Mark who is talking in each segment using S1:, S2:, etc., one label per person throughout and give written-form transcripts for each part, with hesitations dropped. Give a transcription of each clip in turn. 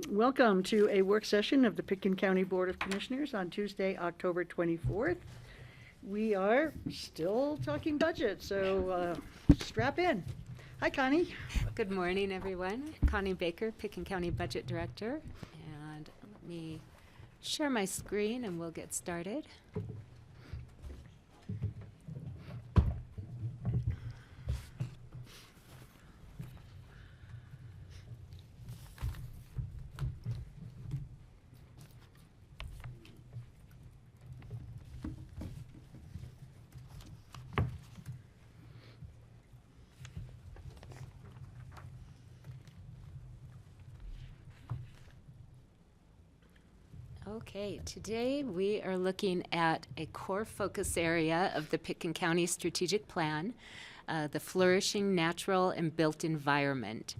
S1: Welcome to a work session of the Pitkin County Board of Commissioners on Tuesday, October 24th. We are still talking budget, so strap in. Hi, Connie.
S2: Good morning, everyone. Connie Baker, Pitkin County Budget Director. And let me share my screen and we'll get started. Okay, today we are looking at a core focus area of the Pitkin County Strategic Plan, the flourishing natural and built environment.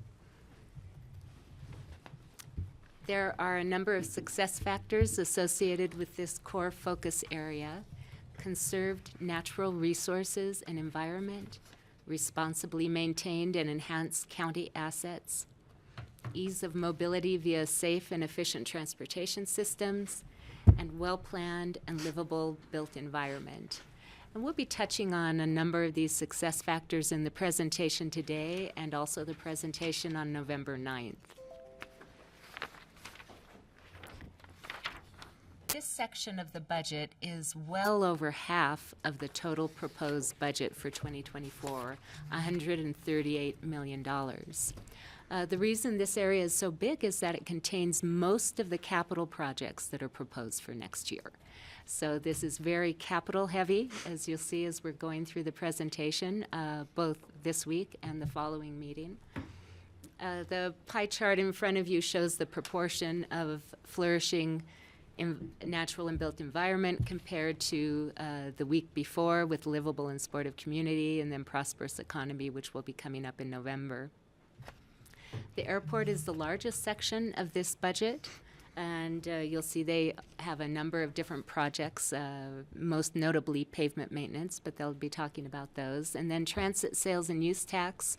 S2: There are a number of success factors associated with this core focus area: conserved natural resources and environment, responsibly maintained and enhanced county assets, ease of mobility via safe and efficient transportation systems, and well-planned and livable built environment. And we'll be touching on a number of these success factors in the presentation today and also the presentation on November 9th. This section of the budget is well over half of the total proposed budget for 2024, $138 million. The reason this area is so big is that it contains most of the capital projects that are proposed for next year. So this is very capital heavy, as you'll see as we're going through the presentation, both this week and the following meeting. The pie chart in front of you shows the proportion of flourishing natural and built environment compared to the week before with livable and sportive community, and then prosperous economy, which will be coming up in November. The airport is the largest section of this budget, and you'll see they have a number of different projects, most notably pavement maintenance, but they'll be talking about those. And then transit sales and use tax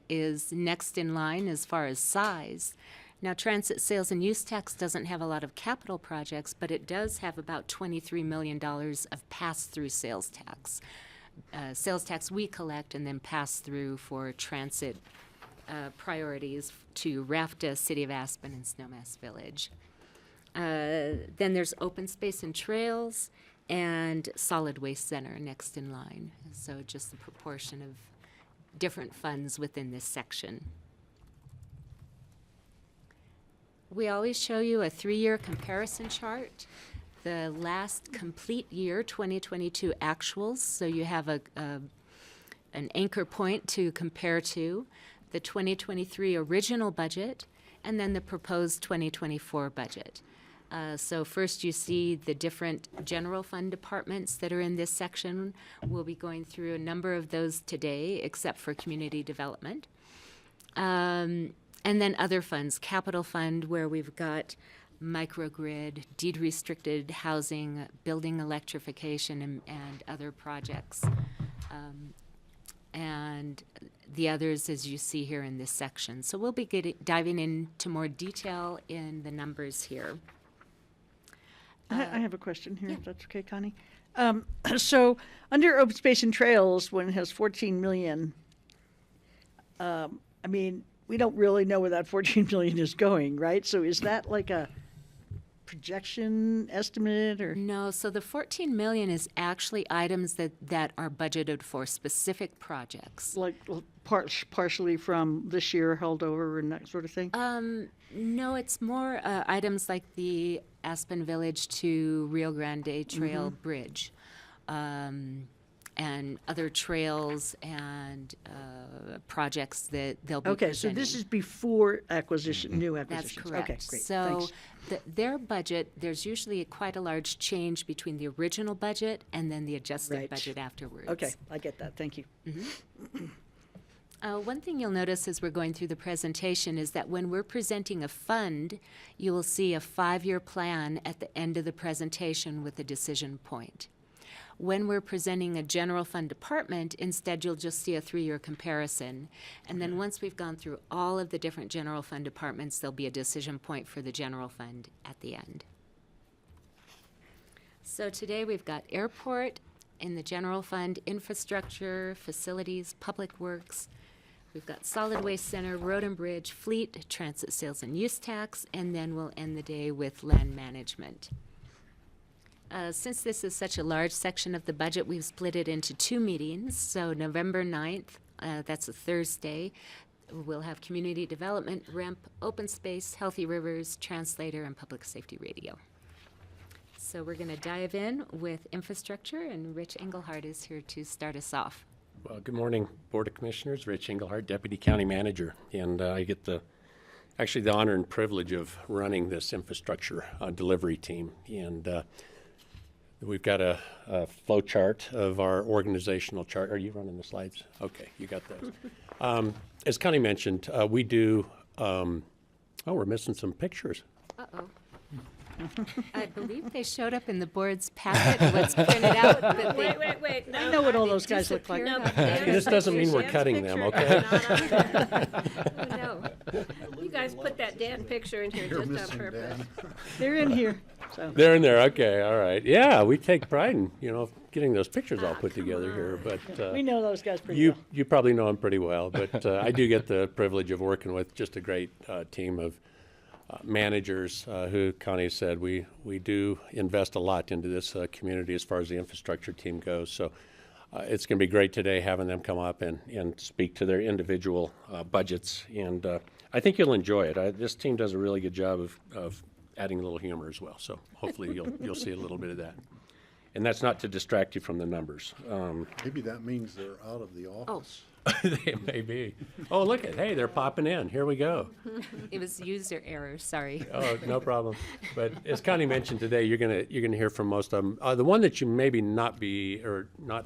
S2: is next in line as far as size. Now, transit sales and use tax doesn't have a lot of capital projects, but it does have about $23 million of pass-through sales tax. Sales tax we collect and then pass through for transit priorities to RAFTA, City of Aspen, and Snowmass Village. Then there's open space and trails and solid waste center next in line. So just the proportion of different funds within this section. We always show you a 3-year comparison chart. The last complete year, 2022 actuals, so you have an anchor point to compare to, the 2023 original budget, and then the proposed 2024 budget. So first you see the different general fund departments that are in this section. We'll be going through a number of those today, except for community development. And then other funds, capital fund, where we've got microgrid, deed-restricted housing, building electrification, and other projects. And the others, as you see here in this section. So we'll be diving into more detail in the numbers here.
S1: I have a question here,
S2: yeah.
S1: if that's okay, Connie. So under open space and trails, when it has 14 million, I mean, we don't really know where that 14 million is going, right? So is that like a projection estimate or?
S2: No, so the 14 million is actually items that are budgeted for specific projects.
S1: Like partially from this year held over and that sort of thing?
S2: No, it's more items like the Aspen Village to Rio Grande Trail Bridge. and other trails and projects that they'll be
S1: Okay, so
S2: presenting.
S1: this is before acquisition, new
S2: That's
S1: acquisitions.
S2: correct.
S1: Okay, great,
S2: So
S1: thanks.
S2: their budget, there's usually quite a large change between the original budget and then the adjusted
S1: Right.
S2: budget afterwards.
S1: Okay, I get that, thank you.
S2: One thing you'll notice as we're going through the presentation is that when we're presenting a fund, you will see a 5-year plan at the end of the presentation with a decision point. When we're presenting a general fund department, instead you'll just see a 3-year comparison. And then once we've gone through all of the different general fund departments, there'll be a decision point for the general fund at the end. So today we've got airport in the general fund, infrastructure, facilities, public works. We've got solid waste center, road and bridge, fleet, transit sales and use tax, and then we'll end the day with land management. Since this is such a large section of the budget, we've split it into 2 meetings. So November 9th, that's a Thursday, we'll have community development, REMP, open space, healthy rivers, translator, and public safety radio. So we're going to dive in with infrastructure, and Rich Engelhardt is here to start us off.
S3: Well, good morning, Board of Commissioners. Rich Engelhardt, Deputy County Manager, and I get the honor and privilege of running this infrastructure delivery team. And we've got a flow chart of our organizational chart. Are you running the slides? Okay, you got those. As Connie mentioned, we do. Oh, we're missing some pictures.
S2: Uh-oh. I believe they showed up in the board's packet, what's printed out, but they...
S4: Wait.
S1: I know what all those guys look like.
S4: No,
S3: This doesn't mean we're cutting them, okay?
S2: Oh, no.
S4: You guys put that Dan picture in here just on purpose.
S1: They're in here, so.
S3: They're in there. Okay, all right. Yeah, we take pride in getting those pictures all put together here. But
S1: We know those guys pretty well.
S3: you probably know them pretty well. But I do get the privilege of working with just a great team of managers who, Connie said, we do invest a lot into this community as far as the infrastructure team goes. So it's going to be great today having them come up and speak to their individual budgets. And I think you'll enjoy it. This team does a really good job of adding a little humor as well. So hopefully you'll see a little bit of that. And that's not to distract you from the numbers.
S5: Maybe that means they're out of the office.
S3: They may be. Oh, look at, hey, they're popping in. Here we go.
S2: It was user error, sorry.
S3: Oh, no problem. But as Connie mentioned today, you're gonna hear from most of them. The one that you maybe not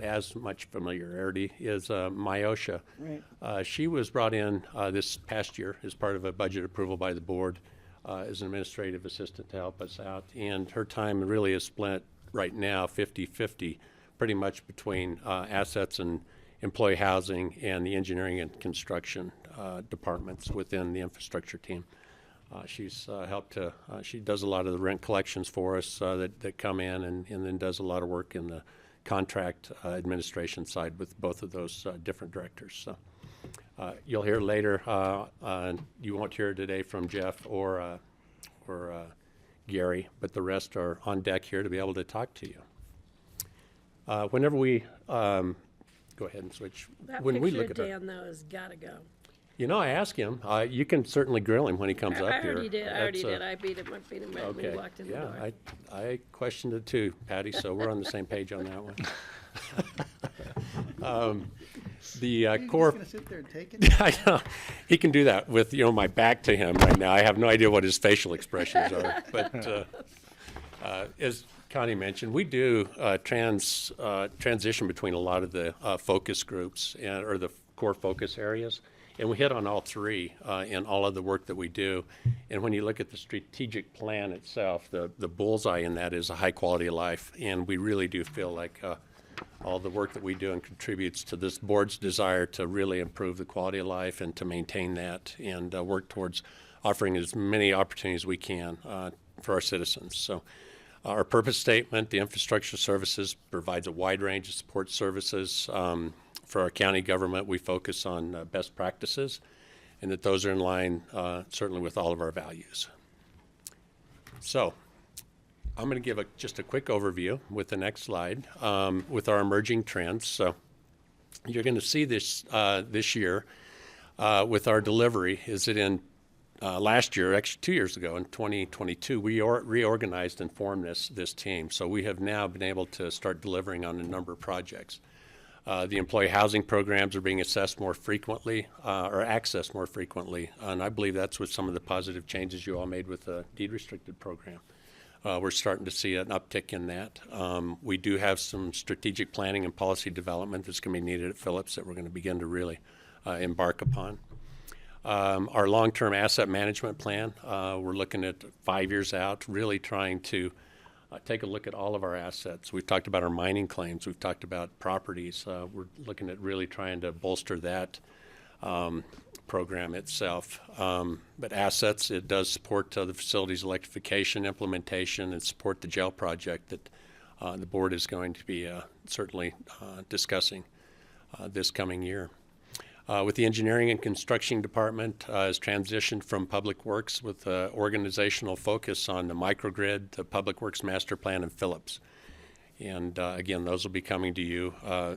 S3: as much familiarity is Myosha.
S1: Right.
S3: She was brought in this past year as part of a budget approval by the board as an administrative assistant to help us out. And her time really is split right now 50-50, pretty much between assets and employee housing and the engineering and construction departments within the infrastructure team. She's helped to, she does a lot of the rent collections for us that come in and then does a lot of work in the contract administration side with both of those different directors. So you'll hear later, you won't hear today from Jeff or Gary, but the rest are on deck here to be able to talk to you. Whenever we, go ahead and switch.
S4: That
S3: When we
S4: picture
S3: look
S4: of
S3: at
S4: Dan, though, has gotta go.
S3: I asked him. You can certainly grill him when he comes up
S4: I
S3: here.
S4: already did, I already
S3: That's,
S4: did. I beat him when
S3: Okay.
S4: we walked in the
S3: Yeah,
S4: door.
S3: I questioned it too, Patty. So we're on the same page on that one. The core.
S5: Gonna sit there and take it?
S3: I know. He can do that with my back to him right now. I have no idea what his facial expressions are, but as Connie mentioned, we do transition between a lot of the focus groups or the core focus areas, and we hit on all three in all of the work that we do. And when you look at the strategic plan itself, the bullseye in that is a high quality of life, and we really do feel like all the work that we do and contributes to this board's desire to really improve the quality of life and to maintain that and work towards offering as many opportunities as we can for our citizens. So our purpose statement, the infrastructure services, provides a wide range of support services. For our county government, we focus on best practices and that those are in line certainly with all of our values. So I'm going to give just a quick overview with the next slide with our emerging trends. So you're going to see this this year with our delivery is that in last year, actually 2 years ago in 2022, we reorganized and formed this team. So we have now been able to start delivering on a number of projects. The employee housing programs are being assessed more frequently, or accessed more frequently, and I believe that's with some of the positive changes you all made with the deed-restricted program. We're starting to see an uptick in that. We do have some strategic planning and policy development that's going to be needed at Phillips that we're going to begin to really embark upon. Our long-term asset management plan, we're looking at 5 years out, really trying to take a look at all of our assets. We've talked about our mining claims. We've talked about properties. We're looking at really trying to bolster that program itself. But assets, it does support the facilities electrification implementation and support the jail project that the board is going to be certainly discussing this coming year. With the engineering and construction department has transitioned from public works with organizational focus on the microgrid, the public works master plan, and Phillips. And again, those will be coming to you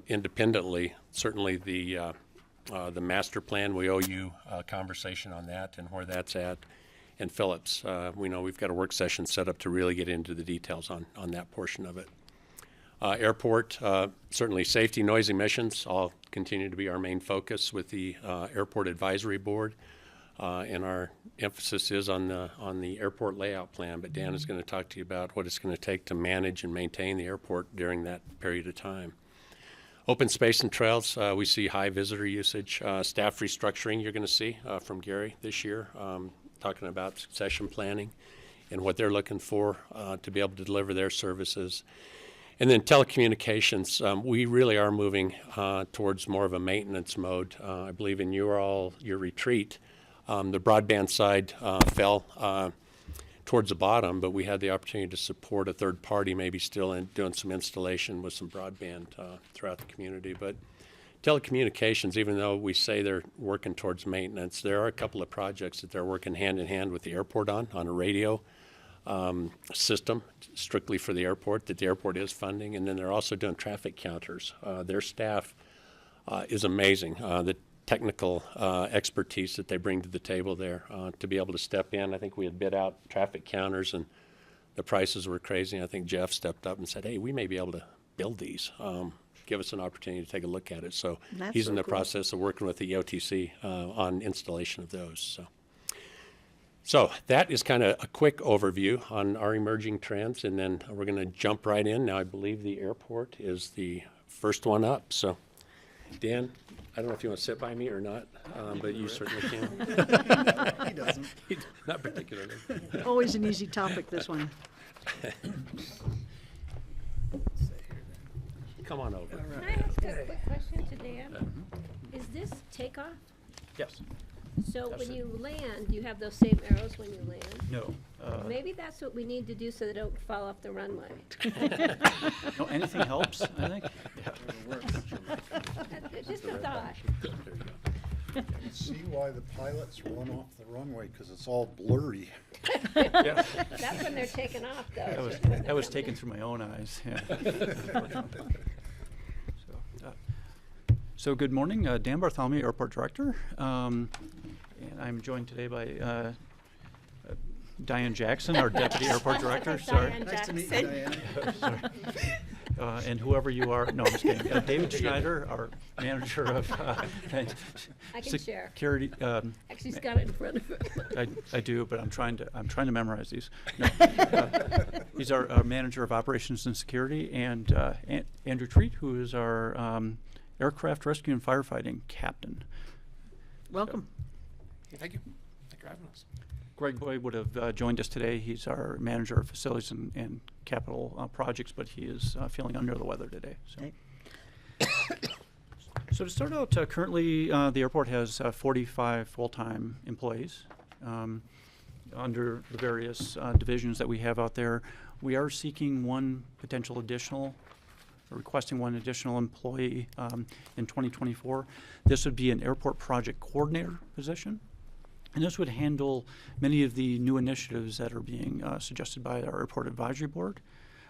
S3: independently. Certainly the master plan, we owe you a conversation on that and where that's at. And Phillips, we know we've got a work session set up to really get into the details on that portion of it. Airport, certainly safety, noise emissions all continue to be our main focus with the Airport Advisory Board. And our emphasis is on the airport layout plan, but Dan is going to talk to you about what it's going to take to manage and maintain the airport during that period of time. Open space and trails, we see high visitor usage. Staff restructuring you're going to see from Gary this year, talking about succession planning and what they're looking for to be able to deliver their services. And then telecommunications, we really are moving towards more of a maintenance mode. I believe in your retreat, the broadband side fell towards the bottom, but we had the opportunity to support a third party maybe still in doing some installation with some broadband throughout the community. But telecommunications, even though we say they're working towards maintenance, there are a couple of projects that they're working hand in hand with the airport on a radio system strictly for the airport that the airport is funding. And then they're also doing traffic counters. Their staff is amazing. The technical expertise that they bring to the table there to be able to step in. I think we had bid out traffic counters and the prices were crazy. I think Jeff stepped up and said, hey, we may be able to build these. Give us an opportunity to take a look at it. So he's in the process of working with the EOTC on installation of those. So that is kind of a quick overview on our emerging trends, and then we're going to jump right in. Now, I believe the airport is the first one up. So, Dan, I don't know if you want to sit by me or not, but you certainly can.
S5: He doesn't.
S3: Not particularly.
S1: Always an easy topic, this one.
S3: Come on over.
S4: Can I ask a quick question to Dan? Is this takeoff?
S6: Yes.
S4: So when you land, you have those same arrows when you land?
S6: No.
S4: Maybe that's what we need to do so they don't fall off the runway.
S6: No, anything helps, I think. Yeah.
S4: Just a thought.
S5: See why the pilots run off the runway, because it's all blurry.
S6: Yeah.
S4: That's when they're taking off, though.
S6: That was taken through my own eyes, yeah. So good morning, Dan Bartholomew, Airport Director. And I'm joined today by Diane Jackson, our Deputy Airport Director. Sorry.
S5: Nice to meet you, Diane.
S6: And whoever you are, no, I'm just kidding. David Schneider, our Manager of
S4: I can share.
S6: Security.
S4: Actually, he's got it in front of him.
S6: I do, but I'm trying to memorize these. No. He's our Manager of Operations and Security, and Andrew Treat, who is our Aircraft Rescue and Firefighting Captain.
S1: Welcome.
S3: Thank you. Thanks for having us.
S6: Greg Boyd would have joined us today. He's our Manager of Facilities and Capital Projects, but he is feeling under the weather today. So,
S1: Okay.
S6: so to start out, currently the airport has 45 full-time employees. Under the various divisions that we have out there, we are seeking requesting one additional employee in 2024. This would be an airport project coordinator position. And this would handle many of the new initiatives that are being suggested by our Airport Advisory Board,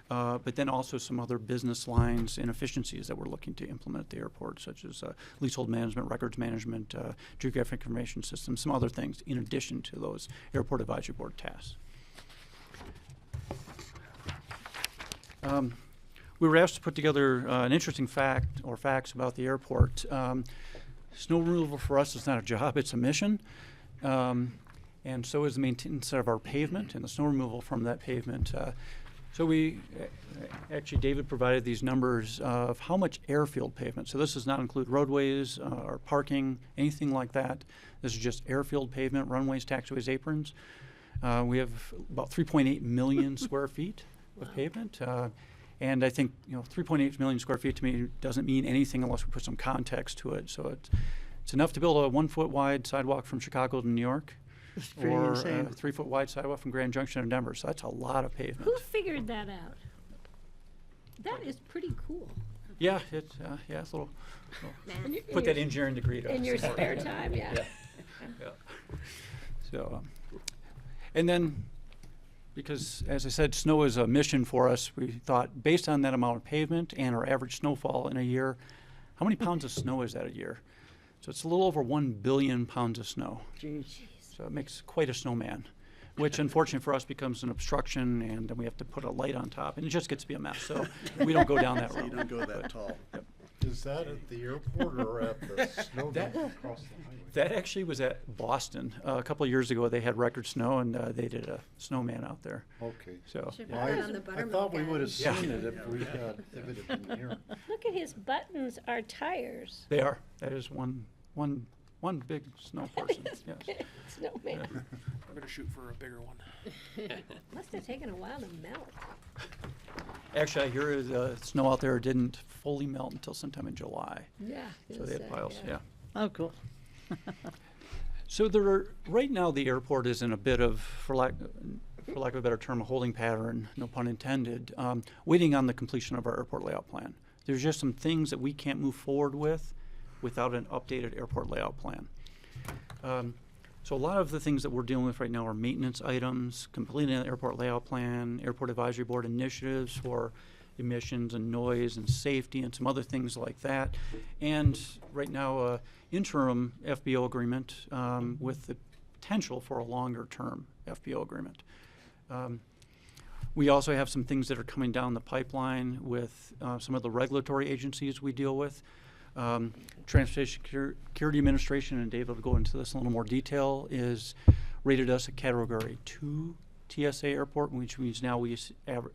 S6: but then also some other business lines and efficiencies that we're looking to implement at the airport, such as leasehold management, records management, geographic information systems, some other things in addition to those Airport Advisory Board tasks. we were asked to put together an interesting fact or facts about the airport. Snow removal for us is not a job, it's a mission. And so is the maintenance of our pavement and the snow removal from that pavement. So we, actually David provided these numbers of how much airfield pavement. So this does not include roadways or parking, anything like that. This is just airfield pavement, runways, taxiways, aprons. We have about 3.8 million square feet of pavement. And I think, 3.8 million square feet to me doesn't mean anything unless we put some context to it. So it's enough to build a 1 foot wide sidewalk from Chicago to New York.
S1: It's pretty
S6: Or
S1: insane.
S6: a 3 foot wide sidewalk from Grand Junction to Denver. So that's a lot of pavement.
S4: Who figured that out? That is pretty cool.
S6: Yeah, it's a little,
S4: In
S6: put
S4: your-
S6: that engineering degree to
S4: In
S6: us.
S4: your spare time, yeah.
S6: Yeah. So, and then, because as I said, snow is a mission for us, we thought based on that amount of pavement and our average snowfall in a year, how many pounds of snow is that a year? So it's a little over 1 billion pounds of snow.
S1: Jeez.
S6: So it makes quite a snowman, which unfortunately for us becomes an obstruction, and then we have to put a light on top, and it just gets to be a mess. So we don't go down that
S5: So you
S6: road.
S5: don't go that tall. Is that at the airport or at the snow dump across the highway?
S6: That actually was at Boston. A couple of years ago, they had record snow, and they did a snowman out there.
S5: Okay.
S6: So,
S4: Should
S5: Well,
S4: put it on the
S5: I
S4: buttermilk
S5: thought we
S4: ad.
S5: would have
S6: Yeah.
S5: seen it if it had been here.
S4: Look at his buttons are tires.
S6: they are. That is one big snow person. Yes.
S4: Snowman.
S7: I'm gonna shoot for a bigger one.
S4: Must have taken a while to melt.
S6: Actually, I hear the snow out there didn't fully melt until sometime in July.
S4: Yeah.
S6: So they had piles. Yeah.
S1: Oh, cool.
S6: So right now the airport is in a bit of, for lack of a better term, a holding pattern, no pun intended, waiting on the completion of our airport layout plan. There's just some things that we can't move forward with without an updated airport layout plan. So a lot of the things that we're dealing with right now are maintenance items, completing an airport layout plan, airport advisory board initiatives for emissions and noise and safety and some other things like that. And right now, interim FBO agreement with the potential for a longer term FBO agreement. We also have some things that are coming down the pipeline with some of the regulatory agencies we deal with. Transportation Security Administration, and David will go into this in a little more detail, is rated us a Category 2 TSA airport, which means now we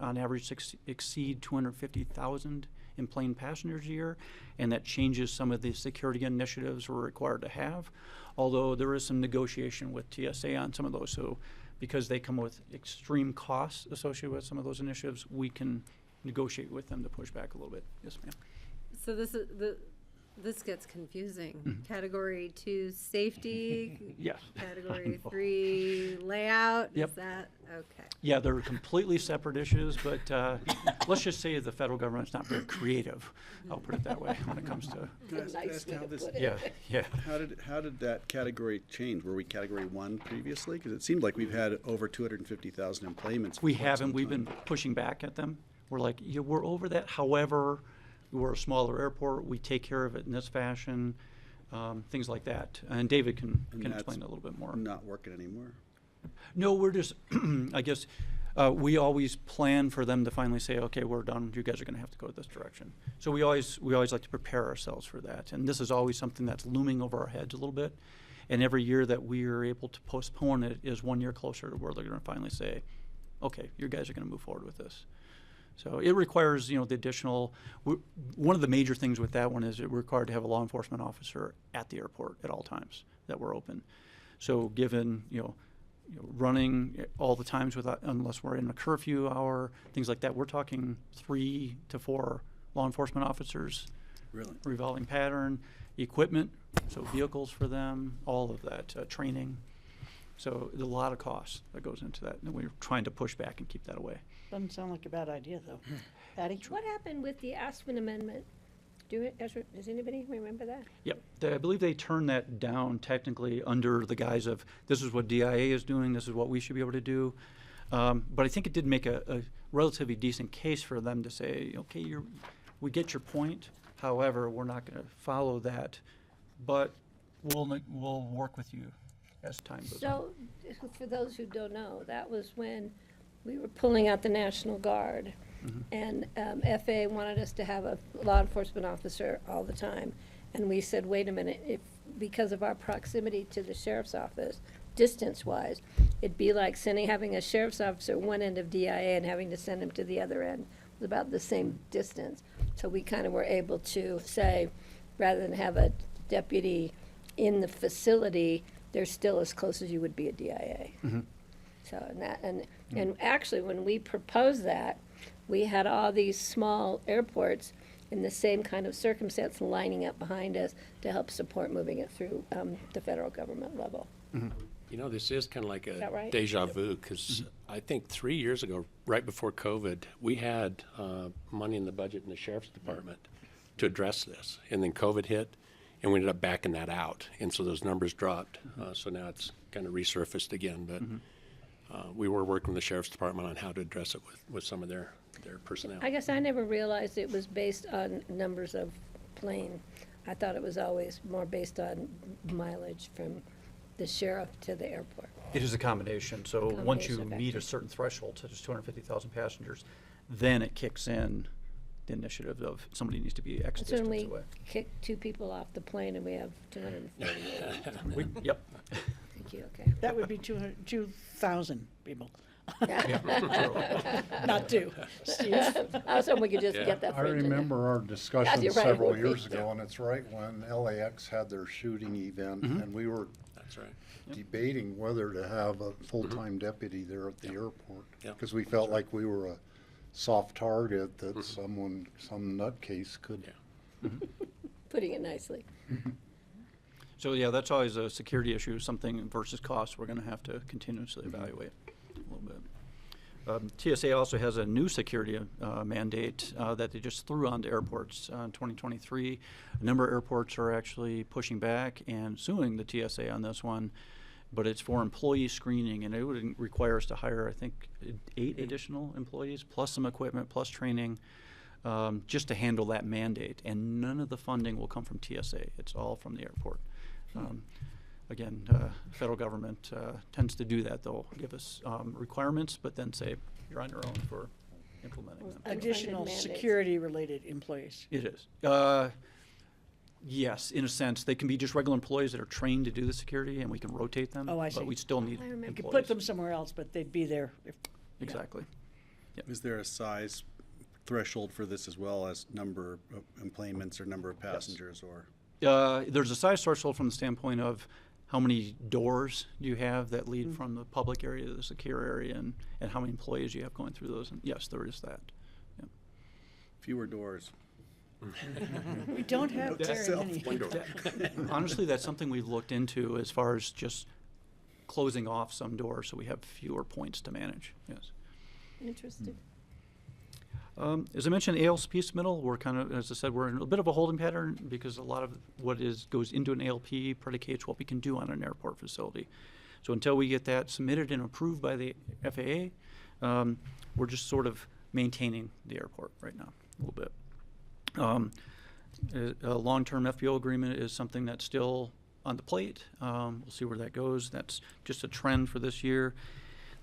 S6: on average exceed 250,000 in plane passengers a year, and that changes some of the security initiatives we're required to have, although there is some negotiation with TSA on some of those. So because they come with extreme costs associated with some of those initiatives, we can negotiate with them to push back a little bit. Yes, ma'am.
S8: So this gets confusing.
S6: Mm-hmm.
S8: Category 2 safety,
S6: Yes.
S8: category 3 layout,
S6: Yep.
S8: is that, okay.
S6: Yeah, they're completely separate issues, but let's just say the federal government's not very creative. I'll put it that way when it comes to,
S4: It's a nice way to put it.
S6: yeah.
S9: How did that category change? Were we category 1 previously? Because it seemed like we've had over 250,000 employments. for
S6: We
S9: quite
S6: haven't,
S9: some
S6: we've
S9: time.
S6: been pushing back at them. We're like, yeah, we're over that. However, we're a smaller airport. We take care of it in this fashion, things like that. And David can
S9: And
S6: explain
S9: that's
S6: a little bit more.
S9: Not working anymore.
S6: No, we're just, I guess, we always plan for them to finally say, okay, we're done. You guys are going to have to go this direction. So we always like to prepare ourselves for that. And this is always something that's looming over our heads a little bit. And every year that we are able to postpone it is 1 year closer to where they're going to finally say, okay, you guys are going to move forward with this. So it requires, the additional, one of the major things with that one is it required to have a law enforcement officer at the airport at all times that we're open. So given, running all the times without, unless we're in a curfew hour, things like that, we're talking 3 to 4 law enforcement officers.
S9: Really?
S6: Revolving pattern, equipment, so vehicles for them, all of that, training. So there's a lot of cost that goes into that, and we're trying to push back and keep that away.
S1: Doesn't sound like a bad idea, though. Patty?
S4: What happened with the Aspen Amendment? Does anybody remember that?
S6: Yep, I believe they turned that down technically under the guise of, this is what DIA is doing, this is what we should be able to do. But I think it did make a relatively decent case for them to say, okay, we get your point, however, we're not going to follow that, but we'll work with you as time goes on.
S4: So, for those who don't know, that was when we were pulling out the National Guard. And FA wanted us to have a law enforcement officer all the time. And we said, wait a minute, if, because of our proximity to the sheriff's office, distance-wise, it'd be like having a sheriff's officer at one end of DIA and having to send him to the other end. It was about the same distance. So we kind of were able to say, rather than have a deputy in the facility, they're still as close as you would be at DIA. So, and actually, when we proposed that, we had all these small airports in the same kind of circumstance lining up behind us to help support moving it through the federal government level.
S3: You know, this is kind of like
S4: that
S3: a
S4: right?
S3: deja vu, because I think 3 years ago, right before COVID, we had money in the budget in the sheriff's department to address this. And then COVID hit, and we ended up backing that out. And so those numbers dropped. So now it's kind of resurfaced again. But we were working with the sheriff's department on how to address it with some of their personnel.
S4: I guess I never realized it was based on numbers of plane. I thought it was always more based on mileage from the sheriff to the airport.
S6: It is a combination. So once you
S4: Combination of
S6: meet a
S4: factors.
S6: certain threshold, such as 250,000 passengers, then it kicks in the initiative of somebody needs to be X
S4: So when
S6: distance
S4: we
S6: away.
S4: kick 2 people off the plane and we have 248.
S6: Yep.
S4: Thank you, okay.
S1: That would be 2,000 people,
S6: Yeah.
S1: not 2. Steve?
S4: I was hoping we could just
S3: Yeah.
S4: get that
S5: I
S4: fringe in there.
S5: remember our discussion
S4: you're right, it
S5: several
S4: would be.
S5: years ago, and it's right when LAX had their shooting event, and we were
S3: That's right.
S5: debating whether to have a full-time deputy there at the airport.
S3: Yeah.
S5: Because we felt like we were a soft target that some nutcase could.
S3: Yeah.
S4: Putting it nicely.
S6: So yeah, that's always a security issue, something versus cost we're going to have to continuously evaluate a little bit. TSA also has a new security mandate that they just threw onto airports in 2023. A number of airports are actually pushing back and suing the TSA on this one, but it's for employee screening, and it would require us to hire, I think, 8 additional employees, plus some equipment, plus training, just to handle that mandate. And none of the funding will come from TSA. It's all from the airport. Again, federal government tends to do that. They'll give us requirements, but then say, you're on your own for implementing them.
S1: Additional
S4: mandates.
S1: security-related employees.
S6: It is. Yes, in a sense. They can be just regular employees that are trained to do the security, and we can rotate them.
S1: Oh, I see.
S6: But we still need
S4: I remember.
S1: You
S6: employees.
S1: could put them somewhere else, but they'd be there if,
S6: Exactly.
S9: Is there a size threshold for this as well as number of employments or number of passengers or?
S6: There's a size threshold from the standpoint of how many doors do you have that lead from the public area to the secure area, and how many employees you have going through those. And yes, there is that.
S9: Fewer doors.
S1: we don't have very many.
S6: Honestly, that's something we've looked into as far as just closing off some doors so we have fewer points to manage. Yes.
S4: Interesting.
S6: As I mentioned, ALP submittal, we're kind of, as I said, we're in a bit of a holding pattern because a lot of what goes into an ALP predicates what we can do on an airport facility. So until we get that submitted and approved by the FAA, we're just sort of maintaining the airport right now a little bit. A long-term FBO agreement is something that's still on the plate. We'll see where that goes. That's just a trend for this year.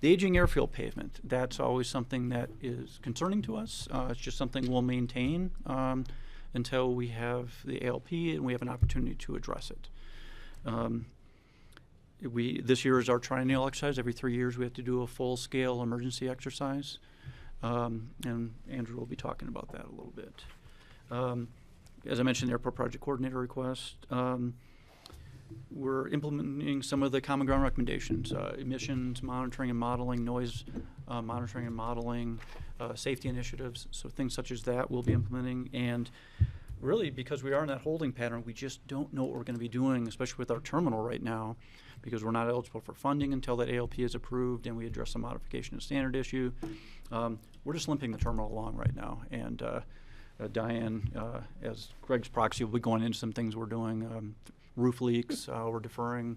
S6: The aging airfield pavement, that's always something that is concerning to us. It's just something we'll maintain until we have the ALP and we have an opportunity to address it. This year is our triennial exercise. Every 3 years we have to do a full-scale emergency exercise. And Andrew will be talking about that a little bit. As I mentioned, the airport project coordinator request. We're implementing some of the common ground recommendations, emissions monitoring and modeling, noise monitoring and modeling, safety initiatives, so things such as that we'll be implementing. And really, because we are in that holding pattern, we just don't know what we're going to be doing, especially with our terminal right now, because we're not eligible for funding until that ALP is approved and we address the modification of standard issue. We're just limping the terminal along right now. And Diane, as Greg's proxy, will be going into some things we're doing. Roof leaks, we're deferring,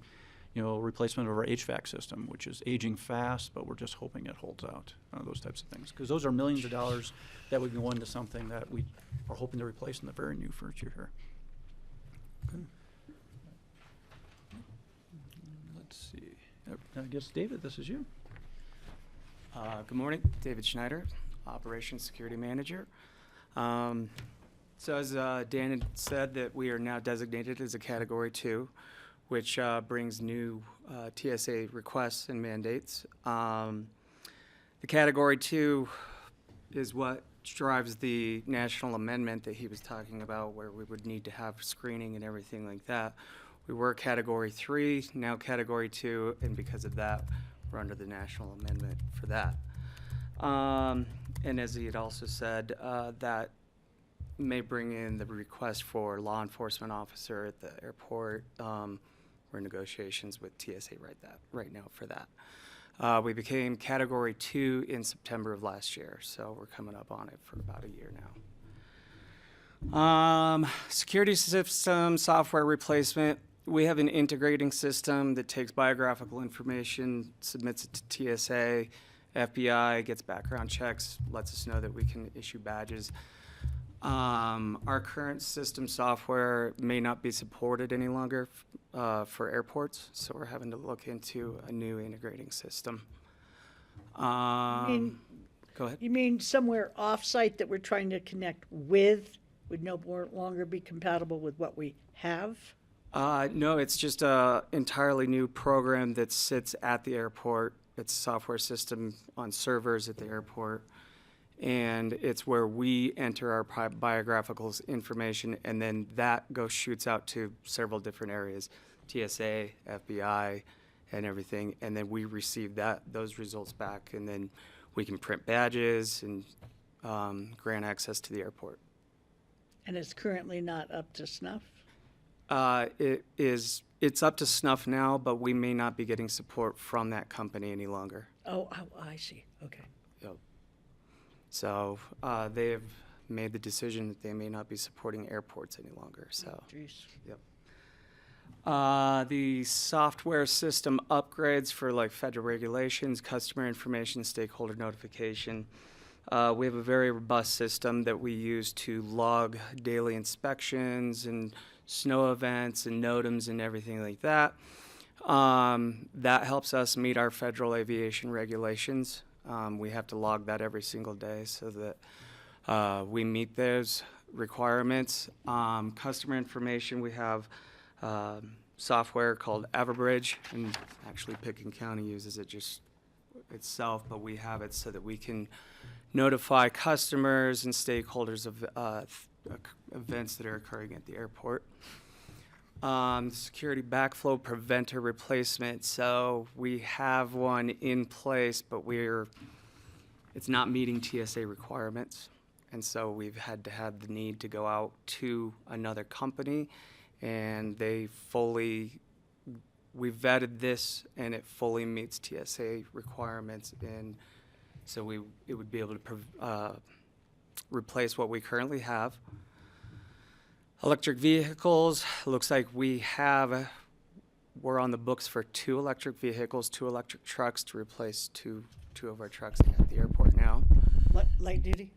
S6: replacement of our HVAC system, which is aging fast, but we're just hoping it holds out, those types of things. Because those are millions of dollars that would go into something that we are hoping to replace in the very near future here. Okay. Let's see. I guess, David, this is you.
S10: Good morning, David Schneider. Operations Security Manager. So as Dan had said, that we are now designated as a Category 2, which brings new TSA requests and mandates. The Category 2 is what drives the national amendment that he was talking about, where we would need to have screening and everything like that. We were Category 3, now Category 2, and because of that, we're under the national amendment for that. And as he had also said, that may bring in the request for law enforcement officer at the airport. We're in negotiations with TSA right now for that. We became Category 2 in September of last year, so we're coming up on it for about a year now. Security system software replacement. We have an integrating system that takes biographical information, submits it to TSA, FBI, gets background checks, lets us know that we can issue badges. Our current system software may not be supported any longer for airports, so we're having to look into a new integrating system. Go ahead.
S1: You mean somewhere off-site that we're trying to connect with would no longer be compatible with what we have?
S10: No, it's just an entirely new program that sits at the airport. It's a software system on servers at the airport. And it's where we enter our biographical information, and then that shoots out to several different areas, TSA, FBI, and everything. And then we receive those results back, and then we can print badges and grant access to the airport.
S1: And it's currently not up to snuff?
S10: It's up to snuff now, but we may not be getting support from that company any longer.
S1: Oh, I see. Okay.
S10: Yep. So they have made the decision that they may not be supporting airports any longer. So,
S1: Jeez.
S10: yep. The software system upgrades for like federal regulations, customer information, stakeholder notification. We have a very robust system that we use to log daily inspections and snow events and NOTAMs and everything like that. That helps us meet our federal aviation regulations. We have to log that every single day so that we meet those requirements. Customer information, we have software called Everbridge, and actually Pickens County uses it just itself, but we have it so that we can notify customers and stakeholders of events that are occurring at the airport. Security backflow preventer replacement. So we have one in place, but it's not meeting TSA requirements. And so we've had to have the need to go out to another company, and we vetted this, and it fully meets TSA requirements. And so it would be able to replace what we currently have. Electric vehicles, looks like we're on the books for 2 electric vehicles, 2 electric trucks to replace two of our trucks at the airport now.
S1: Light duty?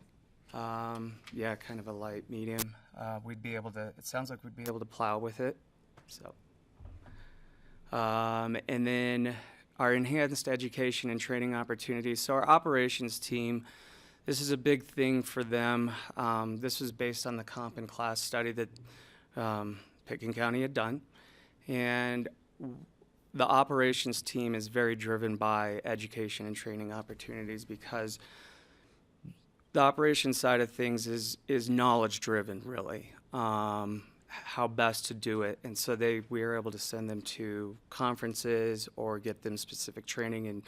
S10: Yeah, kind of a light medium. It sounds like we'd be able to plow with it, so. And then our enhanced education and training opportunities. So our operations team, this is a big thing for them. This was based on the comp and class study that Pickens County had done. And the operations team is very driven by education and training opportunities, because the operations side of things is knowledge driven, really, how best to do it. And so we were able to send them to conferences or get them specific training in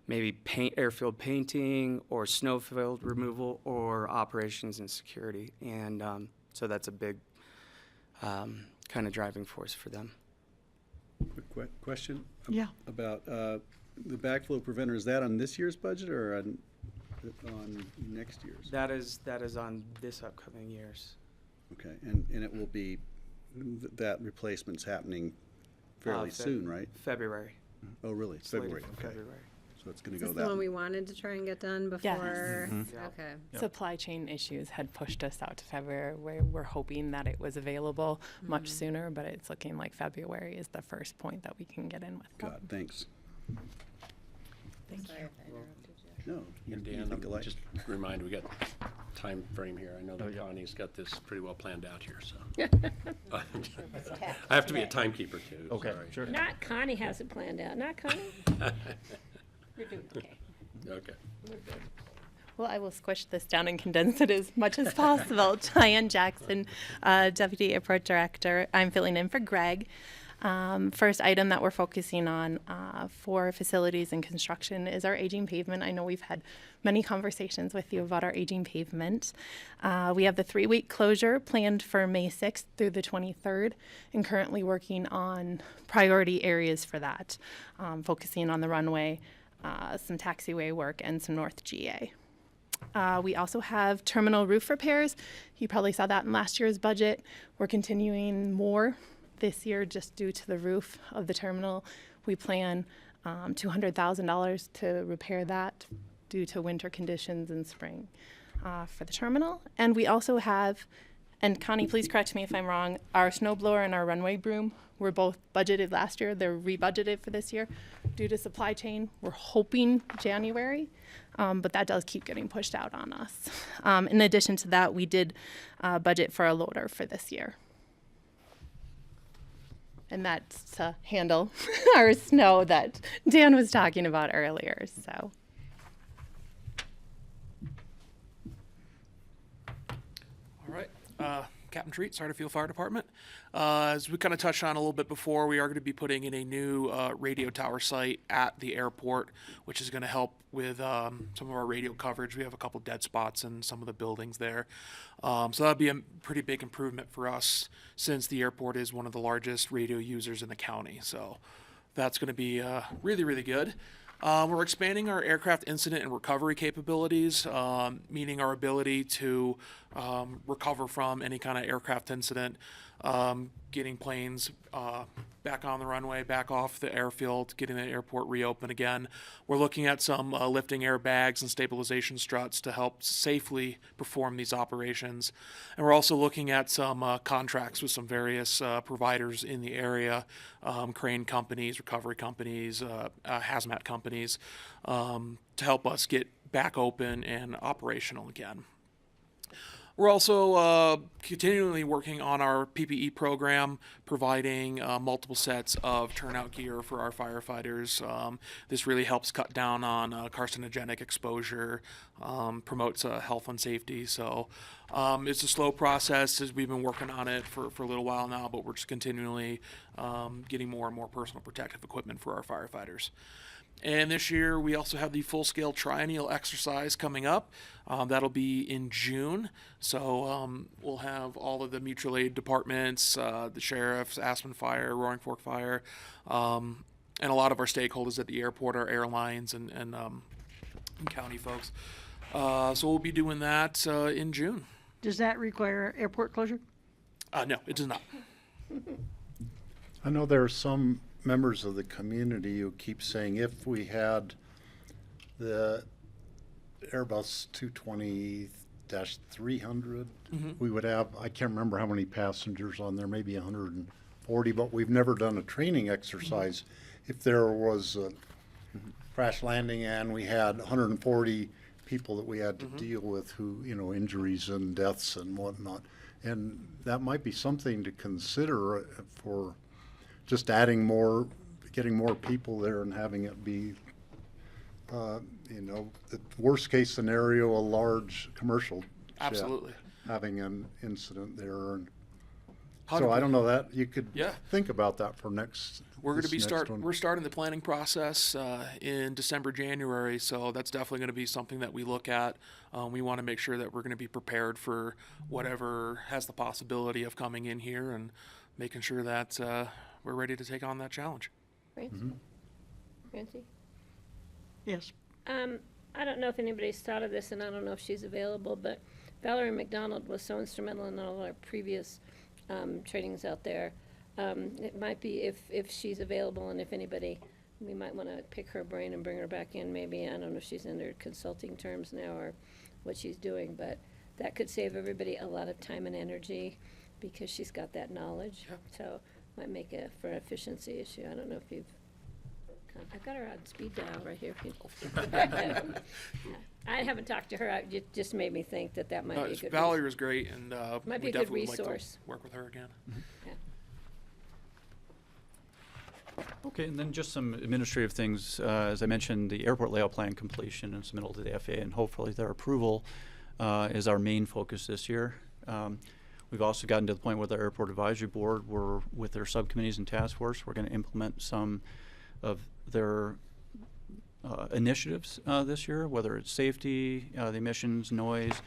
S10: maybe airfield painting or snowfield removal or operations and security. And so that's a big kind of driving force for them.
S9: Quick question?
S1: Yeah.
S9: About the backflow preventer. Is that on this year's budget or on next year's?
S10: That is on this upcoming year's.
S9: Okay, and it will be, that replacement's happening fairly soon, right?
S10: February.
S9: Oh, really?
S10: Slated
S9: February,
S10: for
S9: okay.
S10: February.
S9: So it's gonna
S8: Is
S9: go
S8: this
S9: that.
S8: the one we wanted to try and get done before?
S10: Yeah.
S8: Okay.
S11: Supply chain issues had pushed us out to February. We're hoping that it was available much sooner, but it's looking like February is the first point that we can get in with.
S9: God, thanks.
S1: Thank
S8: Sorry
S1: you.
S8: if I interrupted
S9: No, you
S3: And
S9: you
S3: Dan,
S9: think alike.
S3: just remind, we got time frame here. I know that Connie's got this pretty well planned out here, so. I have to be a timekeeper too.
S6: Okay,
S3: sorry.
S6: sure.
S4: Not Connie has it planned out, not Connie? You're doing okay.
S3: Okay.
S4: We're good.
S11: Well, I will squish this down and condense it as much as possible. Diane Jackson, Deputy Airport Director. I'm filling in for Greg. First item that we're focusing on for facilities and construction is our aging pavement. I know we've had many conversations with you about our aging pavement. We have the 3-week closure planned for May 6th through the 23rd, and currently working on priority areas for that, focusing on the runway, some taxiway work, and some North GA. We also have terminal roof repairs. You probably saw that in last year's budget. We're continuing more this year just due to the roof of the terminal. We plan $200,000 to repair that due to winter conditions in spring for the terminal. And we also have, and Connie, please correct me if I'm wrong, our snow blower and our runway broom were both budgeted last year. They're rebudgeted for this year due to supply chain. We're hoping January, but that does keep getting pushed out on us. In addition to that, we did budget for a loader for this year. And that's to handle our snow that Dan was talking about earlier, so.
S7: All right. Captain Treat, Sardifield Fire Department. As we kind of touched on a little bit before, we are going to be putting in a new radio tower site at the airport, which is going to help with some of our radio coverage. We have a couple dead spots in some of the buildings there. So that'll be a pretty big improvement for us since the airport is one of the largest radio users in the county. So that's going to be really, really good. We're expanding our aircraft incident and recovery capabilities, meaning our ability to recover from any kind of aircraft incident, getting planes back on the runway, back off the airfield, getting the airport reopened again. We're looking at some lifting airbags and stabilization struts to help safely perform these operations. And we're also looking at some contracts with some various providers in the area, crane companies, recovery companies, hazmat companies, to help us get back open and operational again. We're also continually working on our PPE program, providing multiple sets of turnout gear for our firefighters. This really helps cut down on carcinogenic exposure, promotes health and safety. So it's a slow process as we've been working on it for a little while now, but we're just continually getting more and more personal protective equipment for our firefighters. And this year, we also have the full-scale triennial exercise coming up. That'll be in June. So we'll have all of the mutual aid departments, the sheriffs, Aspen Fire, Roaring Fork Fire, and a lot of our stakeholders at the airport, our airlines and county folks. So we'll be doing that in June.
S1: Does that require airport closure?
S7: No, it does not.
S5: I know there are some members of the community who keep saying if we had the Airbus 220-300, we would have, I can't remember how many passengers on there, maybe 140, but we've never done a training exercise. If there was a crash landing and we had 140 people that we had to deal with who, you know, injuries and deaths and whatnot, and that might be something to consider for just adding more, getting more people there and having it be, you know, the worst case scenario, a large commercial jet
S7: Absolutely.
S5: having an incident there. And so
S7: 100%.
S5: I don't know that you could
S7: Yeah.
S5: think about that for next.
S7: We're going to
S5: this
S7: be
S5: next one.
S7: we're starting the planning process in December, January, so that's definitely going to be something that we look at. We want to make sure that we're going to be prepared for whatever has the possibility of coming in here and making sure that we're ready to take on that challenge.
S4: Francie? Francie?
S1: Yes.
S4: I don't know if anybody's thought of this, and I don't know if she's available, but Valerie McDonald was so instrumental in all our previous trainings out there. It might be if she's available, and if anybody, we might want to pick her brain and bring her back in maybe. I don't know if she's under consulting terms now or what she's doing, but that could save everybody a lot of time and energy because she's got that knowledge.
S7: Yep.
S4: So might make it for an efficiency issue. I don't know if you've I've got her on speed dial right here. I haven't talked to her. It just made me think that might be a good.
S7: Valerie was great, and
S4: Might be
S7: we
S4: a good
S7: definitely would like to
S4: resource.
S7: work with her again.
S4: Yeah.
S6: Okay, and then just some administrative things. As I mentioned, the airport layout plan completion and submittal to the FAA, and hopefully their approval is our main focus this year. We've also gotten to the point with our airport advisory board, we're with their subcommittees and task force, we're going to implement some of their initiatives this year, whether it's safety, the emissions, noise.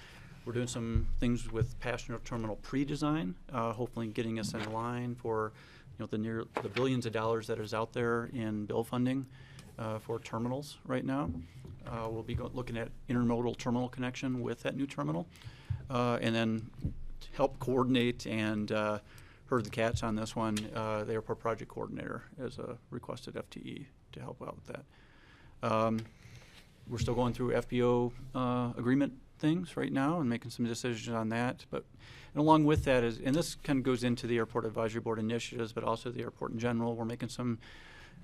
S6: We're doing some things with passenger terminal pre-design, hopefully getting us in line for the billions of dollars that is out there in bill funding for terminals right now. We'll be looking at intermodal terminal connection with that new terminal, and then help coordinate and heard the cats on this one. The airport project coordinator as a requested FTE to help out with that. We're still going through FBO agreement things right now and making some decisions on that. But and along with that is, and this kind of goes into the airport advisory board initiatives, but also the airport in general. We're making some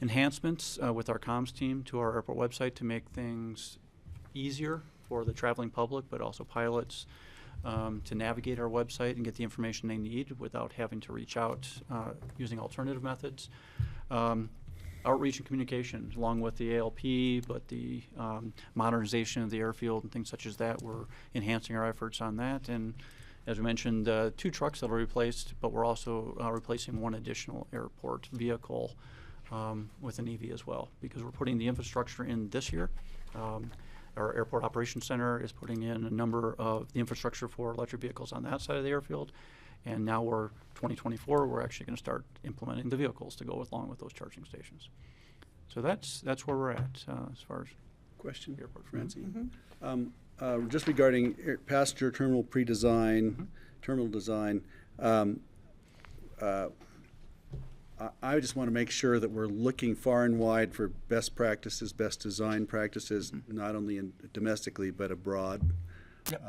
S6: enhancements with our comms team to our airport website to make things easier for the traveling public, but also pilots to navigate our website and get the information they need without having to reach out using alternative methods. Outreach and communication, along with the ALP, but the modernization of the airfield and things such as that, we're enhancing our efforts on that. And as we mentioned, 2 trucks that are replaced, but we're also replacing 1 additional airport vehicle with an EV as well, because we're putting the infrastructure in this year. Our airport operations center is putting in a number of the infrastructure for electric vehicles on that side of the airfield. And now we're 2024, we're actually going to start implementing the vehicles to go along with those charging stations. So that's where we're at as far as
S9: Question,
S6: airport.
S9: Francine. Just regarding passenger terminal pre-design, terminal design, I just want to make sure that we're looking far and wide for best practices, best design practices, not only domestically but abroad.
S6: Yep.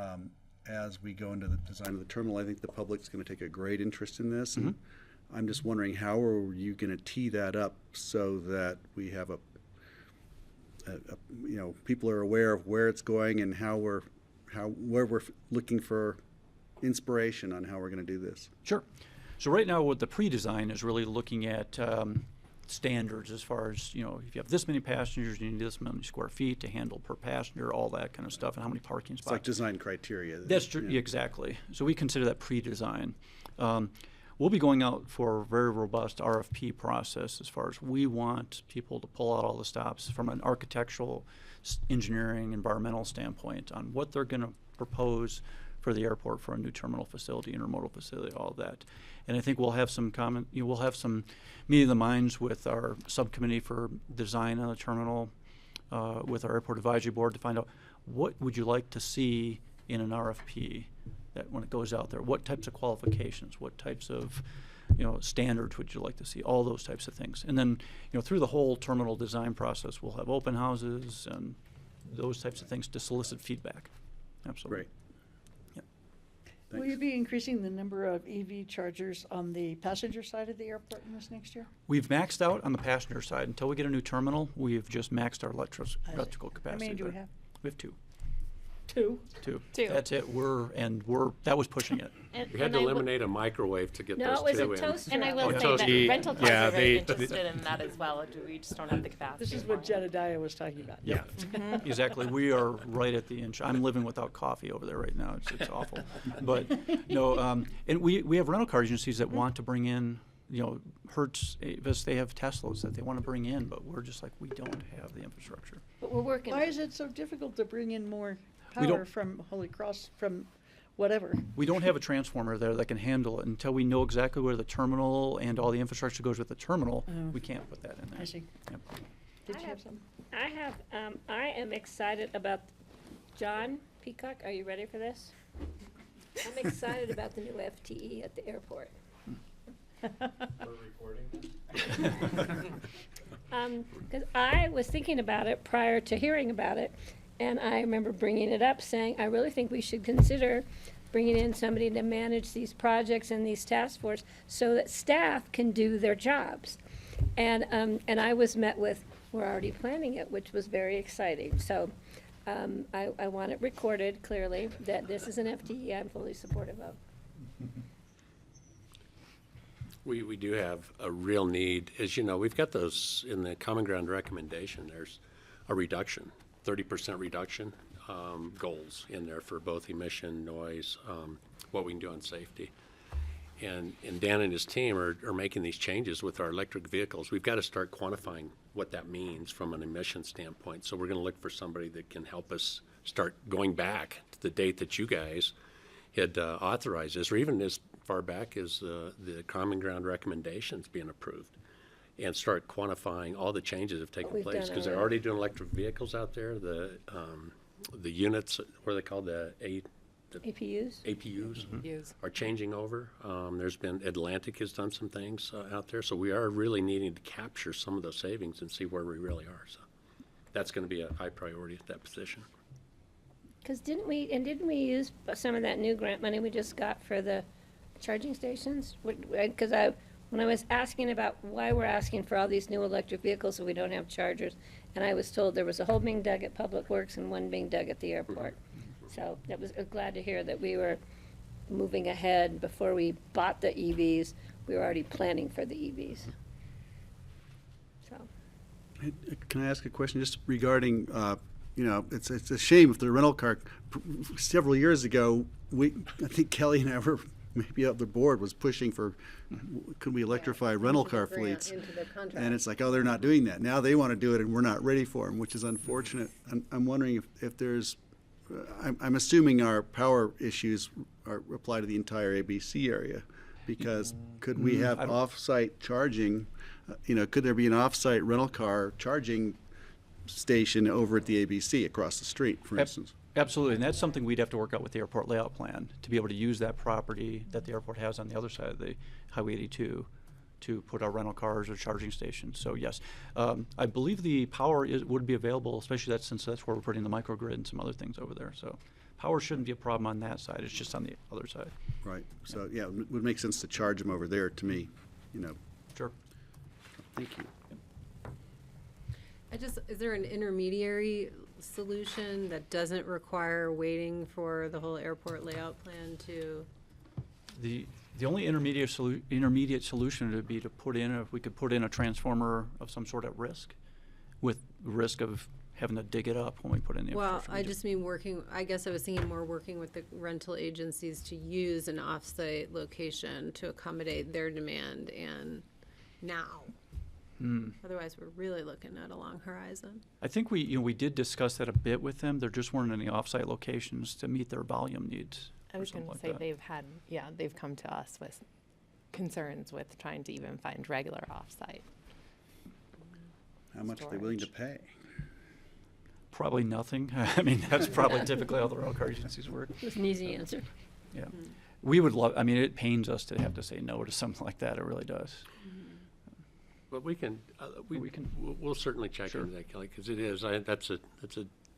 S9: As we go into the design of the terminal, I think the public's going to take a great interest in this. And I'm just wondering, how are you going to tee that up so that we have people are aware of where it's going and where we're looking for inspiration on how we're going to do this?
S6: Sure. So right now, what the pre-design is really looking at standards as far as, if you have this many passengers, you need this many square feet to handle per passenger, all that kind of stuff, and how many parking spots.
S9: It's like design criteria.
S6: That's true, exactly. So we consider that pre-design. We'll be going out for a very robust RFP process as far as we want people to pull out all the stops from an architectural, engineering, environmental standpoint on what they're going to propose for the airport for a new terminal facility, intermodal facility, all of that. And I think we'll have some we'll have some meeting of the minds with our subcommittee for design on the terminal, with our airport advisory board to find out what would you like to see in an RFP that when it goes out there, what types of qualifications, what types of standards would you like to see, all those types of things. And then through the whole terminal design process, we'll have open houses and those types of things to solicit feedback. Absolutely.
S9: Great.
S1: Will you be increasing the number of EV chargers on the passenger side of the airport in this next year?
S6: We've maxed out on the passenger side. Until we get a new terminal, we've just maxed our electrical
S1: How
S6: capacity.
S1: many do we
S6: there.
S1: have?
S6: We have 2.
S1: 2?
S6: 2.
S11: Two.
S6: That's it. That was pushing it.
S3: We had to eliminate a microwave to get
S4: No,
S3: those
S4: it was
S3: 2
S4: a
S3: in.
S4: toaster.
S11: And I will
S3: Yeah.
S11: say that
S3: The-
S11: rental cars are very interested in that as well. We just don't have the capacity.
S1: This is what Jedediah was talking about.
S6: Yeah, exactly. We are right at the inch. I'm living without coffee over there right now. It's awful. But no, and we have rental car agencies that want to bring in, Hertz, Avis, they have Teslas that they want to bring in, but we're just like, we don't have the infrastructure.
S4: But we're working.
S1: Why is it so difficult to bring in more
S6: We don't-
S1: power from Holy Cross, from whatever?
S6: We don't have a transformer there that can handle it. Until we know exactly where the terminal and all the infrastructure goes with the terminal, we can't put that in there.
S1: I see.
S6: Yep.
S1: Did you have some?
S4: I am excited about, John Peacock, are you ready for this? I'm excited about the new FTE at the airport. Because I was thinking about it prior to hearing about it, and I remember bringing it up, saying, I really think we should consider bringing in somebody to manage these projects and these task force so that staff can do their jobs. And I was met with, we're already planning it, which was very exciting. So I want it recorded clearly that this is an FTE I'm fully supportive of.
S3: We do have a real need. As you know, we've got those in the Common Ground recommendation. There's a reduction, 30% reduction goals in there for both emission, noise, what we can do on safety. And Dan and his team are making these changes with our electric vehicles. We've got to start quantifying what that means from an emission standpoint. So we're going to look for somebody that can help us start going back to the date that you guys had authorized this, or even as far back as the Common Ground recommendations being approved, and start quantifying all the changes that have taken
S4: we've
S3: place,
S4: done
S3: because they're already doing electric vehicles out there. The units, what are they called, the
S4: APUs?
S3: APUs are changing over. There's been, Atlantic has done some things out there, so we are really needing to capture some of those savings and see where we really are. So that's going to be a high priority at that position.
S4: Because didn't we use some of that new grant money we just got for the charging stations? Because when I was asking about why we're asking for all these new electric vehicles so we don't have chargers, and I was told there was a hole being dug at Public Works and one being dug at the airport. So that was glad to hear that we were moving ahead. Before we bought the EVs, we were already planning for the EVs. So.
S9: Can I ask a question just regarding, it's a shame if the rental car, several years ago, I think Kelly and I were maybe up the board was pushing for, could we electrify rental car fleets? And it's like, oh, they're not doing that. Now they want to do it and we're not ready for them, which is unfortunate. I'm wondering if there's, I'm assuming our power issues apply to the entire ABC area, because could we have off-site charging, could there be an off-site rental car charging station over at the ABC across the street, for instance?
S6: Absolutely, and that's something we'd have to work out with the airport layout plan to be able to use that property that the airport has on the other side of the Highway 82 to put our rental cars or charging stations. So yes, I believe the power would be available, especially since that's where we're putting the microgrid and some other things over there. So power shouldn't be a problem on that side. It's just on the other side.
S9: Right. So yeah, it would make sense to charge them over there to me.
S6: Sure.
S9: Thank you.
S8: Is there an intermediary solution that doesn't require waiting for the whole airport layout plan to?
S6: The only intermediate solution would be to put in, if we could put in a transformer of some sort at risk, with risk of having to dig it up when we put in the infrastructure.
S8: Well, I just mean I guess I was thinking more working with the rental agencies to use an off-site location to accommodate their demand and now. Otherwise, we're really looking at a long horizon.
S6: I think we did discuss that a bit with them. There just weren't any off-site locations to meet their volume needs.
S11: I was going to say they've come to us with concerns with trying to even find regular off-site.
S9: How much are they willing to pay?
S6: Probably nothing. I mean, that's probably typically how the rental car agencies work.
S4: It's an easy answer.
S6: Yeah. We would love, it pains us to have to say no to something like that. It really does.
S3: But we'll certainly check into that, Kelly, because it is, that's a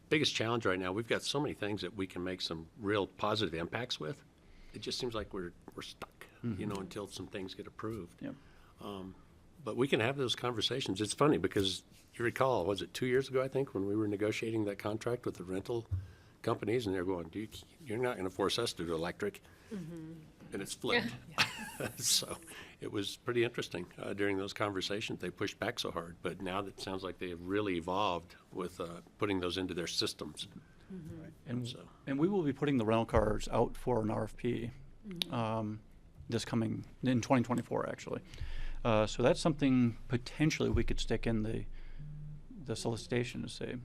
S3: biggest challenge right now. We've got so many things that we can make some real positive impacts with. It just seems like we're stuck, until some things get approved.
S6: Yep.
S3: But we can have those conversations. It's funny because you recall, was it 2 years ago, I think, when we were negotiating that contract with the rental companies, and they're going, you're not going to force us to do electric. And it's flipped. So it was pretty interesting during those conversations. They pushed back so hard, but now it sounds like they have really evolved with putting those into their systems.
S6: Right. And we will be putting the rental cars out for an RFP this coming in 2024, actually. So that's something potentially we could stick in the solicitation to say,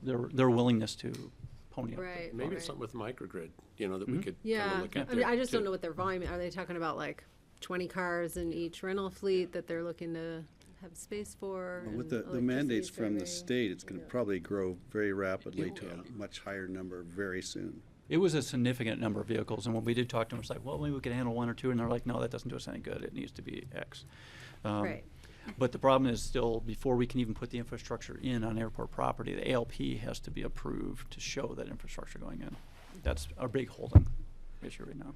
S6: their willingness to pony up.
S8: Right.
S3: Maybe it's something with microgrid, that we could
S8: Yeah.
S3: look at.
S8: I just don't know what their volume. Are they talking about like 20 cars in each rental fleet that they're looking to have space for?
S9: Well, with
S8: and
S9: the mandates
S8: electricity
S9: from the
S8: survey?
S9: state, it's going to probably grow very rapidly to a much higher number very soon.
S6: It was a significant number of vehicles, and when we did talk to them, it's like, well, maybe we could handle one or two, and they're like, no, that doesn't do us any good. It needs to be X.
S8: Right.
S6: But the problem is still, before we can even put the infrastructure in on airport property, the ALP has to be approved to show that infrastructure going in. That's our big holding issue right now.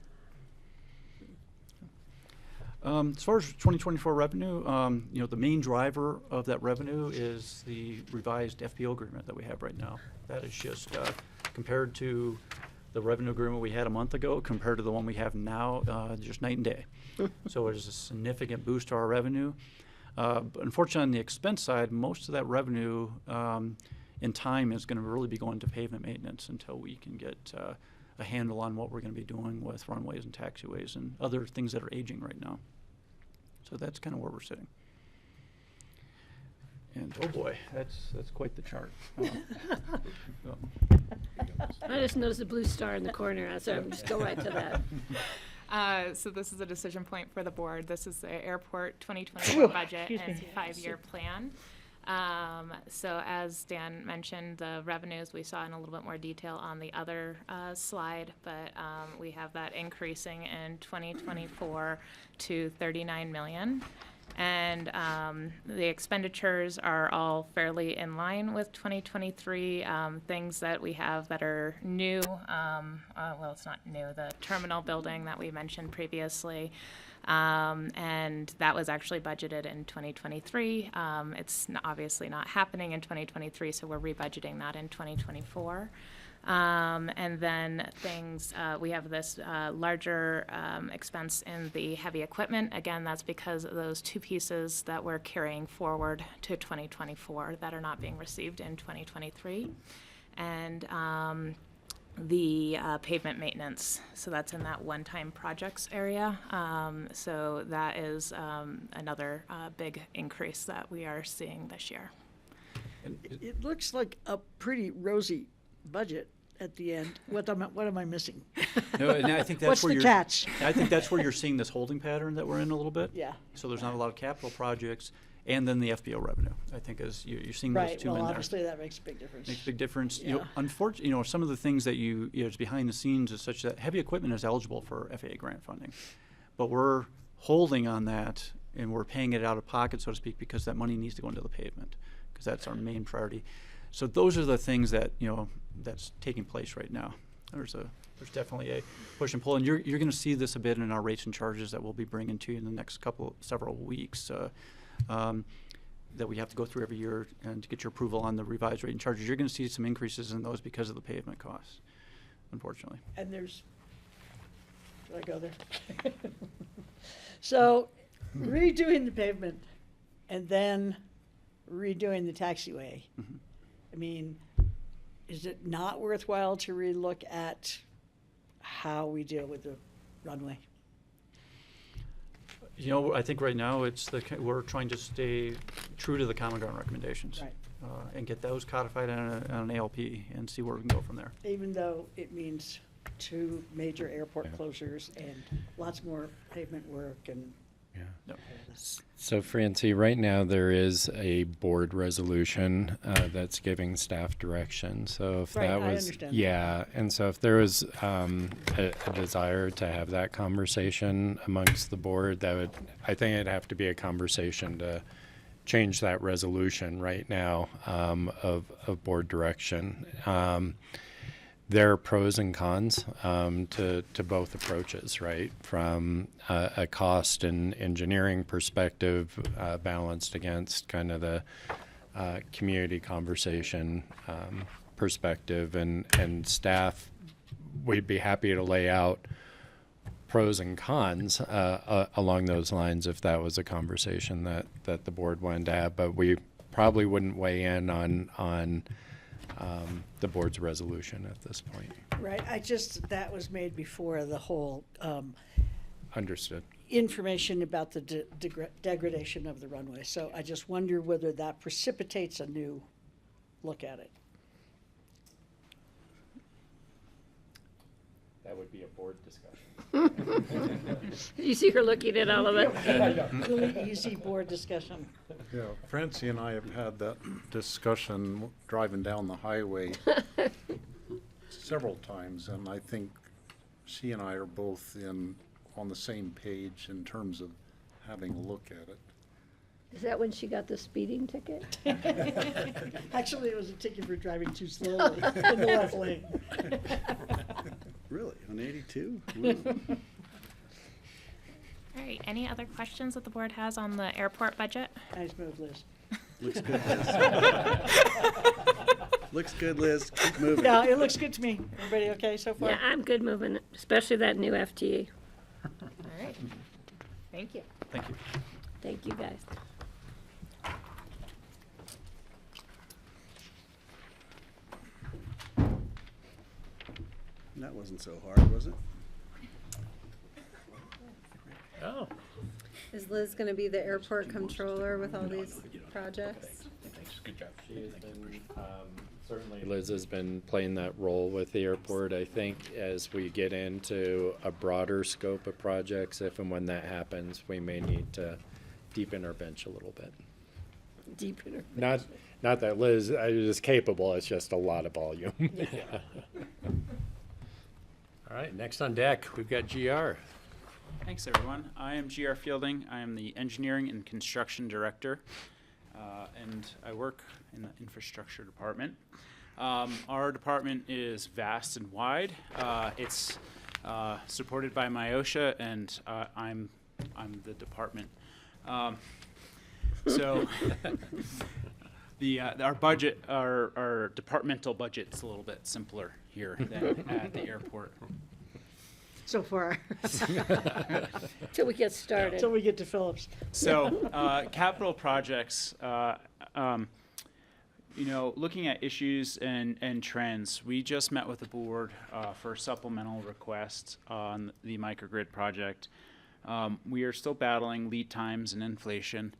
S6: As far as 2024 revenue, the main driver of that revenue is the revised FPO agreement that we have right now. That is just compared to the revenue agreement we had a month ago, compared to the one we have now, just night and day. So it is a significant boost to our revenue. But unfortunately, on the expense side, most of that revenue in time is going to really be going to pavement maintenance until we can get a handle on what we're going to be doing with runways and taxiways and other things that are aging right now. So that's kind of where we're sitting. And oh boy, that's quite the chart. So.
S4: I just noticed a blue star in the corner, so I'm just go right to that.
S11: So this is a decision point for the board. This is the airport 2024 budget and 5-year plan. So as Dan mentioned, the revenues we saw in a little bit more detail on the other slide, but we have that increasing in 2024 to 39 million. And the expenditures are all fairly in line with 2023. Things that we have that are new, well, it's not new, the terminal building that we mentioned previously. And that was actually budgeted in 2023. It's obviously not happening in 2023, so we're rebudgeting that in 2024. And then things, we have this larger expense in the heavy equipment. Again, that's because of those two pieces that we're carrying forward to 2024 that are not being received in 2023. And the pavement maintenance, so that's in that one-time projects area. So that is another big increase that we are seeing this year.
S1: It looks like a pretty rosy budget at the end. What am I missing?
S6: No, and I think that's
S1: What's
S6: where
S1: the
S6: you're.
S1: catch?
S6: I think that's where you're seeing this holding pattern that we're in a little bit.
S1: Yeah.
S6: So there's not a lot of capital projects, and then the FBO revenue. I think as you're seeing those
S1: Right,
S6: two
S1: well,
S6: in there.
S1: obviously that makes a big difference.
S6: Makes a big difference.
S1: Yeah.
S6: Unfortunately, some of the things that it's behind the scenes is such that heavy equipment is eligible for FAA grant funding, but we're holding on that and we're paying it out of pocket, so to speak, because that money needs to go into the pavement, because that's our main priority. So those are the things that that's taking place right now. There's definitely a push and pull, and you're going to see this a bit in our rates and charges that we'll be bringing to you in the next several weeks. That we have to go through every year and to get your approval on the revised rate and charges. You're going to see some increases in those because of the pavement costs, unfortunately.
S1: And should I go there? So redoing the pavement and then redoing the taxiway.
S6: Mm-hmm.
S1: I mean, is it not worthwhile to relook at how we deal with the runway?
S6: I think right now we're trying to stay true to the common ground recommendations.
S1: Right.
S6: And get those codified on an ALP and see where we can go from there.
S1: Even though it means 2 major airport closures and lots more pavement work and.
S12: Yeah.
S6: Yep.
S12: So Francie, right now there is a board resolution that's giving staff direction. So if
S1: Right,
S12: that
S1: I
S12: was,
S1: understand.
S12: yeah, and so if there was a desire to have that conversation amongst the board, I think it'd have to be a conversation to change that resolution right now of board direction. There are pros and cons to both approaches, right? From a cost and engineering perspective, balanced against kind of the community conversation perspective, and staff, we'd be happy to lay out pros and cons along those lines if that was a conversation that the board wanted to have, but we probably wouldn't weigh in on the board's resolution at this point.
S1: Right, that was made before the whole
S12: Understood.
S1: information about the degradation of the runway. So I just wonder whether that precipitates a new look at it.
S3: That would be a board discussion.
S4: You see her looking at all of it.
S1: Really easy board discussion.
S5: Yeah, Francie and I have had that discussion driving down the highway several times, and I think she and I are both on the same page in terms of having a look at it.
S4: Is that when she got the speeding ticket?
S1: Actually, it was a ticket for driving too slowly in the left lane.
S9: Really? On 82?
S13: All right, any other questions that the board has on the airport budget?
S1: Nice move, Liz.
S9: Looks good, Liz. Looks good, Liz. Keep moving.
S1: Yeah, it looks good to me. Everybody okay so far?
S4: Yeah, I'm good moving, especially that new FTE.
S13: All right, thank you.
S6: Thank you.
S4: Thank you, guys.
S9: That wasn't so hard, was it?
S3: Oh.
S8: Is Liz gonna be the airport controller with all these projects?
S3: Good job.
S12: She has been, certainly Liz has been playing that role with the airport. I think as we get into a broader scope of projects, if and when that happens, we may need to deepen our bench a little bit.
S4: Deeper.
S12: Not that Liz is capable, it's just a lot of volume.
S3: All right, next on deck, we've got GR.
S14: Thanks, everyone. I am GR Fielding. I am the Engineering and Construction Director, and I work in the Infrastructure Department. Our department is vast and wide. It's supported by MIOSHA, and I'm the department. So our budget, our departmental budget's a little bit simpler here than at the airport.
S1: So far.
S4: Till we get started.
S1: Till we get to Phillips.
S14: So, capital projects, looking at issues and trends, we just met with the board for supplemental requests on the microgrid project. We are still battling lead times and inflation.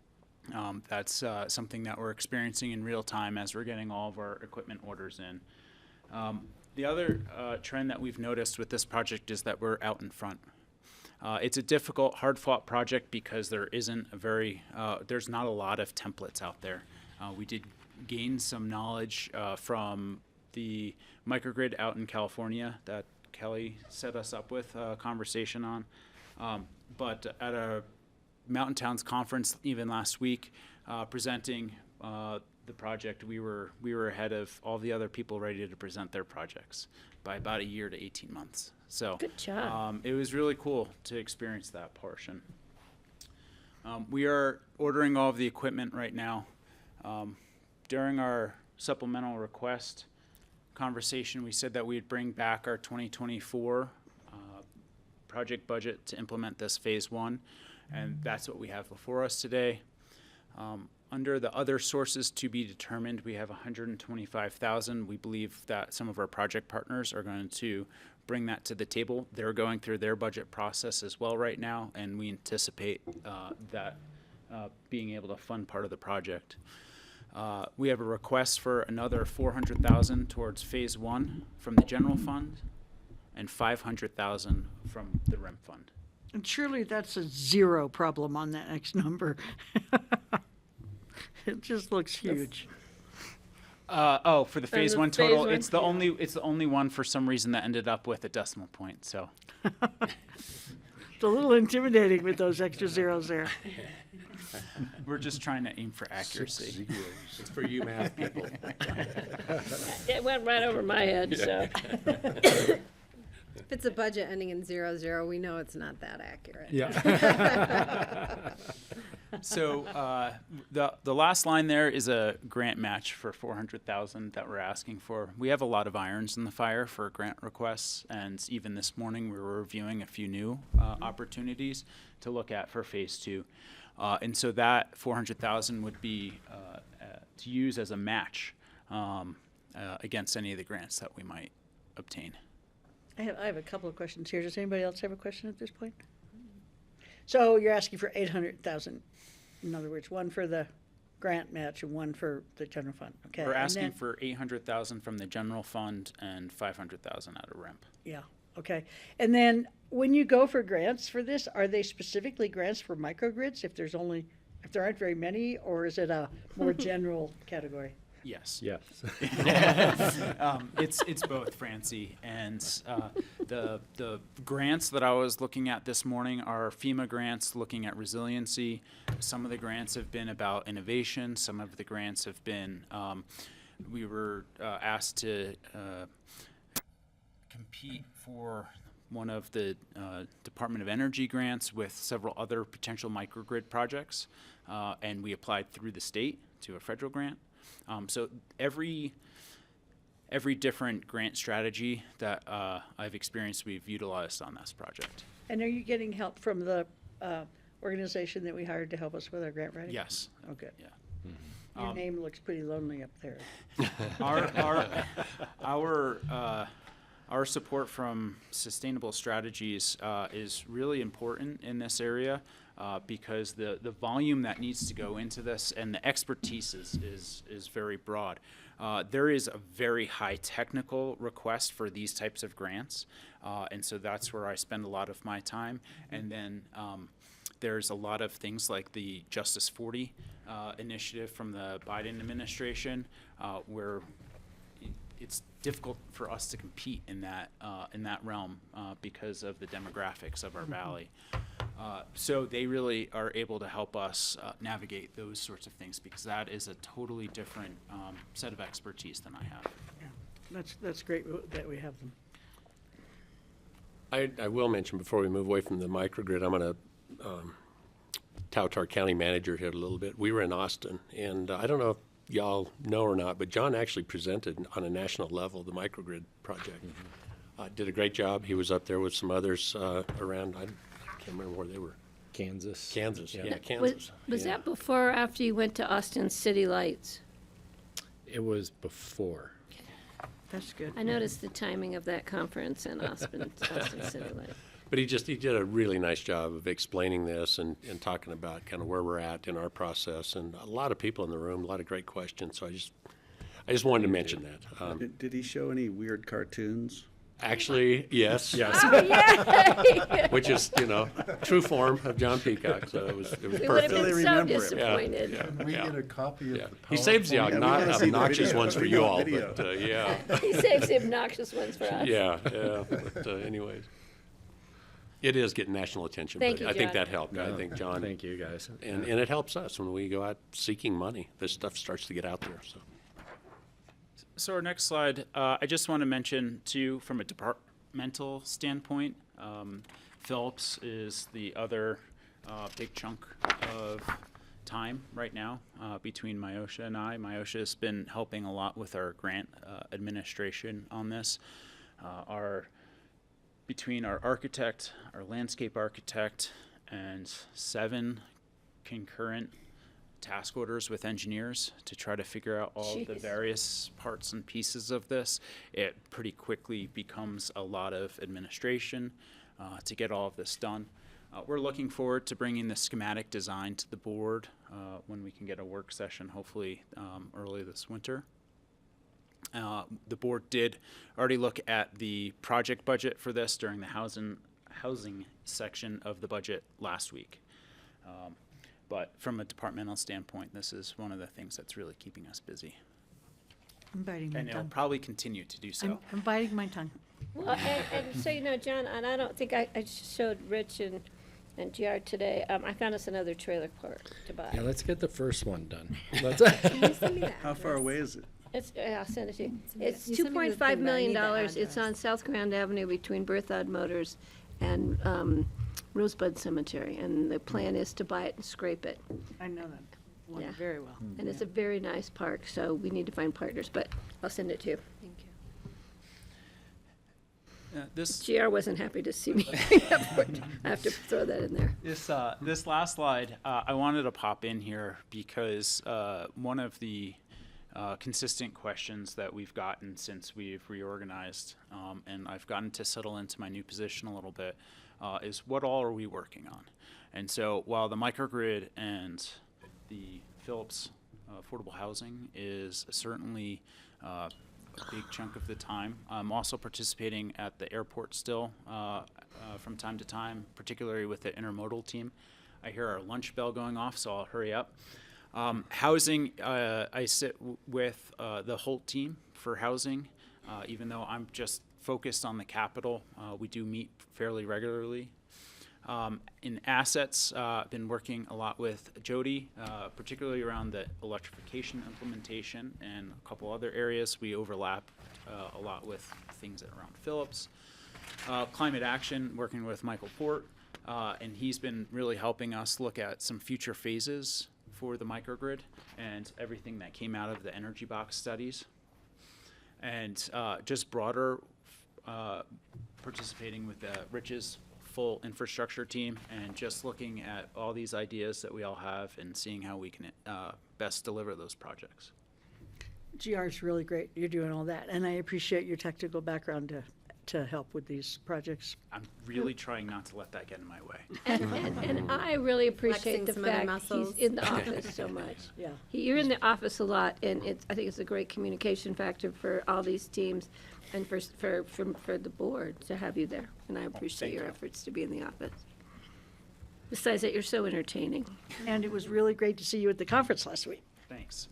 S14: That's something that we're experiencing in real time as we're getting all of our equipment orders in. The other trend that we've noticed with this project is that we're out in front. It's a difficult, hard-fought project because there isn't there's not a lot of templates out there. We did gain some knowledge from the microgrid out in California that Kelly set us up with a conversation on. But at a Mountain Towns conference even last week, presenting the project, we were ahead of all the other people ready to present their projects by about a year to 18 months. So
S4: Good job.
S14: It was really cool to experience that portion. We are ordering all of the equipment right now. During our supplemental request conversation, we said that we'd bring back our 2024 project budget to implement this phase 1, and that's what we have before us today. Under the other sources to be determined, we have $125,000. We believe that some of our project partners are going to bring that to the table. They're going through their budget process as well right now, and we anticipate that being able to fund part of the project. We have a request for another $400,000 towards phase 1 from the general fund and $500,000 from the REM fund.
S1: And surely that's a zero problem on that next number. It just looks huge.
S14: For the phase
S4: the
S14: 1
S4: phase
S14: total,
S4: one?
S14: it's the only one for some reason that ended up with a decimal point. So
S1: It's a little intimidating with those extra zeros there.
S14: we're just trying to aim for accuracy.
S3: It's for you math people.
S4: It went right over my head, so.
S8: If it's a budget ending in 00, we know it's not that accurate.
S12: Yeah.
S14: So the last line there is a grant match for $400,000 that we're asking for. We have a lot of irons in the fire for grant requests, and even this morning we were reviewing a few new opportunities to look at for phase 2. And so that $400,000 would be to use as a match against any of the grants that we might obtain.
S1: I have a couple of questions here. Does anybody else have a question at this point? So you're asking for 800,000. In other words, one for the grant match and one for the general fund. Okay.
S14: We're
S1: and
S14: asking
S1: then-
S14: for $800,000 from the general fund and $500,000 out of REMP.
S1: Yeah. Okay. And then when you go for grants for this, are they specifically grants for microgrids? If there aren't very many, or is it a more general category?
S14: Yes.
S12: Yes.
S14: It's both, Francie, and the grants that I was looking at this morning are FEMA grants looking at resiliency. Some of the grants have been about innovation. Some of the grants have been we were asked to compete for one of the Department of Energy grants with several other potential microgrid projects, and we applied through the state to a federal grant. So every different grant strategy that I've experienced, we've utilized on this project.
S1: And are you getting help from the organization that we hired to help us with our grant writing?
S14: Yes.
S1: Oh, good.
S14: Yeah.
S1: Your name looks pretty lonely up there.
S14: Our support from Sustainable Strategies is really important in this area because the volume that needs to go into this and the expertise is very broad. There is a very high technical request for these types of grants, and so that's where I spend a lot of my time. And then there's a lot of things like the Justice 40 initiative from the Biden administration, where it's difficult for us to compete in that realm because of the demographics of our valley. So they really are able to help us navigate those sorts of things because that is a totally different set of expertise than I have.
S1: Yeah. That's great that we have them.
S3: I will mention before we move away from the microgrid, I'm going to tout our county manager here a little bit. We were in Austin, and I don't know if y'all know or not, but John actually presented on a national level the microgrid project. Did a great job. He was up there with some others around, I can't remember where they were.
S12: Kansas.
S3: Yeah, Kansas.
S4: Was that before or after you went to Austin City Lights?
S12: It was before.
S1: That's good.
S4: I noticed the timing of that conference in Austin City Lights.
S3: But he did a really nice job of explaining this and talking about kind of where we're at in our process, and a lot of people in the room, a lot of great questions. So I just wanted to mention that.
S9: Did he show any weird cartoons?
S3: Actually, yes.
S4: Oh,
S3: Which is, true form of John Peacock. So it was
S4: We would have
S3: perfect.
S4: been so
S9: remember him.
S4: disappointed.
S5: Can we get a copy of the PowerPoint?
S3: He saves the
S9: we wanna see the
S3: obnoxious
S9: video.
S3: ones for
S9: We
S3: you
S9: want
S3: all,
S9: video.
S3: but yeah.
S4: He saves the obnoxious ones for us.
S3: Yeah. But anyways, it is getting national attention.
S4: Thank
S3: but
S4: you,
S3: I think
S4: John.
S3: that helped. I think John.
S12: Thank you, guys.
S3: And it helps us when we go out seeking money. This stuff starts to get out there.
S14: So our next slide, I just want to mention too, from a departmental standpoint, Phillips is the other big chunk of time right now between Myosha and I. Myosha has been helping a lot with our grant administration on this. Between our architect, our landscape architect, and 7 concurrent task orders with engineers to try to figure out all of the
S4: Jeez.
S14: various parts and pieces of this, it pretty quickly becomes a lot of administration to get all of this done. We're looking forward to bringing the schematic design to the board when we can get a work session, hopefully early this winter. The board did already look at the project budget for this during the housing section of the budget last week. But from a departmental standpoint, this is one of the things that's really keeping us busy.
S1: I'm biting my
S14: And it'll
S1: tongue.
S14: probably continue to do so.
S1: I'm biting my tongue.
S4: Well, and so, John, and I don't think I showed Rich and GR today, I found us another trailer park to buy.
S12: Yeah, let's get the first one done.
S8: Can you send me that
S9: How far
S8: address?
S9: away is it?
S4: I'll send it to you. It's
S8: You sent me the
S4: $2.5
S8: thing, but I
S4: million.
S8: need the
S4: It's on
S8: address.
S4: South Grand Avenue between Berthoud Motors and Rosebud Cemetery. And the plan is to buy it and scrape it.
S1: I know that one
S4: Yeah.
S1: very well.
S4: And it's a very nice park, so we need to find partners, but I'll send it to you.
S8: Thank you.
S14: This
S4: GR wasn't happy to see me. I have to throw that in there.
S14: This last slide, I wanted to pop in here because one of the consistent questions that we've gotten since we've reorganized, and I've gotten to settle into my new position a little bit, is what all are we working on? And so while the microgrid and the Phillips affordable housing is certainly a big chunk of the time. I'm also participating at the airport still from time to time, particularly with the intermodal team. I hear our lunch bell going off, so I'll hurry up. Housing, I sit with the Holt team for housing. Even though I'm just focused on the capital, we do meet fairly regularly. In assets, I've been working a lot with Jody, particularly around the electrification implementation and a couple other areas. We overlap a lot with things around Phillips. Climate Action, working with Michael Port, and he's been really helping us look at some future phases for the microgrid and everything that came out of the Energy Box studies. And just broader participating with Rich's full infrastructure team and just looking at all these ideas that we all have and seeing how we can best deliver those projects.
S1: GR is really great. You're doing all that, and I appreciate your technical background to help with these projects.
S14: I'm really trying not to let that get in my way.
S4: And I really appreciate
S8: Flexing
S4: the
S8: some other
S4: fact
S8: muscles.
S4: he's in the office so much.
S1: Yeah.
S4: You're in the office a lot, and I think it's a great communication factor for all these teams and for the board to have you there. And I appreciate
S14: thank
S4: your
S14: you.
S4: efforts to be in the office. Besides that, you're so entertaining.
S1: And it was really great to see you at the conference last week.
S14: Thanks.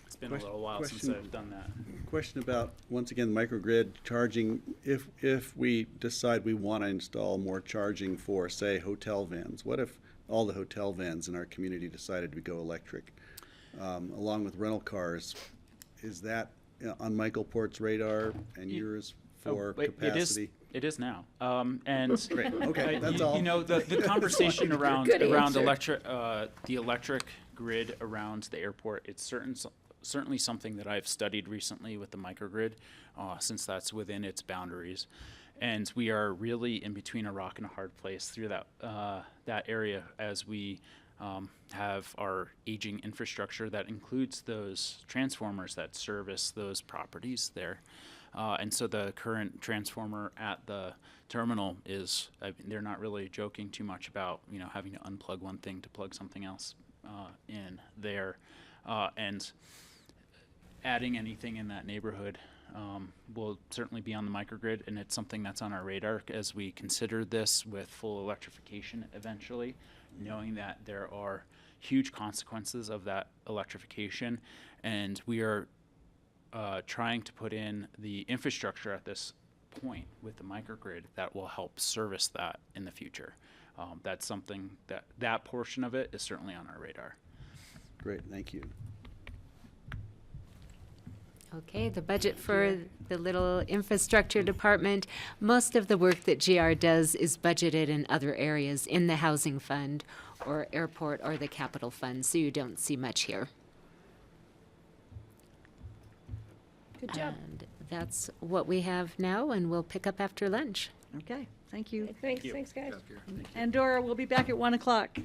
S14: It's been a little while since
S9: Question.
S14: I've done that.
S9: Question about, once again, microgrid charging. If we decide we want to install more charging for, say, hotel vans, what if all the hotel vans in our community decided to go electric, along with rental cars? Is that on Michael Port's radar and yours for capacity?
S14: It is now. And
S9: Great. Okay, that's
S14: you
S9: all.
S14: know, the conversation around
S4: Good answer.
S14: the electric grid around the airport, it's certainly something that I've studied recently with the microgrid, since that's within its boundaries. And we are really in between a rock and a hard place through that area as we have our aging infrastructure that includes those transformers that service those properties there. And so the current transformer at the terminal is, they're not really joking too much about, having to unplug one thing to plug something else in there. And adding anything in that neighborhood will certainly be on the microgrid, and it's something that's on our radar as we consider this with full electrification eventually, knowing that there are huge consequences of that electrification, and we are trying to put in the infrastructure at this point with the microgrid that will help service that in the future. That's something that portion of it is certainly on our radar.
S9: Great, thank you.
S2: Okay, the budget for the little infrastructure department, most of the work that GR does is budgeted in other areas, in the housing fund or airport or the capital fund, so you don't see much here.
S4: Good job.
S2: And that's what we have now, and we'll pick up after lunch.
S1: Okay, thank you.
S4: Thanks, guys.
S1: And Dora, we'll be back at 1 o'clock.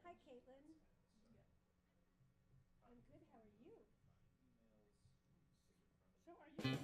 S4: Hi, Caitlin. I'm good. How are you? So are you?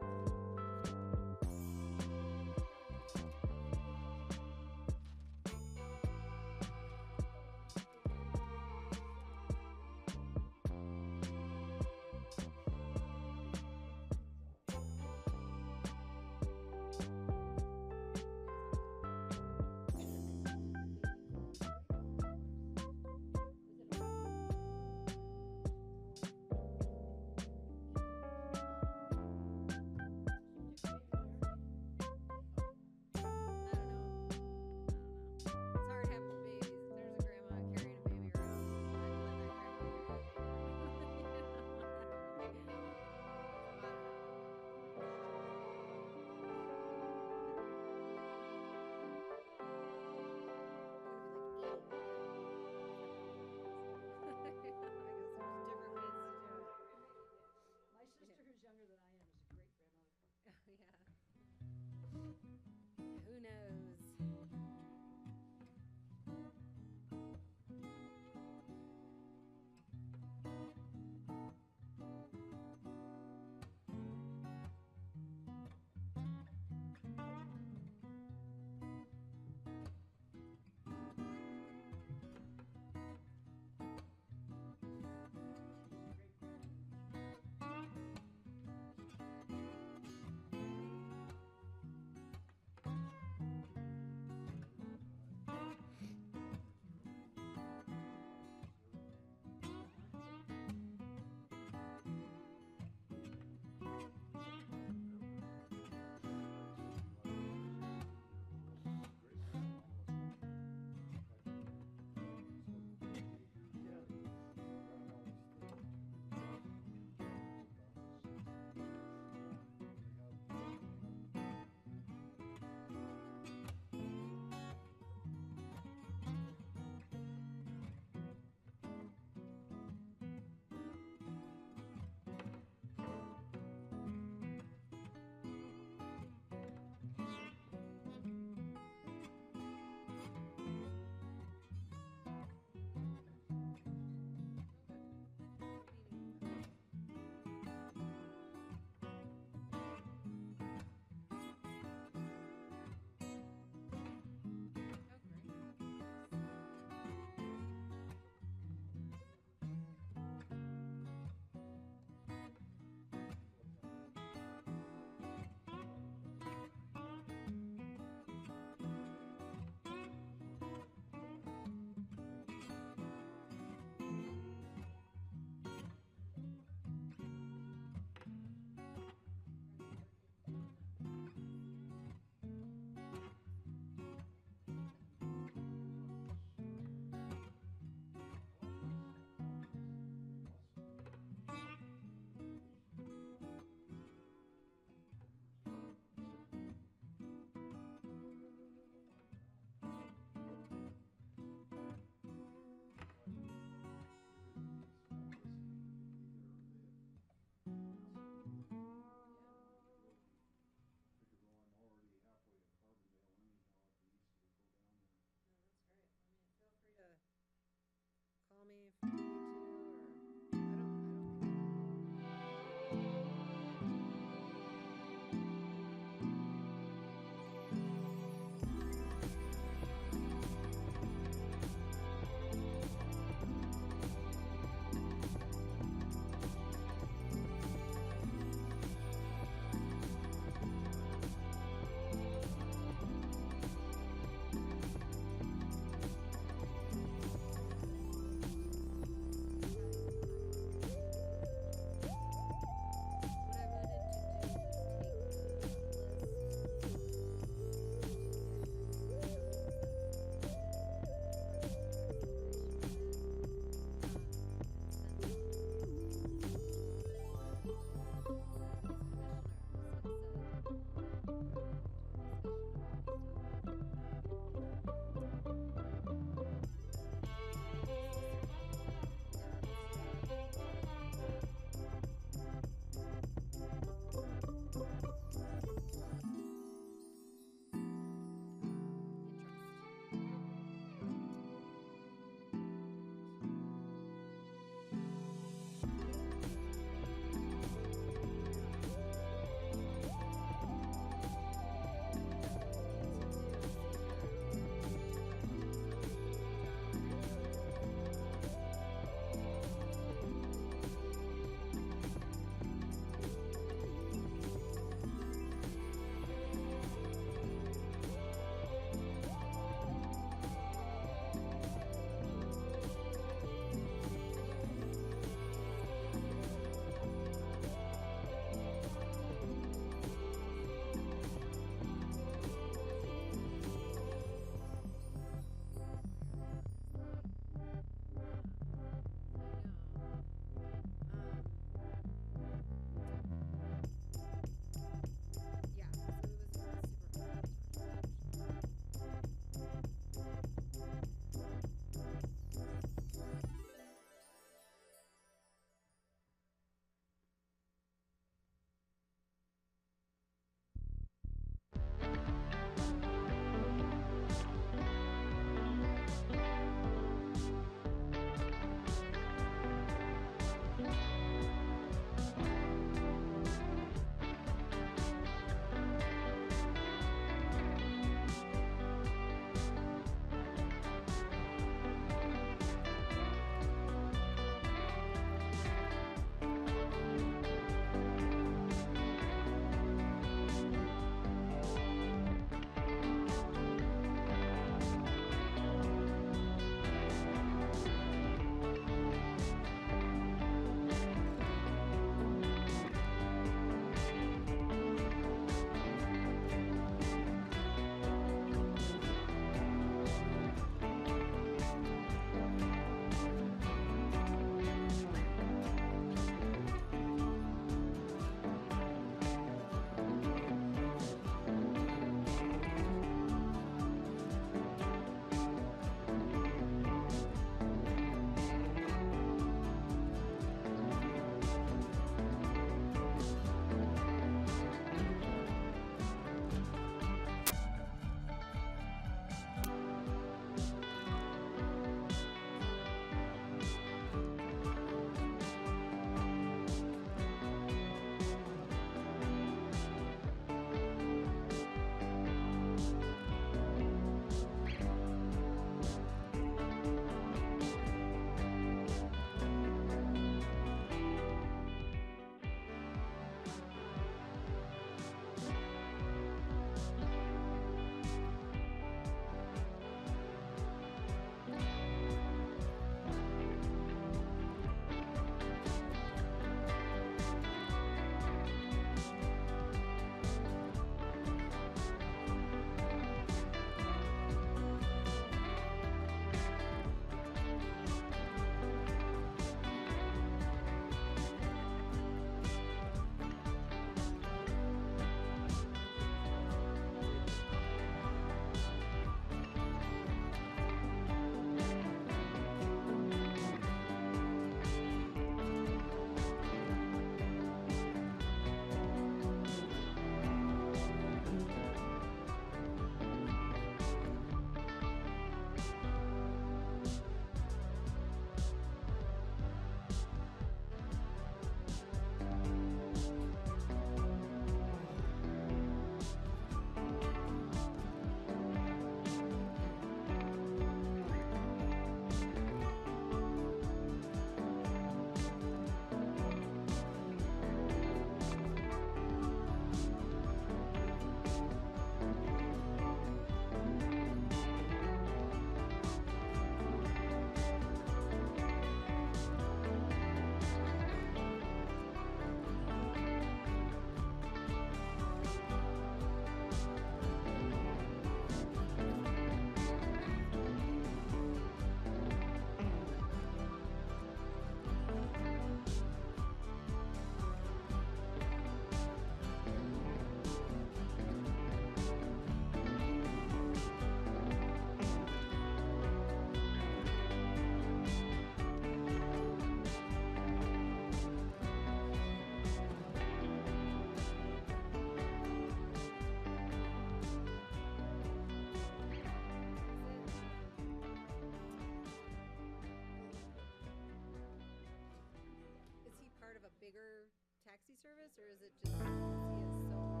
S8: this, or is it just see us so?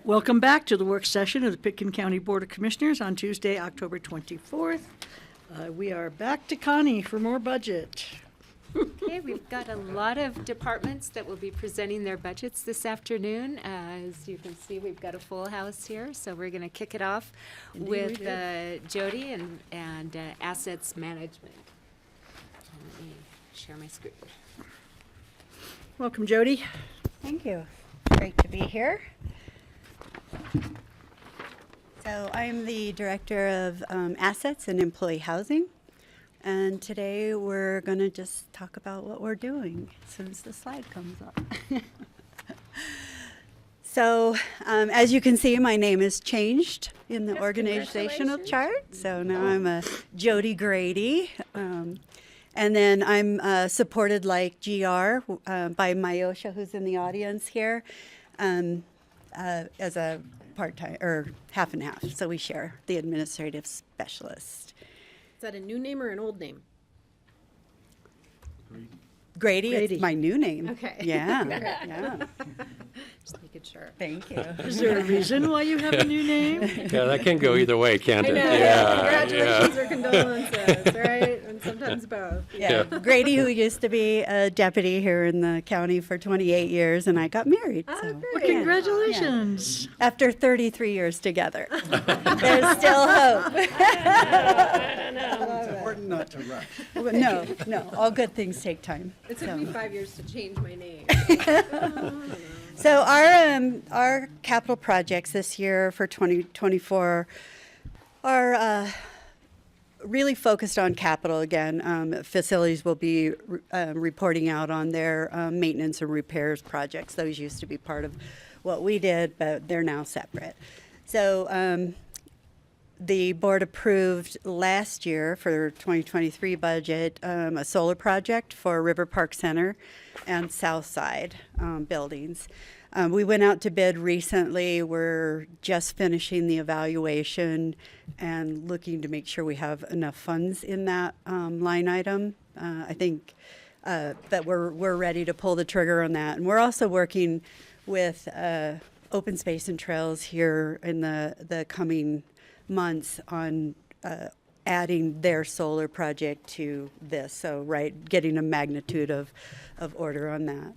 S1: Welcome back to the work session of the Pitkin County Board of Commissioners on Tuesday, October 24th. We are back to Connie for more budget.
S2: Okay, we've got a lot of departments that will be presenting their budgets this afternoon. As you can see, we've got a full house here, so we're going to kick it off with Jody and assets management. Let me share my screen.
S1: Welcome, Jody.
S15: Thank you. Great to be here. So I'm the Director of Assets and Employee Housing. And today we're going to just talk about what we're doing as soon as the slide comes up. So as you can see, my name has changed in the organizational chart. So now I'm a Jody Grady. And then I'm supported like GR by Myosha, who's in the audience here, as a part-time, or half and half. So we share the administrative specialist.
S8: Is that a new name or an old name?
S15: Grady,
S1: Grady.
S15: it's my new name.
S8: Okay.
S15: Yeah, yeah.
S8: Just making sure.
S15: Thank you.
S1: Is there a reason why you have a new name?
S3: Yeah, that can go either way, can't it?
S8: Congratulations or condolences, right? And sometimes both.
S15: Yeah. Grady, who used to be a deputy here in the county for 28 years, and I got married. So.
S8: great.
S1: Well, congratulations.
S15: After 33 years together, there's still hope.
S9: It's important not to rush.
S15: No, all good things take time.
S8: It took me 5 years to change my name.
S15: So our capital projects this year for 2024 are really focused on capital again. Facilities will be reporting out on their maintenance and repairs projects. Those used to be part of what we did, but they're now separate. So the board approved last year for 2023 budget a solar project for River Park Center and South Side buildings. We went out to bid recently. We're just finishing the evaluation and looking to make sure we have enough funds in that line item. I think that we're ready to pull the trigger on that. And we're also working with Open Space and Trails here in the coming months on adding their solar project to this. So, right, getting a magnitude of order on that.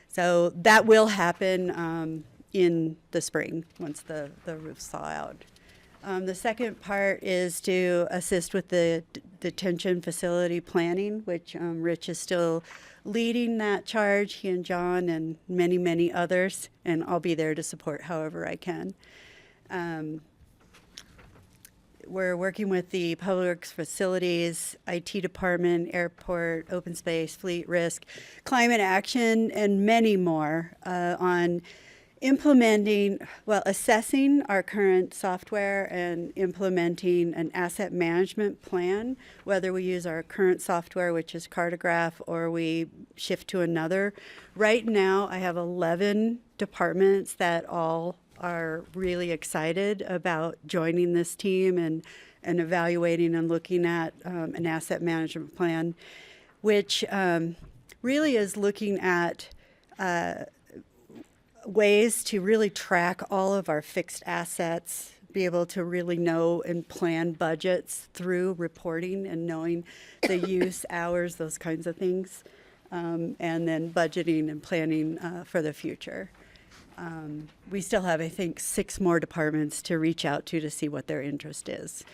S15: So that will happen in the spring once the roofs thaw out. The second part is to assist with the detention facility planning, which Rich is still leading that charge, he and John and many, many others, and I'll be there to support however I can. We're working with the Public Works Facilities, IT Department, Airport, Open Space, Fleet Risk, Climate Action, and many more on assessing our current software and implementing an asset management plan, whether we use our current software, which is Cartograph, or we shift to another. Right now, I have 11 departments that all are really excited about joining this team and evaluating and looking at an asset management plan, which really is looking at ways to really track all of our fixed assets, be able to really know and plan budgets through reporting and knowing the use, hours, those kinds of things, and then budgeting and planning for the future. We still have, I think, 6 more departments to reach out to see what their interest is.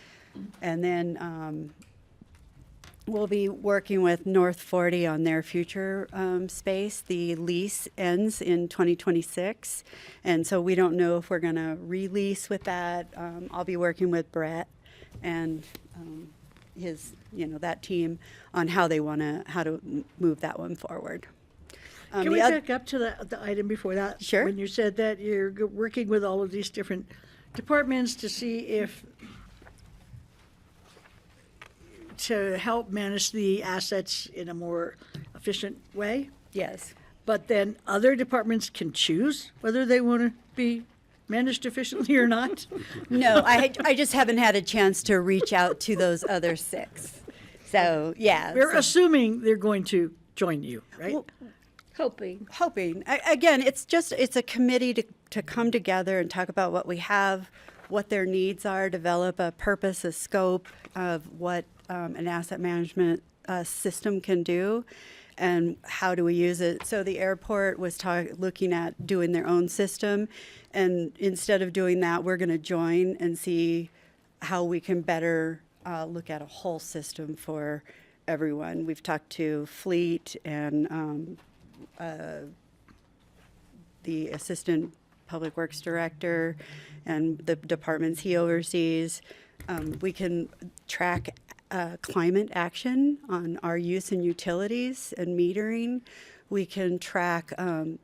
S15: And then we'll be working with North 40 on their future space. The lease ends in 2026, and so we don't know if we're going to release with that. I'll be working with Brett and his, that team on how they want to move that one forward.
S1: Can we back up to the item before that?
S15: Sure.
S1: When you said that you're working with all of these different departments to see if, to help manage the assets in a more efficient way?
S15: Yes.
S1: But then other departments can choose whether they want to be managed efficiently or not?
S15: No, I just haven't had a chance to reach out to those other 6. So, yeah.
S1: We're assuming they're going to join you, right?
S15: Well,
S4: Hoping.
S15: Again, it's a committee to come together and talk about what we have, what their needs are, develop a purpose, a scope of what an asset management system can do, and how do we use it. So the airport was looking at doing their own system, and instead of doing that, we're going to join and see how we can better look at a whole system for everyone. We've talked to Fleet and the Assistant Public Works Director and the departments he oversees. We can track climate action on our use and utilities and metering. We can track,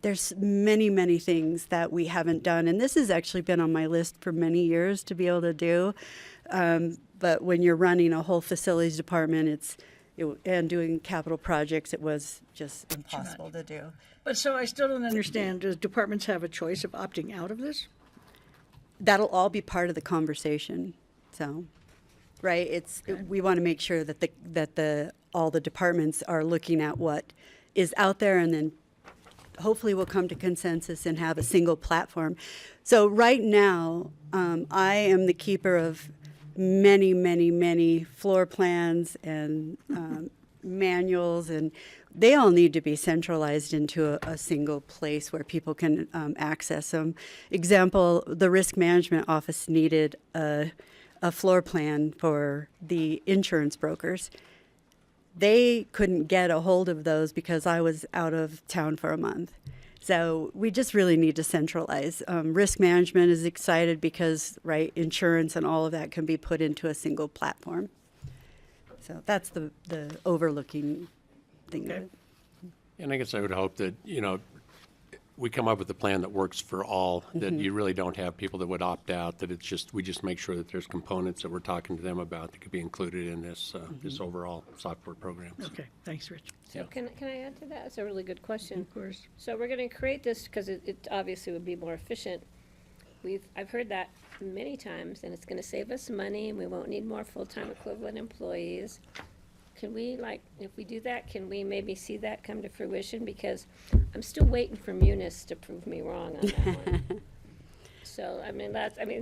S15: there's many, many things that we haven't done. And this has actually been on my list for many years to be able to do. But when you're running a whole facilities department, and doing capital projects, it was just impossible to do.
S1: But so I still don't understand, do departments have a choice of opting out of this?
S15: That'll all be part of the conversation. So, right, we want to make sure that all the departments are looking at what is out there, and then hopefully we'll come to consensus and have a single platform. So right now, I am the keeper of many, many, many floor plans and manuals, and they all need to be centralized into a single place where people can access them. Example, the risk management office needed a floor plan for the insurance brokers. They couldn't get a hold of those because I was out of town for a month. So we just really need to centralize. Risk management is excited because, right, insurance and all of that can be put into a single platform. So that's the overlooking thing of it.
S3: And I guess I would hope that, we come up with a plan that works for all, that you really don't have people that would opt out, that we just make sure that there's components that we're talking to them about that could be included in this overall software program.
S1: Okay, thanks, Rich.
S4: So can I add to that? That's a really good question.
S1: Of course.
S4: So we're going to create this because it obviously would be more efficient. I've heard that many times, and it's going to save us money, and we won't need more full-time equivalent employees. Can we, if we do that, can we maybe see that come to fruition? Because I'm still waiting for Munis to prove me wrong on that one. So,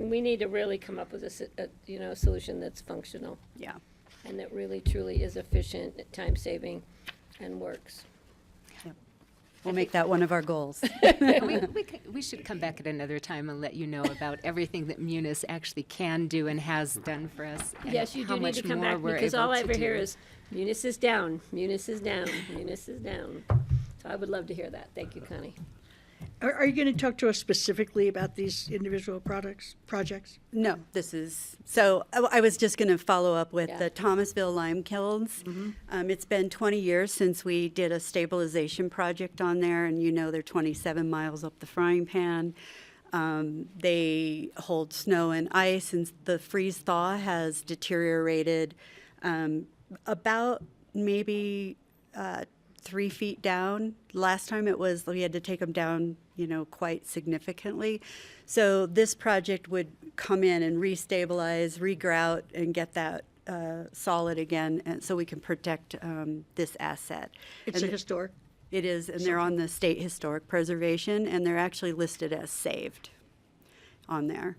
S4: we need to really come up with a solution that's functional.
S15: Yeah.
S4: And that really, truly is efficient, time-saving, and works.
S15: We'll make that one of our goals.
S2: We should come back at another time and let you know about everything that Munis actually can do and has done for us. And
S4: Yes, you
S2: how
S4: do need
S2: much
S4: to come
S2: more
S4: back,
S2: we're
S4: because
S2: able
S4: all I
S2: to
S4: ever hear
S2: do.
S4: is, Munis is down, Munis is down, Munis is down. So I would love to hear that. Thank you, Connie.
S1: Are you going to talk to us specifically about these individual projects?
S15: No, so I was just going to follow up with
S4: Yeah.
S15: the Thomasville lime kilns. It's been 20 years since we did a stabilization project on there, and they're 27 miles up the frying pan. They hold snow and ice, and the freeze thaw has deteriorated about maybe 3 feet down. Last time we had to take them down, quite significantly. So this project would come in and restabilize, regrout, and get that solid again, and so we can protect this asset.
S1: It's
S15: And
S1: a historic.
S15: It is, and they're on the State Historic Preservation, and they're actually listed as saved on there.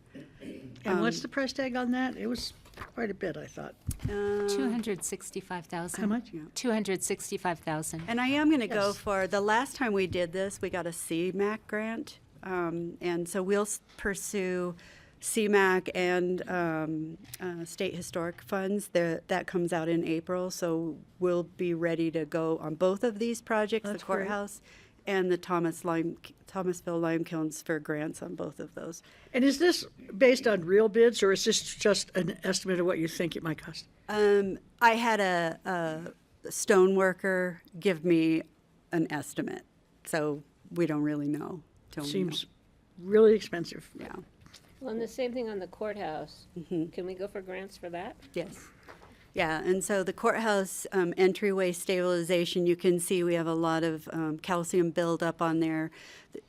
S1: And what's the price tag on that? It was quite a bit, I thought.
S2: $265,000.
S1: How much?
S2: $265,000.
S15: And I am going to go
S1: Yes.
S15: for, the last time we did this, we got a CMAQ grant. And so we'll pursue CMAQ and state historic funds. That comes out in April, so we'll be ready to go on both of these projects,
S1: That's
S15: the
S1: great.
S15: courthouse and the Thomasville lime kilns, for grants on both of those.
S1: And is this based on real bids, or is this just an estimate of what you think it might cost?
S15: I had a stone worker give me an estimate, so we don't really know. till we know.
S1: Seems really expensive.
S15: Yeah.
S4: Well, and the same thing on the courthouse. Can we go for grants for that?
S15: Yes. Yeah, and so the courthouse entryway stabilization, you can see we have a lot of calcium buildup on there.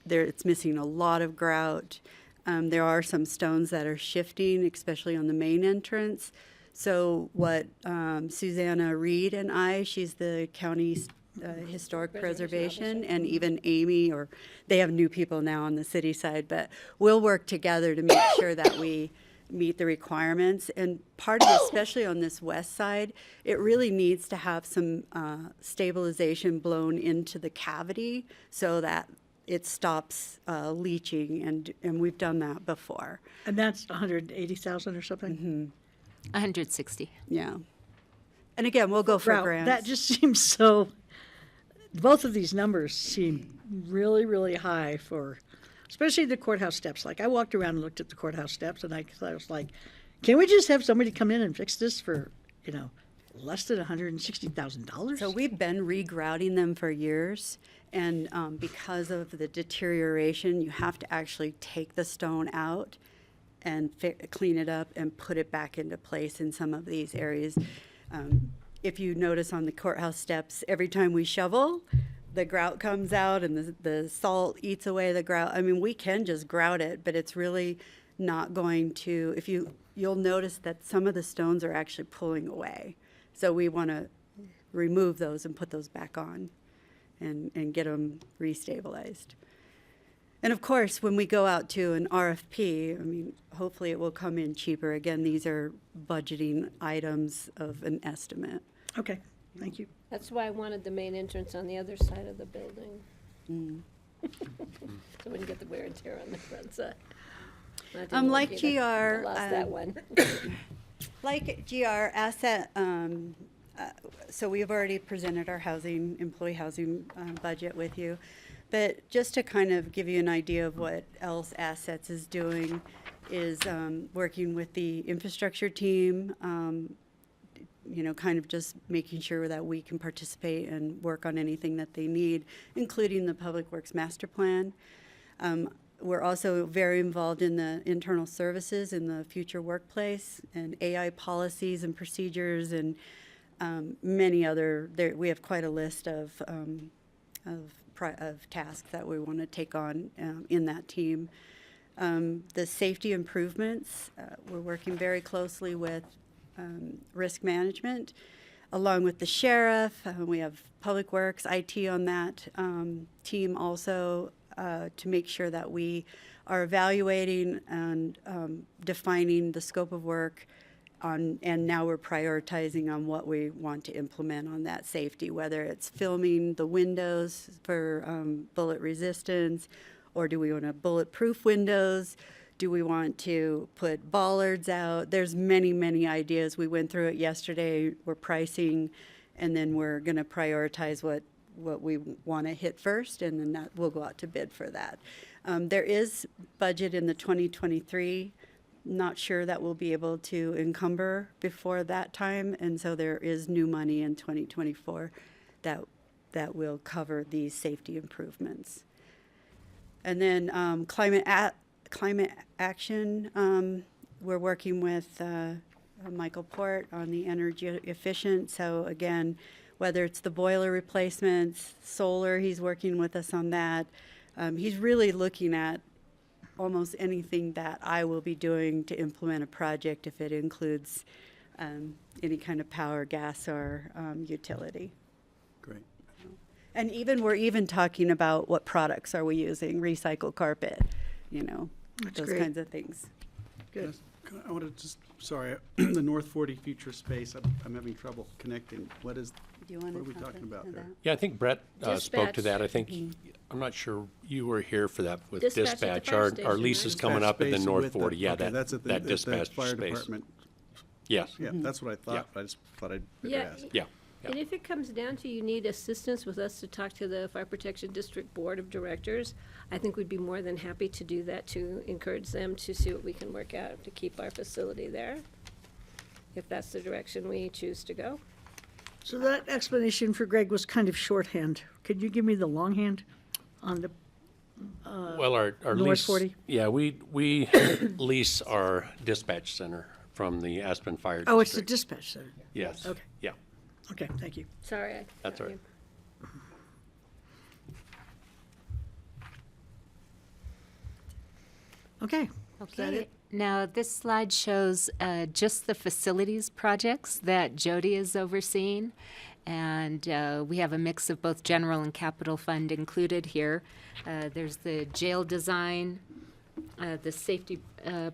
S15: It's missing a lot of grout. There are some stones that are shifting, especially on the main entrance. So what Susanna Reed and she's the county historic
S4: Preservation
S15: preservation,
S4: officer.
S15: and even Amy, or they have new people now on the city side, but we'll work together to make sure that we meet the requirements. And part of it, especially on this west side, it really needs to have some stabilization blown into the cavity so that it stops leaching, and we've done that before.
S1: And that's 180,000 or something?
S2: 160.
S15: Yeah. And again, we'll go for
S1: Wow,
S15: grants.
S1: that just seems so, both of these numbers seem really, really high for, especially the courthouse steps. Like, I walked around and looked at the courthouse steps, and I was like, can we just have somebody come in and fix this for, less than $160,000?
S15: So we've been regrouting them for years, and because of the deterioration, you have to actually take the stone out and clean it up and put it back into place in some of these areas. If you notice on the courthouse steps, every time we shovel, the grout comes out and the salt eats away the grout. I mean, we can just grout it, but it's really not going to, you'll notice that some of the stones are actually pulling away. So we want to remove those and put those back on and get them restabilized. And of course, when we go out to an RFP, I mean, hopefully it will come in cheaper. Again, these are budgeting items of an estimate.
S1: Okay, thank you.
S4: That's why I wanted the main entrance on the other side of the building. So we can get the wear and tear on the front side. That didn't work
S15: Like
S4: either. I
S15: GR,
S4: lost that one.
S15: Like GR asset, so we've already presented our employee housing budget with you. But just to kind of give you an idea of what else Assets is doing is working with the infrastructure team, kind of just making sure that we can participate and work on anything that they need, including the Public Works Master Plan. We're also very involved in the internal services in the future workplace and AI policies and procedures and many other. We have quite a list of tasks that we want to take on in that team. The safety improvements, we're working very closely with risk management, along with the sheriff. We have Public Works, IT on that team also to make sure that we are evaluating and defining the scope of work and now we're prioritizing on what we want to implement on that safety, whether it's filming the windows for bullet resistance, or do we want to bulletproof windows? Do we want to put bollards out? There's many, many ideas. We went through it yesterday. We're pricing, and then we're going to prioritize what we want to hit first, and then we'll go out to bid for that. There is budget in the 2023. Not sure that we'll be able to encumber before that time, and so there is new money in 2024 that will cover these safety improvements. And then climate action, we're working with Michael Port on the energy efficient. So again, whether it's the boiler replacements, solar, he's working with us on that. He's really looking at almost anything that I will be doing to implement a project if it includes any kind of power, gas, or utility.
S9: Great.
S15: And we're even talking about what products are we using, recycled carpet,
S1: That's
S15: those
S1: great.
S15: kinds of things.
S1: Good.
S9: I want to sorry, the North 40 future space, I'm having trouble connecting. What are we talking about here?
S3: Yeah, I think Brett spoke to
S4: Dispatch.
S3: that. I think, I'm not sure you were here for that with
S4: Dispatch at the
S3: dispatch.
S4: fire
S3: Our
S4: station,
S3: lease
S4: right?
S3: is coming up at the
S9: Space
S3: North
S9: with
S3: 40. Yeah,
S9: okay, that's at
S3: that
S9: at the
S3: dispatch
S9: fire
S3: space.
S9: department.
S3: Yes.
S9: Yeah, that's what I thought.
S3: Yeah.
S9: I just thought I'd better
S4: Yeah,
S9: ask.
S3: Yeah.
S4: and if it comes down to you need assistance with us to talk to the Fire Protection District Board of Directors, I think we'd be more than happy to do that, to encourage them to see what we can work out to keep our facility there, if that's the direction we choose to go.
S1: So that explanation for Greg was kind of shorthand. Could you give me the longhand on the,
S3: Well, our
S1: North
S3: lease.
S1: 40?
S3: Yeah, we lease our dispatch center from the Aspen Fire District.
S1: oh, it's the dispatch center.
S3: Yes.
S1: Okay.
S3: Yeah.
S1: Okay, thank you.
S4: Sorry.
S3: That's all right.
S1: Okay. Is that
S2: Okay,
S1: it?
S2: now this slide shows just the facilities projects that Jody is overseeing. And we have a mix of both general and capital fund included here. There's the jail design, the safety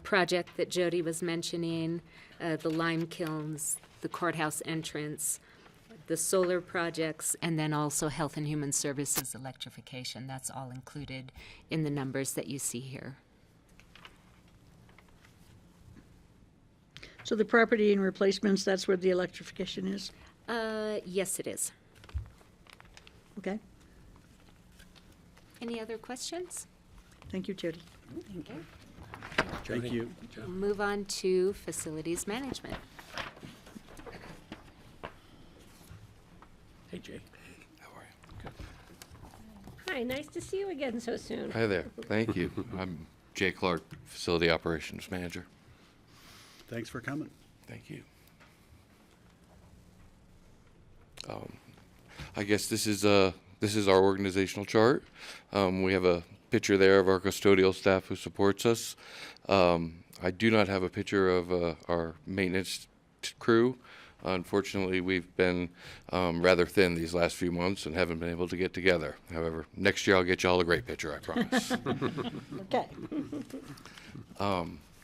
S2: project that Jody was mentioning, the lime kilns, the courthouse entrance, the solar projects, and then also Health and Human Services electrification. That's all included in the numbers that you see here.
S1: So the property and replacements, that's where the electrification is?
S2: Yes, it is.
S1: Okay,
S2: Any other questions?
S1: thank you, Jody.
S2: Thank you.
S9: Thank you.
S2: We'll move on to facilities management.
S3: Hey, Jay.
S4: Hi, nice to see you again so soon.
S16: Hi there. Thank you. I'm Jay Clark, Facility Operations Manager.
S9: Thanks for coming.
S16: Thank you. I guess this is our organizational chart. We have a picture there of our custodial staff who supports us. I do not have a picture of our maintenance crew. Unfortunately, we've been rather thin these last few months and haven't been able to get together. However, next year I'll get you all a great picture, I promise.
S1: Okay.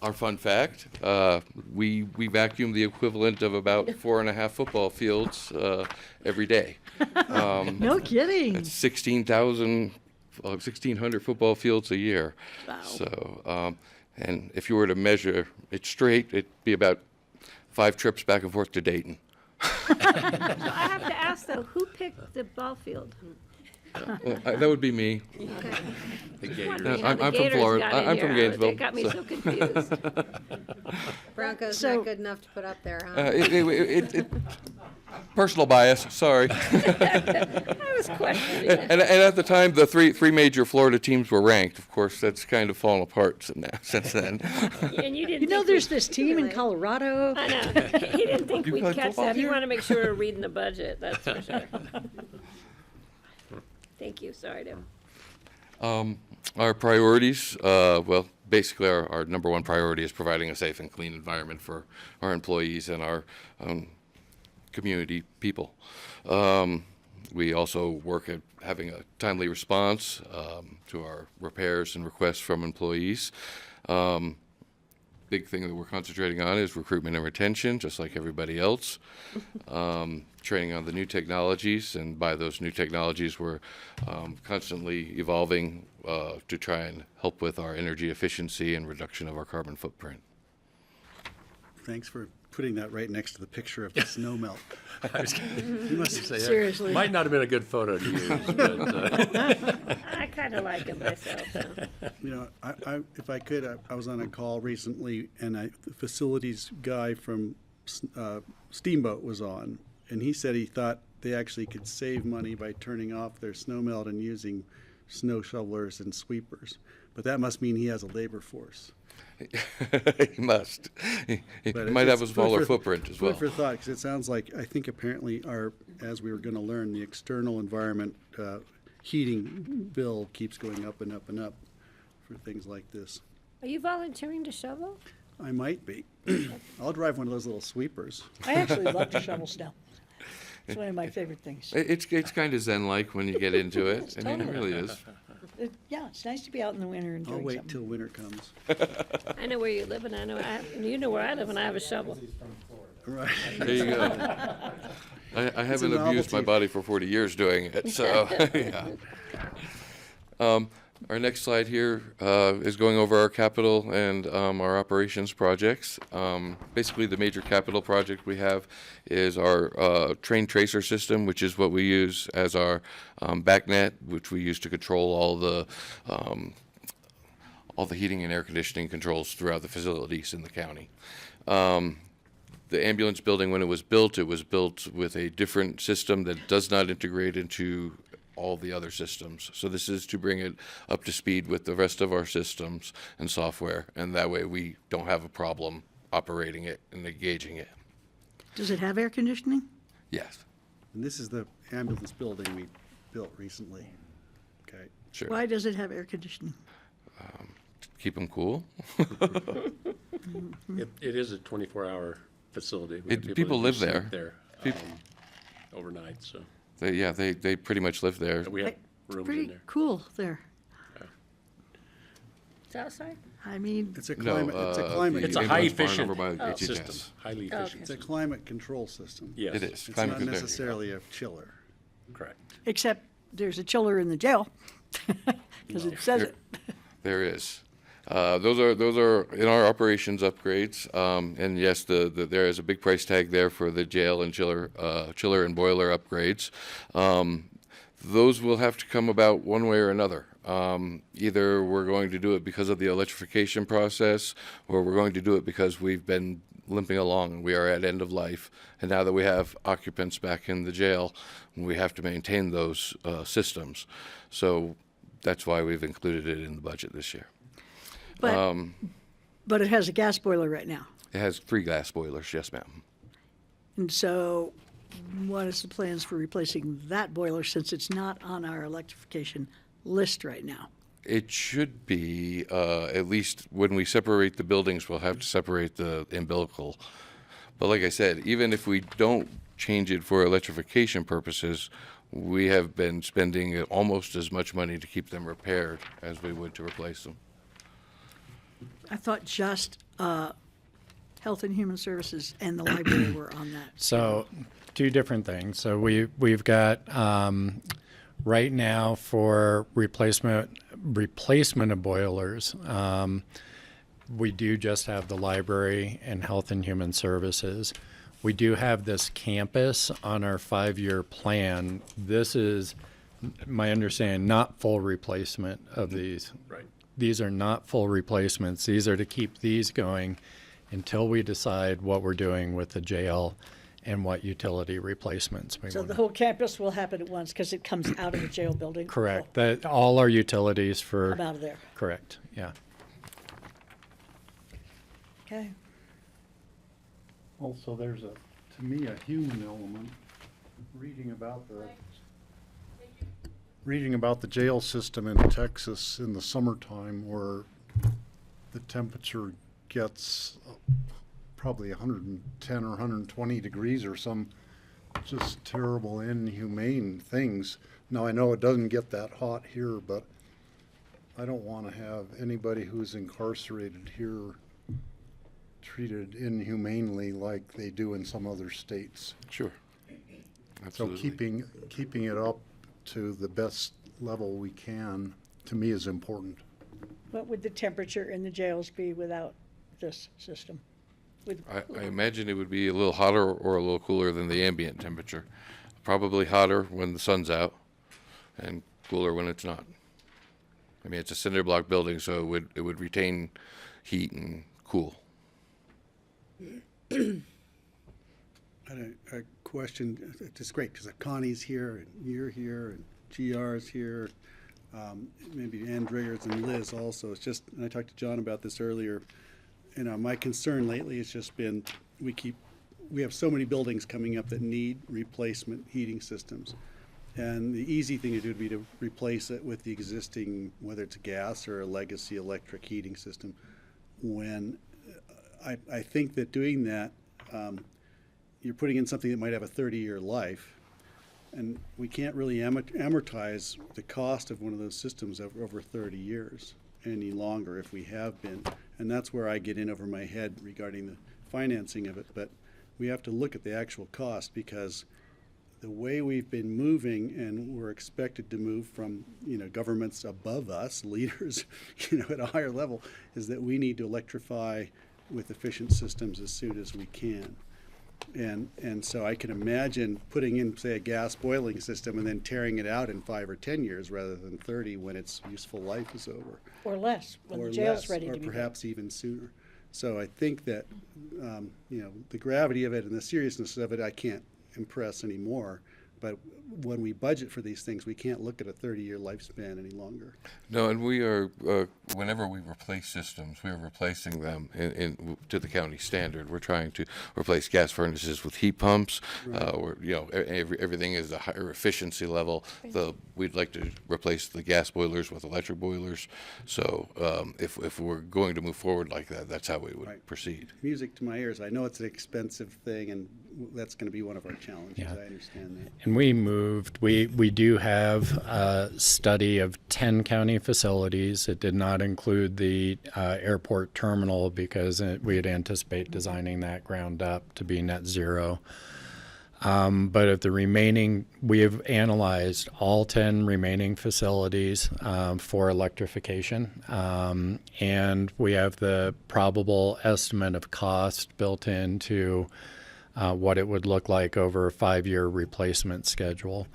S16: Our fun fact, we vacuum the equivalent of about 4.5 football fields every day.
S1: No kidding.
S16: That's 1,600 football fields a year.
S1: Wow.
S16: So, and if you were to measure it straight, it'd be about 5 trips back and forth to Dayton.
S4: So I have to ask though, who picked the ball field?
S16: That would be me.
S4: Okay.
S3: The
S4: Just
S3: Gators.
S4: wondering how
S16: I'm
S4: the
S16: from
S4: Gators
S16: Florida.
S4: got in
S16: I'm from
S4: here.
S16: Gainesville,
S4: It got me
S16: so-
S4: so confused.
S8: Broncos
S1: So-
S8: not good enough to put up there, huh?
S16: Personal bias, sorry.
S4: I was questioning it.
S16: And at the time, the three major Florida teams were ranked. Of course, that's kind of fallen apart since then.
S4: And you didn't
S1: You know,
S4: think
S1: there's this team in Colorado.
S4: I know. He didn't think
S16: You
S4: we'd
S16: play
S4: catch
S16: football
S4: that. He
S16: here?
S4: wanted to make sure we're reading the budget, that's for sure. Thank you, sorry to.
S16: Our priorities, well, basically our number one priority is providing a safe and clean environment for our employees and our community people. We also work at having a timely response to our repairs and requests from employees. Big thing that we're concentrating on is recruitment and retention, just like everybody else. Training on the new technologies, and by those new technologies, we're constantly evolving to try and help with our energy efficiency and reduction of our carbon footprint.
S9: Thanks for putting that right next to the picture of the snow melt.
S3: I was
S9: You must
S3: gonna say,
S1: Seriously.
S3: might not have been a good photo to use, but
S4: I kind of like it myself, so.
S9: You know, if I could, I was on a call recently, and the facilities guy from Steamboat was on, and he said he thought they actually could save money by turning off their snow melt and using snow shovelers and sweepers. But that must mean he has a labor force.
S16: He must. He
S9: But
S16: might have a
S9: it's
S16: smaller
S9: food for-
S16: footprint as well.
S9: Food for thought, because it sounds like, I think apparently as we were going to learn, the external environment heating bill keeps going up and up and up for things like this.
S4: Are you volunteering to shovel?
S9: I might be. I'll drive one of those little sweepers.
S1: I actually love to shovel snow. It's one of my favorite things.
S16: It's kind of zen-like when you get into it. I mean, it really is.
S1: Yeah, it's nice to be out in the winter and
S9: I'll
S1: doing
S9: wait
S1: something.
S9: till winter comes.
S4: I know where you live, and you know where I live, and I have a shovel.
S9: Right.
S16: There you go. I haven't abused my
S9: novelty.
S16: body for 40 years doing it, so, yeah. Our next slide here is going over our capital and our operations projects. Basically, the major capital project we have is our train tracer system, which is what we use as our backnet, which we use to control all the heating and air conditioning controls throughout the facilities in the county. The ambulance building, when it was built with a different system that does not integrate into all the other systems. So this is to bring it up to speed with the rest of our systems and software, and that way we don't have a problem operating it and engaging it.
S1: Does it have air conditioning?
S16: Yes,
S9: And this is the ambulance building we built recently. Okay.
S16: sure.
S1: Why does it have air conditioning?
S16: Keep them cool.
S3: it is a 24-hour facility. We have
S16: People
S3: that
S16: live
S3: do sleep
S16: there.
S3: there.
S16: People-
S3: overnight, so
S16: They pretty much live there.
S3: we have rooms in
S1: Pretty
S3: there.
S1: cool there.
S4: Southside?
S1: I mean,
S9: It's a
S16: No,
S9: climate, it's a climate.
S3: It's a
S16: ambulance
S3: high
S16: barn
S3: efficient
S16: over by HHS.
S3: system, highly efficient.
S9: It's a climate control system.
S3: Yes.
S16: It is.
S9: It's
S16: Climate
S9: not
S16: control.
S9: necessarily a chiller.
S3: Correct.
S1: except there's a chiller in the jail, because it says it.
S16: There is. Those are in our operations upgrades, and yes, there is a big price tag there for the jail and chiller and boiler upgrades. Those will have to come about one way or another. Either we're going to do it because of the electrification process, or we're going to do it because we've been limping along and we are at end of life. And now that we have occupants back in the jail, we have to maintain those systems. So that's why we've included it in the budget this year.
S1: But it has a gas boiler right now.
S16: It has 3 gas boilers, yes, ma'am.
S1: And so what is the plans for replacing that boiler since it's not on our electrification list right now?
S16: It should be, at least when we separate the buildings, we'll have to separate the umbilical. But like I said, even if we don't change it for electrification purposes, we have been spending almost as much money to keep them repaired as we would to replace them.
S1: I thought just Health and Human Services and the library were on that.
S12: So, 2 different things. So we've got right now for replacement of boilers. We do just have the library and Health and Human Services. We do have this campus on our 5-year plan. This is, my understanding, not full replacement of these.
S3: Right.
S12: These are not full replacements. These are to keep these going until we decide what we're doing with the jail and what utility replacements we
S1: So
S12: want.
S1: the whole campus will happen at once because it comes out of the jail building.
S12: Correct. That all our utilities for.
S1: Come out of there.
S12: Correct. Yeah.
S1: Okay.
S5: Also, there's to me, a human element. Reading about the jail system in Texas in the summertime where the temperature gets probably 110 or 120 degrees or some just terrible, inhumane things. Now, I know it doesn't get that hot here, but I don't want to have anybody who's incarcerated here treated inhumanely like they do in some other states.
S16: Sure.
S5: So
S16: Absolutely.
S5: keeping it up to the best level we can, to me, is important.
S1: What would the temperature in the jails be without this system?
S16: I imagine it would be a little hotter or a little cooler than the ambient temperature. Probably hotter when the sun's out and cooler when it's not. I mean, it's a cinder block building, so it would retain heat and cool.
S9: I had a question. It's great because Connie's here and you're here and GR's here. Maybe Ann Driggers and Liz also. It's just, and I talked to John about this earlier. You know, my concern lately has just been we have so many buildings coming up that need replacement heating systems. And the easy thing to do would be to replace it with the existing, whether it's a gas or a legacy electric heating system. When I think that doing that, you're putting in something that might have a 30-year life, and we can't really amortize the cost of one of those systems over 30 years any longer if we have been. And that's where I get in over my head regarding the financing of it. But we have to look at the actual cost, because the way we've been moving, and we're expected to move from, governments above us, leaders, at a higher level, is that we need to electrify with efficient systems as soon as we can. And so I can imagine putting in, say, a gas boiling system and then tearing it out in 5 or 10 years rather than 30 when its useful life is over.
S1: Or less, when
S9: Or
S1: the jail's
S9: less,
S1: ready to
S9: or
S1: be built.
S9: perhaps even sooner. So I think that, the gravity of it and the seriousness of it, I can't impress anymore. But when we budget for these things, we can't look at a 30-year lifespan any longer.
S16: No, and we are, whenever we replace systems, we are replacing them to the county standard. We're trying to replace gas furnaces with heat pumps. Everything is a higher efficiency level. We'd like to replace the gas boilers with electric boilers. So if we're going to move forward like that, that's how we would proceed.
S9: Music to my ears. I know it's an expensive thing, and that's going to be one of our challenges.
S12: Yeah.
S9: I understand that.
S12: And we do have a study of 10 county facilities. It did not include the airport terminal because we had anticipate designing that ground up to be net zero. But of the remaining, we have analyzed all 10 remaining facilities for electrification. And we have the probable estimate of cost built into what it would look like over a 5-year replacement schedule.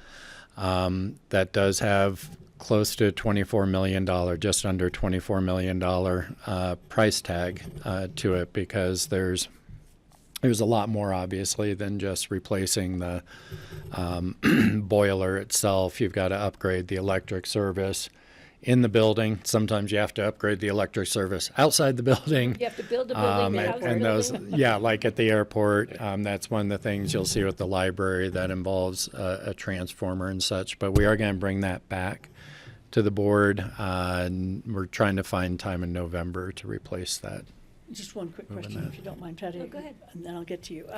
S12: That does have close to $24 million, just under $24 million price tag to it, because there's a lot more, obviously, than just replacing the boiler itself. You've got to upgrade the electric service in the building. Sometimes you have to upgrade the electric service outside the building.
S4: You have to build a building to house the
S12: and those,
S4: building.
S12: yeah, like at the airport, that's one of the things you'll see with the library that involves a transformer and such. But we are going to bring that back to the board. And we're trying to find time in November to replace that.
S1: Just one quick question, if you don't mind, Patty.
S4: Oh, go ahead.
S1: And then I'll get to you.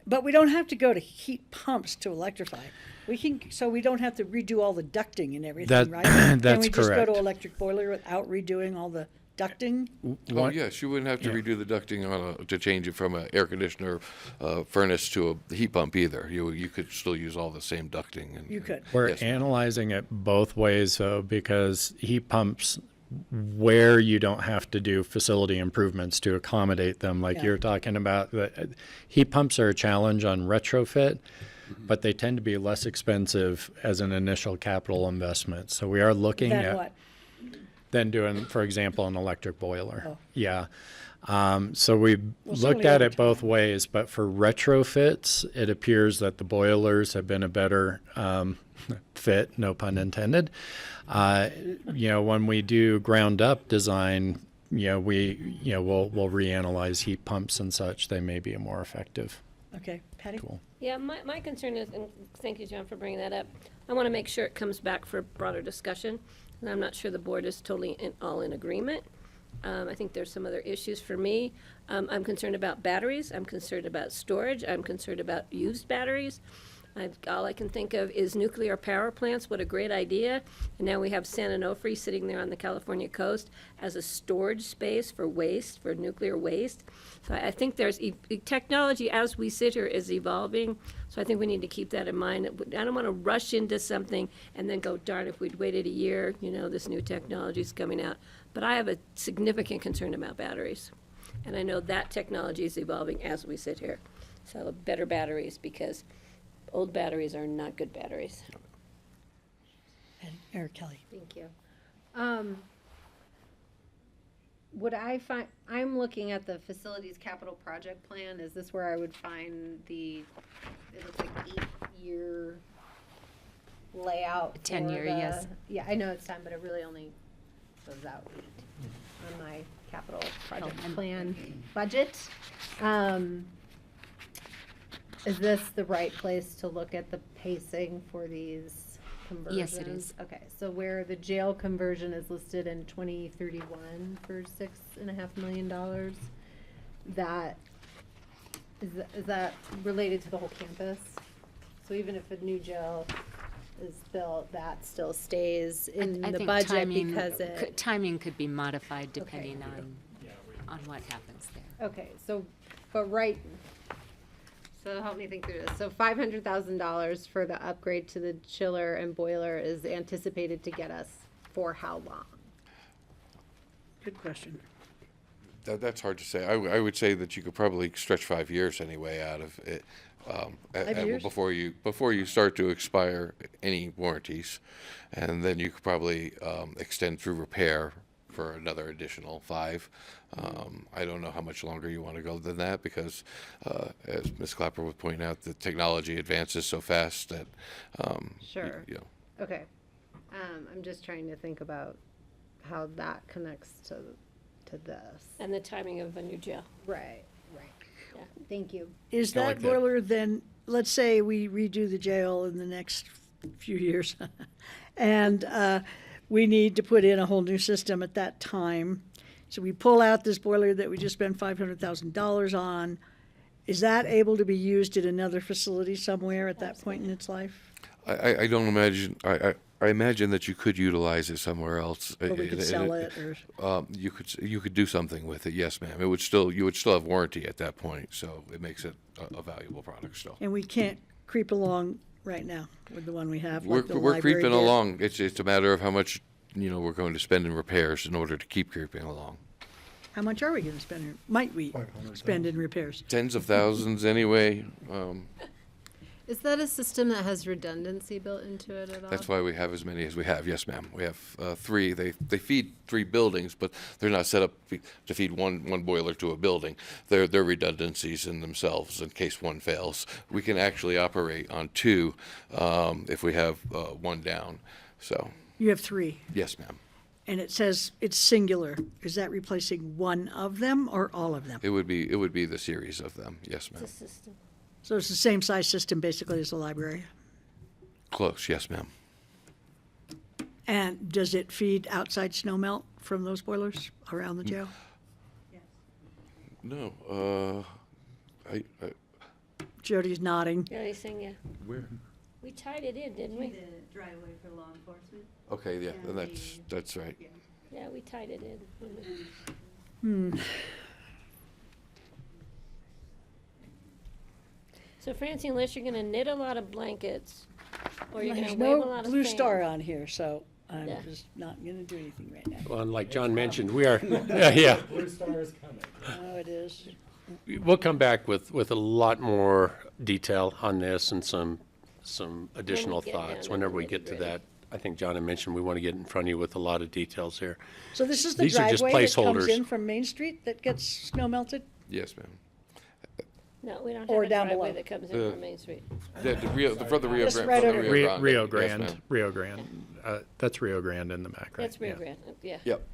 S1: But we don't have to go to heat pumps to electrify. We don't have to redo all the ducting and everything, right?
S12: That's
S1: Can we just go
S12: correct.
S1: to electric boiler without redoing all the ducting?
S16: Oh, yes, you wouldn't have to redo the ducting to change it from an air conditioner furnace to a heat pump either. You could still use all the same ducting. And,
S1: You could.
S12: We're
S16: yes,
S12: analyzing it both ways, though, because heat pumps, where you don't have to do facility improvements to accommodate them, like
S1: Yeah.
S12: you're talking about, heat pumps are a challenge on retrofit, but they tend to be less expensive as an initial capital investment. So we are looking
S1: Then
S12: at
S1: what?
S12: than doing, for example, an electric boiler.
S1: Oh.
S12: Yeah. So we
S1: Well,
S12: looked
S1: certainly
S12: at
S1: over
S12: it both ways, but for retrofits, it appears that the boilers have been a better fit, no pun intended. When we do ground up design, we'll reanalyze heat pumps and such. They may be a more effective
S1: Okay, Patty?
S12: tool.
S4: Yeah, my concern is, and thank you, John, for bringing that up, I want to make sure it comes back for broader discussion, and I'm not sure the board is totally all in agreement. I think there's some other issues for me. I'm concerned about batteries, I'm concerned about storage, I'm concerned about used batteries. All I can think of is nuclear power plants. What a great idea. And now we have San Onofre sitting there on the California coast as a storage space for waste, for nuclear waste. So I think there's technology as we sit here is evolving. So I think we need to keep that in mind. I don't want to rush into something and then go, darn, if we'd waited a year, this new technology is coming out. But I have a significant concern about batteries. And I know that technology is evolving as we sit here. So better batteries, because old batteries are not good batteries.
S1: And Eric Kelly.
S8: Thank you. Would I find, I'm looking at the facilities capital project plan. Is this where I would find it looks like 8-year layout?
S2: A 10-year,
S8: for the-
S2: yes.
S8: Yeah, I know it's time, but it really only goes out 8 on my capital project plan budget. Is this the right place to look at the pacing for these conversions?
S2: Yes, it is.
S8: Okay, so where the jail conversion is listed in 2031 for $6.5 million, is that related to the whole campus? So even if a new jail is built, that still stays in
S2: I
S8: the
S2: think
S8: budget because it.
S2: timing could be modified depending on what happens there.
S8: Okay, so help me think through this. So $500,000 for the upgrade to the chiller and boiler is anticipated to get us for how long?
S1: Good question.
S16: that's hard to say. I would say that you could probably stretch 5 years anyway out of it.
S1: 5 years?
S16: Before you start to expire any warranties, and then you could probably extend through repair for another additional 5. I don't know how much longer you want to go than that, because as Ms. Clapper would point out, the technology advances so fast that
S8: Sure.
S16: you know.
S8: Okay. I'm just trying to think about how that connects to this.
S4: And the timing of a new jail.
S8: Right. Yeah, thank you.
S1: Is
S16: I
S1: that
S16: like that.
S1: boiler then, let's say we redo the jail in the next few years, and we need to put in a whole new system at that time. So we pull out this boiler that we just spent $500,000 on, is that able to be used in another facility somewhere at that point in its life?
S16: I don't imagine, I imagine that you could utilize it somewhere else.
S1: Or we could sell it, or,
S16: You could do something with it, yes, ma'am. You would still have warranty at that point, so it makes it a valuable product still.
S1: and we can't creep along right now with the one we have,
S16: We're,
S1: like the
S16: we're
S1: library
S16: creeping
S1: did.
S16: along. It's a matter of how much, we're going to spend in repairs in order to keep creeping along.
S1: How much are we gonna spend, might we spend in repairs?
S16: Tens of thousands anyway.
S8: Is that a system that has redundancy built into it at all?
S16: That's why we have as many as we have. Yes, ma'am. We have three. They feed three buildings, but they're not set up to feed one boiler to a building. They're redundancies in themselves in case one fails. We can actually operate on two if we have one down. So
S1: You have 3,
S16: yes, ma'am.
S1: and it says it's singular. Is that replacing one of them or all of them?
S16: It would be the series of them. Yes, ma'am.
S4: The system.
S1: So it's the same size system basically as the library.
S16: Close. Yes, ma'am.
S1: And does it feed outside snow melt from those boilers around the jail?
S16: No. I
S1: Jody's nodding.
S4: Yeah, he's saying, yeah.
S16: where?
S4: We tied it in, didn't we?
S15: The driveway for law enforcement.
S16: Okay. Yeah.
S15: And
S16: That's right.
S4: Yeah, we tied it in. So Francie, unless you're gonna knit a lot of blankets, or you're gonna
S1: There's
S4: wave a
S1: no
S4: lot of
S1: blue
S4: fans.
S1: star on here, so I'm
S4: Yeah.
S1: just not gonna do anything right now.
S3: Well, and like John mentioned, we are, yeah.
S12: Blue Star is coming.
S1: Oh, it is.
S3: We'll come back with a lot more detail on this and some additional
S4: get down
S3: thoughts
S4: to
S3: whenever
S4: the
S3: we get to
S4: nitty-gritty.
S3: that. I think John had mentioned we want to get in front of you with a lot of details here.
S1: So this is the
S3: These are just
S1: driveway that comes
S3: placeholders.
S1: in from Main Street that gets snow melted?
S16: Yes, ma'am.
S4: No, we don't
S1: Or
S4: have a
S1: down
S4: driveway
S1: below.
S4: that comes in from Main Street.
S16: For the Rio
S1: Just
S16: Grande.
S1: right
S16: from the
S1: over
S16: Rio Grande.
S12: Rio
S16: Yes,
S12: Grande,
S16: ma'am.
S12: Rio Grande. That's Rio Grande in the back, right?
S4: That's Rio
S12: Yeah.
S4: Grande, yeah.
S16: Yep.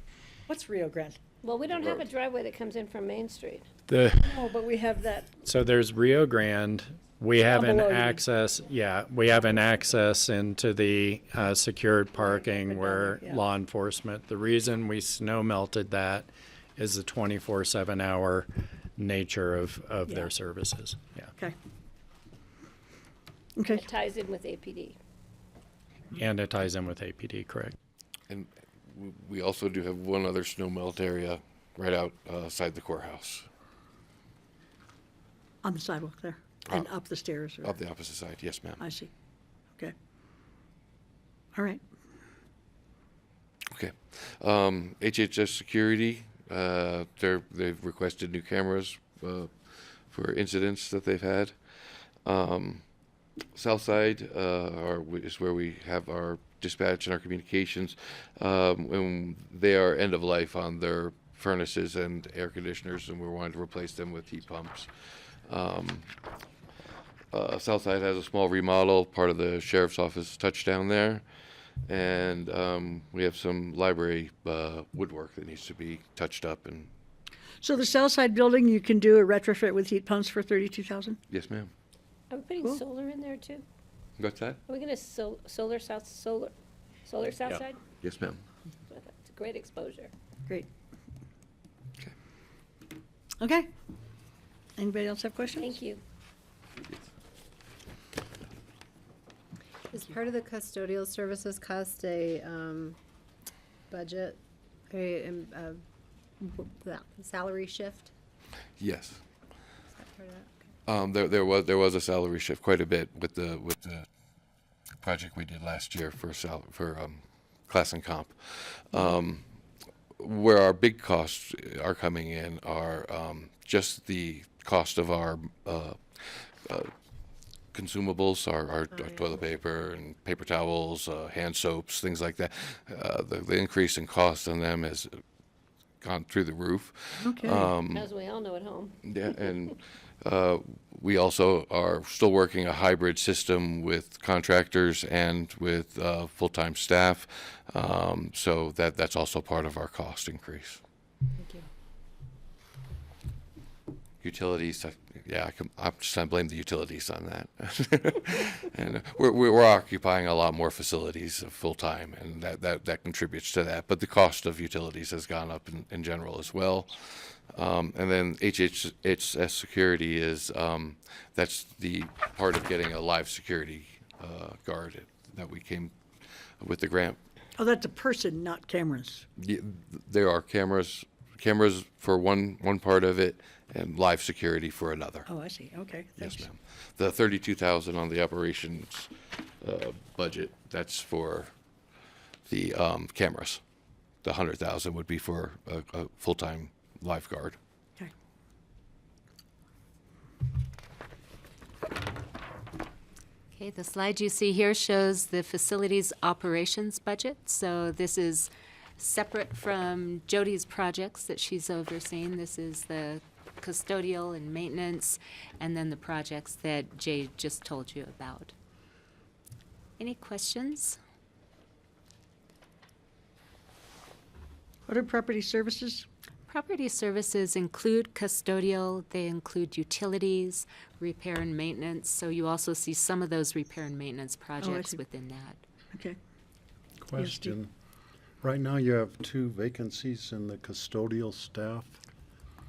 S1: What's Rio Grande?
S4: Well, we don't have a driveway that comes in from Main Street.
S1: Oh, but we have that,
S12: So there's Rio Grande. We have an
S1: below you.
S12: access, we have an access into the secured parking
S1: right
S12: where
S1: down there, yeah.
S12: law enforcement, the reason we snow melted that is the 24/7 hour nature of
S1: Yeah.
S12: their services. Yeah.
S1: okay. Okay,
S4: It ties in with APD.
S12: And it ties in with APD, correct?
S16: And we also do have one other snow melt area right outside the courthouse,
S1: on the sidewalk there, and up the stairs, or,
S16: up the opposite side. Yes, ma'am.
S1: I see. Okay. All right.
S16: Okay. HHS Security, they've requested new cameras for incidents that they've had. Southside is where we have our dispatch and our communications. And they are end of life on their furnaces and air conditioners, and we're wanting to replace them with heat pumps. Southside has a small remodel, part of the sheriff's office touchdown there. And we have some library woodwork that needs to be touched up. And
S1: So the south side building, you can do a retrofit with heat pumps for 32,000?
S16: yes, ma'am.
S4: Are we putting
S1: Cool.
S4: solar in there too?
S16: What's that?
S4: Are we gonna solar south side?
S16: Yes, ma'am.
S4: It's a great exposure.
S1: Great.
S16: Okay.
S1: Okay. Anybody else have questions?
S4: Thank you.
S8: Is part of the custodial services cost a budget, salary shift?
S16: Yes.
S8: Is that part of that? Okay.
S16: There was a salary shift quite a bit with the project we did last year for class and comp. Where our big costs are coming in are just the cost of our consumables, our toilet paper and paper towels, hand soaps, things like that. The increase in cost on them has gone through the roof.
S1: Okay.
S4: As we all know at home.
S16: Yeah, and we also are still working a hybrid system with contractors and with full-time staff. So that's also part of our cost increase.
S8: Thank you.
S16: Utilities, I'm just gonna blame the utilities on that. And we're occupying a lot more facilities full-time, and that contributes to that. But the cost of utilities has gone up in general as well. And then HHS security is, that's the part of getting a live security guard that we came with the grant.
S1: Oh, that's a person, not cameras.
S16: There are cameras for one part of it and live security for another.
S1: Oh, I see. Okay, thanks.
S16: Yes, ma'am. The 32,000 on the operations budget, that's for the cameras. The 100,000 would be for a full-time lifeguard.
S1: Okay.
S2: Okay, the slide you see here shows the facilities operations budget. So this is separate from Jody's projects that she's overseeing. This is the custodial and maintenance, and then the projects that Jay just told you about. Any questions?
S1: What are property services?
S2: Property services include custodial, they include utilities, repair and maintenance, so you also see some of those repair and maintenance projects
S1: see.
S2: within that.
S1: Okay.
S5: Question. Right now you have 2 vacancies in the custodial staff.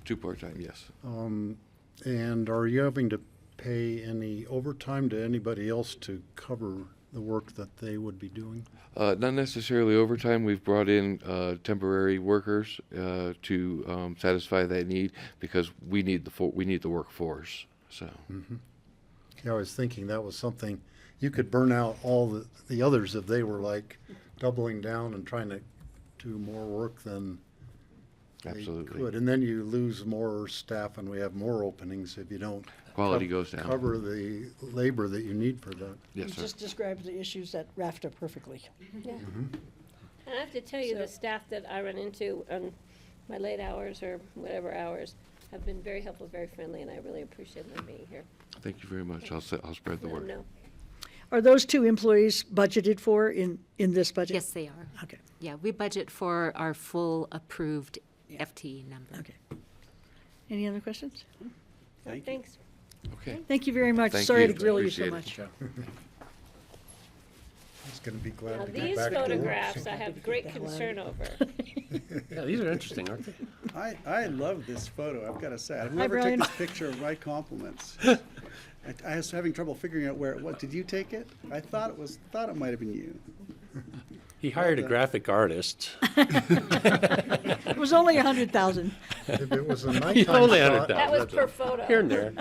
S16: 2 part-time, yes.
S5: And are you having to pay any overtime to anybody else to cover the work that they would be doing?
S16: Not necessarily overtime. We've brought in temporary workers to satisfy that need because we need the workforce. So.
S5: Yeah, I was thinking that was something, you could burn out all the others if they were like doubling down and trying to do more work than
S16: Absolutely.
S5: they could. And then you lose more staff and we have more openings if you don't
S16: Quality goes down.
S5: cover the labor that you need for that.
S16: Yes,
S1: You
S16: sir.
S1: just described the issues at RAFTA perfectly.
S4: Yeah. And I have to tell you, the staff that I run into on my late hours or whatever hours have been very helpful, very friendly, and I really appreciate them being here.
S16: Thank you very much. I'll spread the
S4: Let 'em
S16: word.
S4: know.
S1: Are those 2 employees budgeted for in this budget?
S2: Yes, they are.
S1: Okay.
S2: Yeah, we budget for our full approved FTE number.
S1: Okay. Any other questions?
S4: Thanks.
S16: Okay.
S1: Thank you very much.
S16: Thank
S1: Sorry
S16: you.
S1: to grill you so
S16: Appreciate
S1: much.
S5: He's gonna be glad
S4: Now,
S5: to get
S4: these
S5: back to work.
S4: photographs I have great concern over.
S3: Yeah, these are interesting, aren't they?
S9: I love this photo, I've got to say.
S1: Hi,
S9: Whoever
S1: Brian.
S9: took this picture, my compliments. I was having trouble figuring out where it was. Did you take it? I thought it might have been you.
S3: He hired a graphic artist.
S1: It was only 100,000.
S5: If it was a
S3: He
S5: nighttime
S3: only
S5: shot,
S3: 100,000.
S4: That was
S3: that's
S4: per
S3: all.
S4: photo.
S3: Here and there.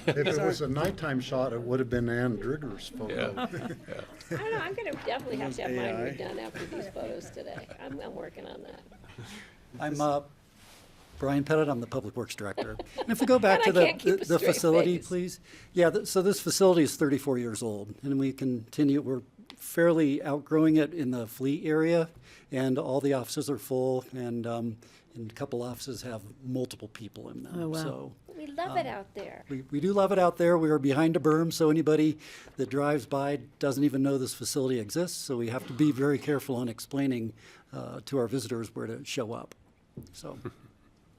S5: if it was a nighttime shot, it would have been Ann Drigger's photo.
S4: I don't know, I'm gonna definitely have to have mine
S9: AI.
S4: redone after these photos today. I'm working on that.
S17: I'm Brian Pettit, I'm the Public Works Director. And if we go back to
S4: And I can't keep a
S17: the
S4: straight
S17: facility,
S4: face.
S17: please. Yeah, so this facility is 34 years old, and we continue, we're fairly outgrowing it in the fleet area, and all the offices are full, and a couple offices have multiple people in them.
S1: Oh, wow.
S17: So
S4: We love it out there.
S17: we do love it out there. We are behind a berm, so anybody that drives by doesn't even know this facility exists, so we have to be very careful on explaining to our visitors where to show up. So,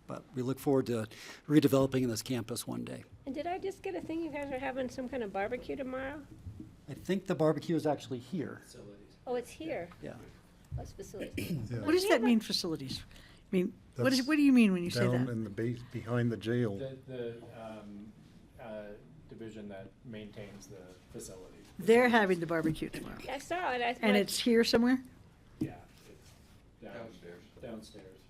S17: but we look forward to redeveloping this campus one day.
S4: And did I just get a thing, you guys are having some kind of barbecue tomorrow?
S17: I think the barbecue is actually here.
S4: Oh, it's here.
S17: Yeah.
S4: Oh, it's facilities.
S1: What does that mean, facilities? I mean, what
S5: That's
S1: do you mean when you say
S5: Down
S1: that?
S5: in the base, behind the jail.
S12: The division that maintains the facility.
S1: They're having the barbecue tomorrow.
S4: I saw it.
S1: And it's here somewhere?
S12: Yeah, it's downstairs,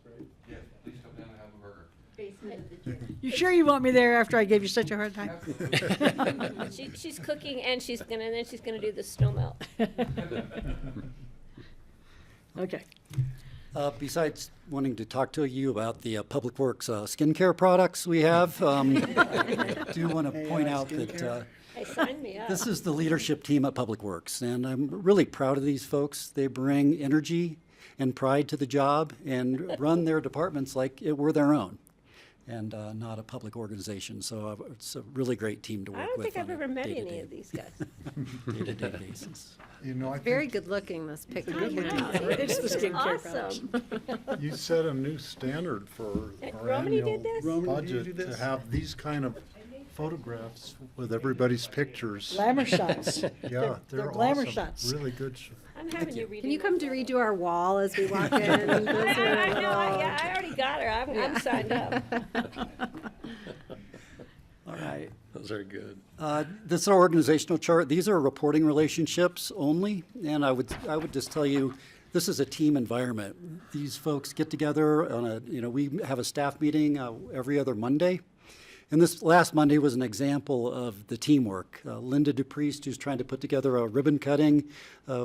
S12: right?
S16: Yeah, please come down and have a burger.
S4: Basement of the gym.
S1: You sure you want me there after I gave you such a hard time?
S4: She's cooking and then she's gonna do the snow melt.
S1: Okay.
S17: Besides wanting to talk to you about the Public Works skincare products we have, I do want to point out that
S4: Hey, sign me up.
S17: this is the leadership team at Public Works, and I'm really proud of these folks. They bring energy and pride to the job and run their departments like it were their own and not a public organization. So it's a really great team to work
S4: I
S17: with.
S4: don't think I've
S17: on a
S4: ever met any
S17: day-to-day-
S4: of these guys.
S17: Day-to-day basis.
S5: You know, I
S8: Very
S5: think
S8: good looking, this picture.
S1: good
S8: came
S1: looking.
S8: out.
S1: It's the
S4: This is
S1: skincare products.
S4: awesome.
S5: you set a new standard for our
S4: Romany
S5: annual
S4: did this?
S9: Romany, did you do
S5: budget to
S9: this?
S5: have these kind of photographs with everybody's pictures.
S1: Glamour shots.
S5: Yeah,
S1: They're
S5: they're
S1: glamour
S5: awesome.
S1: shots.
S5: Really good.
S4: I'm having you read.
S8: Can you come to redo our wall as we walk in? Those are
S4: I know,
S8: little-
S4: yeah, I already got her. I'm signed up.
S17: All right.
S3: Those are good.
S17: This is our organizational chart. These are reporting relationships only, and I would just tell you, this is a team environment. These folks get together on we have a staff meeting every other Monday. And this last Monday was an example of the teamwork. Linda DePriest, who's trying to put together a ribbon cutting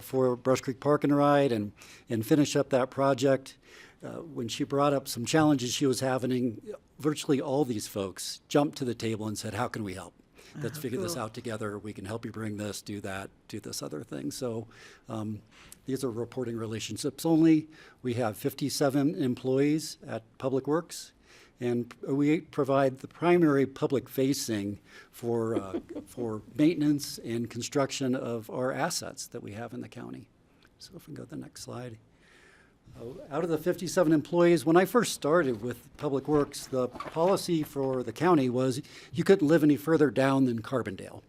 S17: for Brush Creek Park and Ride and finish up that project. When she brought up some challenges she was having, virtually all these folks jumped to the table and said, how can we help? Let's figure this out together. We can help you bring this, do that, do this other thing. So these are reporting relationships only. We have 57 employees at Public Works. And we provide the primary public facing for maintenance and construction of our assets that we have in the county. So if we go to the next slide. Out of the 57 employees, when I first started with Public Works, the policy for the county was you couldn't live any further down than Carbondale,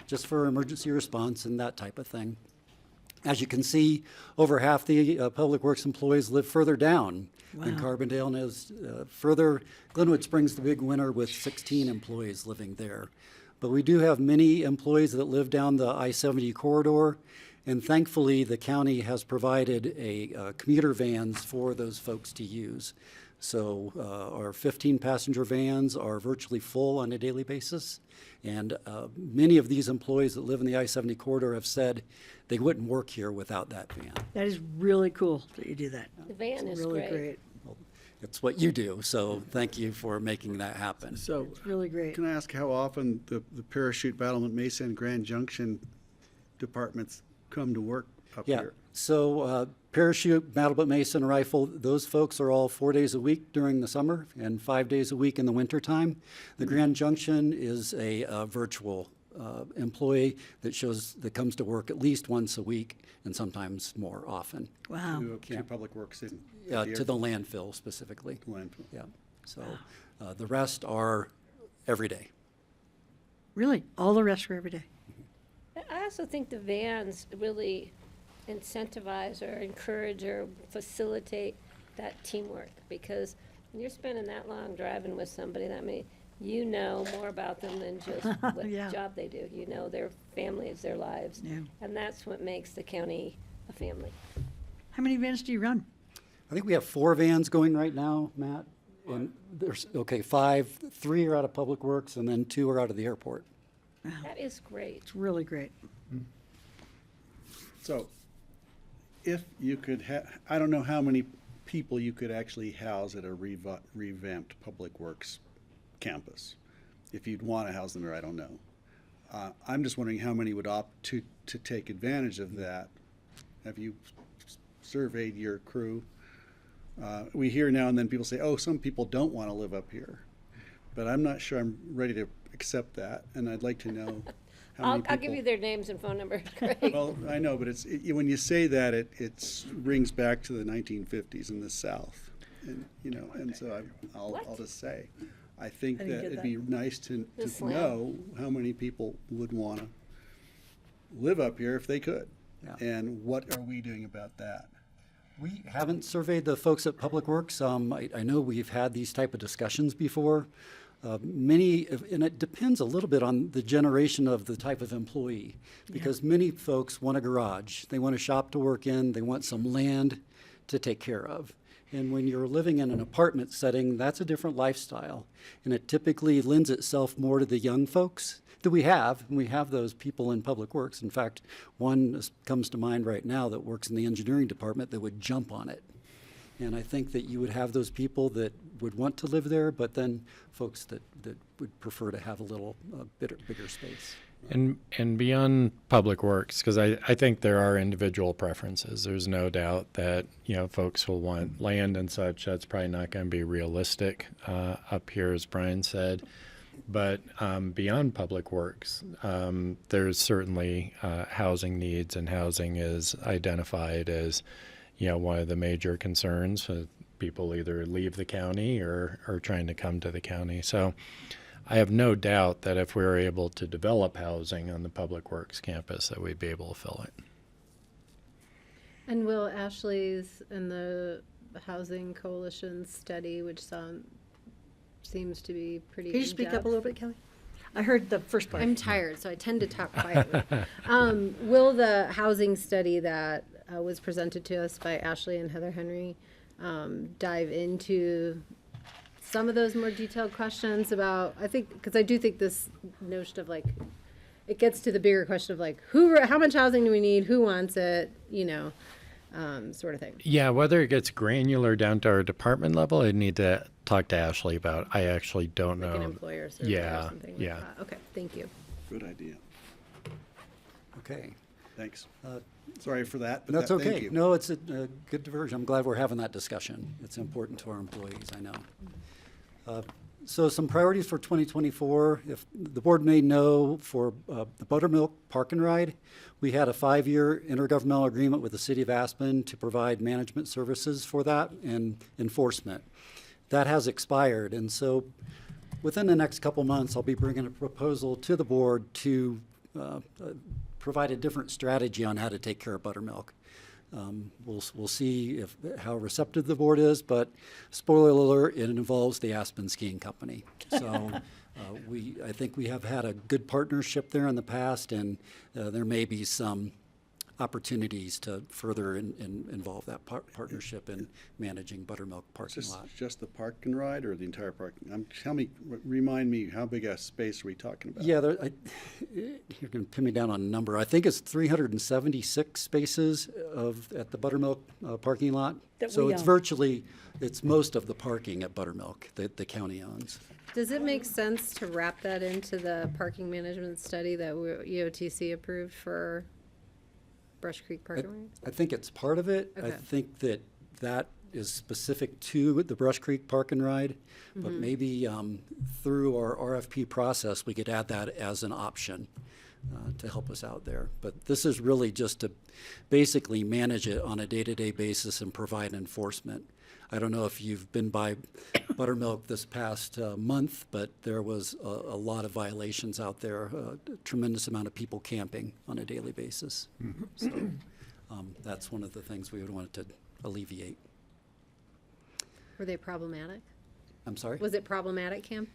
S17: just for emergency response and that type of thing. As you can see, over half the Public Works employees live further down than Carbondale, and is further, Glenwood Springs the big winner with 16 employees living there. But we do have many employees that live down the I-70 corridor, and thankfully the county has provided commuter vans for those folks to use. So our 15 passenger vans are virtually full on a daily basis. And many of these employees that live in the I-70 corridor have said they wouldn't work here without that van.
S1: That is really cool that you do that.
S4: The van is
S1: Really
S4: great.
S1: great.
S17: Well, it's what you do, so thank you for making that happen.
S9: So,
S1: It's really great.
S9: can I ask how often the Parachute, Battlement Mesa, and Grand Junction departments come to work up
S17: Yeah,
S9: here?
S17: so Parachute, Battlement Mason, Rifle, those folks are all 4 days a week during the summer and 5 days a week in the wintertime. The Grand Junction is a virtual employee that comes to work at least once a week and sometimes more often.
S1: Wow.
S9: To Public Works in
S17: To the landfill specifically.
S9: landfill.
S17: Yeah, so the rest are every day.
S1: Really? All the rest are every day?
S4: I also think the vans really incentivize or encourage or facilitate that teamwork, because when you're spending that long driving with somebody, that means you know more about them than just what
S1: Yeah.
S4: job they do. You know their families, their lives.
S1: Yeah.
S4: And that's what makes the county a family.
S1: How many vans do you run?
S17: I think we have 4 vans going right now, Matt. And there's, 5, 3 are out of Public Works and then 2 are out of the airport.
S4: That is great.
S1: It's really great.
S9: So, if you could I don't know how many people you could actually house at a revamped Public Works campus. If you'd want to house them there, I don't know. I'm just wondering how many would opt to take advantage of that. Have you surveyed your crew? We hear now and then people say, oh, some people don't want to live up here. But I'm not sure I'm ready to accept that, and I'd like to know how many people.
S4: I'll give you their names and phone numbers, Greg.
S9: Well, I know, but when you say that, it rings back to the 1950s in the South, and so I'll just say, I think
S1: I didn't
S9: that
S1: get
S9: it'd be nice to
S4: slam.
S9: know how many people would want to live up here if they could, and what are we doing about that?
S17: We haven't surveyed the folks at Public Works. I know we've had these type of discussions before. And it depends a little bit on the generation of the type of employee, because many folks want a garage. They want a shop to work in. They want some land to take care of. And when you're living in an apartment setting, that's a different lifestyle. And it typically lends itself more to the young folks that we have. And we have those people in Public Works. In fact, one comes to mind right now that works in the engineering department that would jump on it. And I think that you would have those people that would want to live there, but then folks that would prefer to have a little bigger space.
S12: And beyond Public Works, because I think there are individual preferences. There's no doubt that, folks will want land and such. That's probably not going to be realistic up here, as Brian said. But beyond Public Works, there's certainly housing needs, and housing is identified as one of the major concerns. People either leave the county or are trying to come to the county. So I have no doubt that if we were able to develop housing on the Public Works campus, that we'd be able to fill it.
S8: And will Ashley's and the Housing Coalition study, which seems to be pretty
S1: Can you speak up
S8: in-depth.
S1: a little bit, Kelly? I heard the first part.
S8: I'm tired, so I tend to talk quietly. Will the housing study that was presented to us by Ashley and Heather Henry dive into some of those more detailed questions about, I think, because I do think this notion of like, it gets to the bigger question of like, how much housing do we need? Who wants it? Sort of thing.
S12: Yeah, whether it gets granular down to our department level, I'd need to talk to Ashley about. I actually don't know.
S8: Like an employer survey
S12: Yeah,
S8: or something
S12: yeah.
S8: like that. Okay, thank you.
S9: Good idea.
S17: Okay.
S9: Thanks. Sorry for that. But
S17: That's
S9: thank
S17: okay.
S9: you.
S17: No, it's a good diversion. I'm glad we're having that discussion. It's important to our employees, I know. So some priorities for 2024, if the board may know, for the Buttermilk Park and Ride, we had a 5-year intergovernmental agreement with the city of Aspen to provide management services for that and enforcement. That has expired, and so within the next couple months, I'll be bringing a proposal to the board to provide a different strategy on how to take care of Buttermilk. We'll see how receptive the board is, but spoiler alert, it involves the Aspen Skiing Company. So I think we have had a good partnership there in the past, and there may be some opportunities to further involve that partnership in managing Buttermilk parking
S9: Is this
S17: lot.
S9: just the park and ride or the entire park? Remind me, how big a space are we talking about?
S17: Yeah, you're going to pin me down on a number. I think it's 376 spaces at the Buttermilk parking lot.
S1: That
S17: So
S1: we
S17: it's
S1: own.
S17: it's most of the parking at Buttermilk that the county owns.
S8: Does it make sense to wrap that into the parking management study that EOTC approved for Brush Creek Parking Lot?
S17: I think it's part of it. I
S8: Okay.
S17: think that is specific to the Brush Creek Park and Ride, but maybe through our RFP process, we could add that as an option to help us out there. But this is really just to basically manage it on a day-to-day basis and provide enforcement. I don't know if you've been by Buttermilk this past month, but there was a lot of violations out there, a tremendous amount of people camping on a daily basis. So that's one of the things we would want to alleviate.
S8: Were they problematic?
S17: I'm sorry?
S8: Was it problematic, Cam?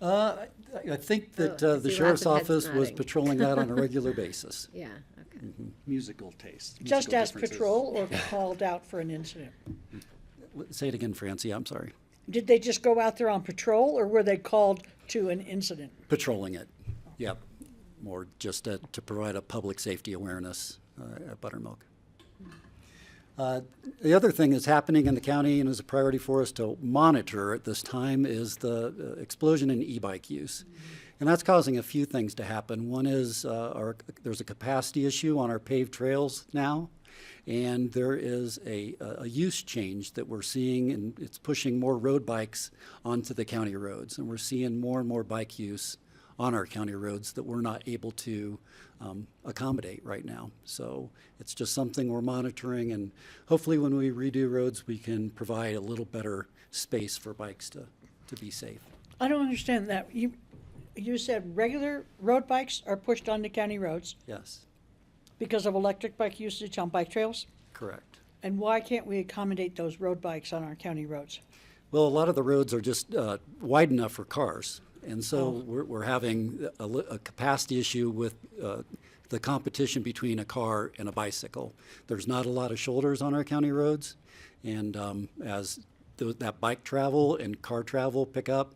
S17: I think that
S8: Oh, I
S17: the
S8: see
S17: sheriff's
S8: lots of heads
S17: office was
S8: nodding.
S17: patrolling that on a regular basis.
S8: Yeah, okay.
S9: Musical taste.
S1: Just
S9: musical
S1: as
S9: differences.
S1: patrol or called out for an incident?
S17: Say it again, Francie, I'm sorry.
S1: Did they just go out there on patrol, or were they called to an incident?
S17: Patrolling it, yep. More just to provide a public safety awareness at Buttermilk. The other thing that's happening in the county and is a priority for us to monitor at this time is the explosion in e-bike use. And that's causing a few things to happen. One is there's a capacity issue on our paved trails now, and there is a use change that we're seeing, and it's pushing more road bikes onto the county roads. And we're seeing more and more bike use on our county roads that we're not able to accommodate right now. So it's just something we're monitoring, and hopefully when we redo roads, we can provide a little better space for bikes to be safe.
S1: I don't understand that. You said regular road bikes are pushed onto county roads
S17: Yes,
S1: because of electric bike usage on bike trails?
S17: correct.
S1: And why can't we accommodate those road bikes on our county roads?
S17: Well, a lot of the roads are just wide enough for cars. And so we're having a capacity issue with the competition between a car and a bicycle. There's not a lot of shoulders on our county roads. And as that bike travel and car travel pick up,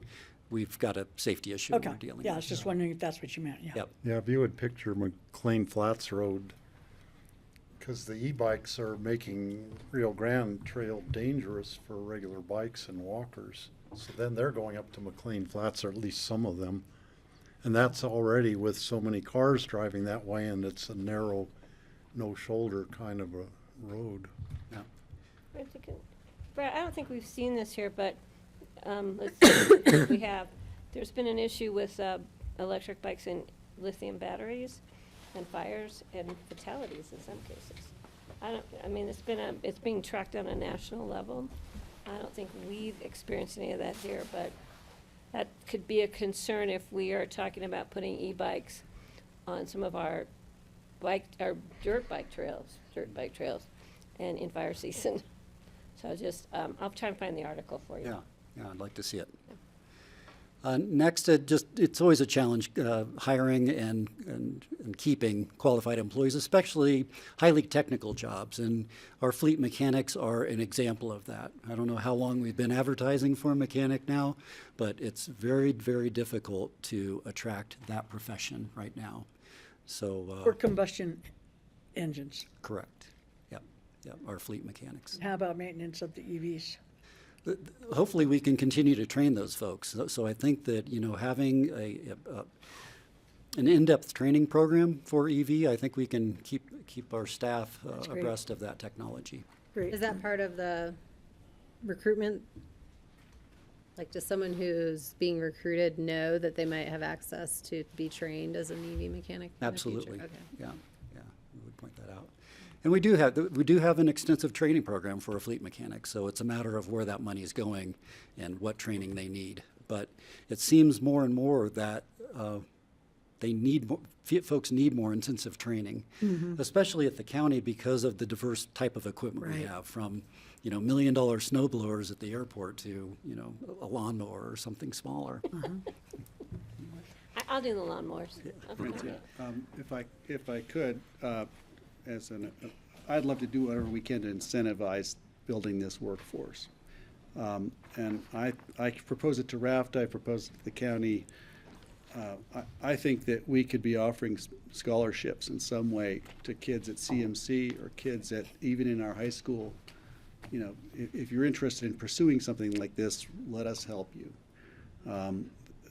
S17: we've got a safety issue
S1: Okay,
S17: we're dealing with.
S1: yeah, I was just wondering if that's what you meant, yeah.
S17: Yep.
S5: Yeah, if you would picture McLean Flats Road, because the e-bikes are making Rio Grande Trail dangerous for regular bikes and walkers. So then they're going up to McLean Flats, or at least some of them. And that's already with so many cars driving that way, and it's a narrow, no shoulder kind of a road.
S17: Yeah.
S4: Brad, I don't think we've seen this here, but let's see if we have. There's been an issue with electric bikes and lithium batteries and fires and fatalities in some cases. It's being tracked on a national level. I don't think we've experienced any of that here, but that could be a concern if we are talking about putting e-bikes on some of our dirt bike trails. and in fire season. So just, I'll try and find the article for you.
S17: Yeah, I'd like to see it. Next, it's always a challenge hiring and keeping qualified employees, especially highly technical jobs. And our fleet mechanics are an example of that. I don't know how long we've been advertising for a mechanic now, but it's very, very difficult to attract that profession right now. So
S1: Or combustion engines.
S17: correct. Yep, our fleet mechanics.
S1: How about maintenance of the E EVs?
S17: Hopefully, we can continue to train those folks. So I think that, having an in-depth training program for EV, I think we can keep our staff
S4: great.
S17: abreast of that technology.
S1: Great.
S8: Is that part of the recruitment? Like, does someone who's being recruited know that they might have access to be trained as an EV mechanic in the future?
S17: Absolutely.
S8: Okay.
S17: Yeah, we would point that out. And we do have an extensive training program for a fleet mechanic, so it's a matter of where that money is going and what training they need. But it seems more and more that folks need more intensive training, especially at the county because of the diverse type of equipment we
S1: Right.
S17: have, from $1 million snow blowers at the airport to a lawnmower or something smaller.
S4: I'll do the lawnmowers.
S9: If I could, I'd love to do whatever we can to incentivize building this workforce. And I propose it to Raft, I propose it to the county. I think that we could be offering scholarships in some way to kids at CMC or kids even in our high school. If you're interested in pursuing something like this, let us help you.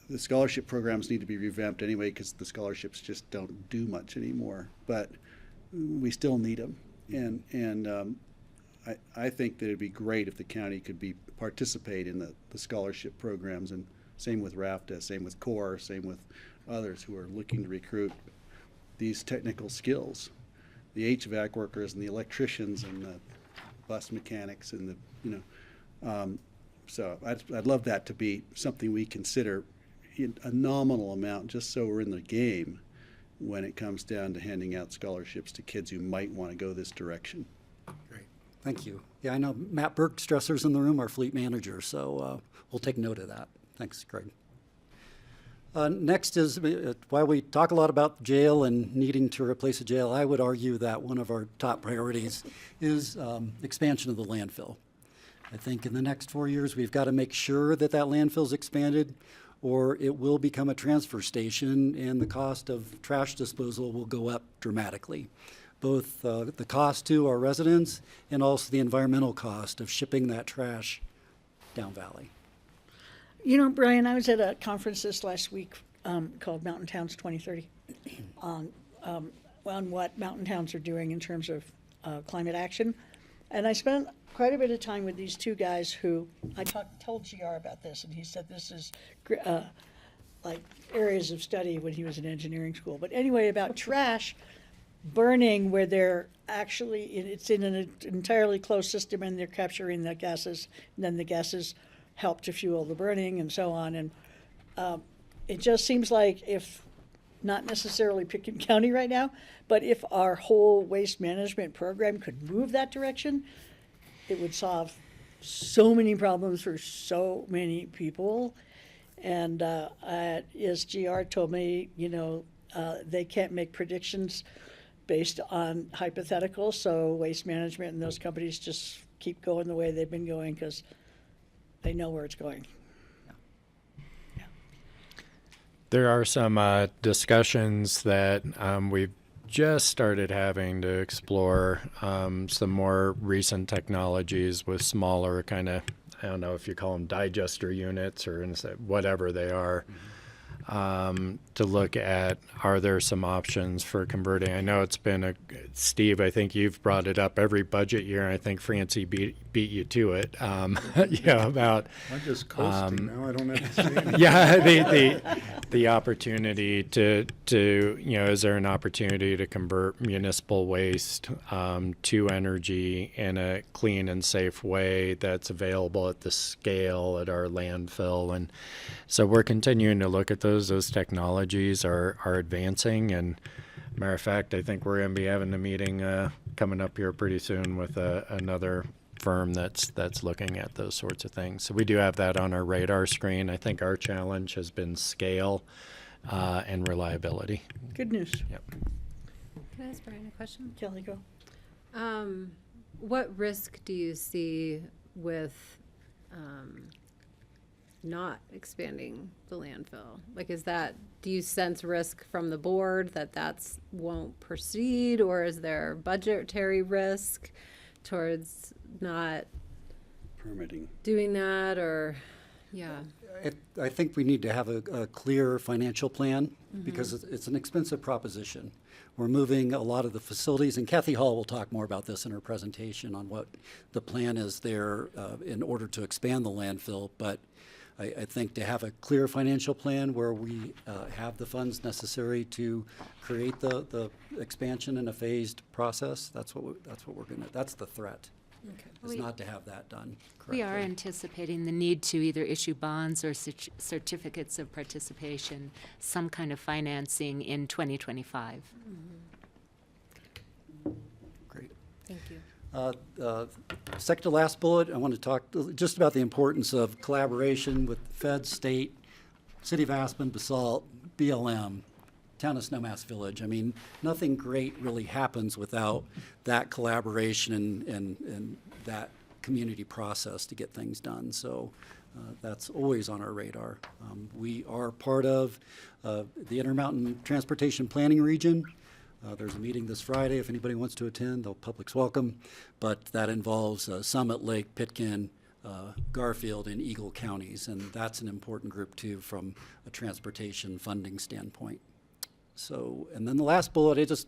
S9: The scholarship programs need to be revamped anyway because the scholarships just don't do much anymore. But we still need them, and I think that it'd be great if the county could participate in the scholarship programs, and same with RAFTA, same with CORE, same with others who are looking to recruit these technical skills, the HVAC workers and the electricians and the bus mechanics and so I'd love that to be something we consider in a nominal amount, just so we're in the game when it comes down to handing out scholarships to kids who might want to go this direction.
S17: Great, thank you. Yeah, I know Matt Bergstresser's in the room, our fleet manager, so we'll take note of that. Thanks, Craig. Next is, while we talk a lot about jail and needing to replace a jail, I would argue that one of our top priorities is expansion of the landfill. I think in the next 4 years, we've got to make sure that landfill's expanded, or it will become a transfer station and the cost of trash disposal will go up dramatically. Both the cost to our residents and also the environmental cost of shipping that trash down valley.
S1: Brian, I was at a conference this last week called Mountain Towns 2030 on what mountain towns are doing in terms of climate action. And I spent quite a bit of time with these two guys who I told GR about this, and he said this is like areas of study when he was in engineering school. But anyway, about trash burning where they're actually, it's in an entirely closed system and they're capturing the gases, and then the gases help to fuel the burning and so on. And it just seems like, if not necessarily Pickens County right now, but if our whole waste management program could move that direction, it would solve so many problems for so many people. And as GR told me, they can't make predictions based on hypotheticals, so waste management and those companies just keep going the way they've been going because they know where it's going.
S12: There are some discussions that we've just started having to explore some more recent technologies with smaller kind of, I don't know if you call them digester units or whatever they are, to look at, are there some options for converting? I know it's been Steve, I think you've brought it up every budget year, and I think Francie beat you to it. About
S5: I'm just coasting now. I don't have to say anything.
S12: yeah, the opportunity to is there an opportunity to convert municipal waste to energy in a clean and safe way that's available at the scale at our landfill? And so we're continuing to look at those. Those technologies are advancing, and matter of fact, I think we're going to be having a meeting coming up here pretty soon with another firm that's looking at those sorts of things. So we do have that on our radar screen. I think our challenge has been scale and reliability.
S1: Good news.
S12: Yep.
S8: Can I ask Brian a question?
S1: Kelly, go.
S8: What risk do you see with not expanding the landfill? Like, do you sense risk from the board that won't proceed, or is there budgetary risk towards not
S17: Permitting.
S8: doing that, or, yeah?
S17: I think we need to have a clear financial plan because it's an expensive proposition. We're moving a lot of the facilities, and Kathy Hall will talk more about this in her presentation on what the plan is there in order to expand the landfill. But I think to have a clear financial plan where we have the funds necessary to create the expansion in a phased process, that's what we're gonna. That's the threat. Is not to have that done correctly.
S2: We are anticipating the need to either issue bonds or certificates of participation, some kind of financing in 2025.
S17: Great.
S8: Thank you.
S17: Second to last bullet, I want to talk just about the importance of collaboration with Fed, state, City of Aspen, Basalt, BLM, Town of Snowmass Village. I mean, nothing great really happens without that collaboration and that community process to get things done. So that's always on our radar. We are part of the Intermountain Transportation Planning Region. There's a meeting this Friday. If anybody wants to attend, the public's welcome. But that involves Summit, Lake, Pitkin, Garfield, and Eagle counties. And that's an important group, too, from a transportation funding standpoint. So, and then the last bullet, I just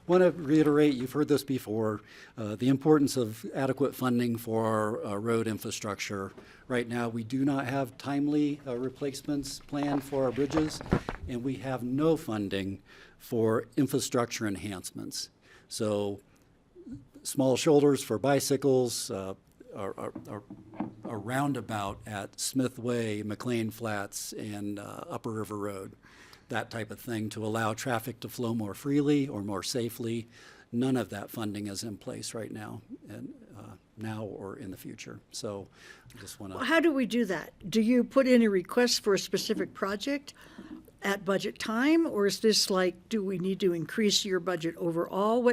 S17: want to reiterate, you've heard this before, the importance of adequate funding for our road infrastructure. Right now, we do not have timely replacements planned for our bridges, and we have no funding for infrastructure enhancements. So, small shoulders for bicycles, a roundabout at Smith Way, McLean Flats, and Upper River Road. That type of thing to allow traffic to flow more freely or more safely. None of that funding is in place right now, and now or in the future. So I just want to.
S1: How do we do that? Do you put in a request for a specific project at budget time, or is this like, do we need to increase your budget overall?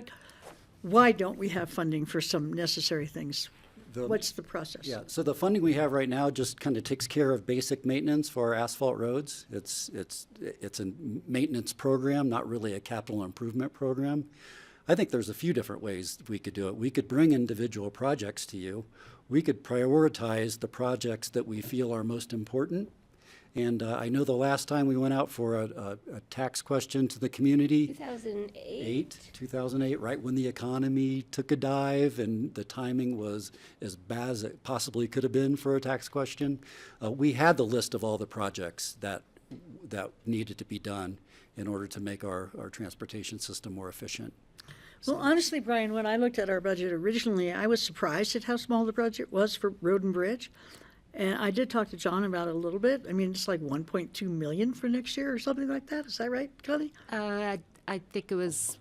S1: Why don't we have funding for some necessary things? What's the process?
S17: Yeah, so the funding we have right now just kind of takes care of basic maintenance for our asphalt roads. It's a maintenance program, not really a capital improvement program. I think there's a few different ways we could do it. We could bring individual projects to you. We could prioritize the projects that we feel are most important. And I know the last time we went out for a tax question to the community. 2008, right when the economy took a dive and the timing was as bad as it possibly could have been for a tax question. We had the list of all the projects that needed to be done in order to make our transportation system more efficient.
S1: Well, honestly, Brian, when I looked at our budget originally, I was surprised at how small the budget was for road and bridge. And I did talk to John about it a little bit. I mean, it's like 1.2 million for next year or something like that. Is that right, Connie?
S2: I think it was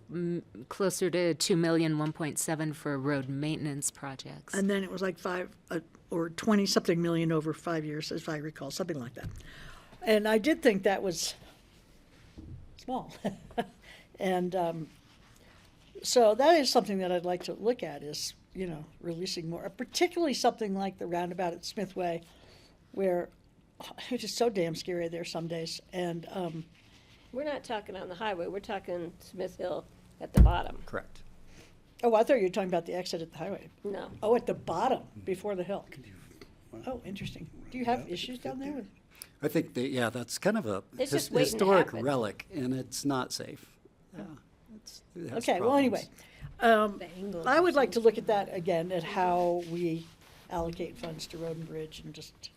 S2: closer to 2 million, 1.7 for road maintenance projects.
S1: And then it was like 5 or 20 something million over 5 years, as I recall, something like that. And I did think that was small. And so that is something that I'd like to look at is, releasing more, particularly something like the roundabout at Smith Way, where it's just so damn scary there some days. And
S4: We're not talking on the highway, we're talking Smith Hill at the bottom.
S17: Correct.
S1: oh, I thought you were talking about the exit at the highway.
S4: No.
S1: Oh, at the bottom, before the hill. Oh, interesting. Do you have issues down there?
S17: I think that's kind of a
S4: It's just waiting to
S17: historic
S4: happen.
S17: relic, and it's not safe. Yeah, it has
S1: Okay, well, anyway,
S17: problems.
S1: I would like to look at that again, at how we allocate funds to road and bridge, and just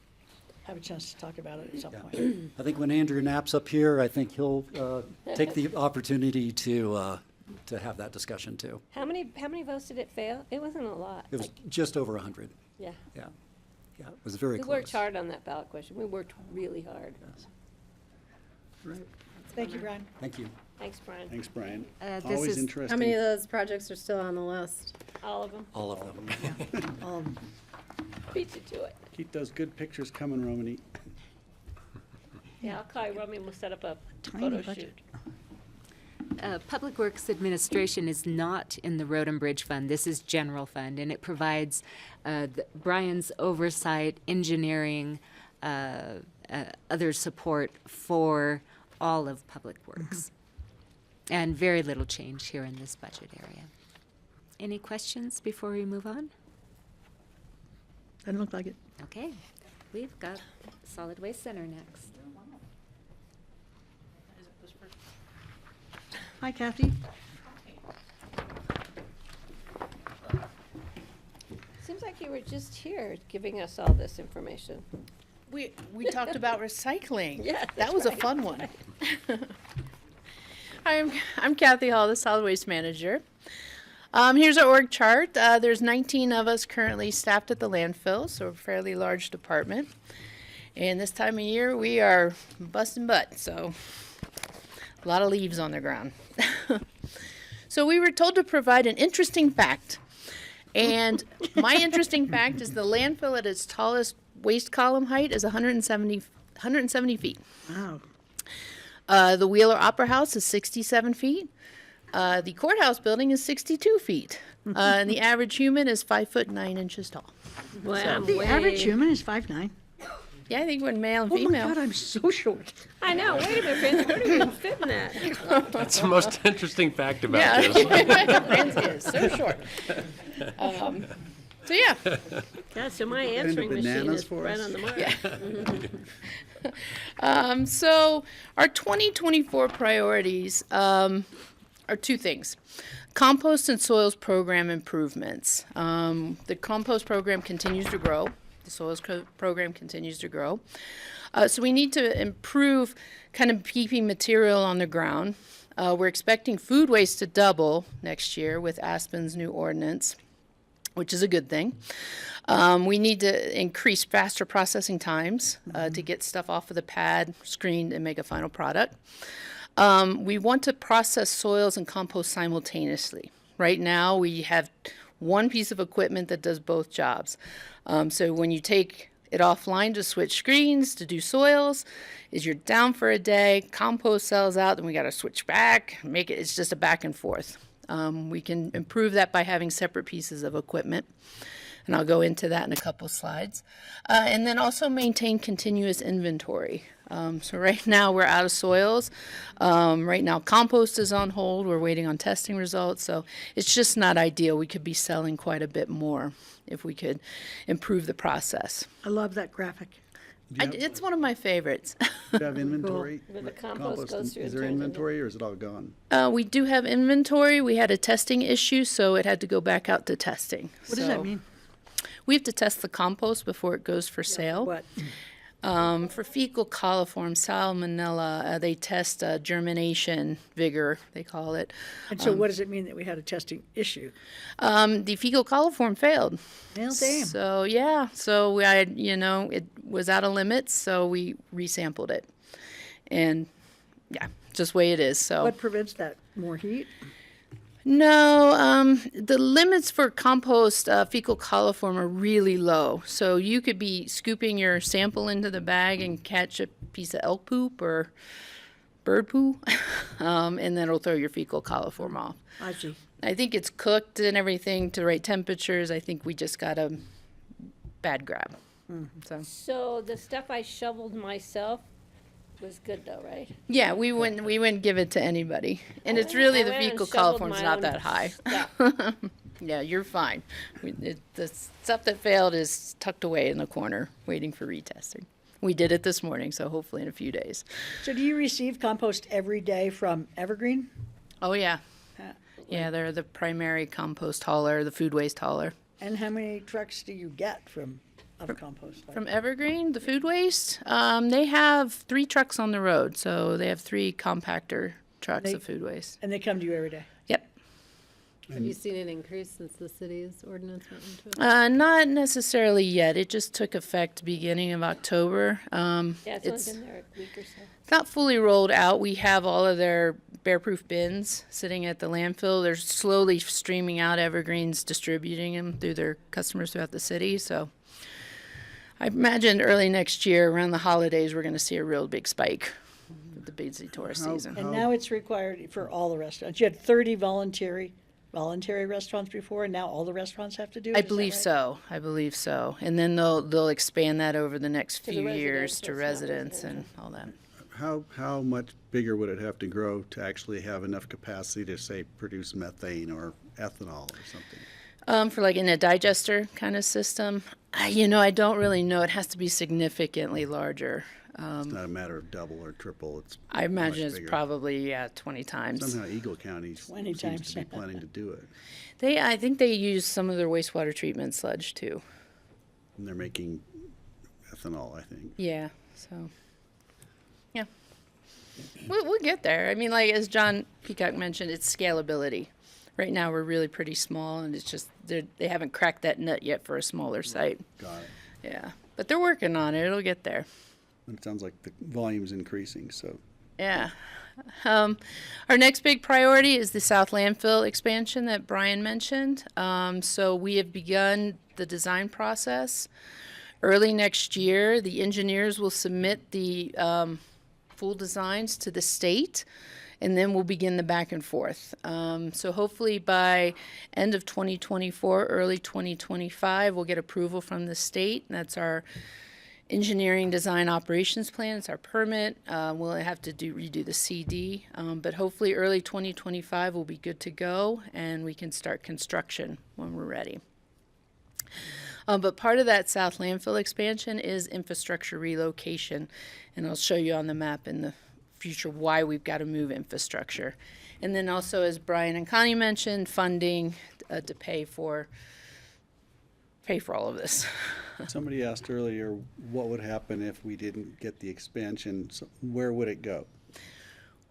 S1: have a chance to talk about it at some point.
S17: I think when Andrew Knapp's up here, I think he'll take the opportunity to have that discussion too.
S4: How many votes did it fail? It wasn't a lot.
S17: It was just over 100.
S4: Yeah.
S17: Yeah, it was very
S4: We
S17: close.
S4: worked hard on that ballot question. We worked really hard.
S17: Right.
S1: Thank you, Brian.
S17: Thank you.
S4: Thanks, Brian.
S9: Thanks, Brian.
S2: This
S9: Always
S2: is-
S9: interesting.
S8: How many of those projects are still on the list?
S4: All of them.
S17: All of them.
S4: Beat you to it.
S9: Keep those good pictures coming, Romany.
S4: Yeah, I'll call you, Romy, and we'll set up a
S1: Tiny
S4: photo
S1: budget.
S4: shoot.
S2: Public Works Administration is not in the Road and Bridge Fund. This is general fund, and it provides Brian's oversight, engineering, other support for all of Public Works. And very little change here in this budget area. Any questions before we move on?
S1: Doesn't look like it.
S2: Okay, we've got Solid Waste Center next.
S1: Hi, Kathy.
S4: Seems like you were just here giving us all this information.
S18: We talked about recycling.
S4: Yeah,
S18: That
S4: that's
S18: was a
S4: right.
S18: fun one. I'm Kathy Hall, the solid waste manager. Here's our org chart. There's 19 of us currently staffed at the landfill, so a fairly large department. And this time of year, we are busting butt, so a lot of leaves on the ground. So we were told to provide an interesting fact. And my interesting fact is the landfill at its tallest waste column height is 170 feet.
S1: Wow.
S18: The Wheeler Opera House is 67 feet. The courthouse building is 62 feet. And the average human is 5'9" tall.
S4: Wow.
S1: The average human is 5'9".
S18: Yeah, I think when male and
S1: Oh my
S18: female.
S1: God, I'm so short.
S4: I know, wait a minute, Francie, where do you even fit in that?
S3: That's the most interesting fact about
S18: Yeah,
S3: this.
S18: Francie is so short. So yeah,
S4: God, so my
S9: into
S4: answering machine
S9: bananas
S4: is
S9: for
S4: right
S9: us?
S4: on the mark.
S18: So our 2024 priorities are two things. Compost and soils program improvements. The compost program continues to grow. The soils program continues to grow. So we need to improve kind of keeping material on the ground. We're expecting food waste to double next year with Aspen's new ordinance, which is a good thing. We need to increase faster processing times to get stuff off of the pad, screened, and make a final product. We want to process soils and compost simultaneously. Right now, we have one piece of equipment that does both jobs. So when you take it offline to switch screens to do soils, is you're down for a day, compost sells out, then we got to switch back, make it. It's just a back and forth. We can improve that by having separate pieces of equipment. And I'll go into that in a couple slides. And then also maintain continuous inventory. So right now we're out of soils. Right now compost is on hold. We're waiting on testing results. So it's just not ideal. We could be selling quite a bit more if we could improve the process.
S1: I love that graphic.
S18: It's one of my favorites.
S9: Do you have inventory?
S4: Where the compost goes through
S9: Is
S4: and
S9: there
S4: turns into-
S9: inventory or is it all gone?
S18: We do have inventory. We had a testing issue, so it had to go back out to testing.
S1: What does that mean?
S18: We have to test the compost before it goes for sale.
S1: What?
S18: For fecal coliform, salmonella, they test germination vigor, they call it.
S1: And so what does it mean that we had a testing issue?
S18: The fecal coliform failed.
S1: Well, damn.
S18: So, yeah, so we had, it was out of limits, so we resampled it. And, yeah, just the way it is, so.
S1: What prevents that? More heat?
S18: No, the limits for compost fecal coliform are really low. So you could be scooping your sample into the bag and catch a piece of elk poop or bird poo, and then it'll throw your fecal coliform off.
S1: I see.
S18: I think it's cooked and everything to the right temperatures. I think we just got a bad grab.
S4: So the stuff I shoveled myself was good though, right?
S18: Yeah, we wouldn't give it to anybody, and it's really
S4: I
S18: the
S4: went and
S18: fecal
S4: shoveled
S18: coliform's
S4: my
S18: not
S4: own
S18: that high.
S4: stuff.
S18: Yeah, you're fine. The stuff that failed is tucked away in the corner, waiting for retesting. We did it this morning, so hopefully in a few days.
S1: So do you receive compost every day from Evergreen?
S18: Oh yeah, yeah, they're the primary compost hauler, the food waste hauler.
S1: And how many trucks do you get of compost?
S18: From Evergreen, the food waste, they have 3 trucks on the road, so they have 3 compactor trucks of food waste.
S1: And they come to you every day?
S18: Yep.
S8: Have you seen an increase since the city's ordinance went into effect?
S18: Not necessarily yet. It just took effect beginning of October.
S4: Yeah, it's only
S18: It's
S4: been there a week or so.
S18: not fully rolled out. We have all of their bear-proof bins sitting at the landfill. They're slowly streaming out Evergreen's distributing them through their customers throughout the city. So I imagine early next year, around the holidays, we're going to see a real big spike with the busy tourist season.
S1: And now it's required for all the restaurants. You had 30 voluntary restaurants before, and now all the restaurants have to do it?
S18: I
S1: Is that
S18: believe
S1: right?
S18: so. I believe so. And then they'll expand that over the next
S4: To the
S18: few years
S4: residents,
S18: to
S4: it's not
S18: residents and
S4: residential.
S18: all that.
S9: How much bigger would it have to grow to actually have enough capacity to, say, produce methane or ethanol or something?
S18: For like in a digester kind of system, I don't really know. It has to be significantly larger.
S9: It's not a matter of double or triple. It's
S18: I imagine
S9: much
S18: it's
S9: bigger.
S18: probably 20 times.
S9: Somehow Eagle County
S1: 20
S9: seems
S1: times.
S9: to be planning to do it.
S18: I think they use some of their wastewater treatment sludge too.
S9: And they're making ethanol, I think.
S18: Yeah. So, yeah, we'll get there. I mean, like as John Peacock mentioned, it's scalability. Right now, we're really pretty small, and it's just they haven't cracked that nut yet for a smaller site.
S9: Got it.
S18: Yeah, but they're working on it. It'll get there.
S9: It sounds like the volume's increasing, so.
S18: Yeah. Our next big priority is the South Landfill expansion that Brian mentioned. So we have begun the design process. Early next year, the engineers will submit the full designs to the state, and then we'll begin the back and forth. So hopefully by end of 2024, early 2025, we'll get approval from the state. That's our engineering design operations plan. It's our permit. We'll have to redo the CD, but hopefully early 2025 we'll be good to go, and we can start construction when we're ready. But part of that South Landfill expansion is infrastructure relocation, and I'll show you on the map in the future why we've got to move infrastructure. And then also, as Brian and Connie mentioned, funding to pay for all of this.
S9: Somebody asked earlier, what would happen if we didn't get the expansion? So where would it go?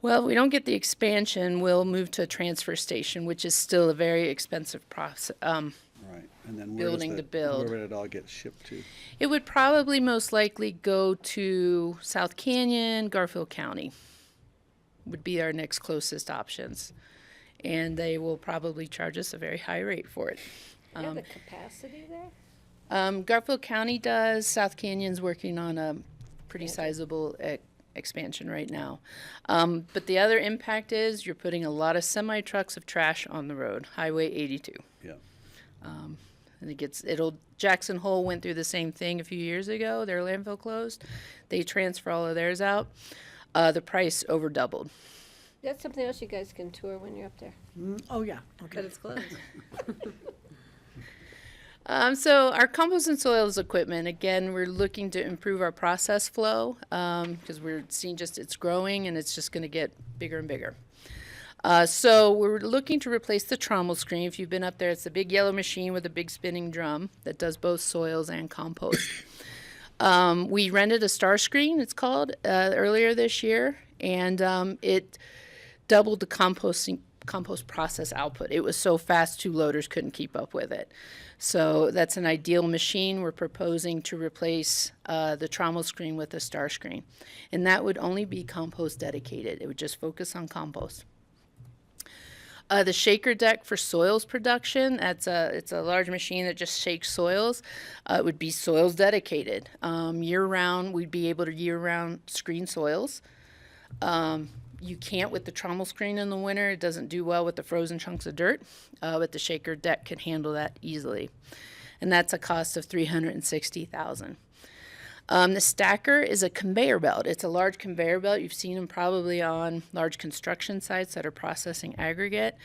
S18: Well, if we don't get the expansion, we'll move to a transfer station, which is still a very expensive process.
S9: Right, and then
S18: Building to build.
S9: Where would it all get shipped to?
S18: It would probably most likely go to South Canyon, Garfield County would be our next closest options. And they will probably charge us a very high rate for it.
S4: Do you have the capacity there?
S18: Garfield County does. South Canyon's working on a pretty sizable expansion right now. But the other impact is you're putting a lot of semi-trucks of trash on the road, Highway 82.
S9: Yeah.
S18: And Jackson Hole went through the same thing a few years ago. Their landfill closed. They transfer all of theirs out. The price over doubled.
S4: That's something else you guys can tour when you're up there.
S1: Oh, yeah, okay.
S8: But it's closed.
S18: So our compost and soils equipment, again, we're looking to improve our process flow because we're seeing it's growing and it's just going to get bigger and bigger. So we're looking to replace the trommel screen. If you've been up there, it's a big yellow machine with a big spinning drum that does both soils and compost. We rented a star screen, it's called, earlier this year, and it doubled the compost process output. It was so fast, 2 loaders couldn't keep up with it. So that's an ideal machine. We're proposing to replace the trommel screen with a star screen. And that would only be compost dedicated. It would just focus on compost. The shaker deck for soils production, it's a large machine that just shakes soils. It would be soils dedicated. Year-round, we'd be able to year-round screen soils. You can't with the trommel screen in the winter. It doesn't do well with the frozen chunks of dirt, but the shaker deck can handle that easily. And that's a cost of $360,000. The stacker is a conveyor belt. It's a large conveyor belt. You've seen them probably on large construction sites that are processing aggregate.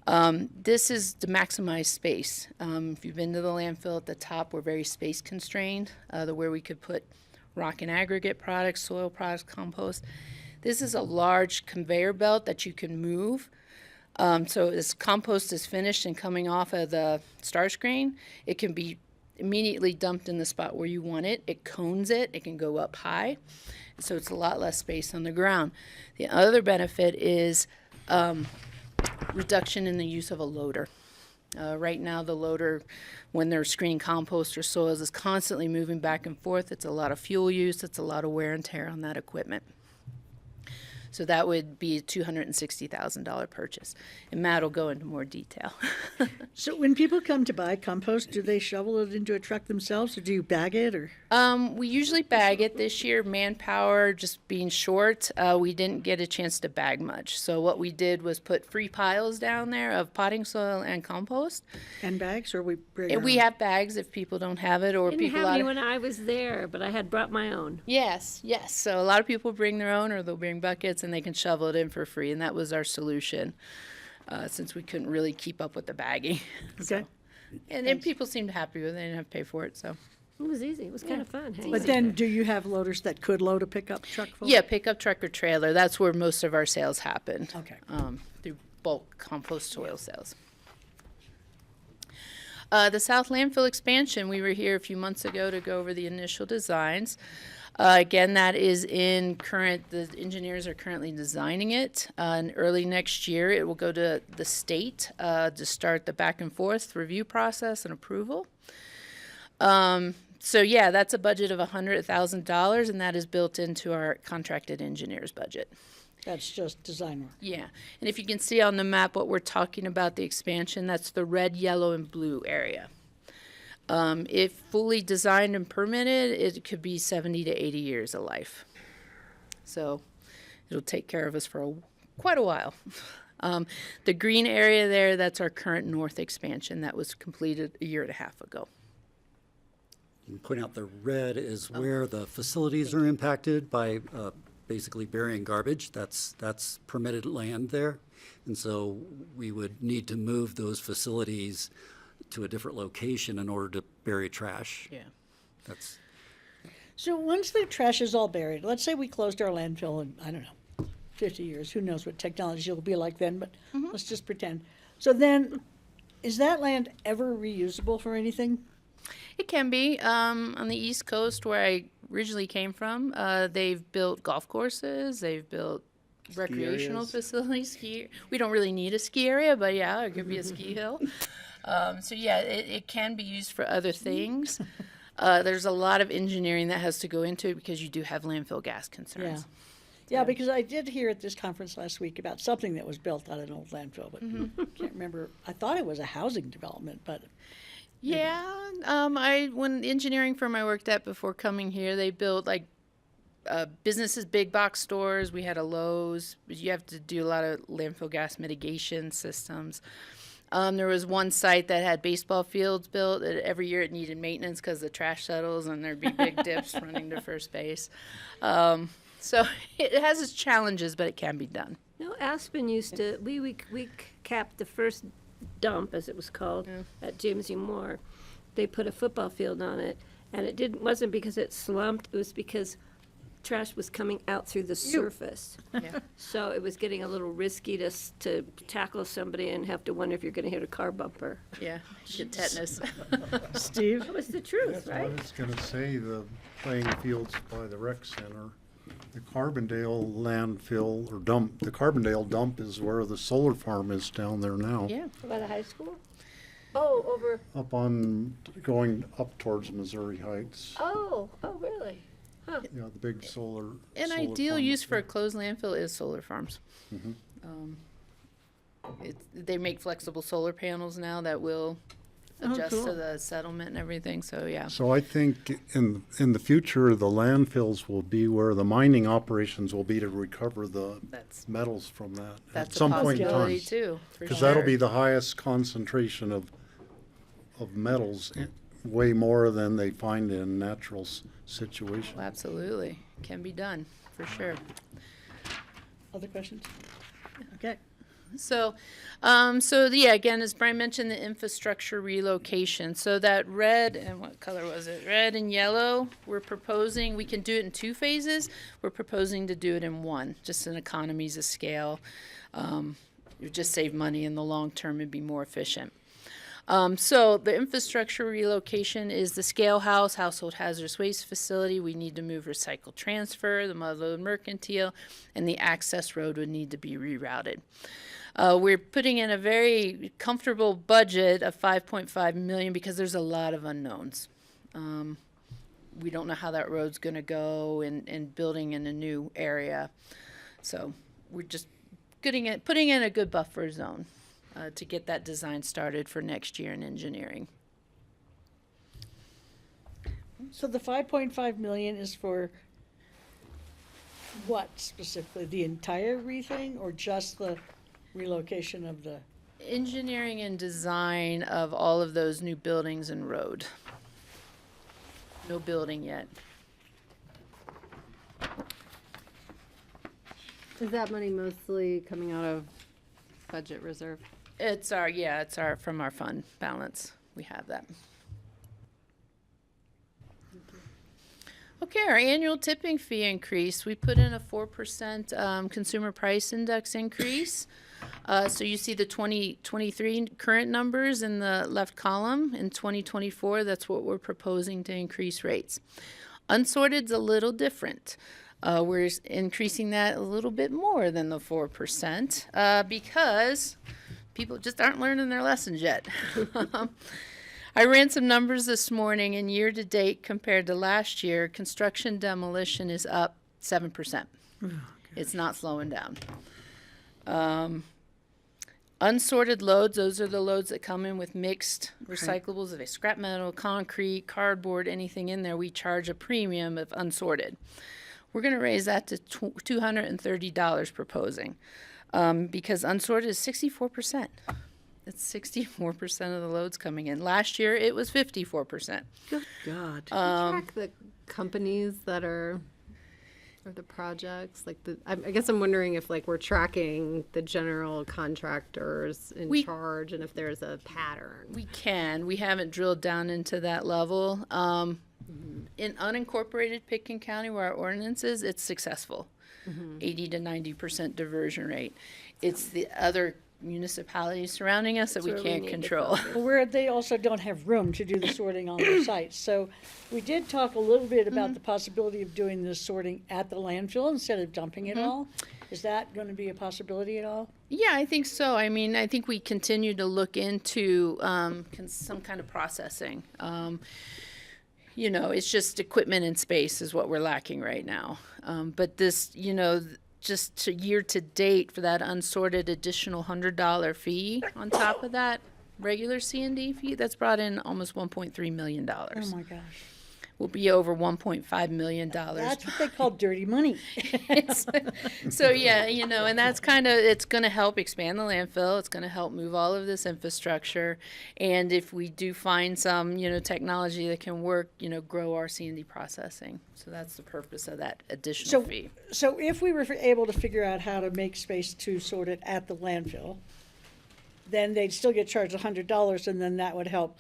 S18: This is to maximize space. If you've been to the landfill at the top, we're very space constrained, where we could put rock and aggregate products, soil products, compost. This is a large conveyor belt that you can move. So as compost is finished and coming off of the star screen, it can be immediately dumped in the spot where you want it. It cones it. It can go up high. So it's a lot less space on the ground. The other benefit is reduction in the use of a loader. Right now, the loader, when they're screening compost or soils, is constantly moving back and forth. It's a lot of fuel use. It's a lot of wear and tear on that equipment. So that would be a $260,000 purchase. And Matt will go into more detail.
S1: So when people come to buy compost, do they shovel it into a truck themselves, or do you bag it, or?
S18: We usually bag it. This year, manpower just being short, we didn't get a chance to bag much. So what we did was put free piles down there of potting soil and compost.
S1: And bags, or we bring
S18: And
S1: our
S18: we
S1: own?
S18: have bags if people don't have it, or
S4: Didn't
S18: people
S4: have
S18: out
S4: any
S18: of...
S4: when I was there, but I had brought my own.
S18: Yes, yes. So a lot of people bring their own, or they'll bring buckets and they can shovel it in for free. And that was our solution, since we couldn't really keep up with the bagging.
S1: Okay.
S18: And people seemed happy with it. They didn't have to pay for it, so.
S4: It was easy. It was kind of fun. hanging
S1: But
S4: out
S1: then,
S4: there.
S1: do you have loaders that could load a pickup truck full?
S18: Yeah, pickup truck or trailer. That's where most of our sales happen.
S1: Okay.
S18: Through bulk compost soil sales. The South Landfill expansion, we were here a few months ago to go over the initial designs. Again, that is the engineers are currently designing it. And early next year, it will go to the state to start the back and forth review process and approval. So yeah, that's a budget of $100,000, and that is built into our contracted engineers budget.
S1: That's just design work.
S18: Yeah, and if you can see on the map what we're talking about, the expansion, that's the red, yellow, and blue area. If fully designed and permitted, it could be 70 to 80 years of life. So it'll take care of us for quite a while. The green area there, that's our current north expansion that was completed a year and a half ago.
S17: You can point out the red is where the facilities are impacted by basically burying garbage. That's permitted land there. And so we would need to move those facilities to a different location in order to bury trash.
S18: Yeah.
S17: That's
S1: So once the trash is all buried, let's say we closed our landfill in, I don't know, 50 years. Who knows what technology will be like then, but let's just pretend. So then, is that land ever reusable for anything?
S18: It can be. On the East Coast, where I originally came from, they've built golf courses, they've built recreational
S9: areas.
S18: facilities. We don't really need a ski area, but yeah, it could be a ski hill. So yeah, it can be used for other things. There's a lot of engineering that has to go into it because you do have landfill gas concerns.
S1: Yeah, because I did hear at this conference last week about something that was built on an old landfill, but can't remember. I thought it was a housing development, but
S18: Yeah, when the engineering firm I worked at before coming here, they built like businesses, big box stores. We had a Lowe's. You have to do a lot of landfill gas mitigation systems. There was one site that had baseball fields built. Every year it needed maintenance because the trash settles and there'd be big dips running to first base. So it has its challenges, but it can be done.
S4: No, Aspen used to, we capped the first dump, as it was called, at James E. Moore. They put a football field on it, and it wasn't because it slumped, it was because trash was coming out through the surface.
S18: Yeah.
S4: So it was getting a little risky to tackle somebody and have to wonder if you're gonna hit a car bumper.
S18: Yeah, get tetanus.
S1: Steve?
S4: That was the truth,
S5: That's
S4: right?
S5: what I was gonna say, the playing fields by the rec center. The Carbondale landfill or dump, the Carbondale dump is where the solar farm is down there now.
S18: Yeah.
S4: By the high school? Oh, over,
S5: Up on, going up towards Missouri Heights.
S4: oh, really? Huh.
S5: Yeah, the big solar.
S18: An
S5: solar
S18: ideal
S5: farm
S18: use
S5: up
S18: for a
S5: there.
S18: closed landfill is solar farms. They make flexible solar panels now that will adjust to
S1: cool.
S18: the settlement and everything, so yeah.
S5: So I think in the future, the landfills will be where the mining operations will be to recover the
S18: That's-
S5: metals from that at
S18: That's a
S5: some point in time.
S18: possibility too, for
S5: Because that'll be
S18: sure.
S5: the highest concentration of metals, way more than they find in natural situations.
S18: Well, absolutely, can be done, for sure.
S1: Other questions? Okay.
S18: So, yeah, again, as Brian mentioned, the infrastructure relocation. So that red, and what color was it? Red and yellow, we're proposing, we can do it in 2 phases. We're proposing to do it in 1, just in economies of scale. You just save money in the long term and be more efficient. So the infrastructure relocation is the scale house, household hazardous waste facility. We need to move recycle transfer, the mud load mercantile, and the access road would need to be rerouted. We're putting in a very comfortable budget of 5.5 million because there's a lot of unknowns. We don't know how that road's going to go and building in a new area. So we're just putting in a good buffer zone to get that design started for next year in engineering.
S1: So the 5.5 million is for what specifically? The entire rething or just the relocation of the?
S18: Engineering and design of all of those new buildings and road. No building yet.
S8: Is that money mostly coming out of budget reserve?
S18: It's from our fund balance. We have that. Okay, our annual tipping fee increase. We put in a 4% consumer price index increase. So you see the 2023 current numbers in the left column. In 2024, that's what we're proposing to increase rates. Unsorted's a little different. We're increasing that a little bit more than the 4% because people just aren't learning their lessons yet. I ran some numbers this morning, and year to date compared to last year, construction demolition is up 7%. It's not slowing down. Unsorted loads, those are the loads that come in with mixed recyclables, if they scrap metal, concrete, cardboard, anything in there, we charge a premium of unsorted. We're going to raise that to $230 proposing because unsorted is 64%. It's 64% of the loads coming in. Last year, it was 54%.
S8: Good God. Do you track the companies that are, or the projects? I guess I'm wondering if we're tracking the general contractors in charge and if there's a pattern.
S18: We can. We haven't drilled down into that level. In unincorporated Pitkin County, where our ordinance is, it's successful. 80 to 90% diversion rate. It's the other municipalities surrounding us that we can't control.
S1: Where they also don't have room to do the sorting on their sites. So we did talk a little bit about the possibility of doing the sorting at the landfill instead of dumping it all. Is that going to be a possibility at all?
S18: Yeah, I think so. I mean, I think we continue to look into some kind of processing. It's just equipment and space is what we're lacking right now. But this, just year to date for that unsorted additional $100 fee on top of that regular C&D fee, that's brought in almost $1.3 million.
S1: Oh my gosh.
S18: Will be over $1.5 million.
S1: That's what they call dirty money.
S18: So yeah, and that's it's going to help expand the landfill. It's going to help move all of this infrastructure. And if we do find some, technology that can work, grow our C&D processing. So that's the purpose of that additional fee.
S1: So if we were able to figure out how to make space to sort it at the landfill, then they'd still get charged $100, and then that would help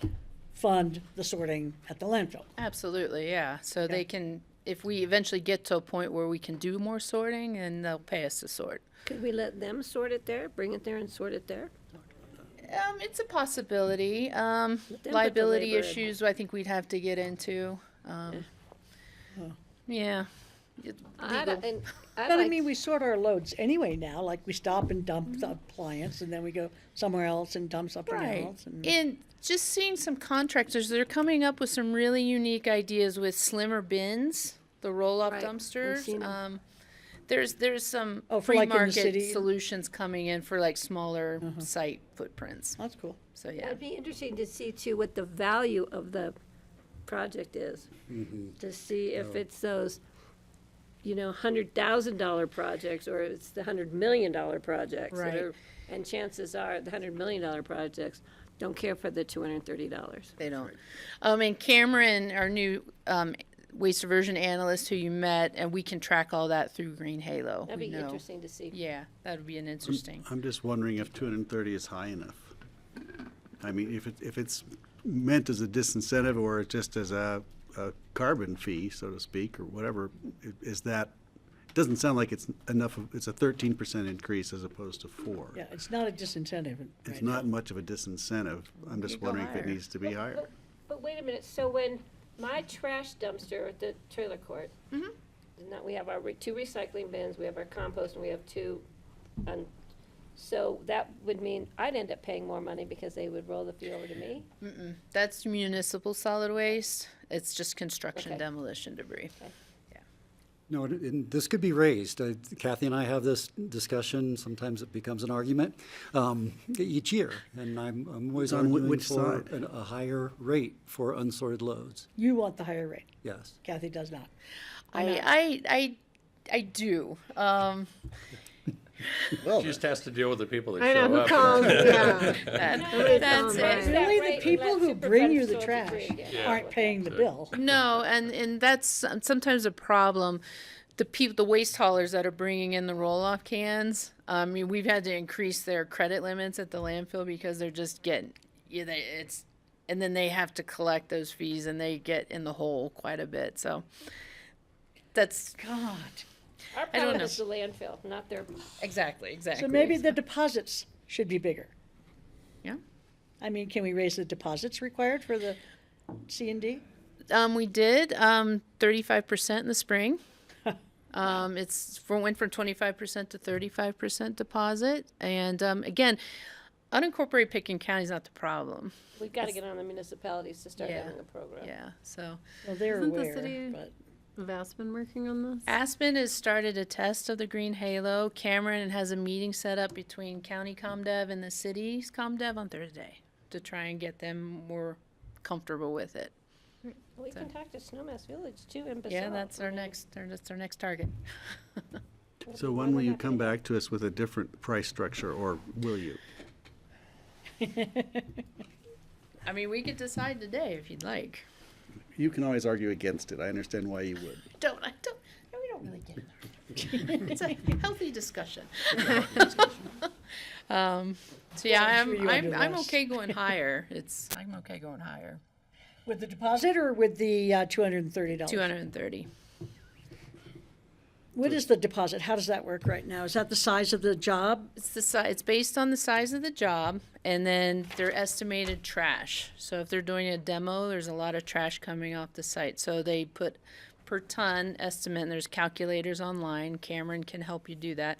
S1: fund the sorting at the landfill.
S18: Absolutely, yeah. So they can, if we eventually get to a point where we can do more sorting, and they'll pay us to sort.
S4: Could we let them sort it there, bring it there and sort it there?
S18: It's a possibility. Liability issues, I think we'd have to get into. Yeah.
S1: But I mean, we sort our loads anyway now. Like we stop and dump the appliance, and then we go somewhere else and dump something else.
S18: And just seeing some contractors, they're coming up with some really unique ideas with slimmer bins, the roll-up dumpsters. There's some free market solutions coming in for smaller site footprints.
S1: That's cool.
S18: So yeah,
S4: it'd be interesting to see too what the value of the project is, to see if it's those, $100,000 projects or it's the $100 million projects.
S18: Right.
S4: And chances are the $100 million projects don't care for the $230.
S18: They don't. And Cameron, our new waste diversion analyst who you met, and we can track all that through Green Halo.
S4: That'd be interesting to see.
S18: Yeah, that would be an interesting.
S9: I'm just wondering if 230 is high enough. I mean, if it's meant as a disincentive or just as a carbon fee, so to speak, or whatever, is that? It doesn't sound like it's enough. It's a 13% increase as opposed to 4%.
S1: Yeah, it's not a disincentive.
S9: It's not much of a disincentive. I'm just wondering if it needs to be higher.
S4: But wait a minute. So when my trash dumpster at the trailer court, we have our 2 recycling bins, we have our compost, and we have 2 So that would mean I'd end up paying more money because they would roll the fee over to me?
S18: Mm-mm. That's municipal solid waste. It's just construction
S4: Okay.
S18: demolition debris.
S17: No, and this could be raised. Kathy and I have this discussion. Sometimes it becomes an argument each year, and I'm always
S9: On
S17: arguing
S9: which
S17: for
S9: side?
S17: a higher rate for unsorted loads.
S1: You want the higher rate.
S17: Yes.
S1: Kathy does not.
S18: I do.
S3: She just has to deal with the people that
S8: I know,
S3: show
S8: who
S3: up.
S8: calls, yeah.
S18: That's it.
S1: Really, the people who bring you the
S4: Superfund
S1: trash
S4: debris,
S3: yeah.
S1: aren't paying the bill.
S18: No, and that's sometimes a problem. The waste haulers that are bringing in the roll-off cans, I mean, we've had to increase their credit limits at the landfill because they're just getting, and then they have to collect those fees and they get in the hole quite a bit, so that's,
S1: God.
S4: Our
S18: I don't
S4: problem
S18: know.
S4: is the landfill, not their.
S18: exactly.
S1: So maybe the deposits should be bigger.
S18: Yeah.
S1: I mean, can we raise the deposits required for the C&D?
S18: We did 35% in the spring. Went from 25% to 35% deposit, and again, unincorporated Pitkin County is not the problem.
S4: We've got to get on the municipalities to start
S18: Yeah.
S4: having a program.
S18: Yeah, so
S1: Well, they're
S8: Isn't the
S1: aware,
S8: city
S1: but
S8: of Aspen working on this?
S18: Aspen has started a test of the Green Halo. Cameron has a meeting set up between County ComDev and the city's ComDev on Thursday to try and get them more comfortable with it.
S4: We can talk to Snowmass Village too in Basalt.
S18: Yeah, that's our next target.
S9: So when will you come back to us with a different price structure, or will you?
S18: I mean, we could decide today if you'd like.
S9: You can always argue against it. I understand why you would.
S18: We don't really get it. It's a healthy discussion. So yeah,
S1: Sure you wanna do
S18: I'm
S1: less.
S18: okay going higher. I'm okay going higher.
S1: with the deposit or with the $230?
S18: 230.
S1: What is the deposit? How does that work right now? Is that the size of the job?
S18: It's based on the size of the job and then their estimated trash. So if they're doing a demo, there's a lot of trash coming off the site. So they put per ton estimate, and there's calculators online. Cameron can help you do that.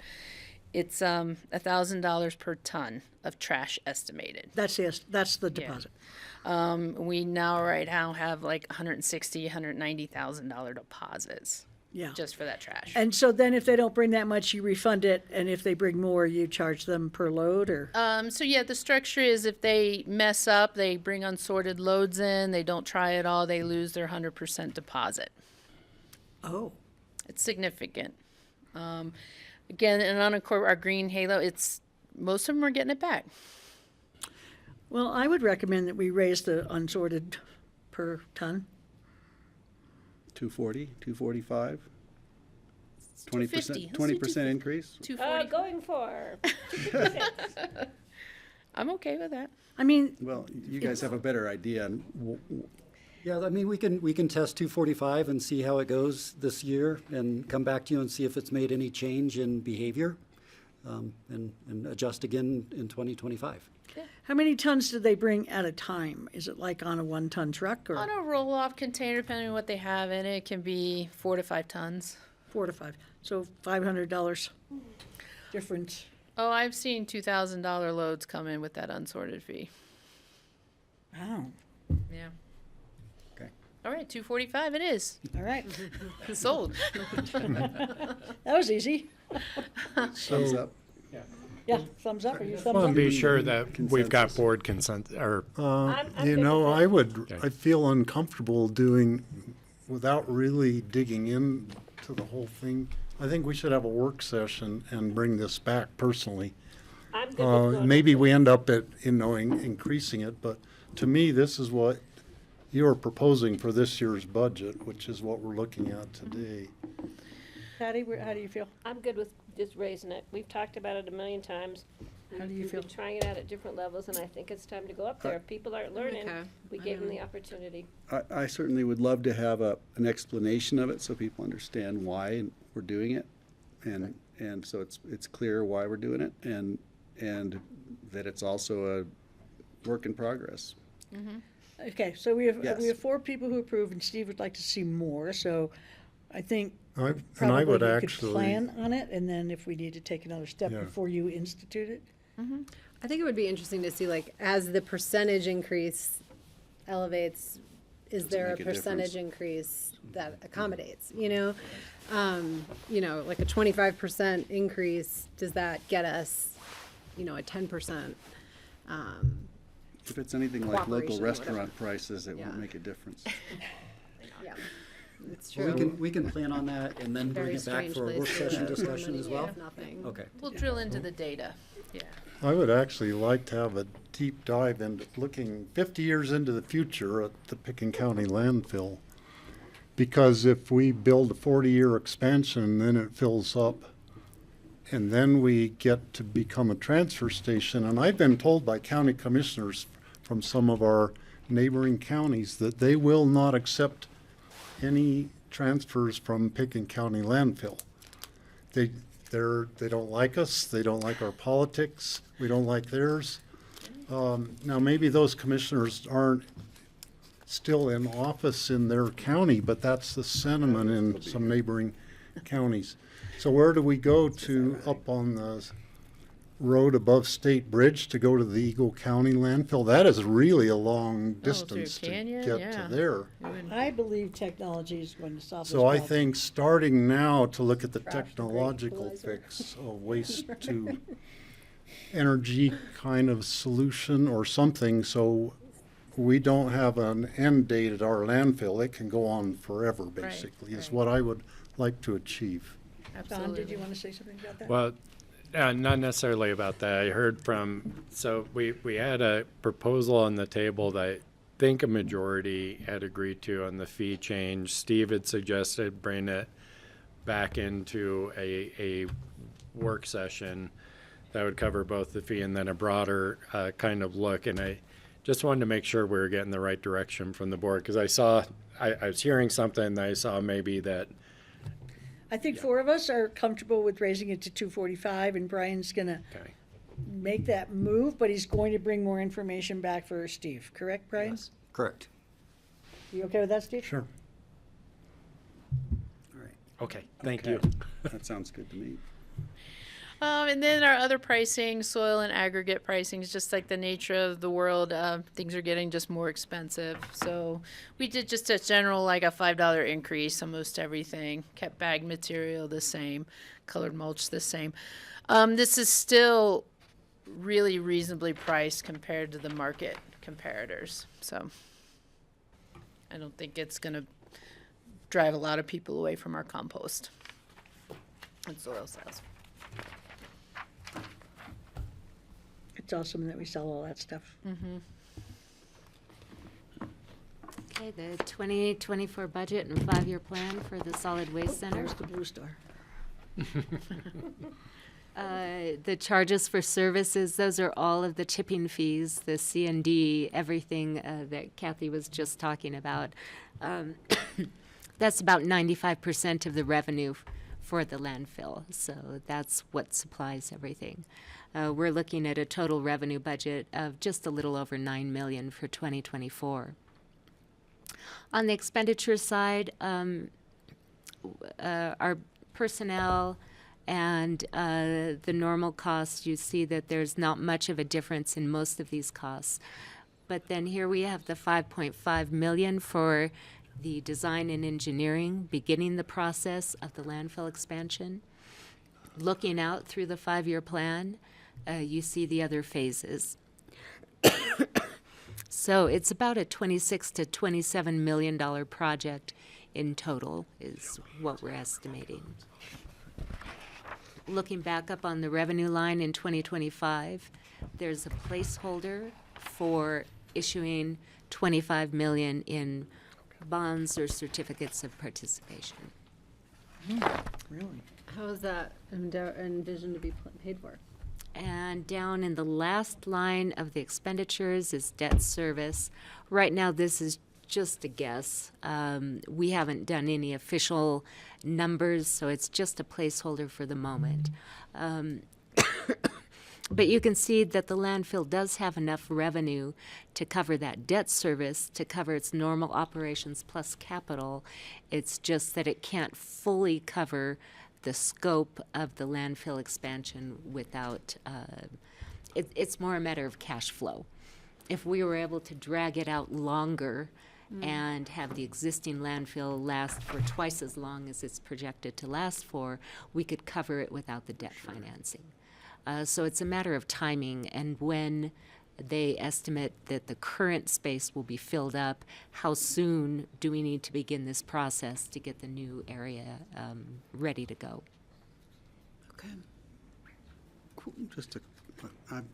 S18: It's $1,000 per ton of trash estimated.
S1: That's the deposit.
S18: We now right now have like $160,000, $190,000 deposits.
S1: Yeah.
S18: Just for that trash.
S1: And so then if they don't bring that much, you refund it, and if they bring more, you charge them per load, or?
S18: So yeah, the structure is if they mess up, they bring unsorted loads in, they don't try it all, they lose their 100% deposit.
S1: Oh.
S18: It's significant. Again, and on our Green Halo, most of them are getting it back.
S1: Well, I would recommend that we raise the unsorted per ton.
S9: 240, 245?
S18: 250.
S9: 20%, 20% increase?
S18: 240.
S4: Going for.
S18: I'm okay with that.
S1: I mean,
S9: Well, you guys have a better idea on
S17: Yeah, I mean, we can test 245 and see how it goes this year and come back to you and see if it's made any change in behavior, and adjust again in 2025.
S1: how many tons do they bring at a time? Is it like on a 1-ton truck, or
S18: On a roll-off container, depending on what they have in it, it can be 4 to 5 tons.
S1: 4 to 5? So $500 difference.
S18: Oh, I've seen $2,000 loads come in with that unsorted fee.
S1: Wow.
S18: Yeah.
S9: Okay.
S18: All right, 245 it is.
S1: All right.
S18: Sold.
S1: That was easy.
S9: thumbs up.
S1: Yeah, thumbs up. Are you thumbs
S12: Well,
S1: up?
S12: and be sure that we've got board consent, or
S4: I'm
S5: You
S4: good
S5: know,
S4: with it.
S5: I feel uncomfortable doing, without really digging into the whole thing. I think we should have a work session and bring this back personally.
S4: I'm good with going.
S5: Maybe we end up increasing it, but to me, this is what you're proposing for this year's budget, which is what we're looking at today.
S1: Patty, how do you feel?
S4: I'm good with just raising it. We've talked about it a million times.
S1: How do you
S4: We've
S1: feel?
S4: been trying it out at different levels, and I think it's time to go up there. If people aren't learning,
S8: Okay.
S4: we gave them the opportunity.
S9: I certainly would love to have an explanation of it so people understand why we're doing it. And so it's clear why we're doing it, and that it's also a work in progress.
S1: Okay, so we have
S9: Yes.
S1: 4 people who approve, and Steve would like to see more. So I think
S5: And I
S1: probably
S5: would
S1: we could
S5: actually,
S1: plan on it, and then if we need to take another step
S5: Yeah.
S1: before you institute it.
S8: I think it would be interesting to see, like, as the percentage increase elevates, is there a
S9: make a difference?
S8: percentage increase that accommodates, you know? Like a 25% increase, does that get us, a 10%?
S9: If it's anything like
S8: Cooperation
S9: local
S8: or whatever.
S9: restaurant prices, it
S8: Yeah.
S9: won't make a difference.
S8: Yeah, it's
S17: Well,
S8: true.
S17: we can plan on that and then
S8: Very
S17: bring it back
S8: strange
S17: for a
S8: place
S17: work
S8: to
S17: session
S8: put more
S17: discussion
S8: money
S17: as well?
S8: if nothing.
S17: Okay.
S18: We'll drill into the data. Yeah.
S5: I would actually like to have a deep dive into looking 50 years into the future at the Picken County landfill. Because if we build a 40-year expansion and then it fills up, and then we get to become a transfer station, and I've been told by county commissioners from some of our neighboring counties that they will not accept any transfers from Picken County landfill. They don't like us, they don't like our politics, we don't like theirs. Now, maybe those commissioners aren't still in office in their county, but that's the sentiment in some neighboring counties. So where do we go to, up on the road above State Bridge to go to the Eagle County landfill? That is really a long distance to
S18: Canyon,
S5: get
S18: yeah.
S5: to there.
S1: I believe technology is going to solve this
S5: So I
S1: problem.
S5: think starting now to look at the
S1: Crash the great
S5: technological
S1: equalizer.
S5: fix of waste to energy kind of solution or something, so we don't have an end date at our landfill. It can go on forever, basically, is what I would like to achieve.
S1: Don, did you want to say something about that?
S12: Well, not necessarily about that. I heard so we had a proposal on the table that I think a majority had agreed to on the fee change. Steve had suggested bring it back into a work session that would cover both the fee and then a broader kind of look. And I just wanted to make sure we were getting the right direction from the board, because I was hearing something that I saw maybe that
S1: I think four of us are comfortable with raising it to 245, and Brian's gonna make that move, but he's going to bring more information back for Steve, correct, Brian?
S17: Correct.
S1: You okay with that, Steve?
S5: Sure.
S17: All right.
S12: Okay, thank you.
S9: That sounds good to me.
S18: And then our other pricing, soil and aggregate pricing, is just like the nature of the world. Things are getting just more expensive. So we did just a general, like a $5 increase on most everything. Kept bag material the same, colored mulch the same. This is still really reasonably priced compared to the market comparators. So I don't think it's going to drive a lot of people away from our compost and soil sales.
S1: It's awesome that we sell all that stuff.
S2: Okay, the 2024 budget and 5-year plan for the solid waste center.
S1: There's the blue star.
S2: The charges for services, those are all of the tipping fees, the C&D, everything that Kathy was just talking about. That's about 95% of the revenue for the landfill, so that's what supplies everything. We're looking at a total revenue budget of just a little over $9 million for 2024. On the expenditure side, our personnel and the normal costs, you see that there's not much of a difference in most of these costs. But then here we have the $5.5 million for the design and engineering, beginning the process of the landfill expansion. Looking out through the 5-year plan, you see the other phases. So it's about a $26 to $27 million project in total is what we're estimating. Looking back up on the revenue line in 2025, there's a placeholder for issuing $25 million in bonds or certificates of participation.
S1: Really?
S8: How is that envisioned to be paid for?
S2: And down in the last line of the expenditures is debt service. Right now, this is just a guess. We haven't done any official numbers, so it's just a placeholder for the moment. But you can see that the landfill does have enough revenue to cover that debt service, to cover its normal operations plus capital. It's just that it can't fully cover the scope of the landfill expansion without, it's more a matter of cash flow. If we were able to drag it out longer and have the existing landfill last for twice as long as it's projected to last for, we could cover it without the debt financing. So it's a matter of timing and when they estimate that the current space will be filled up, how soon do we need to begin this process to get the new area ready to go?
S9: Okay. Cool.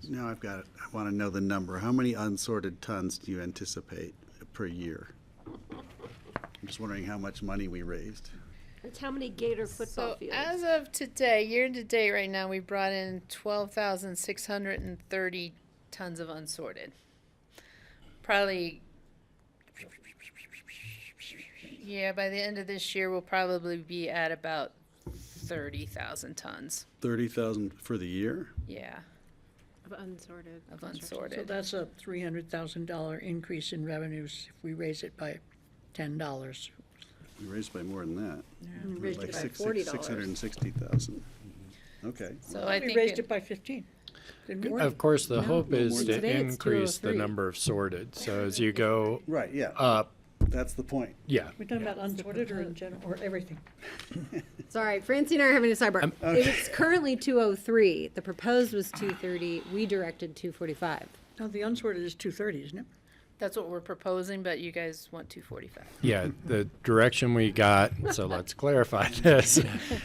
S9: Now I've got it. I want to know the number. How many unsorted tons do you anticipate per year? I'm just wondering how much money we raised.
S4: That's how many Gator football
S18: So
S4: fields.
S18: as of today, year to date right now, we brought in 12,630 tons of unsorted. Probably, yeah, by the end of this year, we'll probably be at about 30,000 tons.
S9: 30,000 for the year?
S18: Yeah,
S8: Of unsorted.
S18: of
S1: So
S18: unsorted.
S1: that's a $300,000 increase in revenues if we raise it by $10.
S9: We raised by more than that.
S1: We raised
S9: Like
S1: it by
S4: $40.
S9: 660,000. Okay.
S18: So
S1: I
S18: I
S1: we
S18: think
S1: raised it by 15. Didn't we?
S12: Of course, the hope
S4: No,
S12: is to
S4: today it's
S12: increase the
S4: 203.
S12: number of sorted. So as you go
S9: Right, yeah.
S12: up,
S9: That's the point.
S12: yeah.
S1: We're talking about unsorted or in general, or everything?
S8: Sorry, Francie and I are having a sidebar. It's currently 203. The proposed was 230. We directed 245.
S1: No, the unsorted is 230, isn't it?
S18: That's what we're proposing, but you guys want 245.
S12: Yeah, the direction we got, so let's clarify this.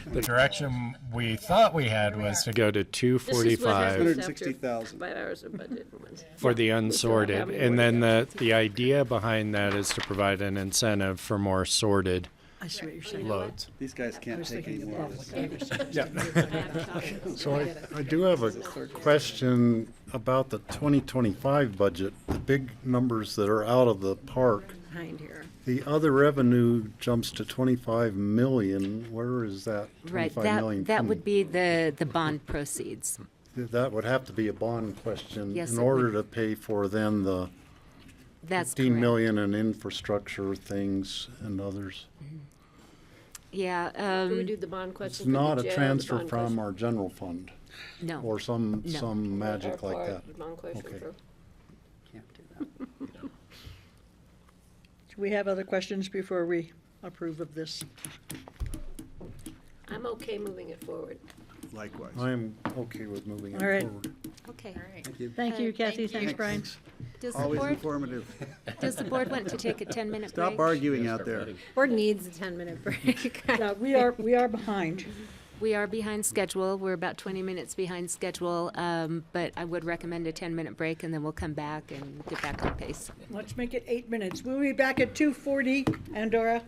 S12: The direction we thought we had was to go to
S4: This is what happens
S12: 245
S4: after
S9: 160,000.
S4: 5 hours of budget.
S12: for the unsorted.
S4: have any
S12: And
S4: more
S12: then
S4: to
S12: the idea behind that is to provide an incentive for more sorted
S1: I see what you're saying.
S12: loads.
S9: These guys
S1: I
S9: can't
S1: was
S9: take
S1: thinking
S9: any
S1: of
S9: more of this.
S1: public.
S5: So I do have a question about the 2025 budget, the big numbers that are out of the park.
S4: Behind here.
S5: The other revenue jumps to 25 million. Where is that
S2: Right,
S5: 25 million
S2: that would
S5: coming?
S2: be the bond proceeds.
S5: That would have to be a bond question
S2: Yes,
S5: in
S2: it
S5: order
S2: would.
S5: to pay for then the
S2: That's
S5: 15
S2: correct.
S5: million in infrastructure things and others.
S2: Yeah,
S4: Do we do the bond
S5: It's
S4: question? for the
S5: not a
S4: jail, the
S5: transfer
S4: bond
S5: from
S4: question?
S5: our general fund
S2: no.
S5: or some
S2: No.
S5: magic
S4: Or
S5: like that.
S4: the bond question
S5: Okay.
S4: for-
S1: Do we have other questions before we approve of this?
S4: I'm okay moving it forward.
S9: Likewise.
S5: I'm okay with moving it
S1: All right.
S5: forward.
S2: Okay.
S9: Thank you.
S1: Thank you, Kathy.
S18: thank
S1: Thanks,
S18: you.
S1: Brian.
S2: Does the
S9: Always
S2: board,
S9: informative.
S2: does the board want to take a 10-minute break?
S9: Stop arguing out there.
S8: Board needs a 10-minute break.
S1: Yeah, we are behind.
S2: We are behind schedule. We're about 20 minutes behind schedule, but I would recommend a 10-minute break, and then we'll come back and get back on pace.
S1: Let's make it 8 minutes. We'll be back at 2:40. Andorra?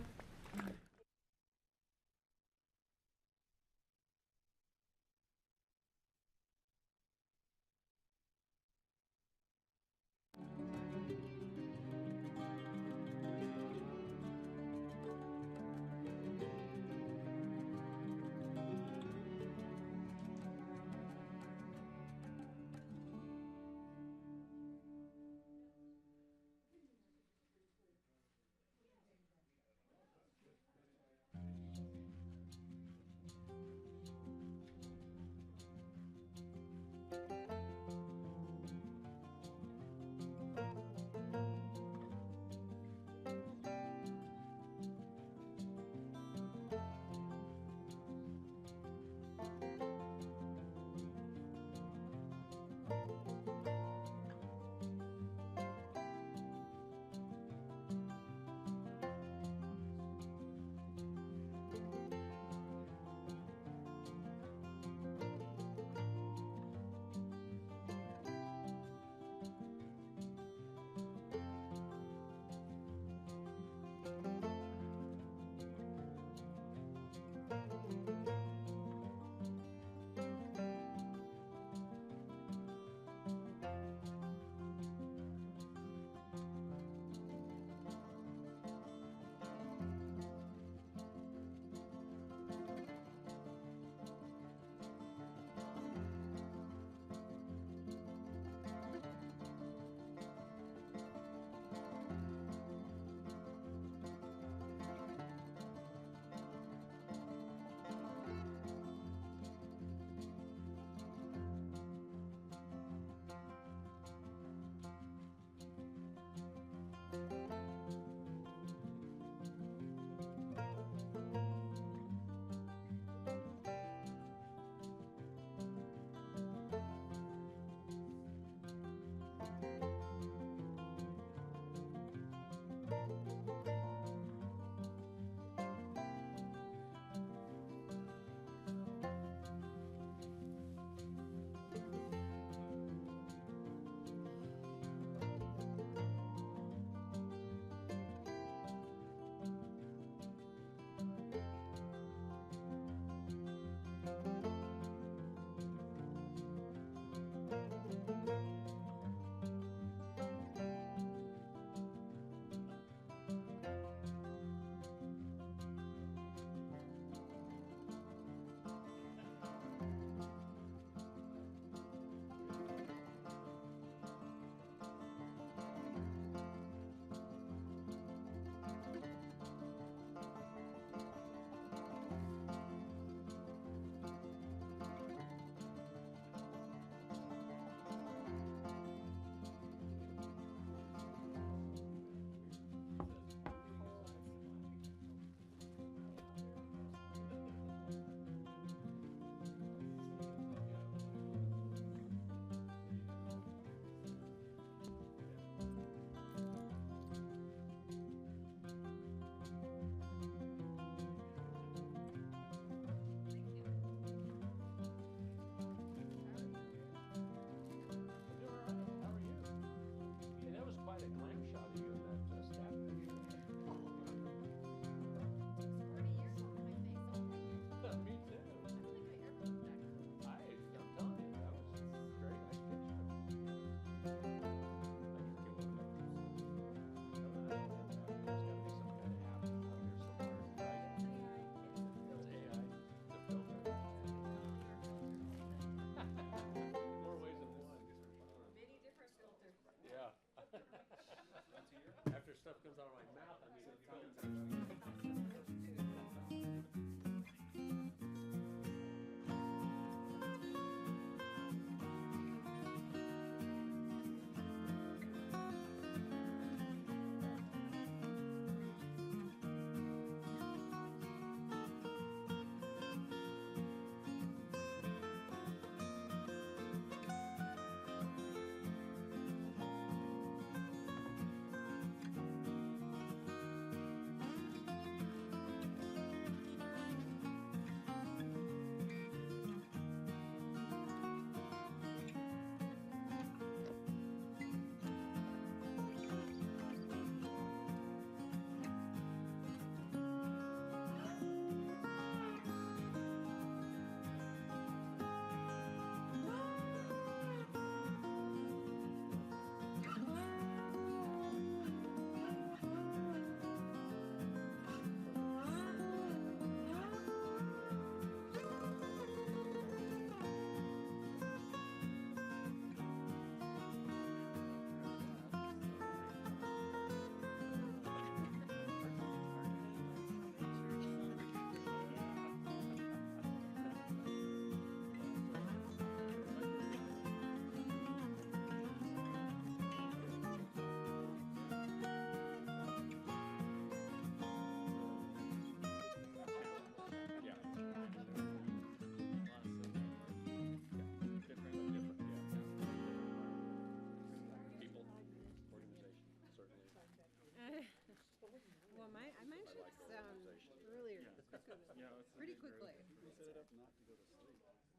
S8: pretty quickly.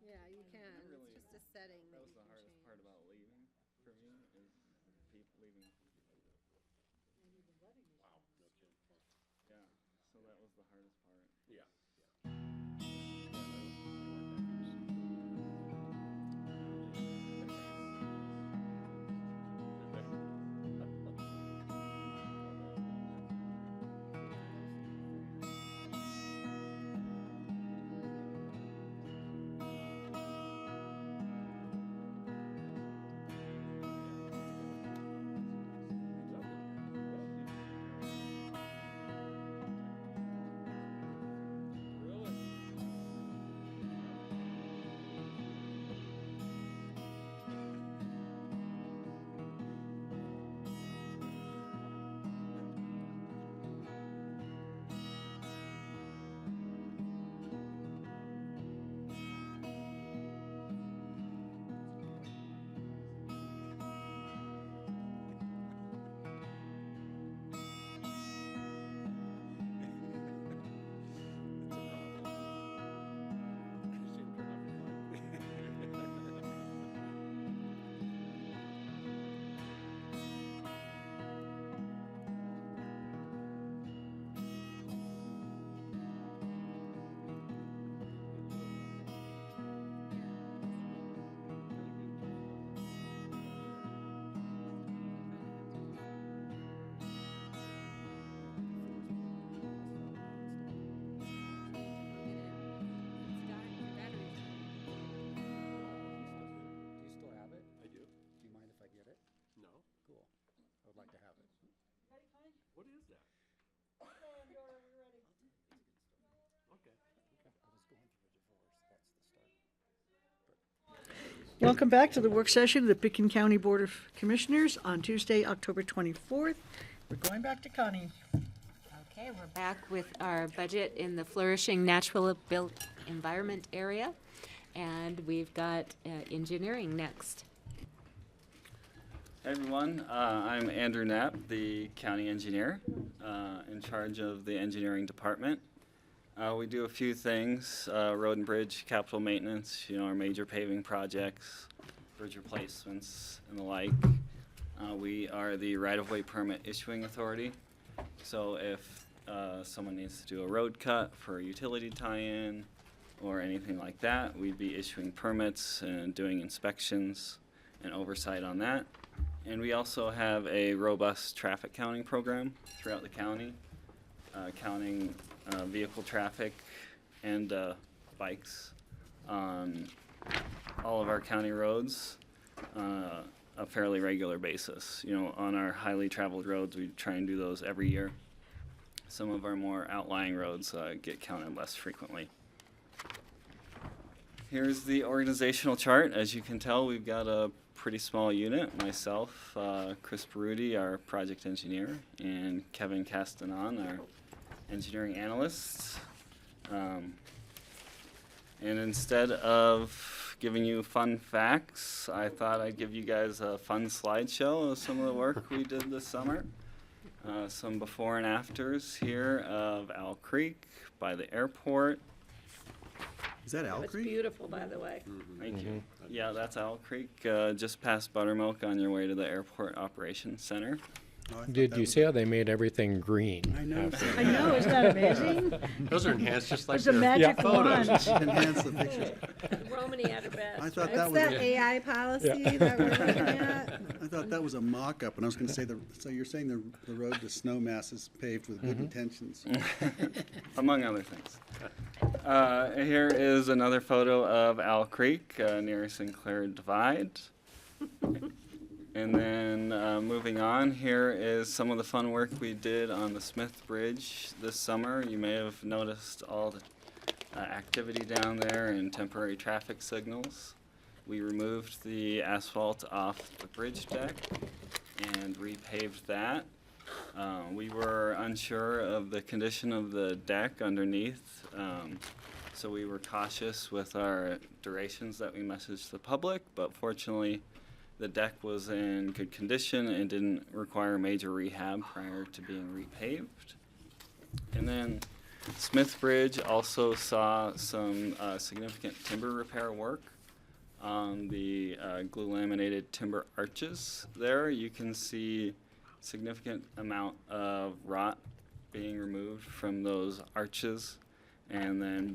S8: Yeah, you can. It's just a setting that you can change.
S19: part about leaving for me is people leaving.
S3: Wow, no kidding.
S19: Yeah, so that was the hardest part.
S3: Yeah. No.
S17: Cool. I would like to have it.
S3: What is that? Okay.
S17: I was going through a divorce. That's the start.
S1: Welcome back to the work session of the Picken County Board of Commissioners on Tuesday, October 24th. We're going back to Connie.
S2: Okay, we're back with our budget in the flourishing natural built environment area, and we've got engineering next.
S19: Hey everyone, I'm Andrew Knapp, the county engineer in charge of the engineering department. We do a few things, road and bridge, capital maintenance, our major paving projects, bridge replacements, and the like. We are the right-of-way permit issuing authority. So if someone needs to do a road cut for a utility tie-in or anything like that, we'd be issuing permits and doing inspections and oversight on that. And we also have a robust traffic counting program throughout the county, counting vehicle traffic and bikes on all of our county roads on a fairly regular basis. On our highly traveled roads, we try and do those every year. Some of our more outlying roads get counted less frequently. Here's the organizational chart. As you can tell, we've got a pretty small unit. Myself, Chris Peruti, our project engineer, and Kevin Castanon, our engineering analyst. And instead of giving you fun facts, I thought I'd give you guys a fun slideshow of some of the work we did this summer. Some before and afters here of Owl Creek by the airport.
S9: Is that Owl
S4: It's
S9: Creek?
S4: beautiful, by the way.
S19: Thank you. Yeah, that's Owl Creek, just past Buttermilk on your way to the Airport Operations Center.
S9: Oh, I thought
S12: Did
S9: that
S12: you
S9: was-
S12: see how they made everything green?
S9: I know.
S12: after-
S1: I know, isn't that amazing?
S3: Those are enhanced just like
S1: It's a
S3: their
S1: magic
S3: photos.
S1: wand.
S9: Enhance the pictures.
S4: Romany at her best.
S9: I thought
S4: right?
S9: that
S11: It's
S9: was.
S11: that AI policy that we're looking at.
S9: I thought that was a mock-up, and I was going to say, so you're saying the road to Snowmass is paved with good intentions?
S19: Among other things. Here is another photo of Owl Creek near Sinclair Divide. And then moving on, here is some of the fun work we did on the Smith Bridge this summer. You may have noticed all the activity down there and temporary traffic signals. We removed the asphalt off the bridge deck and repaved that. We were unsure of the condition of the deck underneath, so we were cautious with our durations that we messaged the public, but fortunately the deck was in good condition and didn't require major rehab prior to being repaved. And then Smith Bridge also saw some significant timber repair work on the glue laminated timber arches. There you can see significant amount of rot being removed from those arches, and then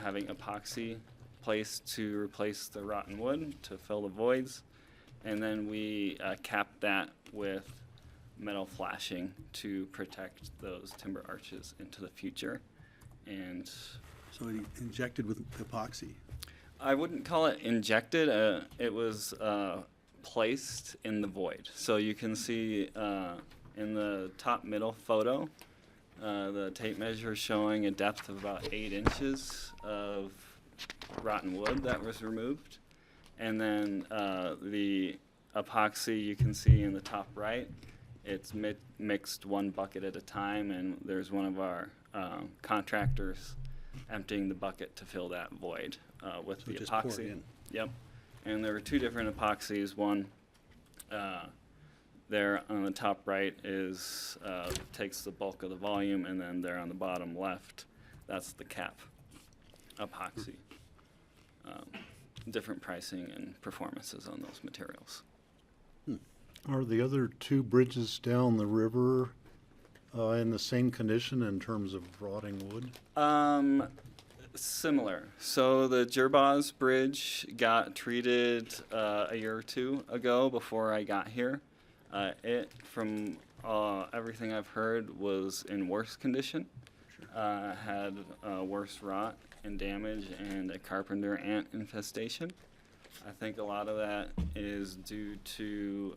S19: having epoxy placed to replace the rotten wood to fill the voids, and then we capped that with metal flashing to protect those timber arches into the future. And
S9: So he injected with epoxy.
S19: I wouldn't call it injected. It was placed in the void. So you can see in the top middle photo, the tape measure showing a depth of about 8 inches of rotten wood that was removed. And then the epoxy you can see in the top right, it's mixed one bucket at a time, and there's one of our contractors emptying the bucket to fill that void with
S9: So
S19: the
S9: just pour it
S19: epoxy.
S9: in.
S19: Yep. And there were 2 different epoxies. One there on the top right is takes the bulk of the volume, and then there on the bottom left, that's the cap epoxy. Different pricing and performances on those materials.
S5: Are the other 2 bridges down the river in the same condition in terms of rotting wood?
S19: Similar. So the Jerboz Bridge got treated a year or 2 ago before I got here. It, from everything I've heard, was in worse condition. Had worse rot and damage and a carpenter ant infestation. I think a lot of that is due to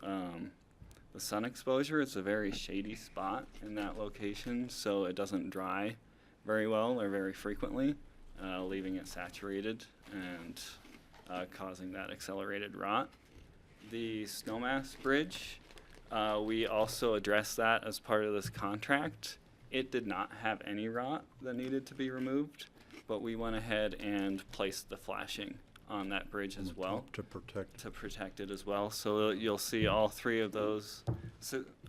S19: the sun exposure. It's a very shady spot in that location, so it doesn't dry very well or very frequently, leaving it saturated and causing that accelerated rot. The Snowmass Bridge, we also addressed that as part of this contract. It did not have any rot that needed to be removed, but we went ahead and placed the flashing on that bridge as well.
S5: To protect
S19: it as well. So you'll see all 3 of those,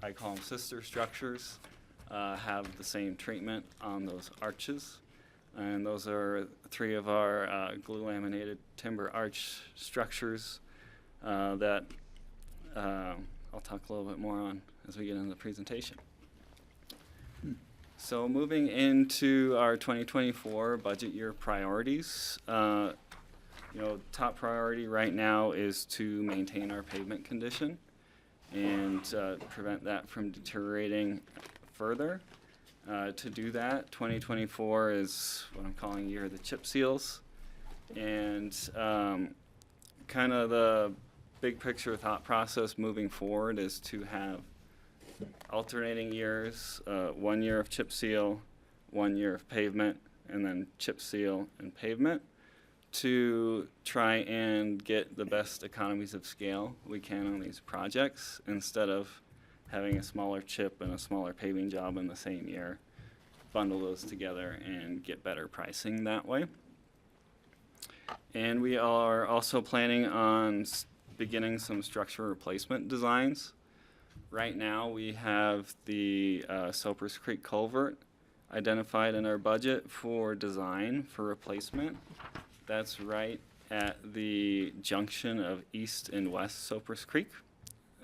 S19: I call them sister structures, have the same treatment on those arches. And those are 3 of our glue laminated timber arch structures that I'll talk a little bit more on as we get into the presentation. So moving into our 2024 budget year priorities, top priority right now is to maintain our pavement condition and prevent that from deteriorating further. To do that, 2024 is what I'm calling year of the chip seals. And kind of the big picture thought process moving forward is to have alternating years, 1 year of chip seal, 1 year of pavement, and then chip seal and pavement, to try and get the best economies of scale we can on these projects, instead of having a smaller chip and a smaller paving job in the same year. Bundle those together and get better pricing that way. And we are also planning on beginning some structure replacement designs. Right now, we have the Soapers Creek Culvert identified in our budget for design for replacement. That's right at the junction of East and West Soapers Creek,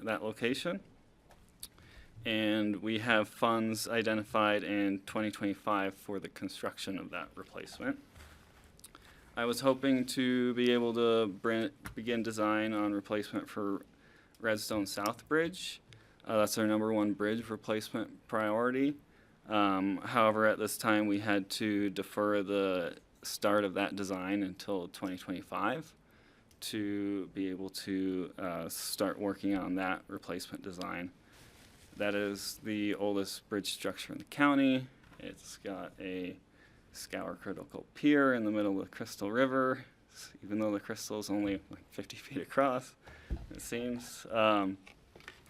S19: that location. And we have funds identified in 2025 for the construction of that replacement. I was hoping to be able to begin design on replacement for Redstone South Bridge. That's our #1 bridge replacement priority. However, at this time, we had to defer the start of that design until 2025 to be able to start working on that replacement design. That is the oldest bridge structure in the county. It's got a scour critical pier in the middle of the Crystal River, even though the Crystal is only like 50 feet across, it seems.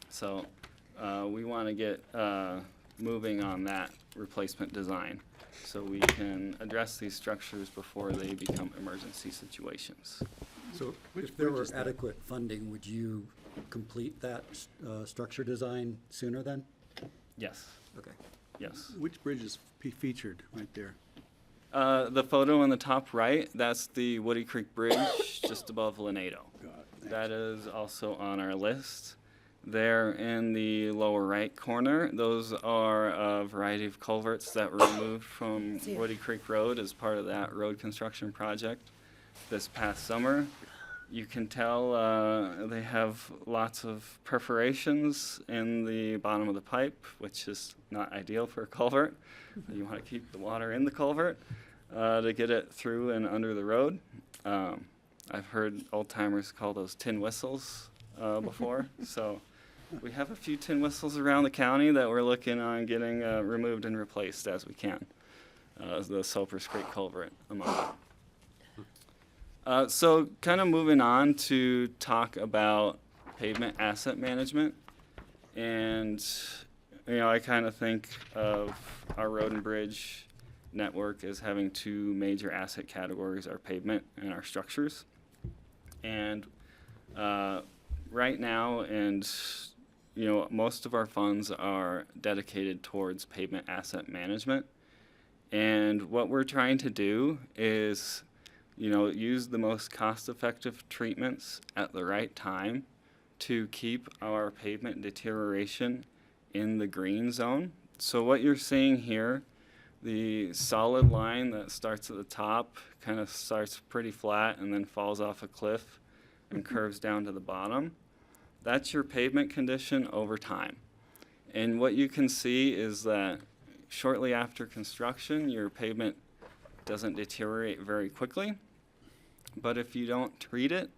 S19: So we want to get moving on that replacement design so we can address these structures before they become emergency situations.
S17: So if there were adequate funding, would you complete that structure design sooner then?
S19: Yes.
S17: Okay.
S19: Yes.
S9: Which bridge is featured right there?
S19: The photo on the top right, that's the Woody Creek Bridge just above Lanedo. That is also on our list. There in the lower right corner, those are a variety of culverts that were removed from Woody Creek Road as part of that road construction project this past summer. You can tell they have lots of perforations in the bottom of the pipe, which is not ideal for a culvert. You want to keep the water in the culvert to get it through and under the road. I've heard old timers call those tin whistles before. So we have a few tin whistles around the county that we're looking on getting removed and replaced as we can. The Sulphur's Creek culvert among them. So kind of moving on to talk about pavement asset management. And, you know, I kind of think of our road and bridge network as having two major asset categories, our pavement and our structures. And right now, and you know, most of our funds are dedicated towards pavement asset management. And what we're trying to do is, you know, use the most cost-effective treatments at the right time to keep our pavement deterioration in the green zone. So what you're seeing here, the solid line that starts at the top kind of starts pretty flat and then falls off a cliff and curves down to the bottom. That's your pavement condition over time. And what you can see is that shortly after construction, your pavement doesn't deteriorate very quickly. But if you don't treat it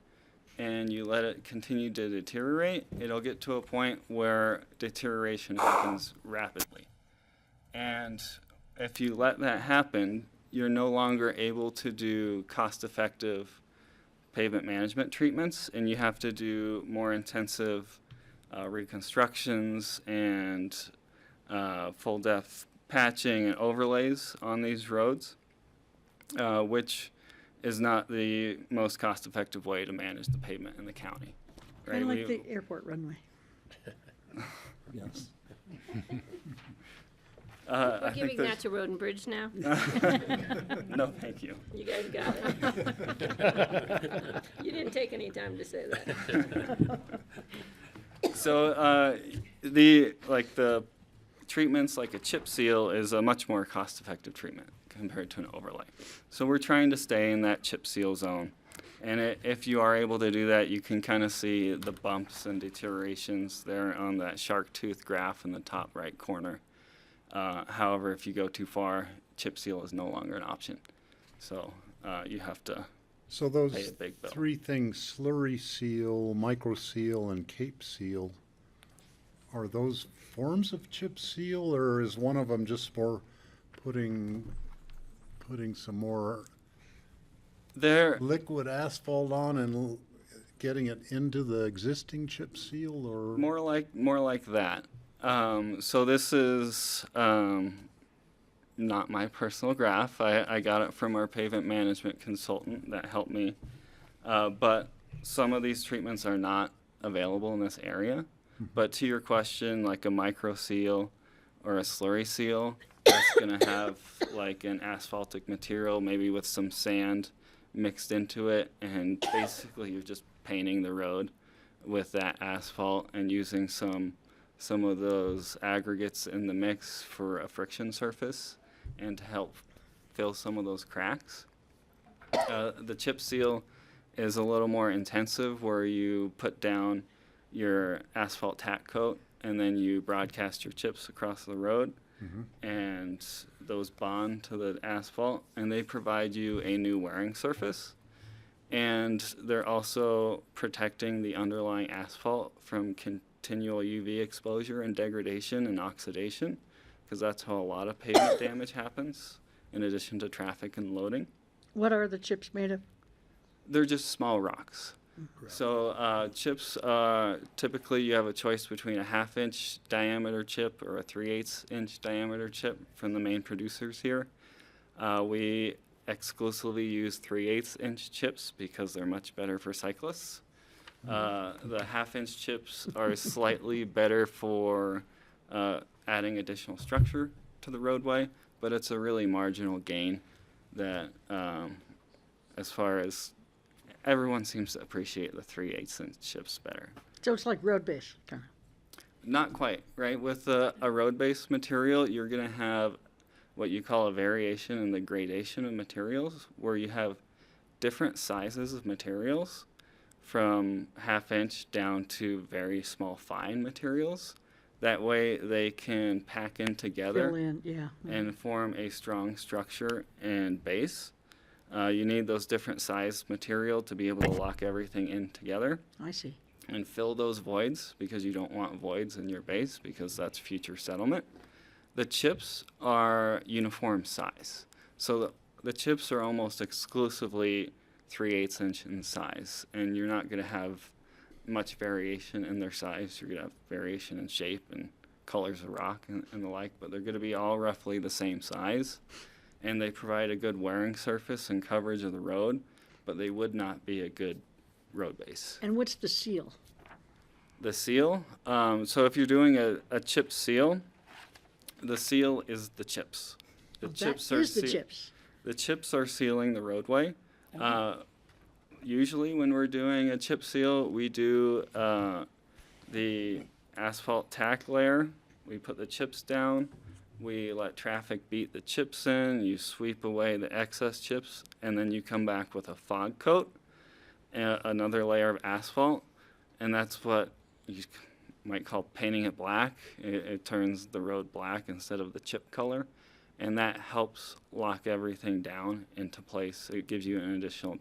S19: and you let it continue to deteriorate, it'll get to a point where deterioration happens rapidly. And if you let that happen, you're no longer able to do cost-effective pavement management treatments, and you have to do more intensive reconstructions and full depth patching and overlays on these roads, which is not the most cost-effective way to manage the pavement in the county.
S1: Kind of like the airport runway.
S17: Yes.
S4: We're giving that to Road and Bridge now?
S19: No, thank you.
S4: You guys got it. You didn't take any time to say that.
S19: So the treatments like a chip seal is a much more cost-effective treatment compared to an overlay. So we're trying to stay in that chip seal zone. And if you are able to do that, you can kind of see the bumps and deteriorations there on that shark tooth graph in the top right corner. However, if you go too far, chip seal is no longer an option. So you have to
S5: So those
S19: pay a big bill.
S5: three things, slurry seal, micro seal, and cape seal, are those forms of chip seal, or is one of them just for putting some more liquid asphalt on and getting it into the existing chip seal, or?
S19: More like that. So this is not my personal graph. I got it from our pavement management consultant that helped me. But some of these treatments are not available in this area. But to your question, like a micro seal or a slurry seal, that's going to have like an asphaltic material, maybe with some sand mixed into it. And basically you're just painting the road with that asphalt and using some of those aggregates in the mix for a friction surface and to help fill some of those cracks. The chip seal is a little more intensive, where you put down your asphalt tack coat and then you broadcast your chips across the road, and those bond to the asphalt and they provide you a new wearing surface. And they're also protecting the underlying asphalt from continual UV exposure and degradation and oxidation, because that's how a lot of pavement damage happens, in addition to traffic and loading.
S1: What are the chips made of?
S19: They're just small rocks. So chips, typically you have a choice between a 1/2 inch diameter chip or a 3/8 inch diameter chip from the main producers here. We exclusively use 3/8 inch chips because they're much better for cyclists. The 1/2 inch chips are slightly better for adding additional structure to the roadway, but it's a really marginal gain that, as far as everyone seems to appreciate the 3/8 inch chips better.
S1: So it's like road base, kind of.
S19: Not quite, right? With a road-based material, you're going to have what you call a variation in the gradation of materials, where you have different sizes of materials from 1/2 inch down to very small fine materials. That way they can pack in together
S1: Fill in, yeah.
S19: and form a strong structure and base. You need those different sized material to be able to lock everything in together
S1: I see.
S19: and fill those voids, because you don't want voids in your base, because that's future settlement. The chips are uniform size. So the chips are almost exclusively 3/8 inch in size, and you're not going to have much variation in their size. You're going to have variation in shape and colors of rock and the like, but they're going to be all roughly the same size, and they provide a good wearing surface and coverage of the road, but they would not be a good road base.
S1: And what's the seal?
S19: The seal, so if you're doing a chip seal, the seal is the chips. The chips are
S1: the chips.
S19: The chips are sealing the roadway. Usually when we're doing a chip seal, we do the asphalt tack layer. We put the chips down. We let traffic beat the chips in. You sweep away the excess chips, and then you come back with a fog coat, another layer of asphalt, and that's what you might call painting it black. It turns the road black instead of the chip color, and that helps lock everything down into place. It gives you an additional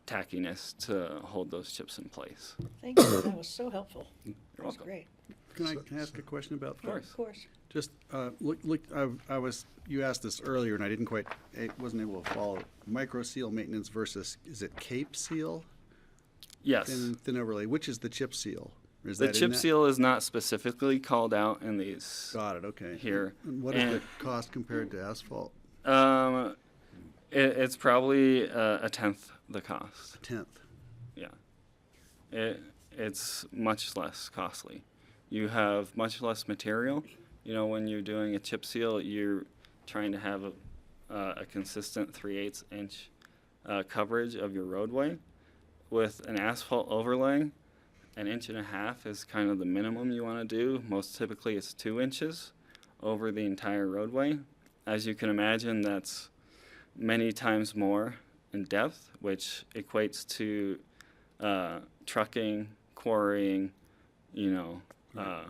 S19: tackiness to hold those chips in place.
S1: Thank you. That was so helpful.
S19: You're
S1: That was
S19: welcome.
S1: great.
S9: Can I ask a question about that?
S19: Of course.
S9: Just you asked this earlier, and I wasn't able to follow. Micro seal maintenance versus, is it Cape seal?
S19: Yes.
S9: Thin overlay. Which is the chip seal? Or is
S19: The
S9: that in
S19: chip
S9: that?
S19: seal is not specifically called out in these.
S9: Got it. Okay.
S19: Here.
S9: And what is the cost compared to asphalt?
S19: It's probably a tenth the cost.
S9: A tenth.
S19: Yeah. It's much less costly. You have much less material. You know, when you're doing a chip seal, you're trying to have a consistent 3/8 inch coverage of your roadway. With an asphalt overlay, 1.5 inches is kind of the minimum you want to do. Most typically it's 2 inches over the entire roadway. As you can imagine, that's many times more in depth, which equates to trucking, quarrying,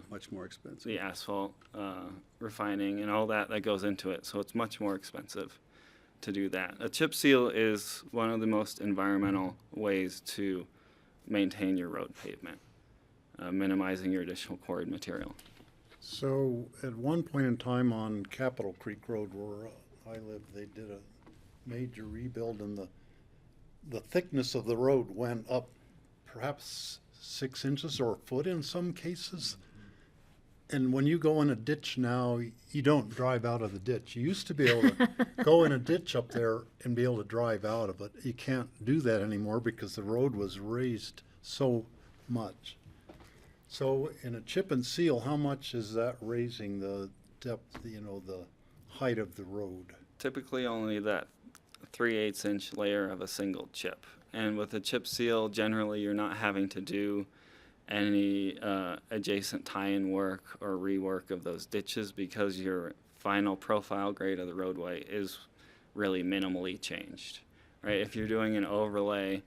S9: much more expensive.
S19: the asphalt refining and all that goes into it. So it's much more expensive to do that. A chip seal is one of the most environmental ways to maintain your road pavement, minimizing your additional quarried material.
S5: So at one point in time on Capitol Creek Road where I live, they did a major rebuild, and the thickness of the road went up perhaps 6 inches or a foot in some cases. And when you go in a ditch now, you don't drive out of the ditch. You used to be able to go in a ditch up there and be able to drive out of it. You can't do that anymore because the road was raised so much. So in a chip and seal, how much is that raising the depth, the height of the road?
S19: Typically only that 3/8 inch layer of a single chip. And with a chip seal, generally you're not having to do any adjacent tie-in work or rework of those ditches, because your final profile grade of the roadway is really minimally changed, right? If you're doing an overlay,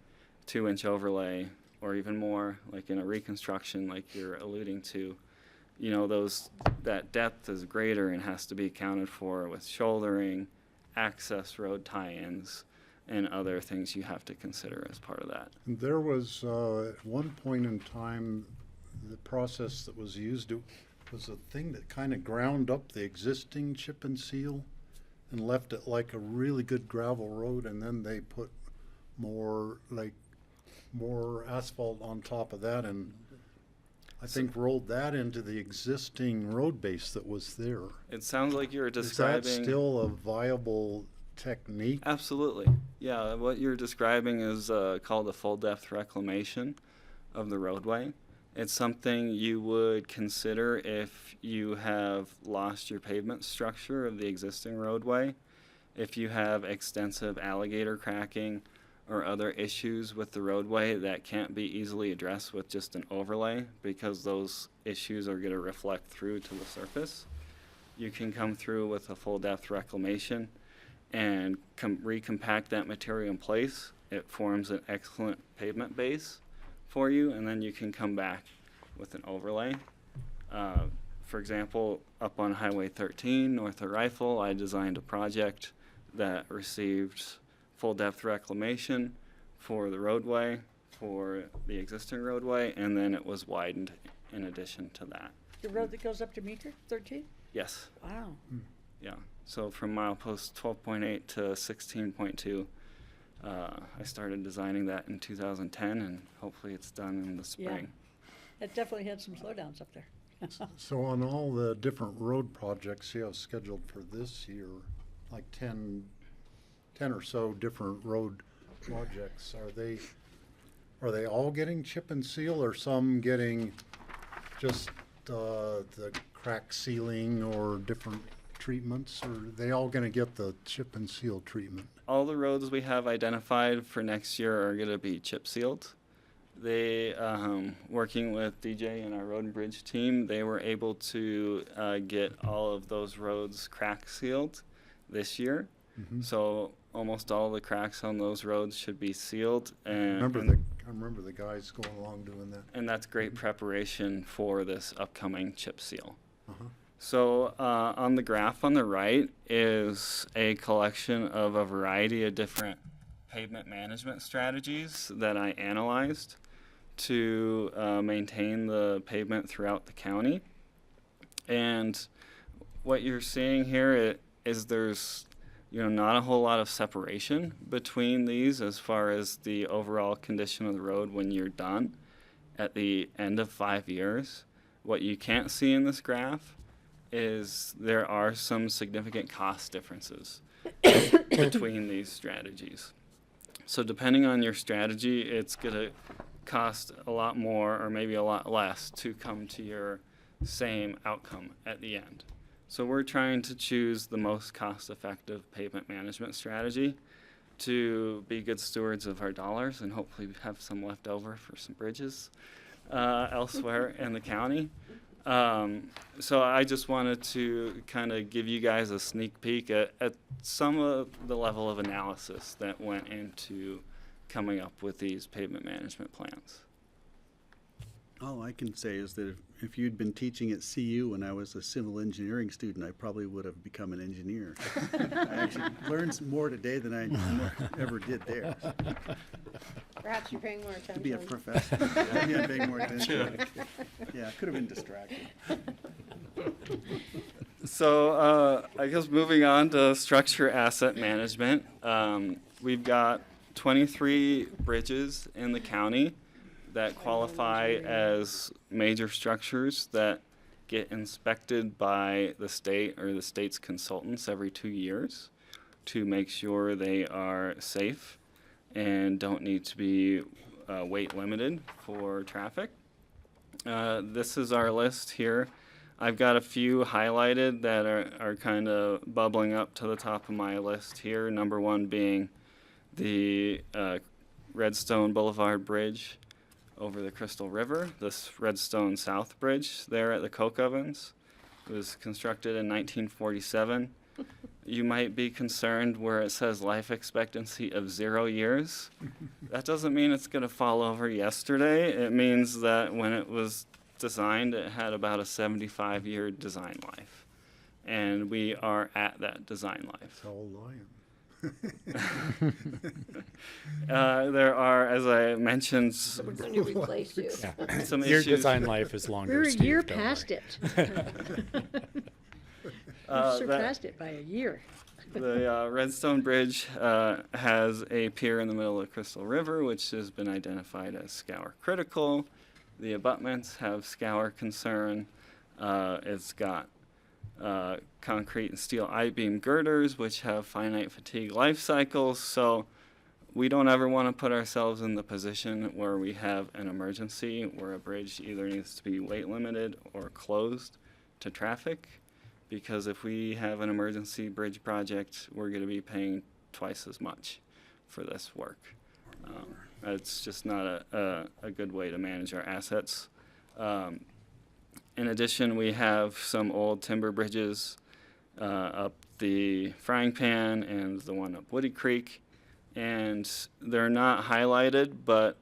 S19: 2-inch overlay, or even more, like in a reconstruction like you're alluding to, that depth is greater and has to be accounted for with shouldering, access road tie-ins, and other things you have to consider as part of that.
S5: There was, at one point in time, the process that was used was a thing that kind of ground up the existing chip and seal and left it like a really good gravel road, and then they put more asphalt on top of that, and I think rolled that into the existing road base that was there.
S19: It sounds like you're describing...
S5: Is that still a viable technique?
S19: Absolutely. Yeah, what you're describing is called a full depth reclamation of the roadway. It's something you would consider if you have lost your pavement structure of the existing roadway, if you have extensive alligator cracking or other issues with the roadway that can't be easily addressed with just an overlay because those issues are going to reflect through to the surface. You can come through with a full depth reclamation and recompact that material in place. It forms an excellent pavement base for you, and then you can come back with an overlay. For example, up on Highway 13, north of Rifle, I designed a project that received full depth reclamation for the roadway, for the existing roadway, and then it was widened in addition to that.
S1: The road that goes up to Meeker, 13?
S19: Yes.
S1: Wow.
S19: Yeah. So from milepost 12.8 to 16.2, I started designing that in 2010, and hopefully it's done in the spring.
S1: Yeah. It definitely had some slowdowns up there.
S5: So on all the different road projects you have scheduled for this year, like 10 or so different road projects, are they all getting chip and seal, or some getting just the crack sealing or different treatments, or are they all going to get the chip and seal treatment?
S19: All the roads we have identified for next year are going to be chip sealed. They, working with DJ and our road and bridge team, they were able to get all of those roads crack sealed this year.
S5: Mhm.
S19: So almost all the cracks on those roads should be sealed. And
S5: I remember the guys going along doing that.
S19: and that's great preparation for this upcoming chip seal.
S5: Uh-huh.
S19: So on the graph on the right is a collection of a variety of different pavement management strategies that I analyzed to maintain the pavement throughout the county. And what you're seeing here is there's not a whole lot of separation between these as far as the overall condition of the road when you're done at the end of 5 years. What you can't see in this graph is there are some significant cost differences between these strategies. So depending on your strategy, it's going to cost a lot more or maybe a lot less to come to your same outcome at the end. So we're trying to choose the most cost-effective pavement management strategy to be good stewards of our dollars and hopefully have some left over for some bridges elsewhere in the county. So I just wanted to kind of give you guys a sneak peek at some of the level of analysis that went into coming up with these pavement management plans.
S9: All I can say is that if you'd been teaching at CU when I was a civil engineering student, I probably would have become an engineer. I actually learned some more today than I ever did there.
S4: Perhaps you're paying more attention.
S9: To be a professor. Yeah, I'm paying more attention. Yeah, could have been distracted.
S19: So I guess moving on to structure asset management, we've got 23 bridges in the county that qualify as major structures that get inspected by the state or the state's consultants every 2 years to make sure they are safe and don't need to be weight limited for traffic. This is our list here. I've got a few highlighted that are kind of bubbling up to the top of my list here. Number one being the Redstone Boulevard Bridge over the Crystal River, this Redstone South Bridge there at the Coke Ovens. It was constructed in 1947. You might be concerned where it says life expectancy of 0 years. That doesn't mean it's going to fall over yesterday. It means that when it was designed, it had about a 75-year design life. And we are at that design life.
S5: How old I am.
S19: There are, as I mentioned,
S4: We're going to replace you.
S12: Yeah.
S19: some
S12: Your
S19: issues.
S12: design life is longer,
S1: We're a
S12: Steve,
S1: year
S12: don't
S1: past
S12: worry.
S1: it. Surpassed it by a year.
S19: The Redstone Bridge has a pier in the middle of Crystal River, which has been identified as scour critical. The abutments have scour concern. It's got concrete and steel I-beam girders, which have finite fatigue life cycles. So we don't ever want to put ourselves in the position where we have an emergency where a bridge either needs to be weight limited or closed to traffic, because if we have an emergency bridge project, we're going to be paying twice as much for this work. It's just not a good way to manage our assets. In addition, we have some old timber bridges up the Frying Pan and the one up Woody Creek, and they're not highlighted, but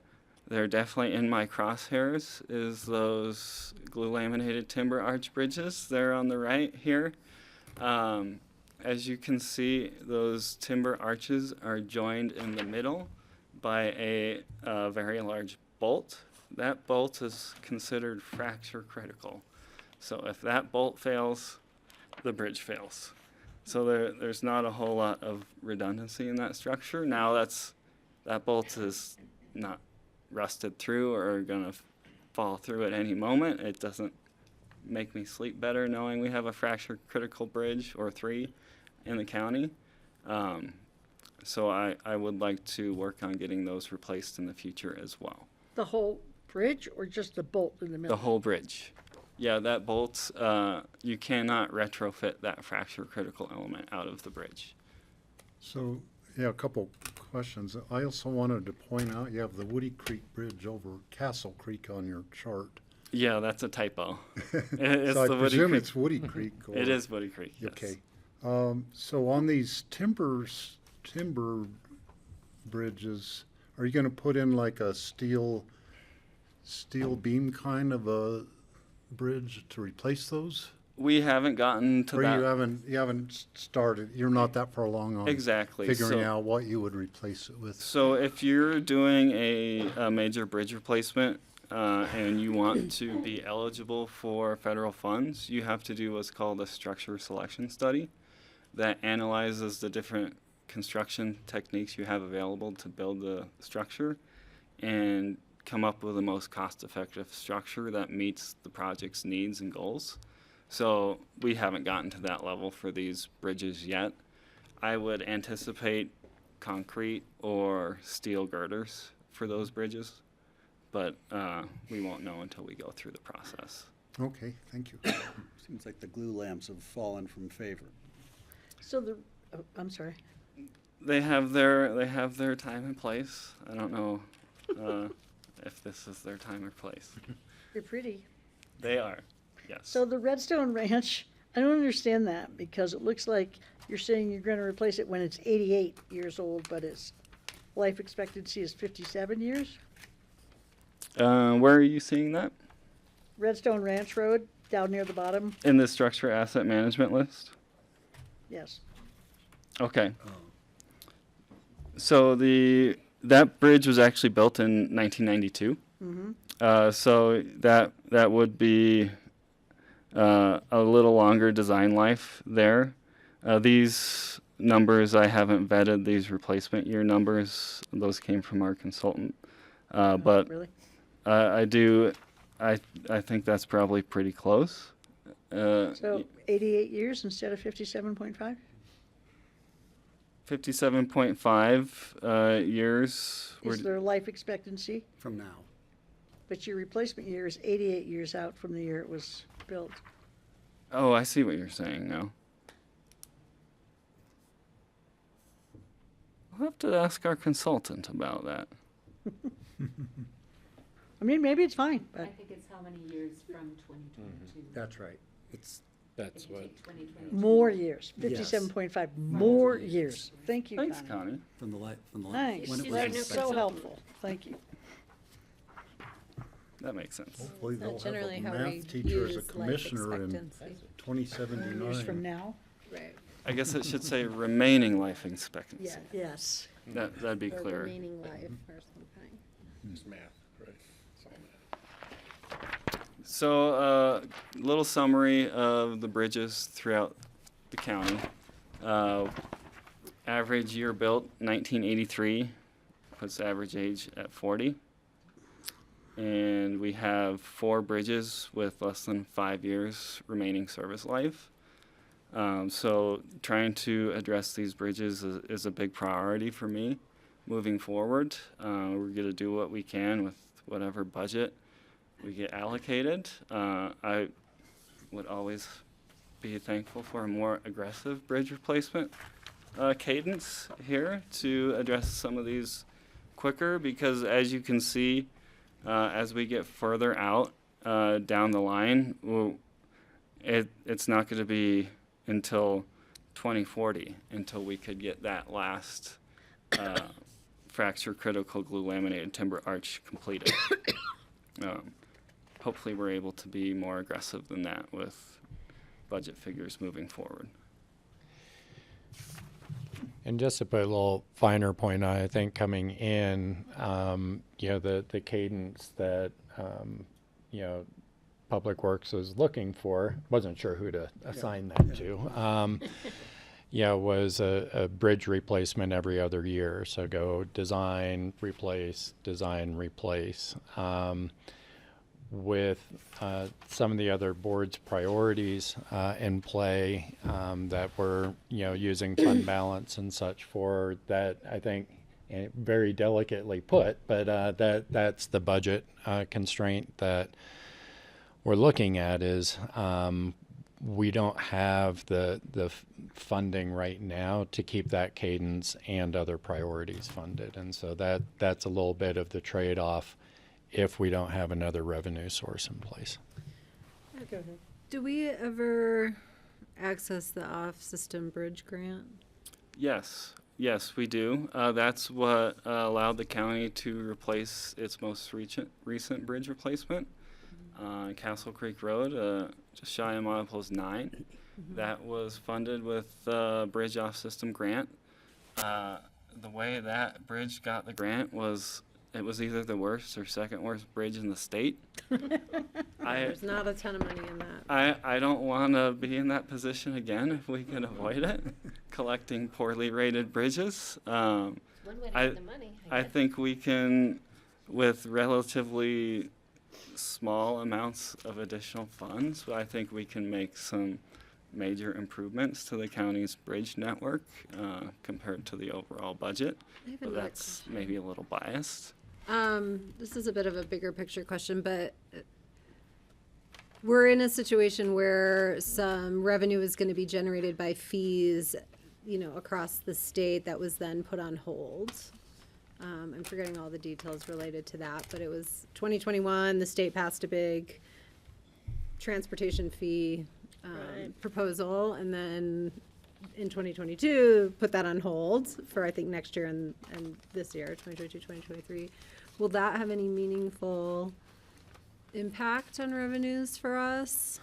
S19: they're definitely in my crosshairs, is those glue laminated timber arch bridges. They're on the right here. As you can see, those timber arches are joined in the middle by a very large bolt. That bolt is considered fracture critical. So if that bolt fails, the bridge fails. So there's not a whole lot of redundancy in that structure. Now that bolt is not rusted through or gonna fall through at any moment. It doesn't make me sleep better knowing we have a fracture critical bridge or 3 in the county. So I would like to work on getting those replaced in the future as well.
S1: The whole bridge or just the bolt in the middle?
S19: The whole bridge. Yeah, that bolt, you cannot retrofit that fracture critical element out of the bridge.
S5: So, yeah, a couple questions. I also wanted to point out you have the Woody Creek Bridge over Castle Creek on your chart.
S19: Yeah, that's a typo.
S5: It's so I presume it's Woody Creek. Or,
S19: it is Woody Creek, yes.
S5: Okay. So on these timber bridges, are you going to put in like a steel beam kind of a bridge to replace those?
S19: We haven't gotten to
S5: or
S19: that.
S5: You haven't started. You're not that far along on
S19: exactly
S5: figuring out what you would replace it with.
S19: So if you're doing a major bridge replacement and you want to be eligible for federal funds, you have to do what's called a structure selection study that analyzes the different construction techniques you have available to build the structure and come up with the most cost-effective structure that meets the project's needs and goals. So we haven't gotten to that level for these bridges yet. I would anticipate concrete or steel girders for those bridges, but we won't know until we go through the process.
S5: Okay, thank you.
S9: Seems like the glue lamps have fallen from favor.
S1: So I'm sorry.
S19: They have their time and place. I don't know if this is their time or place.
S1: They're pretty.
S19: They are, yes.
S1: So the Redstone Ranch, I don't understand that because it looks like you're saying you're going to replace it when it's 88 years old, but its life expectancy is 57 years?
S19: Where are you seeing that?
S1: Redstone Ranch Road, down near the bottom?
S19: In the structure asset management list?
S1: Yes.
S19: Okay. So that bridge was actually built in 1992.
S1: Mm-hmm.
S19: So that would be a little longer design life there. These numbers I haven't vetted. These replacement year numbers, those came from our consultant. But
S1: really?
S19: I think that's probably pretty close.
S1: So 88 years instead of 57.5?
S19: 57.5 years.
S1: Is their life expectancy?
S17: From now.
S1: But your replacement year is 88 years out from the year it was built.
S19: Oh, I see what you're saying now. We'll have to ask our consultant about that.
S1: I mean, maybe it's fine,
S2: I
S1: but
S2: think it's how many years from 2022.
S17: That's right.
S12: That's what.
S1: more years, 57.5, more years. Thank you,
S19: Thanks,
S1: Connie.
S19: Connie.
S17: From the light.
S1: Thanks,
S17: when it was
S1: that's so
S17: expected.
S1: helpful. Thank you.
S19: That makes sense.
S5: Hopefully they'll have
S8: generally
S5: a
S8: how we
S5: math teacher as a
S8: use life
S5: commissioner in
S8: expectancy.
S5: 2079.
S1: Years from now?
S8: Right.
S19: I guess it should say remaining life expectancy.
S1: Yeah, yes.
S19: That'd be
S8: Or
S19: clear.
S8: remaining life or something.
S12: It's math, right?
S19: So, little summary of the bridges throughout the county. Average year built, 1983, puts the average age at 40. And we have 4 bridges with less than 5 years remaining service life. So trying to address these bridges is a big priority for me. moving forward. We're going to do what we can with whatever budget we get allocated. I would always be thankful for a more aggressive bridge replacement cadence here to address some of these quicker, because as you can see, as we get further out down the line, it's not going to be until 2040 until we could get that last fracture critical glue laminated timber arch completed. Hopefully we're able to be more aggressive than that with budget figures moving forward.
S12: And just to put a little finer point on it, I think coming in, the cadence that, Public Works was looking for, wasn't sure who to assign that to, was a bridge replacement every other year. So go design, replace, with some of the other board's priorities in play that we're using fund balance and such for, that I think very delicately put, but that's the budget constraint that we're looking at, is we don't have the funding right now to keep that cadence and other priorities funded, and so that's a little bit of the trade-off if we don't have another revenue source in place.
S8: Go ahead.
S11: Do we ever access the off-system bridge grant?
S19: Yes, we do. That's what allowed the county to replace its most recent bridge replacement. Castle Creek Road, just shy of milepost 9. That was funded with bridge off-system grant. The way that bridge got the grant was, it was either the worst or second worst bridge in the state.
S8: There's not a ton of money in that.
S19: I don't want to be in that position again if we can avoid it, collecting poorly rated bridges.
S2: One way to get the money.
S19: I think we can, with relatively small amounts of additional funds, I think we can make some major improvements to the county's bridge network compared to the overall budget. But that's maybe a little biased.
S11: This is a bit of a bigger picture question, but we're in a situation where some revenue is going to be generated by fees, across the state that was then put on hold. I'm forgetting all the details related to that, but it was 2021, the state passed a big transportation fee proposal, and then in 2022 put that on hold for I think next year and this year, 2022, 2023. Will that have any meaningful impact on revenues for us?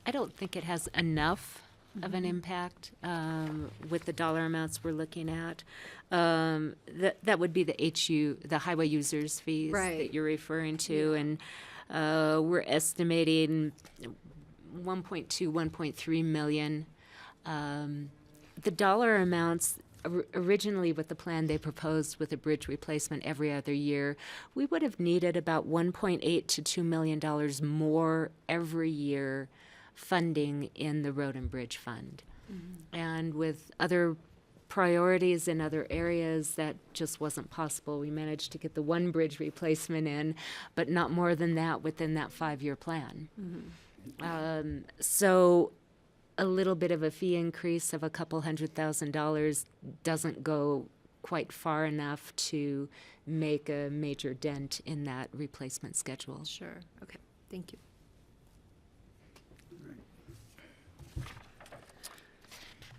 S2: I don't think it has enough of an impact with the dollar amounts we're looking at. That would be the highway users fees that you're referring to, and we're estimating 1.2, 1.3 million. The dollar amounts originally with the plan they proposed with a bridge replacement every other year, we would have needed about $1.8 to $2 million more every year funding in the Road and Bridge Fund. And with other priorities in other areas, that just wasn't possible. We managed to get the one bridge replacement in, but not more than that within that 5-year plan. So a little bit of a fee increase of a couple $100,000 doesn't go quite far enough to make a major dent in that replacement schedule.
S11: Sure. Okay. Thank you.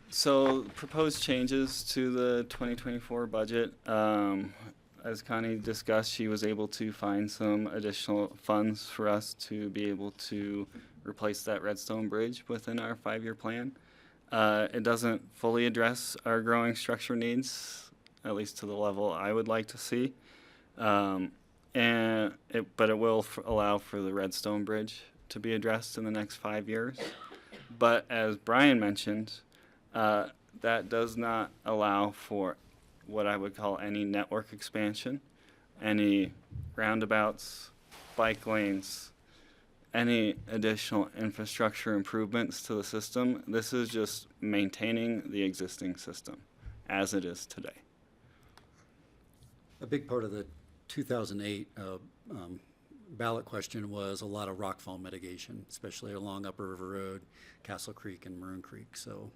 S19: So proposed changes to the 2024 budget, as Connie discussed, she was able to find some additional funds for us to be able to replace that Redstone Bridge within our 5-year plan. It doesn't fully address our growing structure needs, at least to the level I would like to see. But it will allow for the Redstone Bridge to be addressed in the next 5 years. But as Brian mentioned, that does not allow for what I would call any network expansion, any roundabouts, bike lanes, any additional infrastructure improvements to the system. This is just maintaining the existing system as it is today.
S17: A big part of the 2008 ballot question was a lot of rockfall mitigation, especially along Upper River Road, Castle Creek, and Maroon Creek. So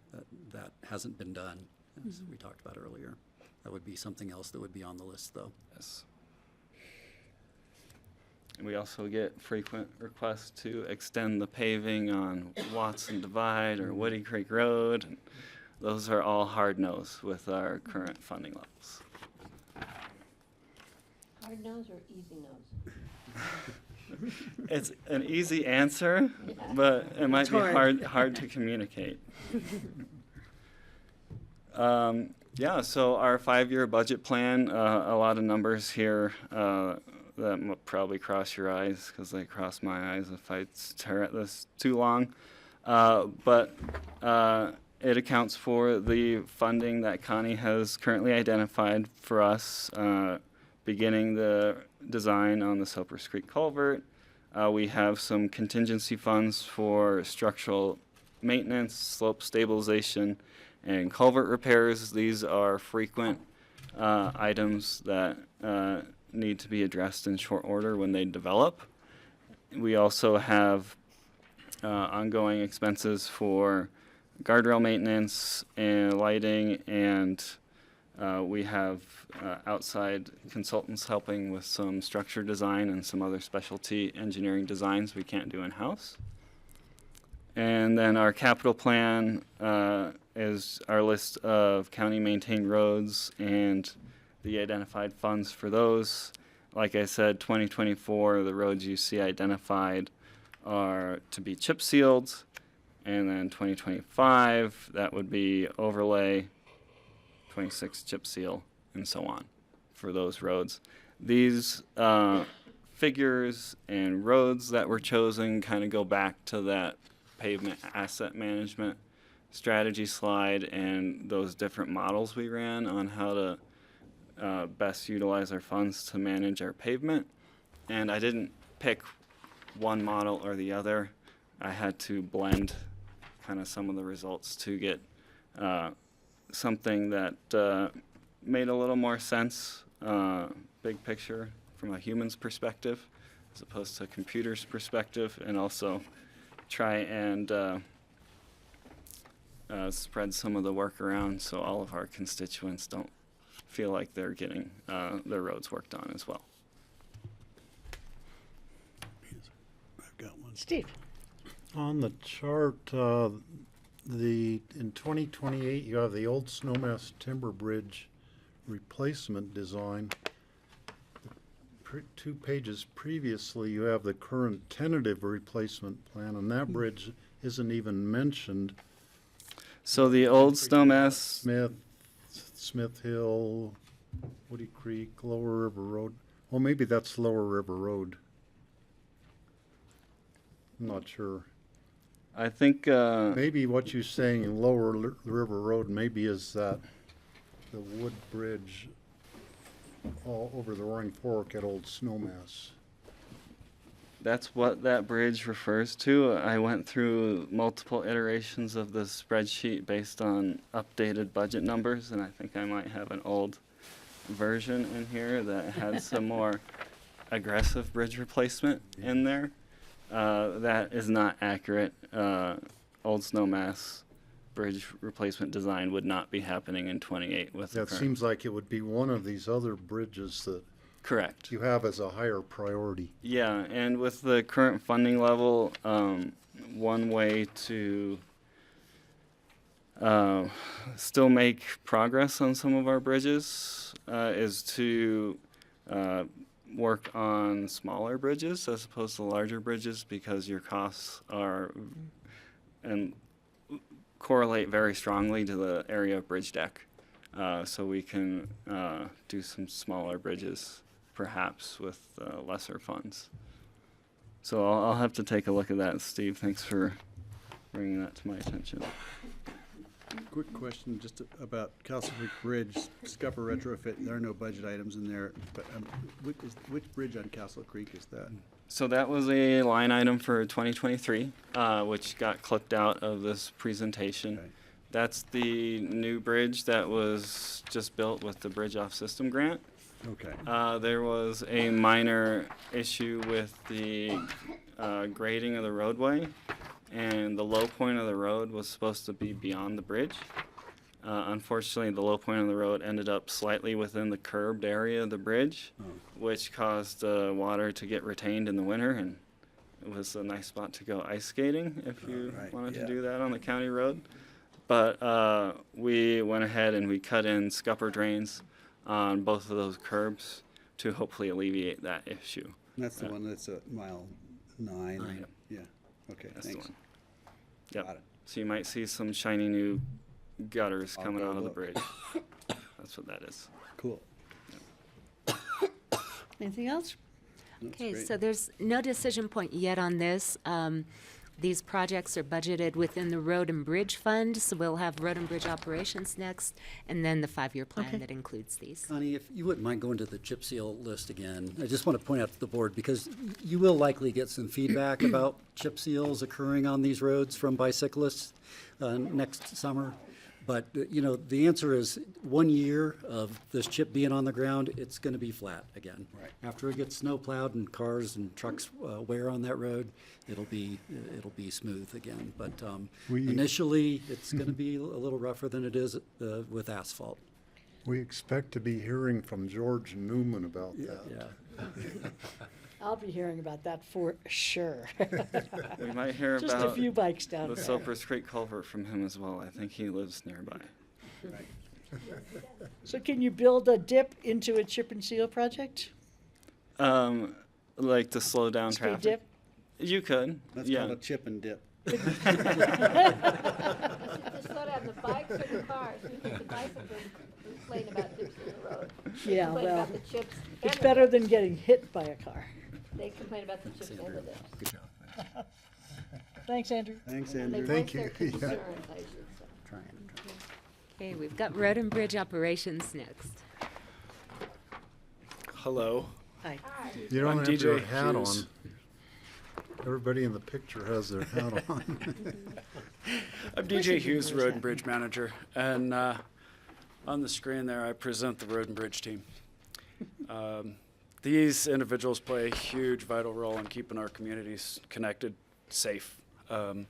S17: that hasn't been done, as we talked about earlier. That would be something else that would be on the list, though.
S19: Yes. We also get frequent requests to extend the paving on Watson Divide or Woody Creek Road. And those are all hard no's with our current funding levels.
S4: Hard nose or easy nose?
S19: It's an easy answer, but it might be hard to communicate. Yeah, so our 5-year budget plan, a lot of numbers here that will probably cross your eyes because they cross my eyes if I stare at this too long. But it accounts for the funding that Connie has currently identified for us, beginning the design on the Soapers Creek culvert. We have some contingency funds for structural maintenance, slope stabilization, and culvert repairs. These are frequent items that need to be addressed in short order when they develop. We also have ongoing expenses for guardrail maintenance and lighting, and we have outside consultants helping with some structure design and some other specialty engineering designs we can't do in-house. And then our capital plan is our list of county maintained roads and the identified funds for those. Like I said, 2024, the roads you see identified are to be chip sealed. And then 2025, that would be overlay, 26 chip seal, and so on for those roads. These figures and roads that were chosen kind of go back to that pavement asset management strategy slide and those different models we ran on how to best utilize our funds to manage our pavement. And I didn't pick one model or the other. I had to blend kind of some of the results to get something that made a little more sense, big picture from a human's perspective as opposed to a computer's perspective, and also try and spread some of the work around so all of our constituents don't feel like they're getting their roads worked on as well.
S5: I've got one.
S1: Steve.
S5: On the chart, in 2028, you have the old Snowmass Timber Bridge replacement design. 2 pages previously, you have the current tentative replacement plan, and that bridge isn't even mentioned.
S19: So the old Snowmass,
S5: Smith Hill, Woody Creek, Lower River Road. Well, maybe that's Lower River Road. I'm not sure.
S19: I think
S5: maybe what you're saying in Lower River Road maybe is that the wood bridge all over the Roaring Fork at Old Snowmass.
S19: that's what that bridge refers to. I went through multiple iterations of the spreadsheet based on updated budget numbers, and I think I might have an old version in here that had some more aggressive bridge replacement in there. That is not accurate. Old Snowmass bridge replacement design would not be happening in 28 with the
S5: That
S19: current.
S5: seems like it would be one of these other bridges that
S19: Correct.
S5: you have as a higher priority.
S19: Yeah, and with the current funding level, one way to still make progress on some of our bridges is to work on smaller bridges as opposed to larger bridges, because your costs are and correlate very strongly to the area of bridge deck. So we can do some smaller bridges perhaps with lesser funds. So I'll have to take a look at that. Steve, thanks for bringing that to my attention.
S9: Quick question just about Castle Creek Bridge, scupper retrofit. There are no budget items in there, but which bridge on Castle Creek is that?
S19: So that was a line item for 2023, which got clipped out of this presentation.
S9: Okay.
S19: That's the new bridge that was just built with the Bridge Off System grant.
S9: Okay.
S19: There was a minor issue with the grading of the roadway, and the low point of the road was supposed to be beyond the bridge. Unfortunately, the low point of the road ended up slightly within the curbed area of the bridge, which caused water to get retained in the winter, and it was a nice spot to go ice skating if you wanted to do that on the county road. But we went ahead and we cut in scupper drains on both of those curbs to hopefully alleviate that issue.
S9: That's the one that's at mile 9.
S19: Right.
S9: Yeah. Okay.
S19: That's the
S9: Thanks.
S19: one. Yep. So you might see some shiny new gutters
S9: I'll
S19: coming
S9: go
S19: out of the
S9: look.
S19: bridge. That's what that is.
S9: Cool.
S1: Anything else?
S2: Okay, so there's no decision point yet on this. These projects are budgeted within the Road and Bridge Fund, so we'll have Road and Bridge operations next, and then the 5-year plan
S1: Okay.
S2: that includes these.
S17: Connie, if you wouldn't mind going to the chip seal list again, I just want to point out to the board, because you will likely get some feedback about chip seals occurring on these roads from bicyclists next summer. But, you know, the answer is 1 year of this chip being on the ground, it's going to be flat again.
S9: Right.
S17: After it gets snow plowed and cars and trucks wear on that road, it'll be smooth again. But initially, it's going to be a little rougher than it is with asphalt.
S5: We expect to be hearing from George Newman about that.
S17: Yeah.
S1: I'll be hearing about that for sure.
S19: We might hear
S1: Just
S19: about
S1: a few bikes down
S19: the
S1: there.
S19: Soapers Creek culvert from him as well. I think he lives nearby.
S1: So can you build a dip into a chip and seal project?
S19: Like to slow down
S1: Speed
S19: traffic.
S1: dip?
S19: You could.
S9: That's
S19: yeah.
S9: called a chip and dip.
S4: To slow down the bikes or the cars, because the bicycles complain about dips in the road. They
S1: Yeah,
S4: complain
S1: well,
S4: about the chips
S1: it's
S4: and the
S1: better
S4: dips.
S1: than getting hit by a car.
S4: They complain about the chips and the dips.
S5: Good job.
S1: Thanks, Andrew.
S9: Thanks,
S4: And they
S9: Andrew.
S4: voice their
S5: you. Yeah.
S4: concerns, I should say.
S2: Okay, we've got Road and Bridge operations next.
S10: Hello.
S1: Hi.
S5: You don't
S10: I'm
S5: have
S10: DJ
S5: your hat
S10: Hughes.
S5: on. Everybody in the picture has their hat on.
S10: I'm DJ Hughes, Road and Bridge Manager, and on the screen there I present the Road and Bridge team. These individuals play a huge vital role in keeping our communities connected, safe. And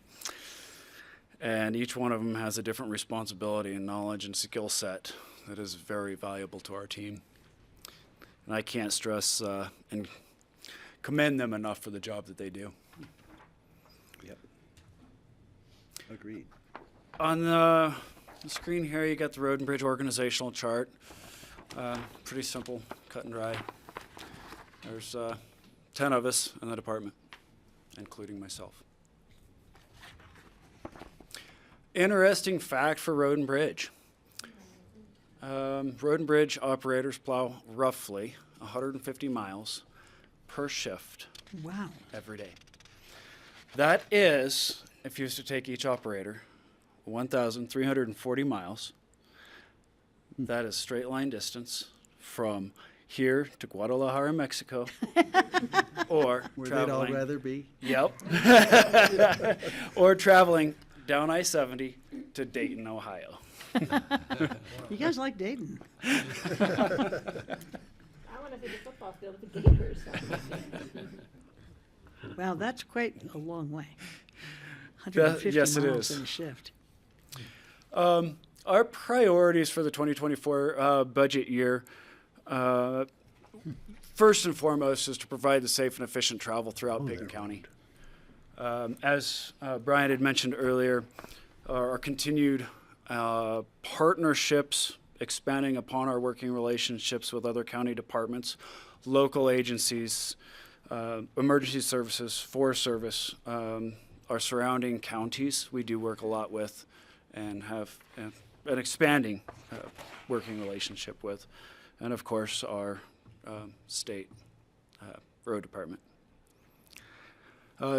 S10: each one of them has a different responsibility and knowledge and skill set that is very valuable to our team. And I can't stress and commend them enough for the job that they do.
S9: Yep. Agreed.
S10: On the screen here, you got the Road and Bridge organizational chart. Pretty simple, cut and dry. There's 10 of us in the department, including myself. Interesting fact for Road and Bridge. Road and Bridge operators plow roughly 150 miles per shift
S1: Wow.
S10: every day. That is, if you was to take each operator, 1,340 miles. That is straight line distance from here to Guadalajara, Mexico, or
S9: Where they'd all
S10: traveling.
S9: rather be.
S10: Yep. Or traveling down I-70 to Dayton, Ohio.
S1: You guys like Dayton?
S4: I want to see the football field with the Gators.
S1: Wow, that's quite a long way. 150
S10: yes, it
S1: miles
S10: is.
S1: in a shift.
S10: Our priorities for the 2024 budget year, first and foremost, is to provide the safe and efficient travel throughout Picken County. As Brian had mentioned earlier, our continued partnerships, expanding upon our working relationships with other county departments, local agencies, emergency services, Forest Service, our surrounding counties we do work a lot with and have an expanding working relationship with, and of course our state road department.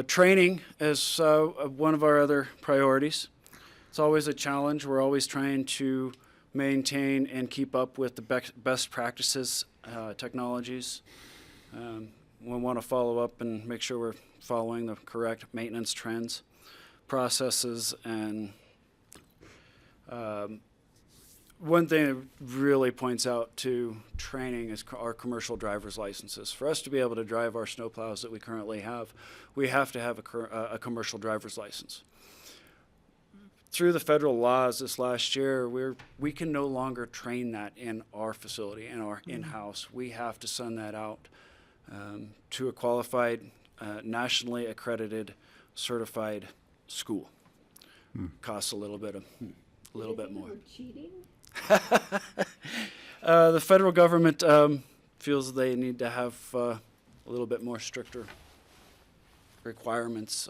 S10: Training is one of our other priorities. It's always a challenge. We're always trying to maintain and keep up with the best practices, technologies. We want to follow up and make sure we're following the correct maintenance trends, processes, and
S9: one thing that really points out to training is our commercial driver's licenses. For us to be able to drive our snowplows that we currently have, we have to have a commercial driver's license. Through the federal laws this last year, we can no longer train that in our facility, in our in-house. We have to send that out to a qualified, nationally accredited, certified school. Costs a little bit more.
S4: Cheating?
S9: The federal government feels they need to have a little bit more stricter requirements,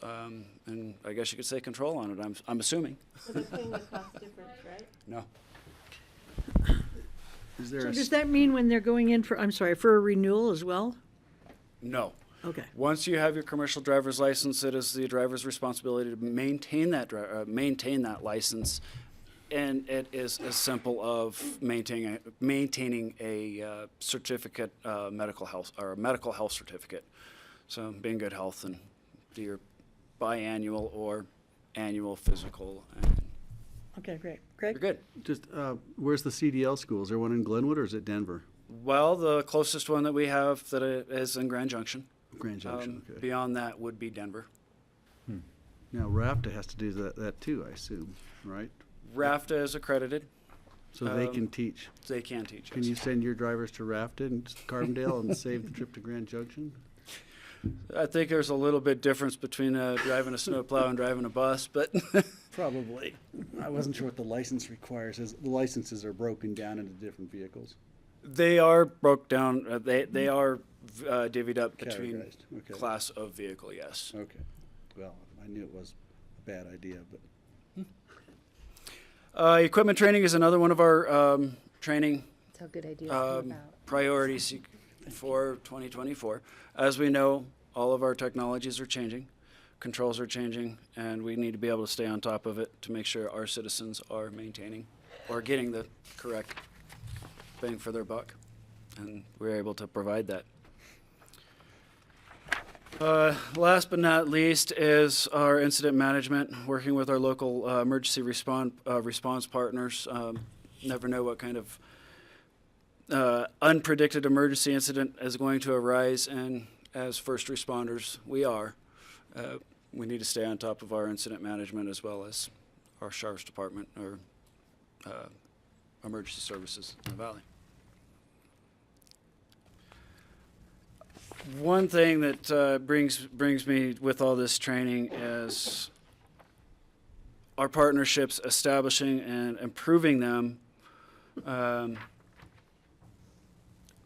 S9: and I guess you could say control on it. I'm assuming.
S4: So they're paying the cost difference, right?
S9: No.
S17: Is there
S1: So
S17: a
S1: does that mean when they're going in for, I'm sorry, for a renewal as well?
S9: No.
S1: Okay.
S9: Once you have your commercial driver's license, it is the driver's responsibility to maintain that license, and it is as simple of maintaining a certificate, medical health or a medical health certificate. So be in good health and do your biannual or annual physical. And
S1: Okay, great. Greg?
S9: you're good.
S17: just, where's the CDL school? Is there one in Glenwood or is it Denver?
S9: Well, the closest one that we have that is in Grand Junction.
S17: Grand Junction, okay.
S9: Beyond that would be Denver.
S17: Now, RAFTA has to do that too, I assume, right?
S9: RAFTA is accredited.
S17: So they can teach.
S9: They can teach.
S17: Can you send your drivers to RAFTA in Carbondale and save the trip to Grand Junction?
S9: I think there's a little bit difference between driving a snowplow and driving a bus, but
S17: Probably. I wasn't sure what the license requires. The licenses are broken down into different vehicles.
S9: they are broke down. They are divvied up between
S17: Categorized, okay.
S9: class of vehicle. Yes.
S17: Okay. Well, I knew it was a bad idea, but
S9: Equipment training is another one of our training
S8: That's how good ideas come about.
S9: priorities for 2024. As we know, all of our technologies are changing, controls are changing, and we need to be able to stay on top of it to make sure our citizens are maintaining or getting the correct bang for their buck, and we're able to provide that. Last but not least is our incident management, working with our local emergency response partners. Never know what kind of unpredicted emergency incident is going to arise, and as first responders, we need to stay on top of our incident management as well as our sheriff's department or emergency services in the valley. One thing that brings me with all this training is our partnerships, establishing and improving them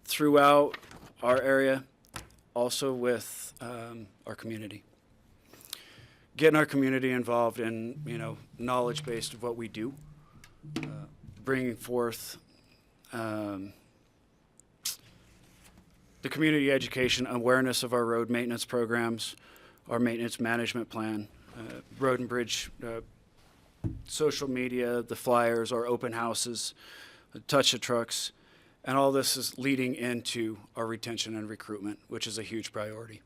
S9: throughout our area, also with our community. Getting our community involved in, knowledge-based of what we do, bringing forth the community education, awareness of our road maintenance programs, our maintenance management plan, road and bridge, social media, the flyers, our open houses, the touch of trucks, and all this is leading into our retention and recruitment, which is a huge priority.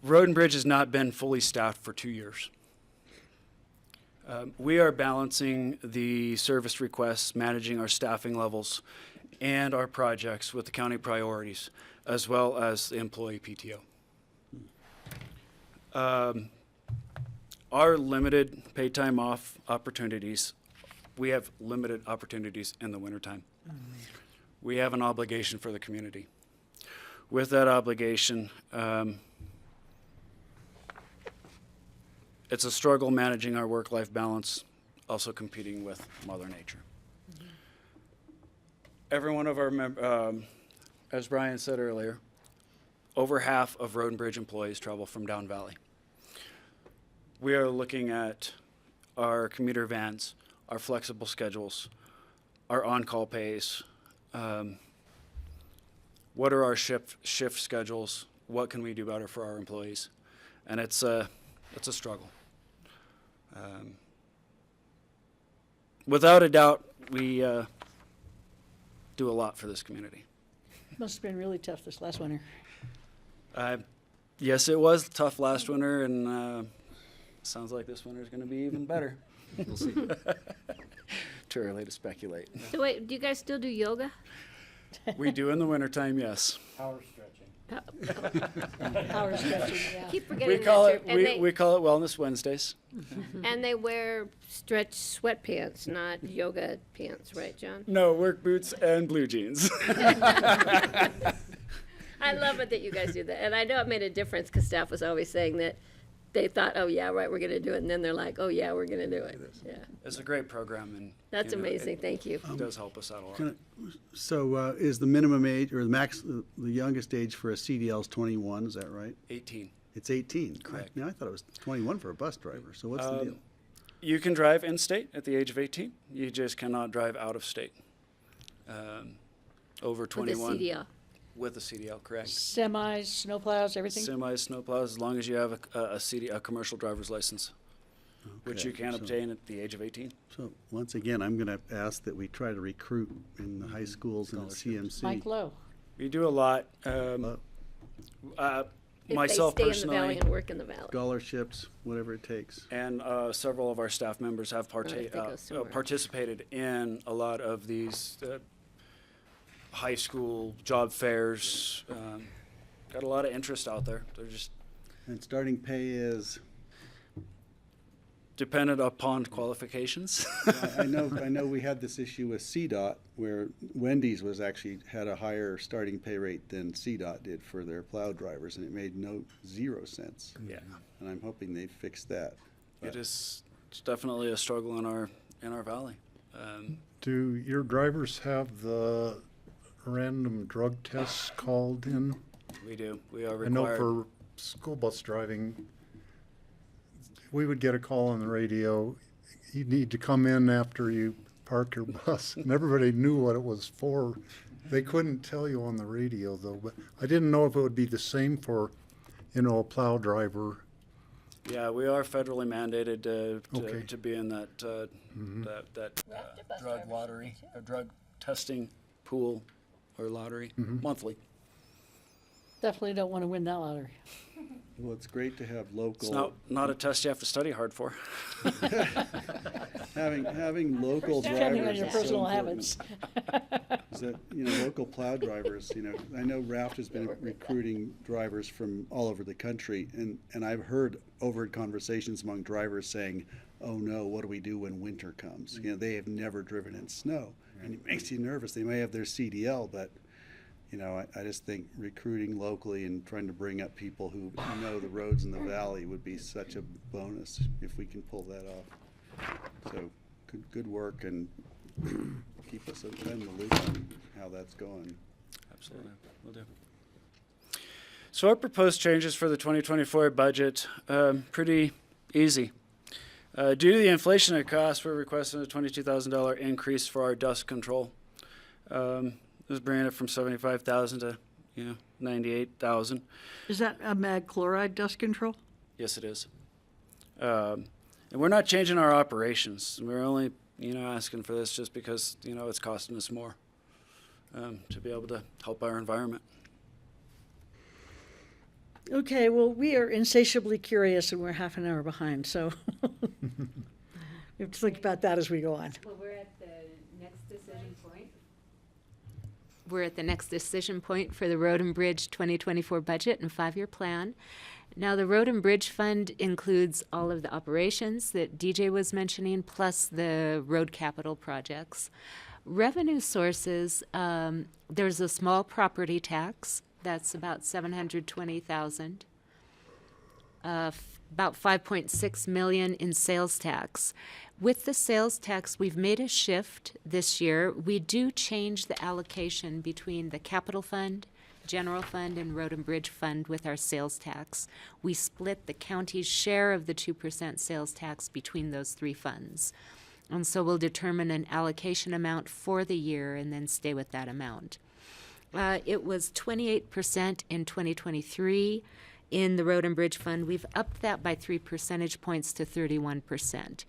S9: Road and Bridge has not been fully staffed for 2 years. We are balancing the service requests, managing our staffing levels, and our projects with the county priorities, as well as the employee PTO. Our limited paid time off opportunities, we have limited opportunities in the wintertime. We have an obligation for the community. With that obligation, it's a struggle managing our work-life balance, also competing with Mother Nature. Every one of our as Brian said earlier, over half of Road and Bridge employees travel from down valley. We are looking at our commuter vans, our flexible schedules, our on-call pays. What are our shift schedules? What can we do better for our employees? And it's a struggle. Without a doubt, we do a lot for this community.
S1: Must have been really tough this last winter.
S9: Yes, it was tough last winter, and sounds like this winter is going to be even better. We'll see. Too early to speculate.
S4: So wait, do you guys still do yoga?
S9: We do in the wintertime, yes.
S1: Power stretching.
S4: Power stretching, yeah. Keep
S9: We
S4: forgetting
S9: call
S4: that
S9: it,
S4: term.
S9: we call it Wellness Wednesdays.
S4: And they wear stretch sweatpants, not yoga pants, right, John?
S9: No, work boots and blue jeans.
S4: I love it that you guys do that. And I know it made a difference because staff was always saying that they thought, oh, yeah, right, we're going to do it. And then they're like, oh, yeah, we're going to do it. Yeah.
S9: It's a great program, and
S4: That's amazing. Thank you.
S9: It does help us out a lot.
S17: So is the minimum age, or the max, the youngest age for a CDL is 21, is that right?
S9: 18.
S17: It's 18?
S9: Correct.
S17: Now, I thought it was 21 for a bus driver, so what's the deal?
S9: You can drive in-state at the age of 18. You just cannot drive out of state. Over 21.
S4: With a CDL.
S9: With a CDL, correct.
S1: Semis, snowplows, everything?
S9: Semis, snowplows, as long as you have a commercial driver's license, which you can obtain at the age of 18.
S17: So, once again, I'm going to ask that we try to recruit in the high schools and at CMC.
S1: Mike Lowe.
S9: We do a lot. Myself
S4: If they stay in the
S9: personally,
S4: valley and work in the valley.
S17: Scholarships, whatever it takes.
S9: and several of our staff members have
S4: if they go somewhere else.
S9: participated in a lot of these high school job fairs. Got a lot of interest out there. They're just
S17: And starting pay is,
S9: dependent upon qualifications.
S17: I know we had this issue with CDOT where Wendy's was actually had a higher starting pay rate than CDOT did for their plow drivers, and it made zero sense.
S9: Yeah.
S17: And I'm hoping they fix that.
S9: It's definitely a struggle in our valley.
S5: Do your drivers have the random drug tests called in?
S9: We do. We are
S5: I know
S9: required.
S5: for school bus driving, we would get a call on the radio, you need to come in after you park your bus, and everybody knew what it was for. They couldn't tell you on the radio though, but I didn't know if it would be the same for, a plow driver.
S9: Yeah, we are federally mandated
S5: Okay.
S9: to be in that drug lottery, or drug testing pool or lottery monthly.
S1: Definitely don't want to win that lottery.
S17: Well, it's great to have
S9: It's
S17: local,
S9: not a test you have to study hard for.
S17: having local
S1: Depending on
S17: drivers
S1: your
S17: is so
S1: personal
S17: important.
S1: habits.
S17: Is that, local plow drivers, I know Raft has been recruiting drivers from all over the country, and I've heard overheard conversations among drivers saying, oh no, what do we do when winter comes? They have never driven in snow, and it makes you nervous. They may have their CDL, but I just think recruiting locally and trying to bring up people who know the roads in the valley would be such a bonus if we can pull that off. So, good work, and keep us in the loop on how that's going.
S9: Absolutely, will do. So our proposed changes for the 2024 budget, pretty easy. Due to the inflationary costs, we're requesting a $22,000 increase for our dust control. This is bringing it from 75,000 to 98,000.
S1: Is that a mag chloride dust control?
S9: Yes, it is. And we're not changing our operations. We're only asking for this just because it's costing us more to be able to help our environment.
S1: Okay, well, we are insatiably curious and we're half an hour behind, so we have to think about that as we go on.
S2: Well, we're at the next decision point. We're at the next decision point for the Road and Bridge 2024 budget and 5-year plan. Now, the Road and Bridge Fund includes all of the operations that DJ was mentioning, plus the road capital projects. Revenue sources, there's a small property tax. That's about $720,000. About $5.6 million in sales tax. With the sales tax, we've made a shift this year. We do change the allocation between the capital fund, general fund, and road and bridge fund with our sales tax. We split the county's share of the 2% sales tax between those three funds. And so we'll determine an allocation amount for the year and then stay with that amount. It was 28% in 2023 in the Road and Bridge Fund. We've upped that by 3 percentage points to 31%.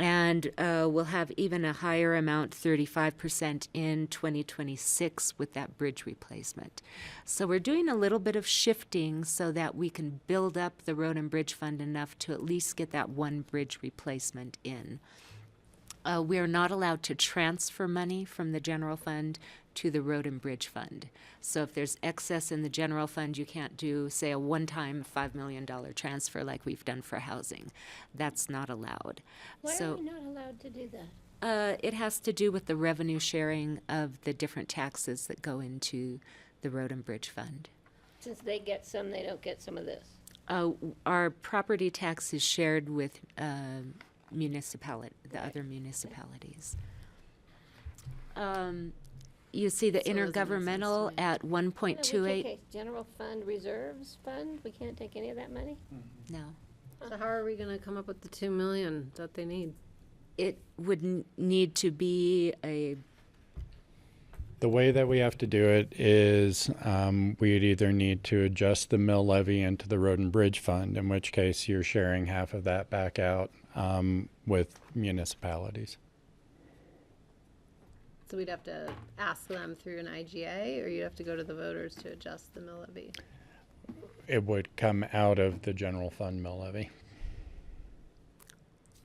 S2: And we'll have even a higher amount, 35% in 2026 with that bridge replacement. So we're doing a little bit of shifting so that we can build up the road and bridge fund enough to at least get that one bridge replacement in. We are not allowed to transfer money from the general fund to the road and bridge fund. So if there's excess in the general fund, you can't do, say, a one-time $5 million transfer like we've done for housing. That's not allowed.
S4: Why
S2: So
S4: are we not allowed to do that?
S2: it has to do with the revenue sharing of the different taxes that go into the road and bridge fund.
S4: Since they get some, they don't get some of this.
S2: Our property tax is shared with the other municipalities. You see the
S4: So it doesn't make sense to
S2: intergovernmental
S4: me.
S2: at
S4: No, we
S2: 1.28.
S4: take a general fund reserves fund, we can't take any of that money?
S2: No.
S8: So how are we gonna come up with the 2 million that they need?
S2: It would need to be
S12: The way that we have to do it is we'd either need to adjust the mill levy into the road and bridge fund, in which case you're sharing half of that back out with municipalities.
S8: So we'd have to ask them through an IGA, or you'd have to go to the voters to adjust the mill levy?
S12: It would come out of the general fund mill levy.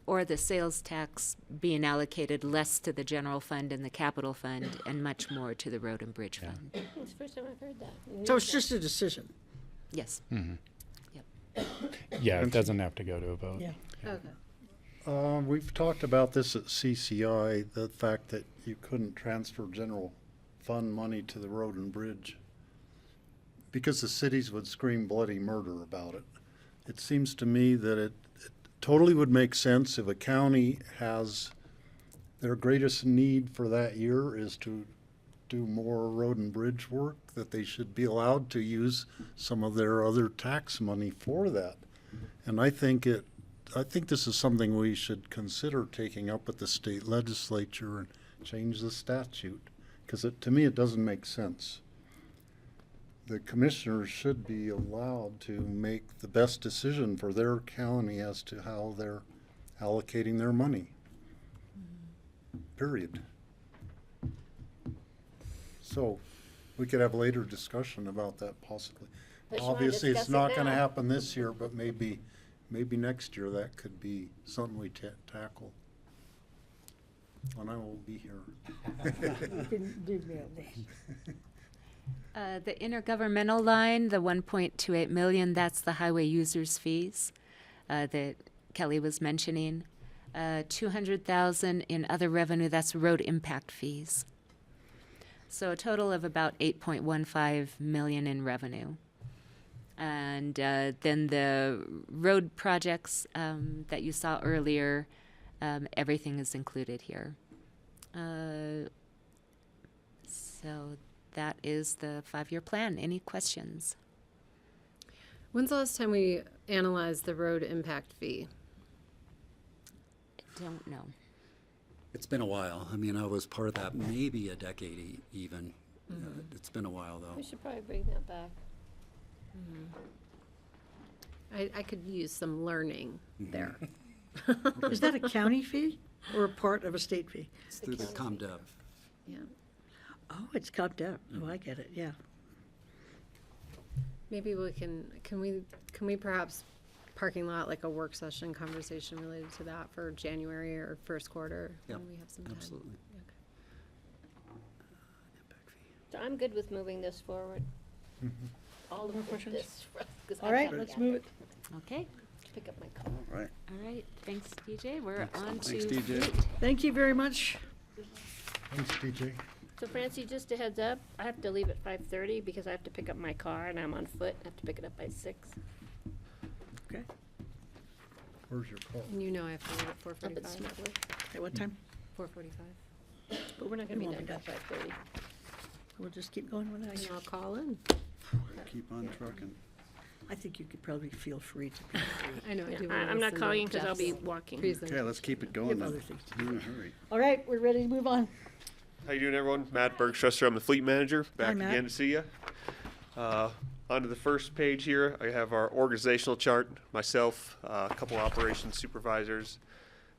S2: or the sales tax being allocated less to the general fund and the capital fund and much more to the road and bridge fund.
S4: It's the first time I've heard that.
S1: So it's just a decision.
S2: Yes.
S12: Mm-hmm.
S2: Yep.
S12: Yeah, it doesn't have to go to a vote.
S1: Yeah.
S8: Okay.
S5: We've talked about this at CCI, the fact that you couldn't transfer general fund money to the road and bridge because the cities would scream bloody murder about it. It seems to me that it totally would make sense if a county has their greatest need for that year is to do more road and bridge work, that they should be allowed to use some of their other tax money for that. And I think this is something we should consider taking up with the state legislature and change the statute, because to me, it doesn't make sense. The commissioners should be allowed to make the best decision for their county as to how they're allocating their money. Period. So we could have later discussion about that possibly.
S4: But you wanna
S5: Obviously, it's
S4: discuss it
S5: not gonna
S4: now.
S5: happen this year, but maybe next year that could be something we tackle. And I will be here.
S2: The intergovernmental line, the 1.28 million, that's the highway users fees that Kelly was mentioning. 200,000 in other revenue, that's road impact fees. So a total of about 8.15 million in revenue. And then the road projects that you saw earlier, everything is included here. So that is the 5-year plan. Any questions?
S8: When's the last time we analyzed the road impact fee?
S2: I don't know.
S17: It's been a while. I mean, I was part of that maybe a decade even. It's been a while, though.
S4: We should probably bring that back.
S8: I could use some learning there.
S1: Is that a county fee or a part of a state fee?
S17: It's through the ComDev.
S8: Yeah.
S1: Oh, it's copped up. Oh, I get it, yeah.
S8: Maybe we can we perhaps parking lot, like a work session conversation related to that for January or first quarter?
S17: Yeah,
S8: when we have some time?
S17: absolutely.
S4: So I'm good with moving this forward. All
S1: More
S4: of
S1: questions?
S4: this. 'Cause
S1: All
S4: I've
S1: right,
S4: got
S1: let's
S4: to
S1: move it.
S2: Okay.
S4: Pick up my car.
S17: All right.
S2: All right. Thanks, DJ. We're on to
S9: Thanks, DJ.
S2: fleet.
S1: Thank you very much.
S5: Thanks, DJ.
S4: So Francie, just a heads up, I have to leave at 5:30 because I have to pick up my car and I'm on foot. I have to pick it up by 6.
S1: Okay.
S5: Where's your call?
S8: And you know I have to leave at
S4: Up at
S8: 4:45.
S4: Smithwood.
S1: At what time?
S8: 4:45.
S4: But we're not gonna
S1: We
S4: be
S1: won't
S4: done
S1: be
S4: by 5:30.
S1: We'll just keep going with
S8: And
S1: that.
S8: I'll call in.
S9: Keep on trucking.
S1: I think you could probably feel free to.
S8: I know, I do. wanna
S4: I'm not
S8: listen to
S4: calling because I'll be
S8: Jeff's
S4: walking.
S8: present.
S9: Okay, let's keep it
S1: We
S9: going
S1: have
S9: then.
S1: other things to
S9: We're in a hurry.
S1: All right, we're ready to move on.
S20: How you doing, everyone? Matt Bergstresser. I'm the fleet manager. Back
S1: Matt.
S20: again to see you. Onto the first page here, I have our organizational chart. Myself, a couple operations supervisors,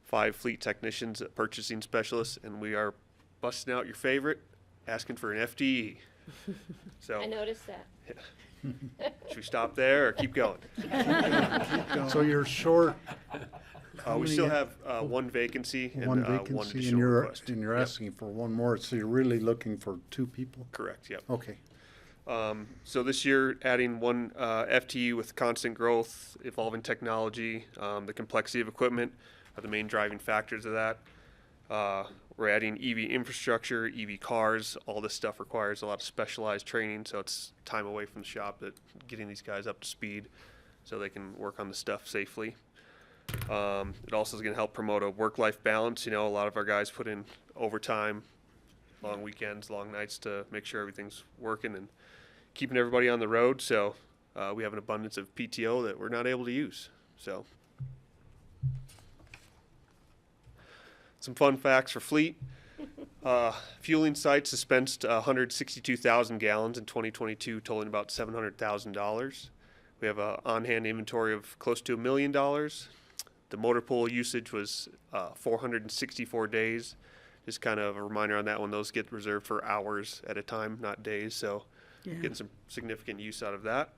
S20: 5 fleet technicians, purchasing specialists, and we are busting out your favorite, asking for an FTE. So
S4: I noticed that.
S20: should we stop there or keep going?
S5: So you're short.
S20: We still have one vacancy and
S5: One
S20: one
S5: vacancy, and
S20: additional
S5: you're,
S20: request.
S5: and you're
S20: Yep.
S5: asking for one more, so you're really looking for 2 people?
S20: Correct, yep.
S5: Okay.
S20: So this year, adding one FTE with constant growth, evolving technology, the complexity of equipment are the main driving factors of that. We're adding EV infrastructure, EV cars. All this stuff requires a lot of specialized training, so it's time away from the shop that getting these guys up to speed so they can work on the stuff safely. It also is going to help promote a work-life balance. You know, a lot of our guys put in overtime, long weekends, long nights to make sure everything's working and keeping everybody on the road. So we have an abundance of PTO that we're not able to use. So some fun facts for fleet. Fueling sites dispensed 162,000 gallons in 2022, totaling about $700,000. We have an on-hand inventory of close to $1 million. The motor pool usage was 464 days. Just kind of a reminder on that one, those get reserved for hours at a time, not days. So getting some significant use out of that.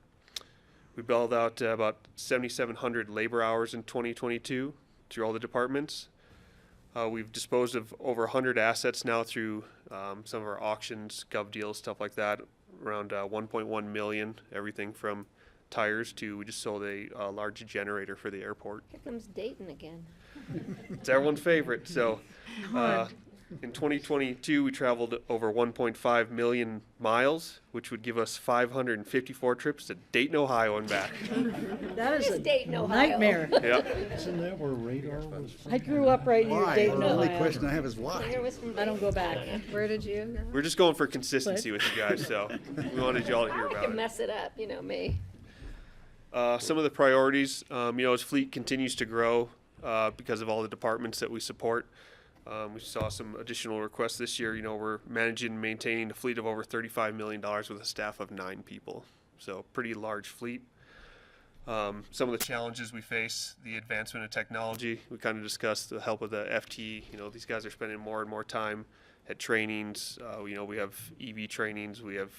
S20: We billed out about 7,700 labor hours in 2022 through all the departments. We've disposed of over 100 assets now through some of our auctions, gov deals, stuff like that. Around 1.1 million, everything from tires to, we just sold a large generator for the airport.
S4: Here comes Dayton again.
S20: It's everyone's favorite. So in 2022, we traveled over 1.5 million miles, which would give us 554 trips to Dayton, Ohio and back.
S1: That is
S4: It's
S1: a
S4: Dayton, Ohio.
S1: nightmare.
S20: Yep.
S5: Isn't that where radar was from?
S1: I grew up right near
S9: Why?
S1: Dayton,
S9: The only
S1: Ohio.
S9: question I have is why?
S4: Here was from
S1: I don't go back.
S4: Where did you go?
S20: We're just going for consistency with you guys, so we wanted y'all to hear
S4: I
S20: about
S4: can
S20: it.
S4: mess it up, you know me.
S20: Some of the priorities, you know, as fleet continues to grow because of all the departments that we support. We saw some additional requests this year. You know, we're managing and maintaining a fleet of over $35 million with a staff of 9 people. So pretty large fleet. Some of the challenges we face, the advancement of technology. We kind of discussed the help of the FT. You know, these guys are spending more and more time at trainings. You know, we have EV trainings. We have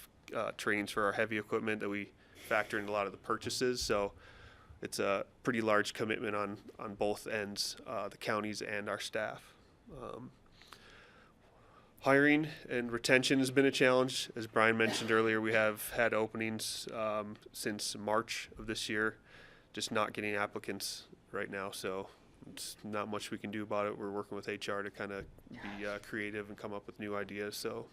S20: trainings for our heavy equipment that we factor in a lot of the purchases. So it's a pretty large commitment on both ends, the counties and our staff. Hiring and retention has been a challenge. As Brian mentioned earlier, we have had openings since March of this year, just not getting applicants right now. So it's not much we can do about it. We're working with HR to kind of be creative and come up with new ideas. So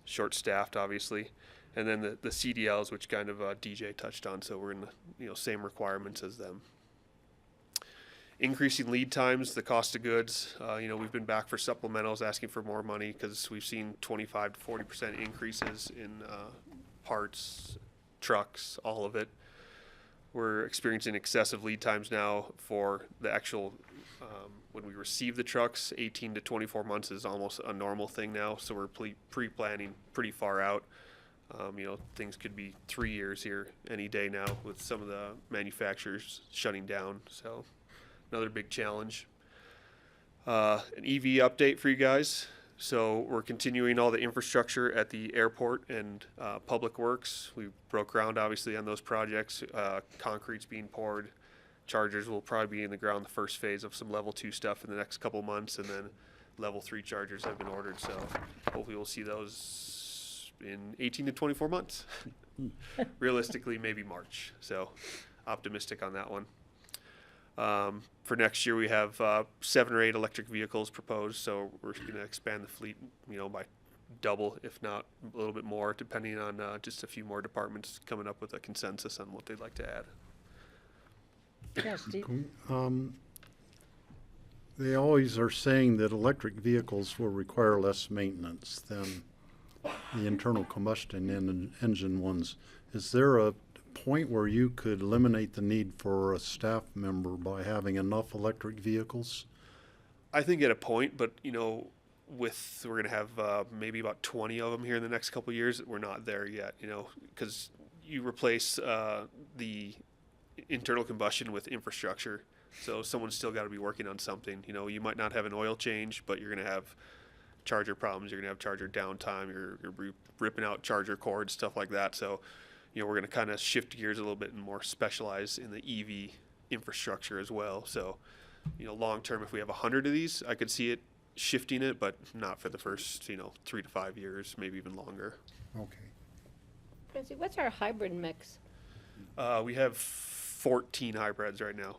S20: short-staffed, obviously. And then the CDLs, which kind of DJ touched on. So we're in the same requirements as them. Increasing lead times, the cost of goods. We've been back for supplementals asking for more money because we've seen 25 to 40% increases in parts, trucks, all of it. We're experiencing excessive lead times now for the actual, when we receive the trucks, 18 to 24 months is almost a normal thing now. So we're pre-planning pretty far out. Things could be 3 years here any day now with some of the manufacturers shutting down. So another big challenge. An EV update for you guys. So we're continuing all the infrastructure at the airport and public works. We broke ground obviously on those projects. Concrete's being poured. Chargers will probably be in the ground the first phase of some level 2 stuff in the next couple months, and then level 3 chargers have been ordered. So hopefully we'll see those in 18 to 24 months. Realistically, maybe March. So optimistic on that one. For next year, we have 7 or 8 electric vehicles proposed, so we're going to expand the fleet, by double, if not a little bit more, depending on just a few more departments coming up with a consensus on what they'd like to add.
S1: Yeah, Steve.
S5: They always are saying that electric vehicles will require less maintenance than the internal combustion engine ones. Is there a point where you could eliminate the need for a staff member by having enough electric vehicles?
S20: I think at a point, but we're going to have maybe about 20 of them here in the next couple of years. We're not there yet, because you replace the internal combustion with infrastructure. So someone's still got to be working on something. You know, you might not have an oil change, but you're going to have charger problems. You're going to have charger downtime. You're ripping out charger cords, stuff like that. So, you know, we're going to kind of shift gears a little bit and more specialize in the EV infrastructure as well. So, you know, long term, if we have 100 of these, I could see it shifting it, but not for the first, 3 to 5 years, maybe even longer.
S5: Okay.
S4: Francie, what's our hybrid mix?
S20: We have 14 hybrids right now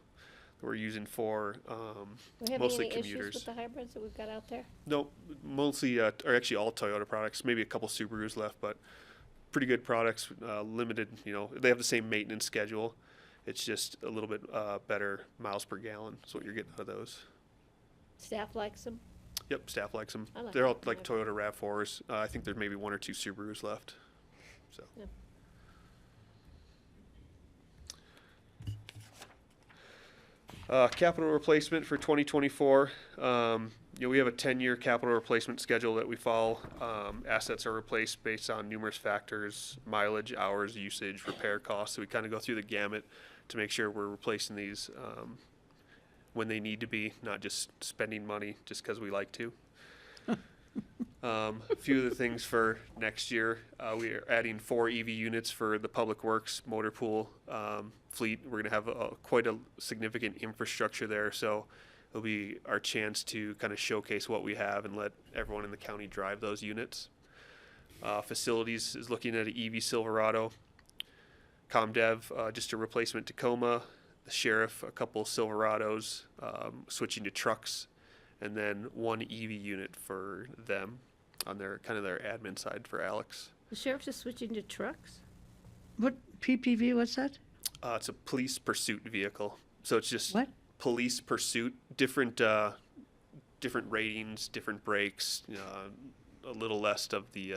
S20: that we're using for
S4: Do we have
S20: mostly
S4: any
S20: commuters.
S4: issues with the hybrids that we've got out there?
S20: No, mostly, or actually all Toyota products, maybe a couple Subarus left, but pretty good products, limited, they have the same maintenance schedule. It's just a little bit better miles per gallon is what you're getting out of those.
S4: Staff likes them?
S20: Yep, staff likes them.
S4: I like
S20: They're all
S4: them.
S20: like Toyota RAV4s. I think there's maybe 1 or 2 Subarus left. So.
S4: Yeah.
S20: Capital replacement for 2024. We have a 10-year capital replacement schedule that we follow. Assets are replaced based on numerous factors: mileage, hours, usage, repair costs. So we kind of go through the gamut to make sure we're replacing these when they need to be, not just spending money just because we like to. A few of the things for next year, we are adding 4 EV units for the Public Works motor pool fleet. We're going to have quite a significant infrastructure there, so it'll be our chance to kind of showcase what we have and let everyone in the county drive those units. Facilities is looking at an EV Silverado. ComDev, just a replacement Tacoma. The Sheriff, a couple Silverados, switching to trucks, and then 1 EV unit for them on their admin side for Alex.
S4: The sheriff's just switching to trucks?
S1: What PPV, what's that?
S20: It's a police pursuit vehicle. So it's just
S1: What?
S20: police pursuit, different ratings, different brakes, a little less of the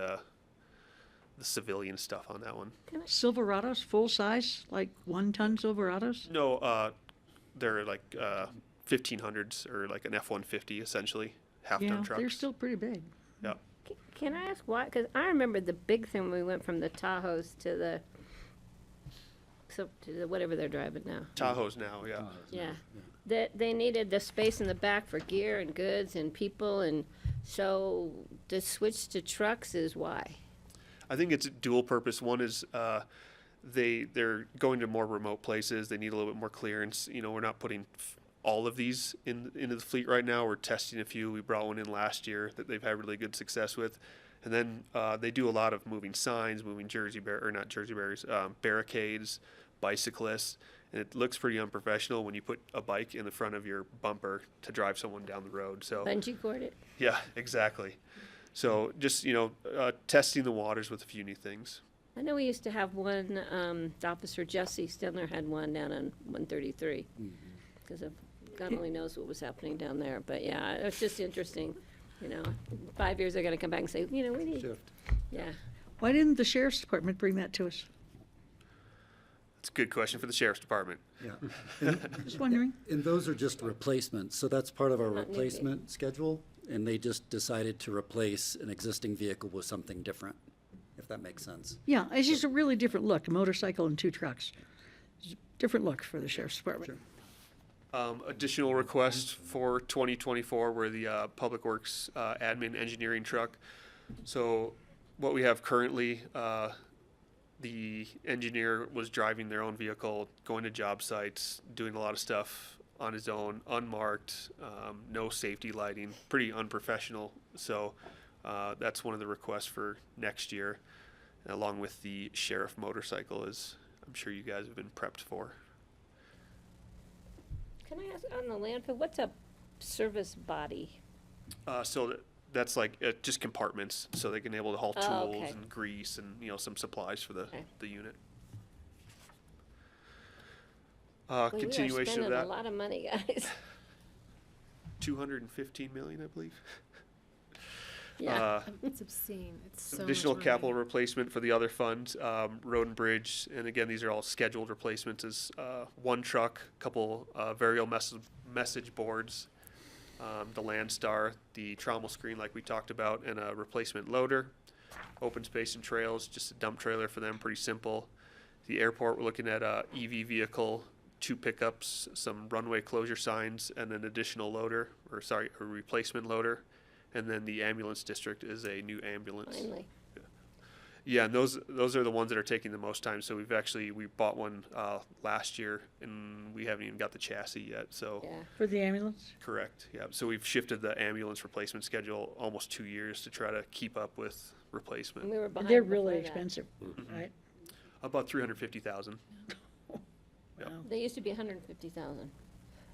S20: civilian stuff on that one.
S1: Silverados, full size, like 1-ton Silverados?
S20: No, they're like 1500s or like an F-150 essentially, half-ton
S1: Yeah,
S20: trucks.
S1: they're still pretty big.
S20: Yeah.
S4: Can I ask why? Because I remember the big thing when we went from the Tahoes to the whatever they're driving now.
S20: Tahoes now, yeah.
S4: Yeah. That they needed the space in the back for gear and goods and people, and so the switch to trucks is why.
S20: I think it's dual purpose. One is they're going to more remote places. They need a little bit more clearance. We're not putting all of these into the fleet right now. We're testing a few. We brought one in last year that they've had really good success with. And then they do a lot of moving signs, moving barricades, bicyclists. And it looks pretty unprofessional when you put a bike in the front of your bumper to drive someone down the road. So
S4: Bungee cord it.
S20: yeah, exactly. So just, testing the waters with a few new things.
S4: I know we used to have one, Officer Jesse Stiller had one down on 133. Because God only knows what was happening down there. But yeah, it's just interesting. 5 years they're going to come back and say, we need.
S17: Shift.
S4: Yeah.
S1: Why didn't the Sheriff's Department bring that to us?
S20: It's a good question for the Sheriff's Department.
S17: Yeah.
S1: Just wondering.
S17: And those are just replacements, so that's part of our
S4: Not new
S17: replacement schedule, and they just decided to replace an existing vehicle with something different, if that makes sense.
S1: Yeah, it's just a really different look, a motorcycle and 2 trucks. It's a different look for the Sheriff's Department.
S17: Sure.
S20: Additional requests for 2024 were the Public Works admin engineering truck. So what we have currently, the engineer was driving their own vehicle, going to job sites, doing a lot of stuff on his own, unmarked, no safety lighting, pretty unprofessional. So that's one of the requests for next year, along with the sheriff motorcycle, as I'm sure you guys have been prepped for.
S4: Can I ask, on the landfill, what's a service body?
S20: So that's like just compartments, so they can be able to haul
S4: Oh,
S20: tools
S4: okay.
S20: and grease and some supplies for the unit.
S4: Boy,
S20: Continuation
S4: we are
S20: of
S4: spending
S20: that.
S4: a lot of money, guys.
S20: 215 million, I believe.
S4: Yeah.
S8: It's obscene. It's so
S20: Some
S8: much
S20: additional
S8: money.
S20: capital replacement for the other funds, road and bridge, and again, these are all scheduled replacements. Is 1 truck, couple varial message boards, the Landstar, the trommel screen like we talked about, and a replacement loader. Open space and trails, just a dump trailer for them, pretty simple. The airport, we're looking at a EV vehicle, 2 pickups, some runway closure signs, and an additional loader, a replacement loader. And then the ambulance district is a new ambulance.
S4: Finally.
S20: Yeah, and those are the ones that are taking the most time. So we bought one last year, and we haven't even got the chassis yet. So
S4: Yeah.
S1: For the ambulance?
S20: correct, yeah. So we've shifted the ambulance replacement schedule almost 2 years to try to keep up with replacement.
S4: And we were behind
S1: They're
S4: before
S1: really
S4: that.
S1: expensive, right?
S20: About 350,000.
S4: They used to be 150,000.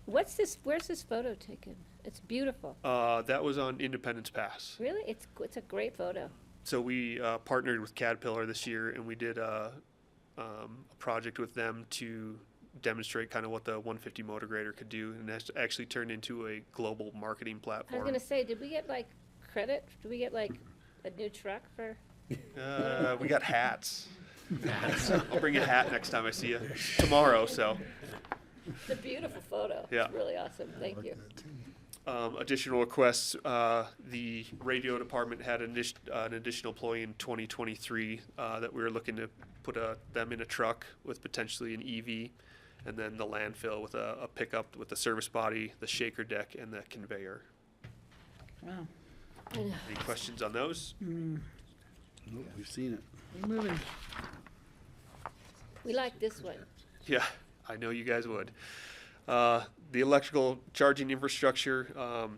S4: Where's this photo taken? It's beautiful.
S20: That was on Independence Pass.
S4: Really? It's a great photo.
S20: So we partnered with Caterpillar this year, and we did a project with them to demonstrate kind of what the 150 motor grader could do, and that's actually turned into a global marketing
S4: I was
S20: platform.
S4: gonna say, did we get like credit? Did we get like a new truck for?
S20: We got hats. I'll bring a hat next time I see you tomorrow. So
S4: It's a beautiful photo.
S20: Yeah.
S4: It's really awesome. Thank you.
S20: additional requests, the radio department had an additional employee in 2023 that we were looking to put them in a truck with potentially an EV, and then the landfill with a pickup with the service body, the shaker deck, and the conveyor.
S1: Wow.
S20: Any questions on those?
S9: Nope, we've seen it.
S1: We're moving.
S4: We like this one.
S20: Yeah, I know you guys would. The electrical charging infrastructure,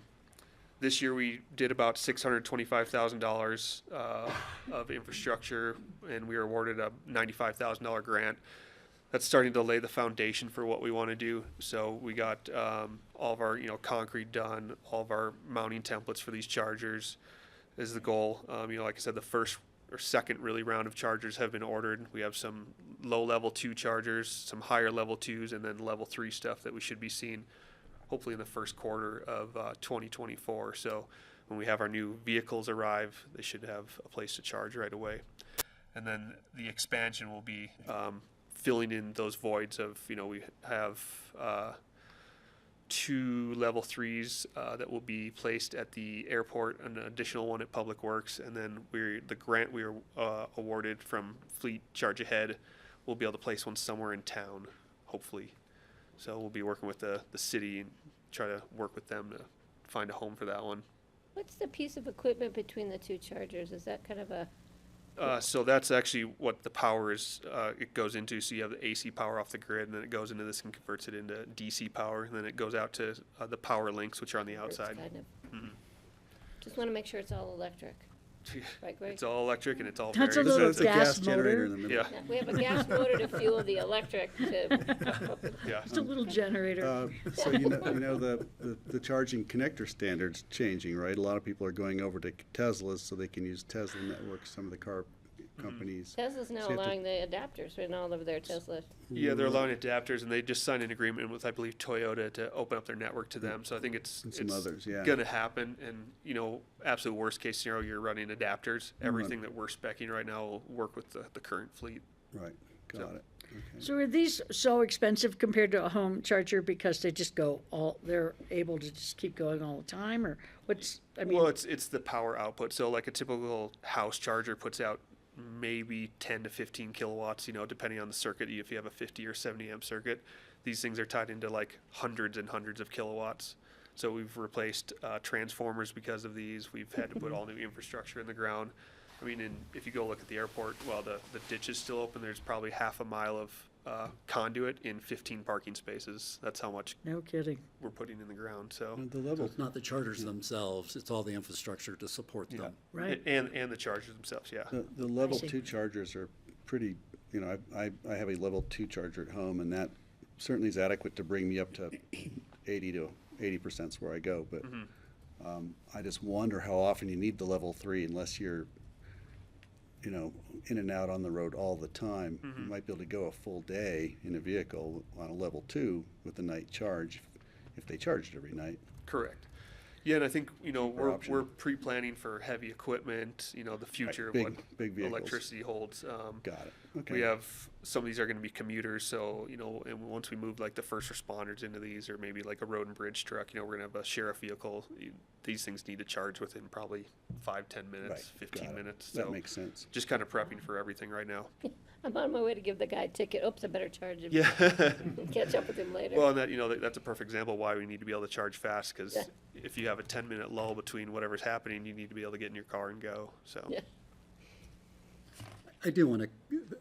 S20: this year we did about $625,000 of infrastructure, and we were awarded a $95,000 grant. That's starting to lay the foundation for what we want to do. So we got all of our concrete done, all of our mounting templates for these chargers is the goal. Like I said, the first or second really round of chargers have been ordered. We have some low level 2 chargers, some higher level 2s, and then level 3 stuff that we should be seeing hopefully in the first quarter of 2024. So when we have our new vehicles arrive, they should have a place to charge right away. And then the expansion will be filling in those voids of, we have 2 level 3s that will be placed at the airport, an additional one at Public Works, and then the grant we were awarded from Fleet Charge Ahead, we'll be able to place one somewhere in town, hopefully. So we'll be working with the city and try to work with them to find a home for that one.
S4: What's the piece of equipment between the 2 chargers? Is that kind of a,
S20: So that's actually what the power is, it goes into. So you have the AC power off the grid, and then it goes into this and converts it into DC power, and then it goes out to the power links, which are on the outside.
S4: kind of, just want to make sure it's all electric. Right, Greg?
S20: It's all electric, and it's all
S1: That's
S20: very
S1: a little
S20: expensive.
S1: gas
S9: generator in
S1: motor.
S9: the middle.
S20: Yeah,
S4: Yeah, we have a gas motor to fuel the electric to,
S20: yeah.
S1: It's a little generator.
S9: So the charging connector standard's changing, right? A lot of people are going over to Teslas so they can use Tesla networks, some of the car companies.
S4: Tesla's now
S9: So you have to-
S4: allowing the adapters in all of their Tesla.
S20: Yeah, they're allowing adapters, and they just signed an agreement with, I believe, Toyota to open up their network to them. So I think it's
S9: And some others, yeah.
S20: gonna happen. And absolute worst case scenario, you're running adapters. Everything that we're speccing right now will work with the current fleet.
S9: Right, got it. Okay.
S1: So are these so expensive compared to a home charger because they just they're able to just keep going all the time, or
S20: Well, it's the power output. So like a typical house charger puts out maybe 10 to 15 kilowatts, depending on the circuit. If you have a 50 or 70 amp circuit, these things are tied into like hundreds and hundreds of kilowatts. So we've replaced transformers because of these. We've had to put all new infrastructure in the ground. I mean, if you go look at the airport, while the ditch is still open, there's probably half a mile of conduit in 15 parking spaces. That's how much
S1: no kidding.
S20: we're putting in the ground. So
S9: And the level,
S17: It's not the charters themselves, it's all the infrastructure to support
S20: yeah,
S17: them.
S1: Right.
S20: and the chargers themselves. Yeah.
S9: the level
S1: see.
S9: 2 chargers are pretty, I have a level 2 charger at home, and that certainly is adequate to bring me up to 80% is where I go, but I just wonder how often you need the level 3 unless you're in and out on the road all the time. You might be able to go a full day in a vehicle on a level 2 with a night charge if they charged every night.
S20: Correct. Yeah, and I think
S9: option.
S20: we're pre-planning for heavy equipment. The future
S9: Big-
S20: of what
S9: big vehicles.
S20: electricity holds.
S9: Got it. Okay.
S20: We have some of these are going to be commuters, so and once we move like the first responders into these, or maybe like a road and bridge truck, we're going to have a sheriff vehicle. These things need to charge within probably 5-10 minutes,
S9: Right.
S20: 15
S9: Got it.
S20: minutes.
S9: That
S20: So
S9: makes sense.
S20: just kind of prepping for everything right now.
S4: I'm on my way to give the guy a ticket. Oops, I better charge him.
S20: Yeah.
S4: Catch up with him later.
S20: Well, and that, that's a perfect example of why we need to be able to charge fast, because
S4: Yeah.
S20: if you have a 10-minute lull between whatever's happening, you need to be able to get in your car and go, so.
S4: Yeah.
S17: I do want to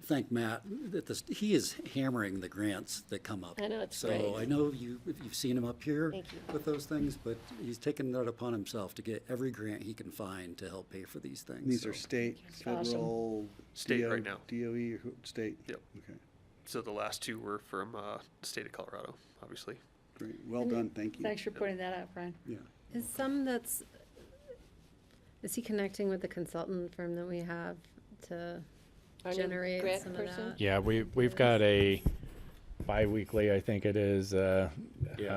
S17: thank Matt that he is hammering the grants that come up.
S4: I know, it's
S17: so
S4: great.
S17: I know you've seen him up here
S4: Thank you.
S17: with those things, but he's taken that upon himself to get every grant he can find to help pay for these things.
S9: These
S17: so.
S9: are state,
S4: Awesome.
S9: federal,
S20: State right now.
S9: DOE, or state?
S20: Yep.
S9: Okay,
S20: So the last two were from the state of Colorado, obviously.
S9: great. Well done, thank you.
S1: Thanks for pointing that out, Brian.
S9: Yeah.
S8: Is he connecting with the consultant firm that we have to
S4: Our new
S8: generate
S4: grant
S8: some
S4: person?
S8: of that?
S12: Yeah, we've got a bi-weekly, I think it is, a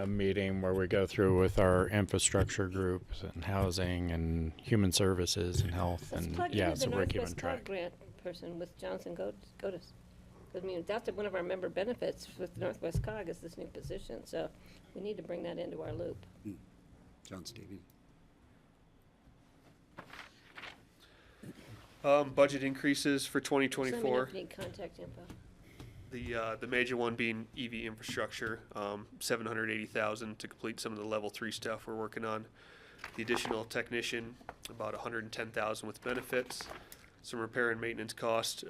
S12: meeting where we go through with our infrastructure groups and housing and human services and health,
S4: Let's
S12: and
S4: plug
S12: yeah,
S4: into
S12: so
S4: the
S12: we're keeping
S4: Northwest Cog
S12: track.
S4: grant person with Johnson Gotis. I mean, that's one of our member benefits with Northwest Cog is this new position, so we need to bring that into our loop.
S17: John Stevie.
S20: Budget increases for
S4: Just let me know
S20: 2024.
S4: if you need contact info.
S20: The major one being EV infrastructure, 780,000 to complete some of the level 3 stuff we're working on. The additional technician, about 110,000 with benefits. Some repair and maintenance cost.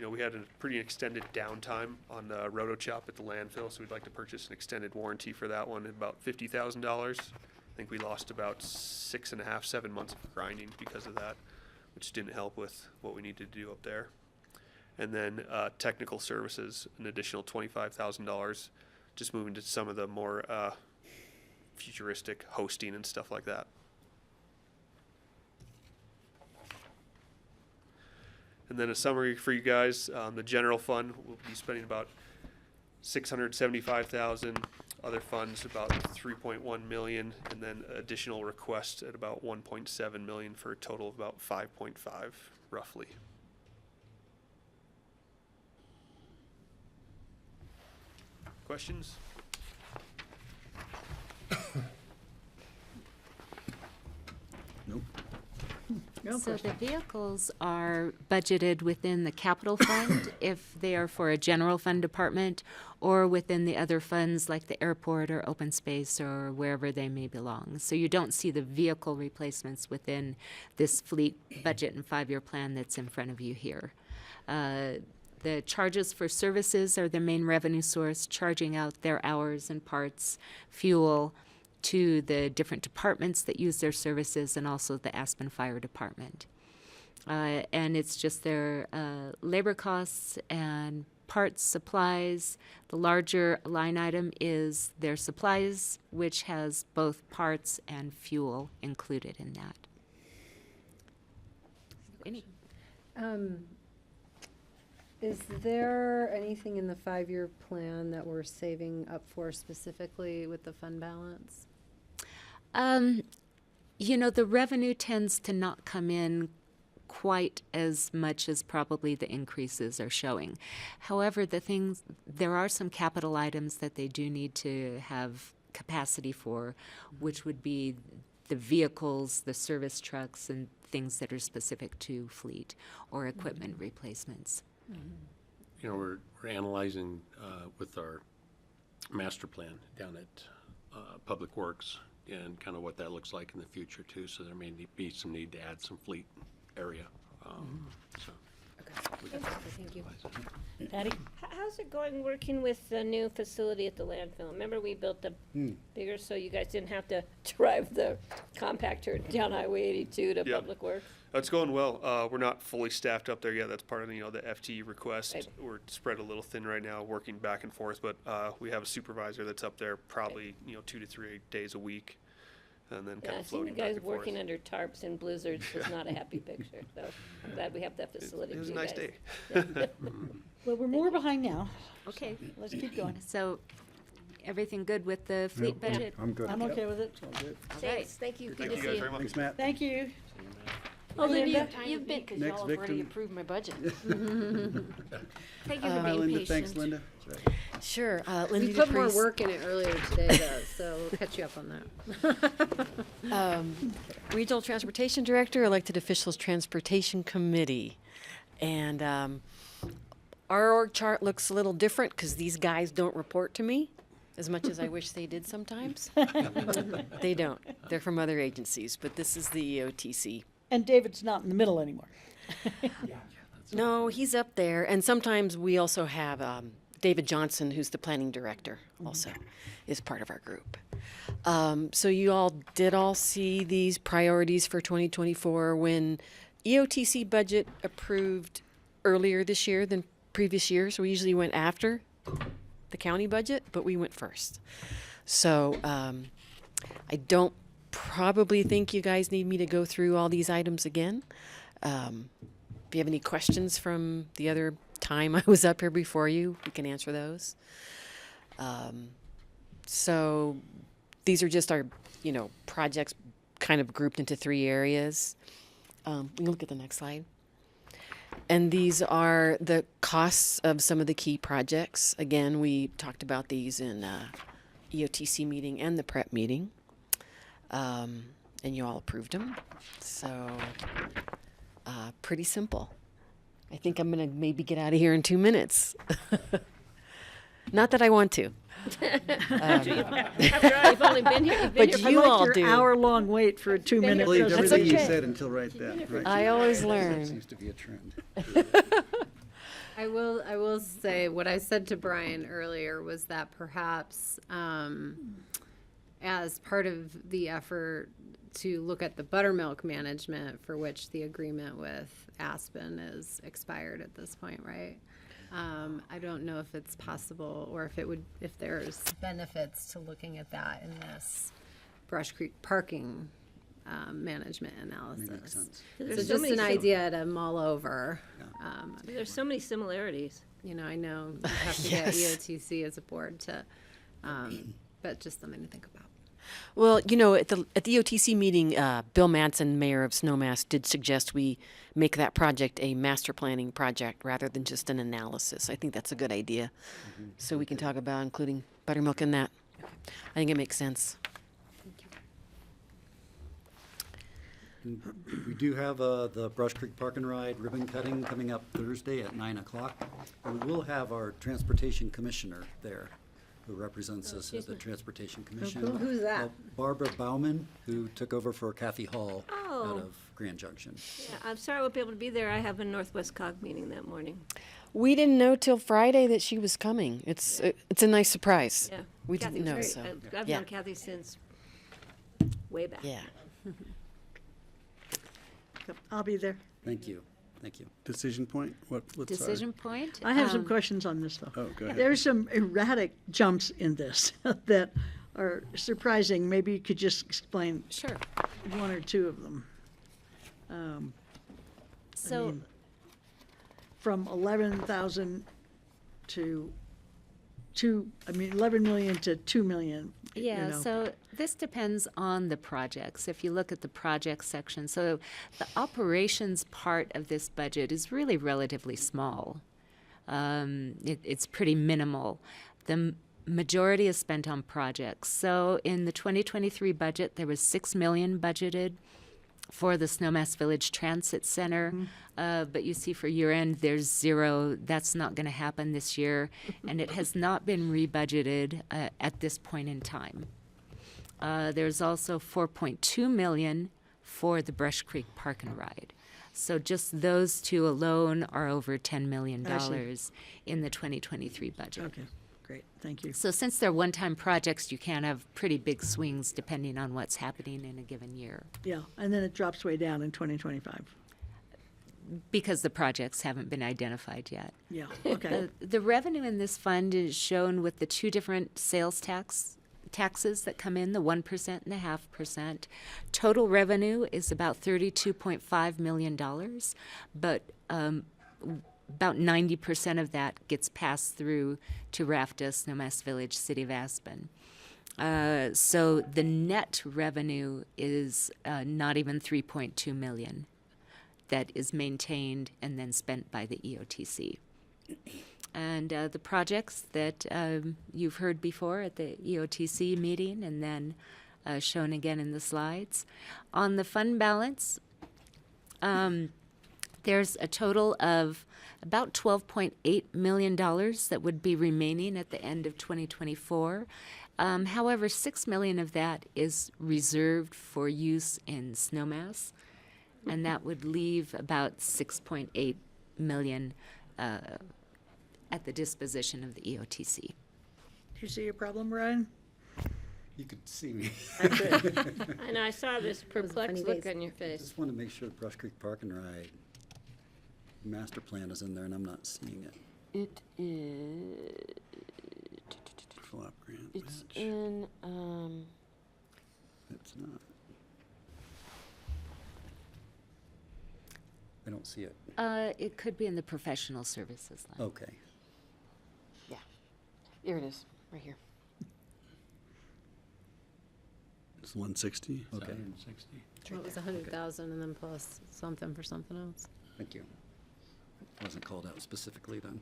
S20: We had a pretty extended downtime on the roto chop at the landfill, so we'd like to purchase an extended warranty for that one at about $50,000. I think we lost about 6.5, 7 months of grinding because of that, which didn't help with what we needed to do up there. And then technical services, an additional $25,000, just moving to some of the more futuristic hosting and stuff like that. And then a summary for you guys, the general fund will be spending about $675,000, other funds about $3.1 million, and then additional requests at about $1.7 million for a total of about $5.5 roughly. Questions?
S9: Nope.
S2: So the vehicles are budgeted within the capital fund if they are for a general fund department, or within the other funds like the airport or open space or wherever they may belong. So you don't see the vehicle replacements within this fleet budget and 5-year plan that's in front of you here. The charges for services are the main revenue source, charging out their hours and parts, fuel, to the different departments that use their services, and also the Aspen Fire Department. And it's just their labor costs and parts, supplies. The larger line item is their supplies, which has both parts and fuel included in that. Any?
S8: Is there anything in the 5-year plan that we're saving up for specifically with the fund balance?
S2: The revenue tends to not come in quite as much as probably the increases are showing. However, there are some capital items that they do need to have capacity for, which would be the vehicles, the service trucks, and things that are specific to fleet or equipment replacements.
S3: We're analyzing with our master plan down at Public Works and kind of what that looks like in the future too. So there may be some need to add some fleet area. So we can
S4: Thank you.
S1: Patty?
S4: How's it going working with the new facility at the landfill? Remember we built the bigger, so you guys didn't have to drive the compactor down Highway 82 to
S20: Yeah.
S4: Public Works?
S20: It's going well. We're not fully staffed up there yet. That's part of the FT request.
S4: Right.
S20: We're spread a little thin right now, working back and forth. But we have a supervisor that's up there probably 2 to 3 days a week, and then
S4: Yeah,
S20: kind
S4: I
S20: of
S4: seen you
S20: floating back
S4: guys
S20: and forth.
S4: working under tarps and blizzards was not a happy picture, so I'm glad we have that facility
S20: It
S4: for
S20: was a
S4: you
S20: nice
S4: guys.
S20: day.
S1: Well, we're more behind now.
S2: Okay.
S1: Let's keep going.
S2: So, everything good with the fleet
S5: Yep,
S2: budget?
S5: I'm good.
S1: I'm okay with it.
S2: All right.
S4: Thanks, thank you.
S20: Thank
S4: Good
S20: you
S4: to
S20: guys
S4: see
S20: very much.
S9: Thanks, Matt.
S1: Thank you.
S4: Oh, Linda,
S1: Linda?
S4: you've been,
S9: Next
S11: y'all have already
S9: victim.
S11: approved my budget.
S2: Thank you for
S9: Hi,
S2: being
S9: Linda.
S2: patient.
S9: Thanks, Linda.
S11: Sure.
S8: We
S11: Linda
S8: put more
S11: DePriest.
S8: work in it earlier today, though, so we'll catch you up on that.
S11: Regional Transportation Director, Elected Officials Transportation Committee. And
S21: Our org chart looks a little different because these guys don't report to me as much as I wish they did sometimes. They don't. They're from other agencies, but this is the EOTC.
S1: And David's not in the middle anymore.
S21: No, he's up there. And sometimes we also have David Johnson, who's the planning director, also is part of our group. So you all did see these priorities for 2024 when EOTC budget approved earlier this year than previous years. So we usually went after the county budget, but we went first. So I don't probably think you guys need me to go through all these items again. If you have any questions from the other time I was up here before you, we can answer those. So these are just our, projects kind of grouped into 3 areas. We can look at the next slide. And these are the costs of some of the key projects. Again, we talked about these in EOTC meeting and the prep meeting. And you all approved them. So pretty simple. I think I'm going to maybe get out of here in 2 minutes. Not that I want to.
S4: After all, you've only been here.
S21: But
S1: I
S21: you
S1: like
S21: all
S1: your
S21: do.
S1: hour-long wait for a 2-minute
S9: Believed
S1: presentation.
S9: everything you
S21: okay.
S9: said until right then. Right.
S21: I always learn.
S9: That seems to be a trend.
S8: I will say what I said to Brian earlier was that perhaps as part of the effort to look at the buttermilk management, for which the agreement with Aspen is expired at this point, right? I don't know if it's possible or if there's benefits to looking at that in this Brush Creek parking management analysis.
S9: Makes sense.
S8: So
S4: There's so
S8: just
S4: many
S8: an idea to mull over.
S4: There's so many similarities.
S8: I know you have to
S21: Yes.
S8: get EOTC as a board to, but just something to think about.
S21: Well, at the EOTC meeting, Bill Madsen, mayor of Snowmass, did suggest we make that project a master planning project rather than just an analysis. I think that's a good idea. So we can talk about including buttermilk in that. I think it makes sense.
S17: We do have the Brush Creek Park and Ride ribbon cutting coming up Thursday at 9 o'clock. And we will have our transportation commissioner there, who represents us at the Transportation Commission.
S4: cool. Who's that?
S17: Barbara Bauman, who took over for Kathy Hall
S4: Oh.
S17: out of Grand Junction.
S4: Yeah, I'm sorry I won't be able to be there. I have a Northwest COG meeting that morning.
S21: We didn't know till Friday that she was coming. It's a nice surprise.
S4: Yeah.
S21: We
S4: Kathy
S21: didn't know.
S4: was
S21: So
S4: great. I've
S21: yeah.
S4: known Kathy since way back.
S21: Yeah.
S1: I'll be there.
S17: Thank you. Thank you.
S9: Decision point? What's our-
S2: Decision point?
S1: I have some questions on this, though.
S9: Oh, go ahead.
S1: There's some erratic jumps in this that are surprising. Maybe you could just explain
S2: Sure.
S1: 1 or 2 of them.
S2: So,
S1: From 11,000 to 11 million to 2 million.
S2: yeah, so this depends on the projects. If you look at the project section, so the operations part of this budget is really relatively small. It's pretty minimal. The majority is spent on projects. So in the 2023 budget, there was $6 million budgeted for the Snowmass Village Transit Center. But you see for year end, there's 0. That's not going to happen this year. And it has not been rebudgeted at this point in time. There's also $4.2 million for the Brush Creek Park and Ride. So just those 2 alone are over $10 million in the 2023 budget.
S1: Okay, great. Thank you.
S2: So since they're one-time projects, you can have pretty big swings depending on what's happening in a given year,
S1: Yeah, and then it drops way down in 2025.
S2: because the projects haven't been identified yet.
S1: Yeah, okay.
S2: The revenue in this fund is shown with the 2 different sales taxes that come in, the 1% and the 0.5%. Total revenue is about $32.5 million, but about 90% of that gets passed through to RAFTA, Snowmass Village, City of Aspen. So the net revenue is not even $3.2 million that is maintained and then spent by the EOTC. And the projects that you've heard before at the EOTC meeting and then shown again in the slides. On the fund balance, There's a total of about $12.8 million that would be remaining at the end of 2024. However, $6 million of that is reserved for use in snowmass, and that would leave about $6.8 million at the disposition of the EOTC.
S1: Do you see a problem, Ryan?
S17: You could see me.
S4: And I saw this perplexed look on your face.
S17: Just want to make sure the Brush Creek Park and Ride master plan is in there, and I'm not seeing it.
S21: It is.
S17: Co-op grant
S21: It's
S17: match.
S21: in.
S17: It's not. I don't see it.
S2: It could be in the professional services line.
S17: Okay.
S21: Yeah. Here it is, right here.
S9: It's 160.
S17: Okay.
S12: 160.
S8: Well, it was 100,000 and then plus something for something else.
S17: Thank you. Wasn't called out specifically then.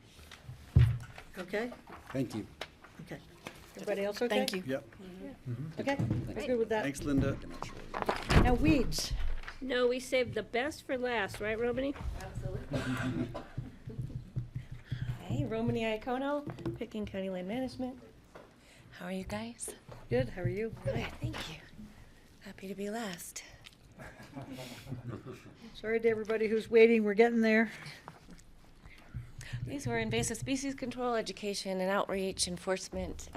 S1: Okay,
S17: Thank you.
S1: okay. Everybody else okay?
S15: Thank you.
S9: Yep.
S1: Okay, we're good with that.
S9: Thanks, Linda.
S1: Now, weeds.
S4: No, we saved the best for last, right, Romany?
S7: Hey, Romany Iacono, Picking County Land Management. How are you guys?
S1: Good, how are you?
S7: Good, thank you. Happy to be last.
S1: Sorry to everybody who's waiting, we're getting there.
S7: These were invasive species control, education and outreach, enforcement.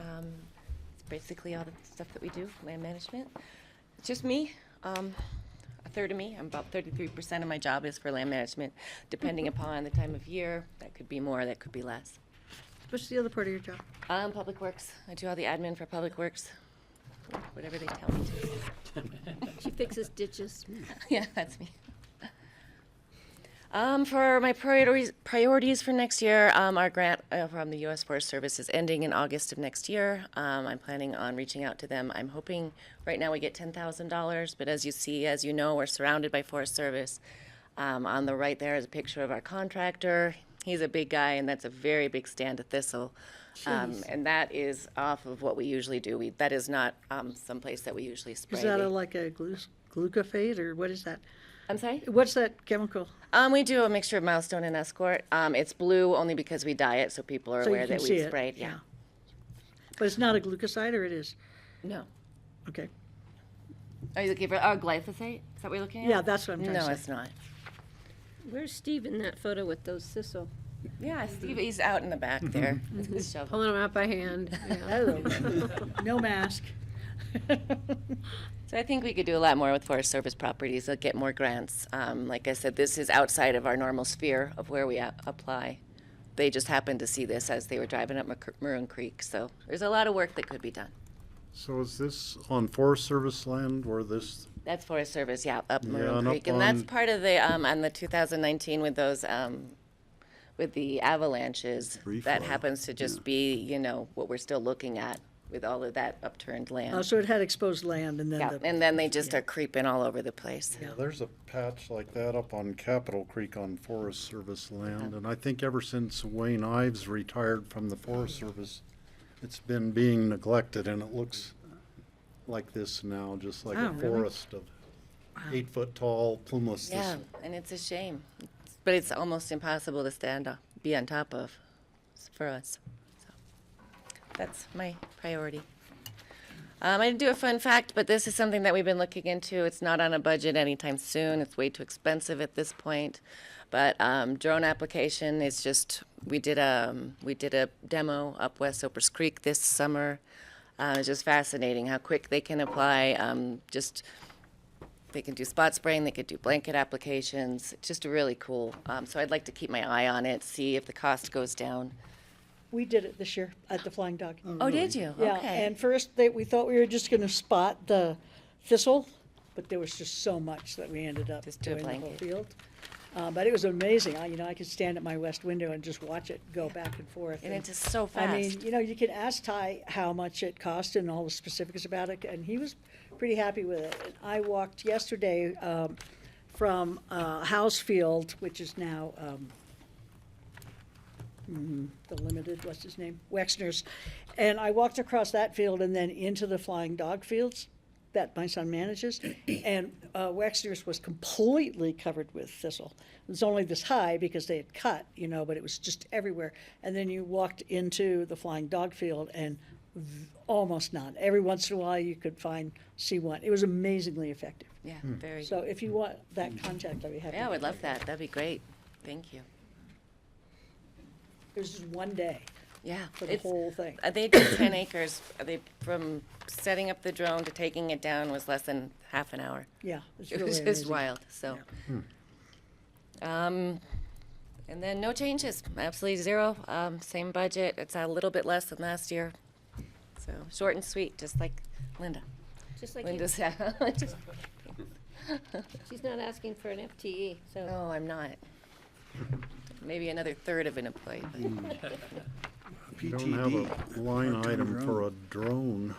S7: It's basically all the stuff that we do, land management. It's just me, a third of me. I'm about 33% of my job is for land management, depending upon the time of year. That could be more, that could be less.
S1: What's the other part of your job?
S7: Public Works. I do all the admin for Public Works, whatever they tell me to.
S4: She fixes ditches.
S7: Yeah, that's me. For my priorities for next year, our grant from the U.S. Forest Service is ending in August of next year. I'm planning on reaching out to them. I'm hoping right now we get $10,000, but as you know, we're surrounded by Forest Service. On the right there is a picture of our contractor. He's a big guy, and that's a very big stand of thistle. And that is off of what we usually do. That is not someplace that we usually spray.
S1: Is that like a glucophage, or what is that?
S7: I'm sorry?
S1: What's that chemical?
S7: We do a mixture of Milestone and Escort. It's blue only because we dye it, so people are
S1: So you
S7: aware
S1: can
S7: that
S1: see
S7: we
S1: it,
S7: sprayed. Yeah.
S1: But it's not a glucoside, or it is?
S7: No.
S1: Okay.
S7: Are you looking for glyphosate? Is that what you're looking at?
S1: Yeah, that's what I'm trying to say.
S7: No, it's not.
S4: Where's Steve in that photo with those thistle?
S7: Yeah, Steve, he's out in the back there with his shovel.
S4: Pulling them out by hand.
S1: Hello. No mask.
S7: So I think we could do a lot more with Forest Service properties. They'll get more grants. Like I said, this is outside of our normal sphere of where we apply. They just happened to see this as they were driving up Maroon Creek. So there's a lot of work that could be done.
S5: So is this on Forest Service land or this?
S7: That's Forest Service, yeah, up
S5: Yeah,
S7: Maroon
S5: and up
S7: Creek. And that's
S5: on-
S7: part of the, on the 2019 with those, with the avalanches.
S5: Free
S7: That
S5: flow,
S7: happens to just be, what we're still looking at with all of that upturned land.
S1: So it had exposed land, and then
S7: Yeah, and then they just are creeping all over the place.
S5: Yeah, there's a patch like that up on Capitol Creek on Forest Service land, and I think ever since Wayne Ives retired from the Forest Service, it's been being neglected, and it looks like this now, just like
S1: Oh,
S5: a
S1: really?
S5: forest of 8-foot tall plumeless.
S7: Yeah, and it's a shame. But it's almost impossible to be on top of for us. So that's my priority. I didn't do a fun fact, but this is something that we've been looking into. It's not on a budget anytime soon. It's way too expensive at this point. But drone application is just, we did a demo up West Opers Creek this summer. It's just fascinating how quick they can apply. They can do spot spraying, they could do blanket applications. It's just really cool. So I'd like to keep my eye on it, see if the cost goes down.
S1: We did it this year at the Flying Dog.
S7: Oh, did you?
S1: Yeah,
S7: Okay.
S1: and first we thought we were just going to spot the thistle, but there was just so much that we ended up
S7: Just do a
S1: doing the whole
S7: blanket.
S1: field. But it was amazing. I could stand at my west window and just watch it go back and forth.
S7: And it's just so
S1: I mean,
S7: fast.
S1: you can ask Ty how much it cost and all the specifics about it, and he was pretty happy with it. And I walked yesterday from Housefield, which is now the Limited, what's his name? Wexner's. And I walked across that field and then into the Flying Dog fields. that my son manages, and Wexner's was completely covered with thistle. It was only this high because they had cut, you know, but it was just everywhere. And then you walked into the flying dog field and almost none. Every once in a while you could see one. It was amazingly effective.
S7: Yeah, very.
S1: So if you want that contact, I'd be happy.
S7: Yeah, I
S1: to
S7: would
S1: give
S7: love
S1: you.
S7: that. That'd be great. Thank you.
S1: It was just one day.
S7: Yeah.
S1: For the whole thing.
S7: They did 10 acres. From setting up the drone to taking it down was less than half an hour.
S1: Yeah, it's
S7: It
S1: really
S7: was just
S1: amazing.
S7: wild, so. And then no changes, absolutely zero. Same budget. It's a little bit less than last year. So short and sweet, just like Linda.
S4: Just like you.
S7: Linda's, just-
S4: She's not asking for an FTE, so.
S7: No, I'm not. Maybe another third of an employee. but-
S5: We don't have a line item for a drone.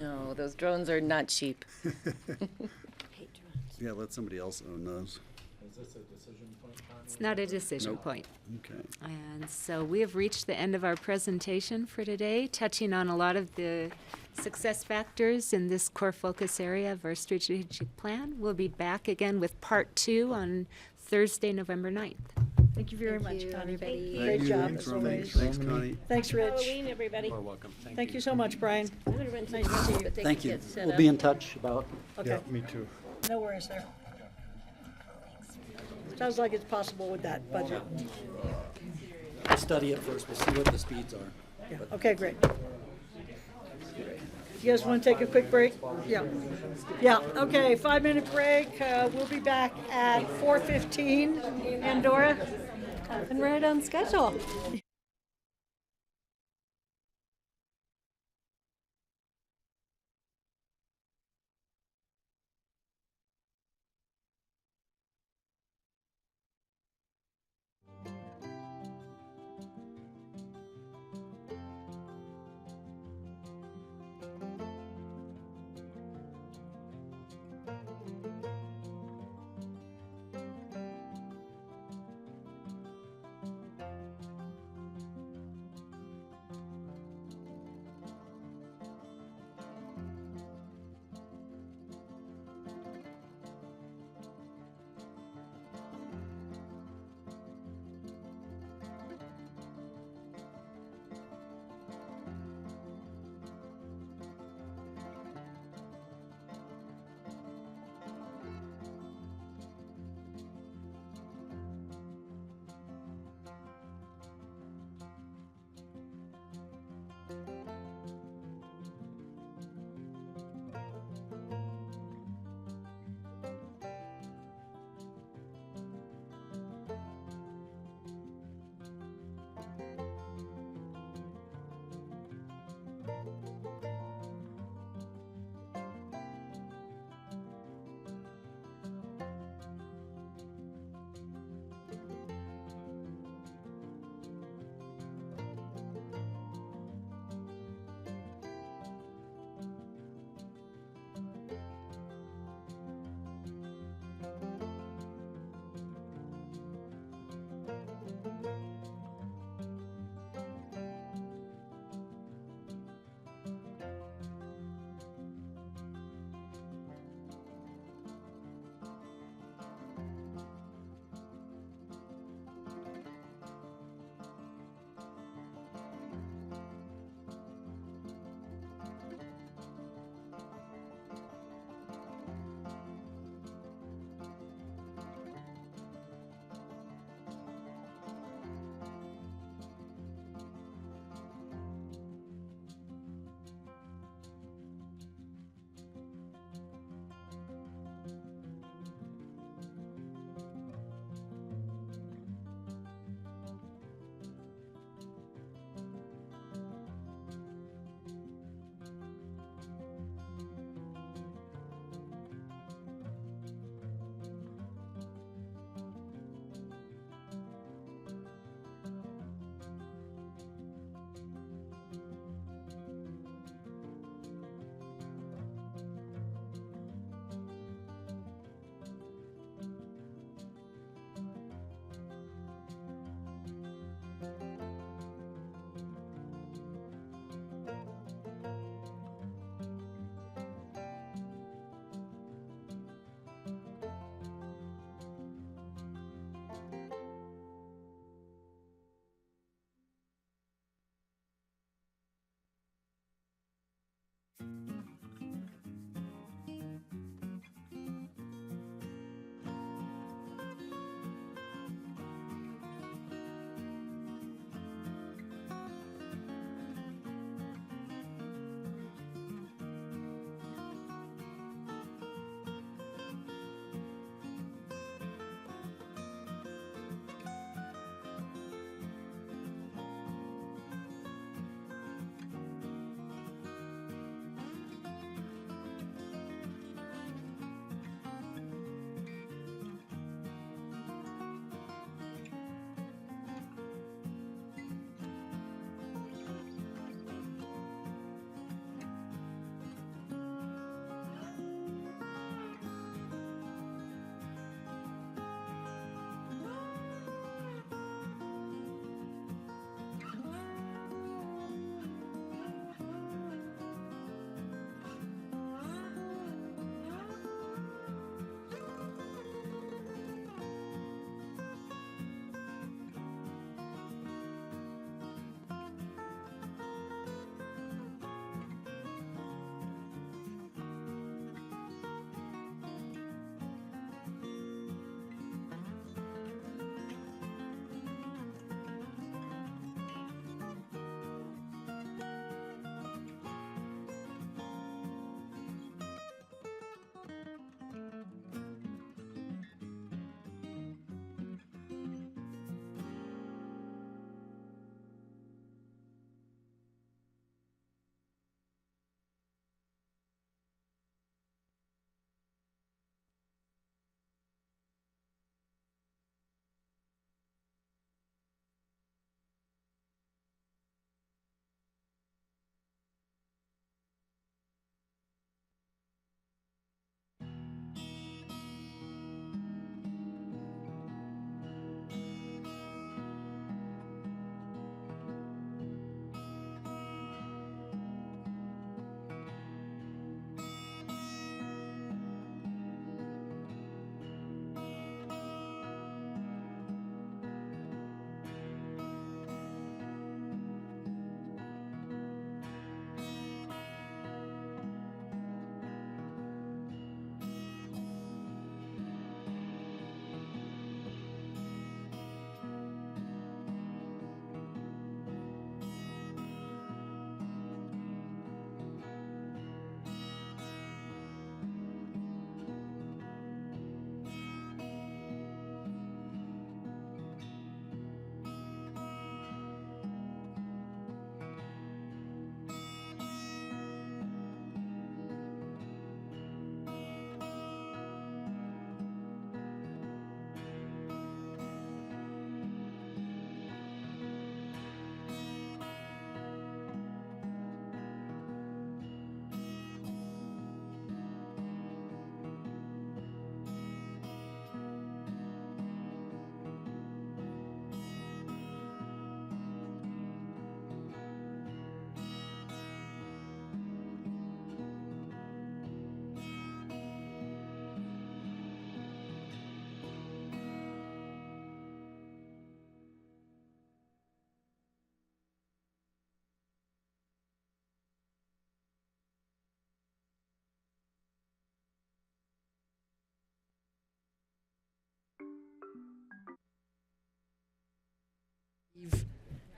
S7: No, those drones are not cheap.
S9: Yeah, let somebody else own those.
S12: Is this a decision point, Connie?
S2: It's not a decision point.
S9: Okay.
S2: And so we have reached the end of our presentation for today, touching on a lot of the success factors in this core focus area of our strategic plan. We'll be back again with part 2 on Thursday, November 9th.
S1: Thank you very much,
S4: you,
S1: Connie.
S4: everybody.
S1: Great job,
S9: Thanks,
S1: as
S9: Romy.
S1: always.
S9: Thanks, Connie.
S1: Thanks, Rich.
S4: Halloween, everybody.
S3: You're welcome.
S1: Thank you so much, Brian.
S4: I'm gonna run to the
S1: Nice to see you.
S4: but they
S17: Thank
S4: can
S17: you.
S4: get set
S17: We'll
S4: up.
S17: be in touch about,
S1: Okay,
S5: Yeah, me too.
S1: no worries there. Sounds like it's possible with that budget.
S17: study it first, we'll see what the speeds are.
S1: Yeah, okay, great. You guys want to take a quick break? Yeah. Yeah, okay, 5-minute break. We'll be back at 4:15. And Dora?
S11: And right on schedule.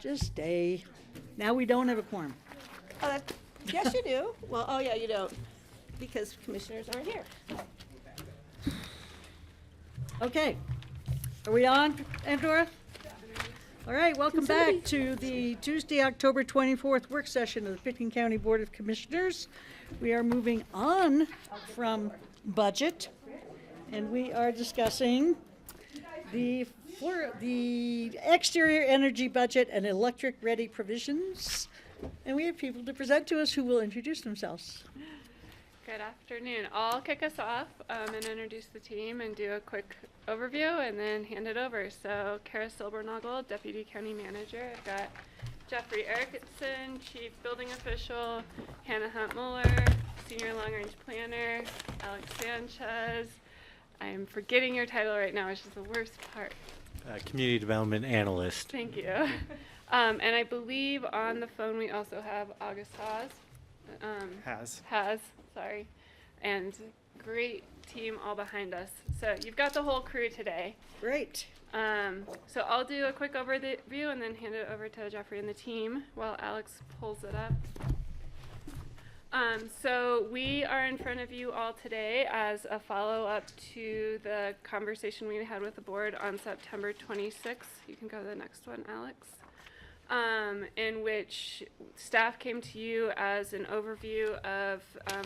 S1: Just stay. Now we don't have a quorum.
S4: Yes, you do. Well, oh yeah, you don't, because commissioners aren't here.
S1: Okay. Are we on, Andorra? All right, welcome back to the Tuesday, October 24th work session of the Pitkin County Board of Commissioners. We are moving on from budget, and we are discussing the exterior energy budget and electric-ready provisions. And we have people to present to us who will introduce themselves.
S13: Good afternoon. I'll kick us off and introduce the team and do a quick overview and then hand it over. So Kara Silbernagel, Deputy County Manager. I've got Jeffrey Erickson, Chief Building Official, Hannah Hunt-Muller, Senior Long Range Planner, Alex Sanchez. I'm forgetting your title right now, which is the worst part.
S22: Community Development Analyst.
S13: Thank you. And I believe on the phone we also have August Haas. Sorry. And great team all behind us. So you've got the whole crew today.
S1: Great.
S13: So I'll do a quick overview and then hand it over to Jeffrey and the team while Alex pulls it up. So we are in front of you all today as a follow-up to the conversation we had with the board on September 26th. You can go to the next one, Alex. In which staff came to you as an overview of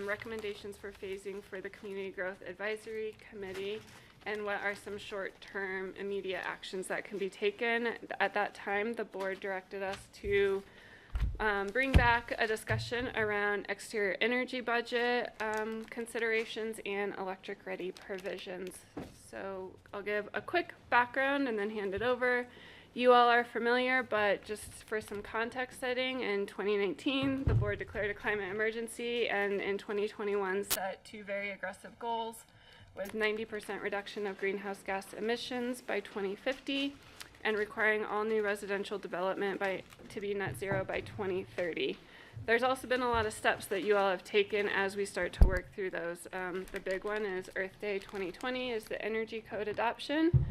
S13: recommendations for phasing for the Community Growth Advisory Committee and what are some short-term immediate actions that can be taken. At that time, the board directed us to bring back a discussion around exterior energy budget considerations and electric-ready provisions. So I'll give a quick background and then hand it over. You all are familiar, but just for some context setting, in 2019, the board declared a climate emergency, and in 2021 set two very aggressive goals with 90% reduction of greenhouse gas emissions by 2050 and requiring all new residential development to be net zero by 2030. There's also been a lot of steps that you all have taken as we start to work through those. The big one is Earth Day 2020 is the Energy Code adoption.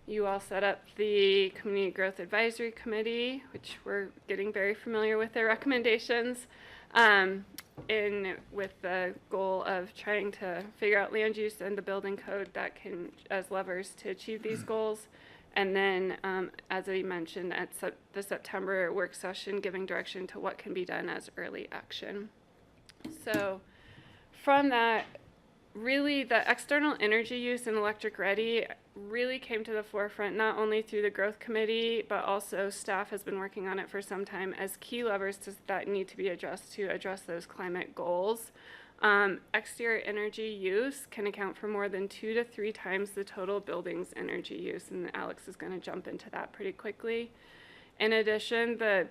S13: You all set up the Community Growth Advisory Committee, which we're getting very familiar with their recommendations, with the goal of trying to figure out land use and the building code that can, as levers to achieve these goals. And then, as I mentioned at the September work session, giving direction to what can be done as early action. So from that, really the external energy use and electric ready really came to the forefront, not only through the growth committee, but also staff has been working on it for some time as key levers that need to be addressed to address those climate goals. Exterior energy use can account for more than 2 to 3 times the total building's energy use, and Alex is going to jump into that pretty quickly. In addition, the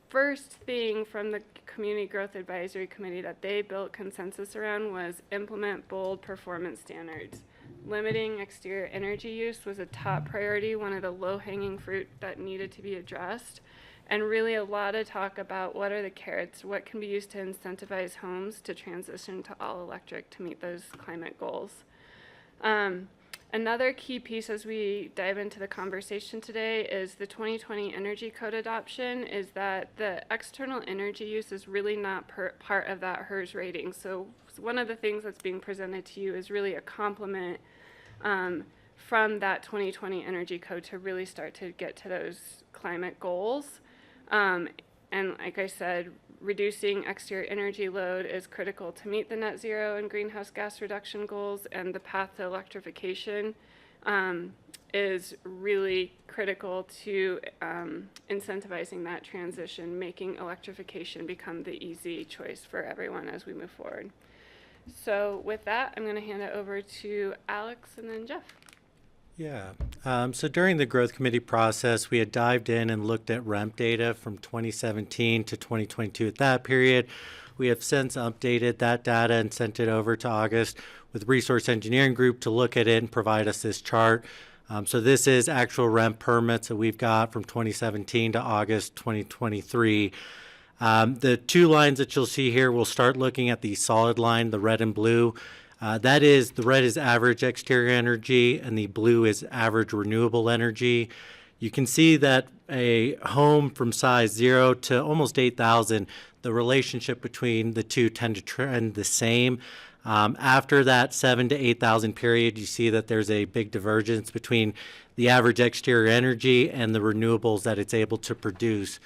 S13: first thing from the Community Growth Advisory Committee that they built consensus around was implement bold performance standards. Limiting exterior energy use was a top priority, one of the low-hanging fruit that needed to be addressed, and really a lot of talk about what are the carrots, what can be used to incentivize homes to transition to all electric to meet those climate goals. Another key piece as we dive into the conversation today is the 2020 Energy Code adoption, is that the external energy use is really not part of that HERS rating. So one of the things that's being presented to you is really a complement from that 2020 Energy Code to really start to get to those climate goals. And like I said, reducing exterior energy load is critical to meet the net zero and greenhouse gas reduction goals, and the path to electrification is really critical to incentivizing that transition, making electrification become the easy choice for everyone as we move forward. So with that, I'm going to hand it over to Alex and then Jeff.
S22: Yeah. So during the growth committee process, we had dived in and looked at REMP data from 2017 to 2022. At that period, we have since updated that data and sent it over to August with Resource Engineering Group to look at it and provide us this chart. So this is actual REMP permits that we've got from 2017 to August 2023. The two lines that you'll see here, we'll start looking at the solid line, the red and blue. That is, the red is average exterior energy and the blue is average renewable energy. you can see that a home from size 0 to almost 8,000, the relationship between the two tend to trend the same. After that 7 to 8,000 period, you see that there's a big divergence between the average exterior energy and the renewables that it's able to produce.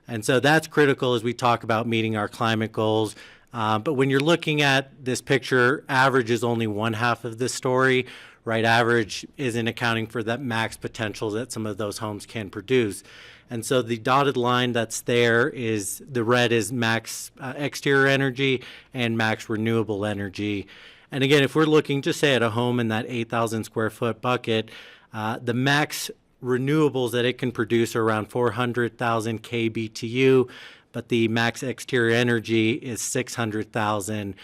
S22: And so that's critical as we talk about meeting our climate goals. But when you're looking at this picture, average is only one half of the story, right? Average isn't accounting for that max potential that some of those homes can produce. And so the dotted line that's there is, the red is max exterior energy and max renewable energy. And again, if we're looking just say at a home in that 8,000 square foot bucket, the max renewables that it can produce are around 400,000 kBTU, but the max exterior energy is 600,000,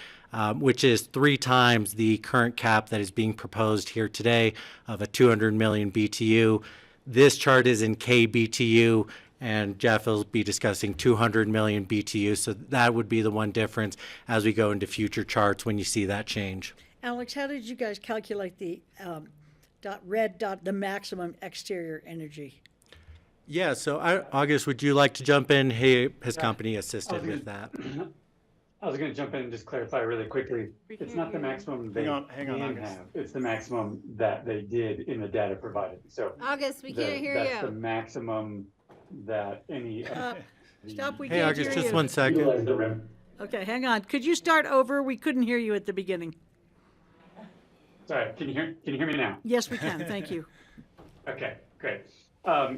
S22: which is 3 times the current cap that is being proposed here today of a 200 million BTU. This chart is in kBTU, and Jeff will be discussing 200 million BTU, so that would be the one difference as we go into future charts when you see that change.
S1: Alex, how did you guys calculate the the maximum exterior energy?
S22: Yeah, so August, would you like to jump in? His company assisted with that.
S6: I was going to jump in and just clarify really quickly. It's not the maximum they
S9: Hang on,
S6: can
S9: August.
S6: have. It's the maximum that they did in the data provided. So
S8: August, we can't hear
S6: that's the
S8: you.
S6: maximum that any.
S1: Stop, we
S22: Hey,
S1: can't
S22: August,
S1: hear
S22: just
S1: you.
S22: 1 second.
S6: Utilize the rim.
S1: Okay, hang on. Could you start over? We couldn't hear you at the beginning.
S6: Sorry, can you hear me now?
S1: Yes, we can. Thank you.
S6: Okay, great.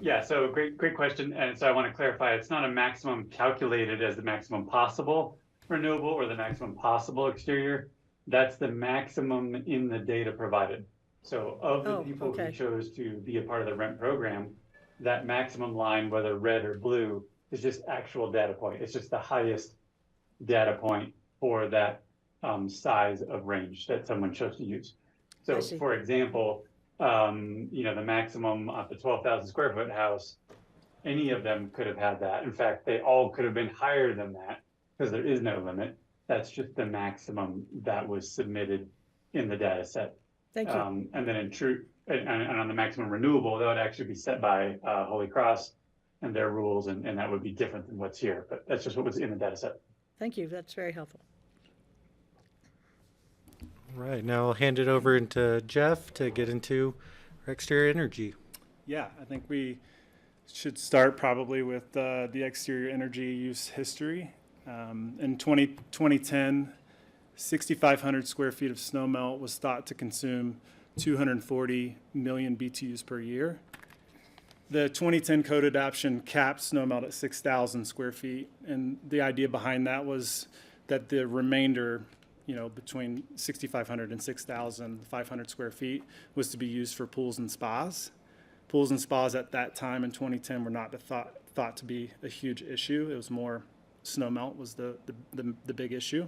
S6: Yeah, so great question. And so I want to clarify, it's not a maximum calculated as the maximum possible renewable or the maximum possible exterior. That's the maximum in the data provided. So of the people who chose to be a part of the RENT program, that maximum line, whether red or blue, is just actual data point. It's just the highest data point for that size of range that someone chose to use. So for example, the maximum of the 12,000 square foot house, any of them could have had that. In fact, they all could have been higher than that because there is no limit. That's just the maximum that was submitted in the data set.
S1: Thank you.
S6: And then and on the maximum renewable, that would actually be set by Holy Cross and their rules, and that would be different than what's here. But that's just what was in the data set.
S1: Thank you. That's very helpful.
S22: Right, now I'll hand it over into Jeff to get into exterior energy.
S14: Yeah, I think we should start probably with the exterior energy use history. In 2010, 6,500 square feet of snowmelt was thought to consume 240 million BTUs per year. The 2010 code adoption capped snowmelt at 6,000 square feet, and the idea behind that was that the remainder, between 6,500 and 6,500 square feet, was to be used for pools and spas. Pools and spas at that time in 2010 were not thought to be a huge issue. It was more snowmelt was the big issue.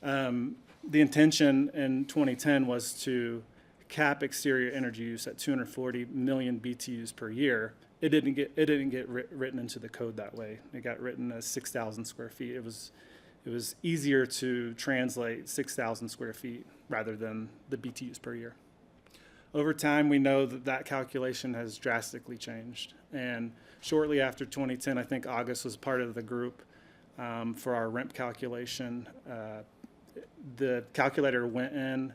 S14: The intention in 2010 was to cap exterior energy use at 240 million BTUs per year. It didn't get written into the code that way. It got written as 6,000 square feet. It was easier to translate 6,000 square feet rather than the BTUs per year. Over time, we know that calculation has drastically changed. And shortly after 2010, I think August was part of the group for our REMP calculation. The calculator went in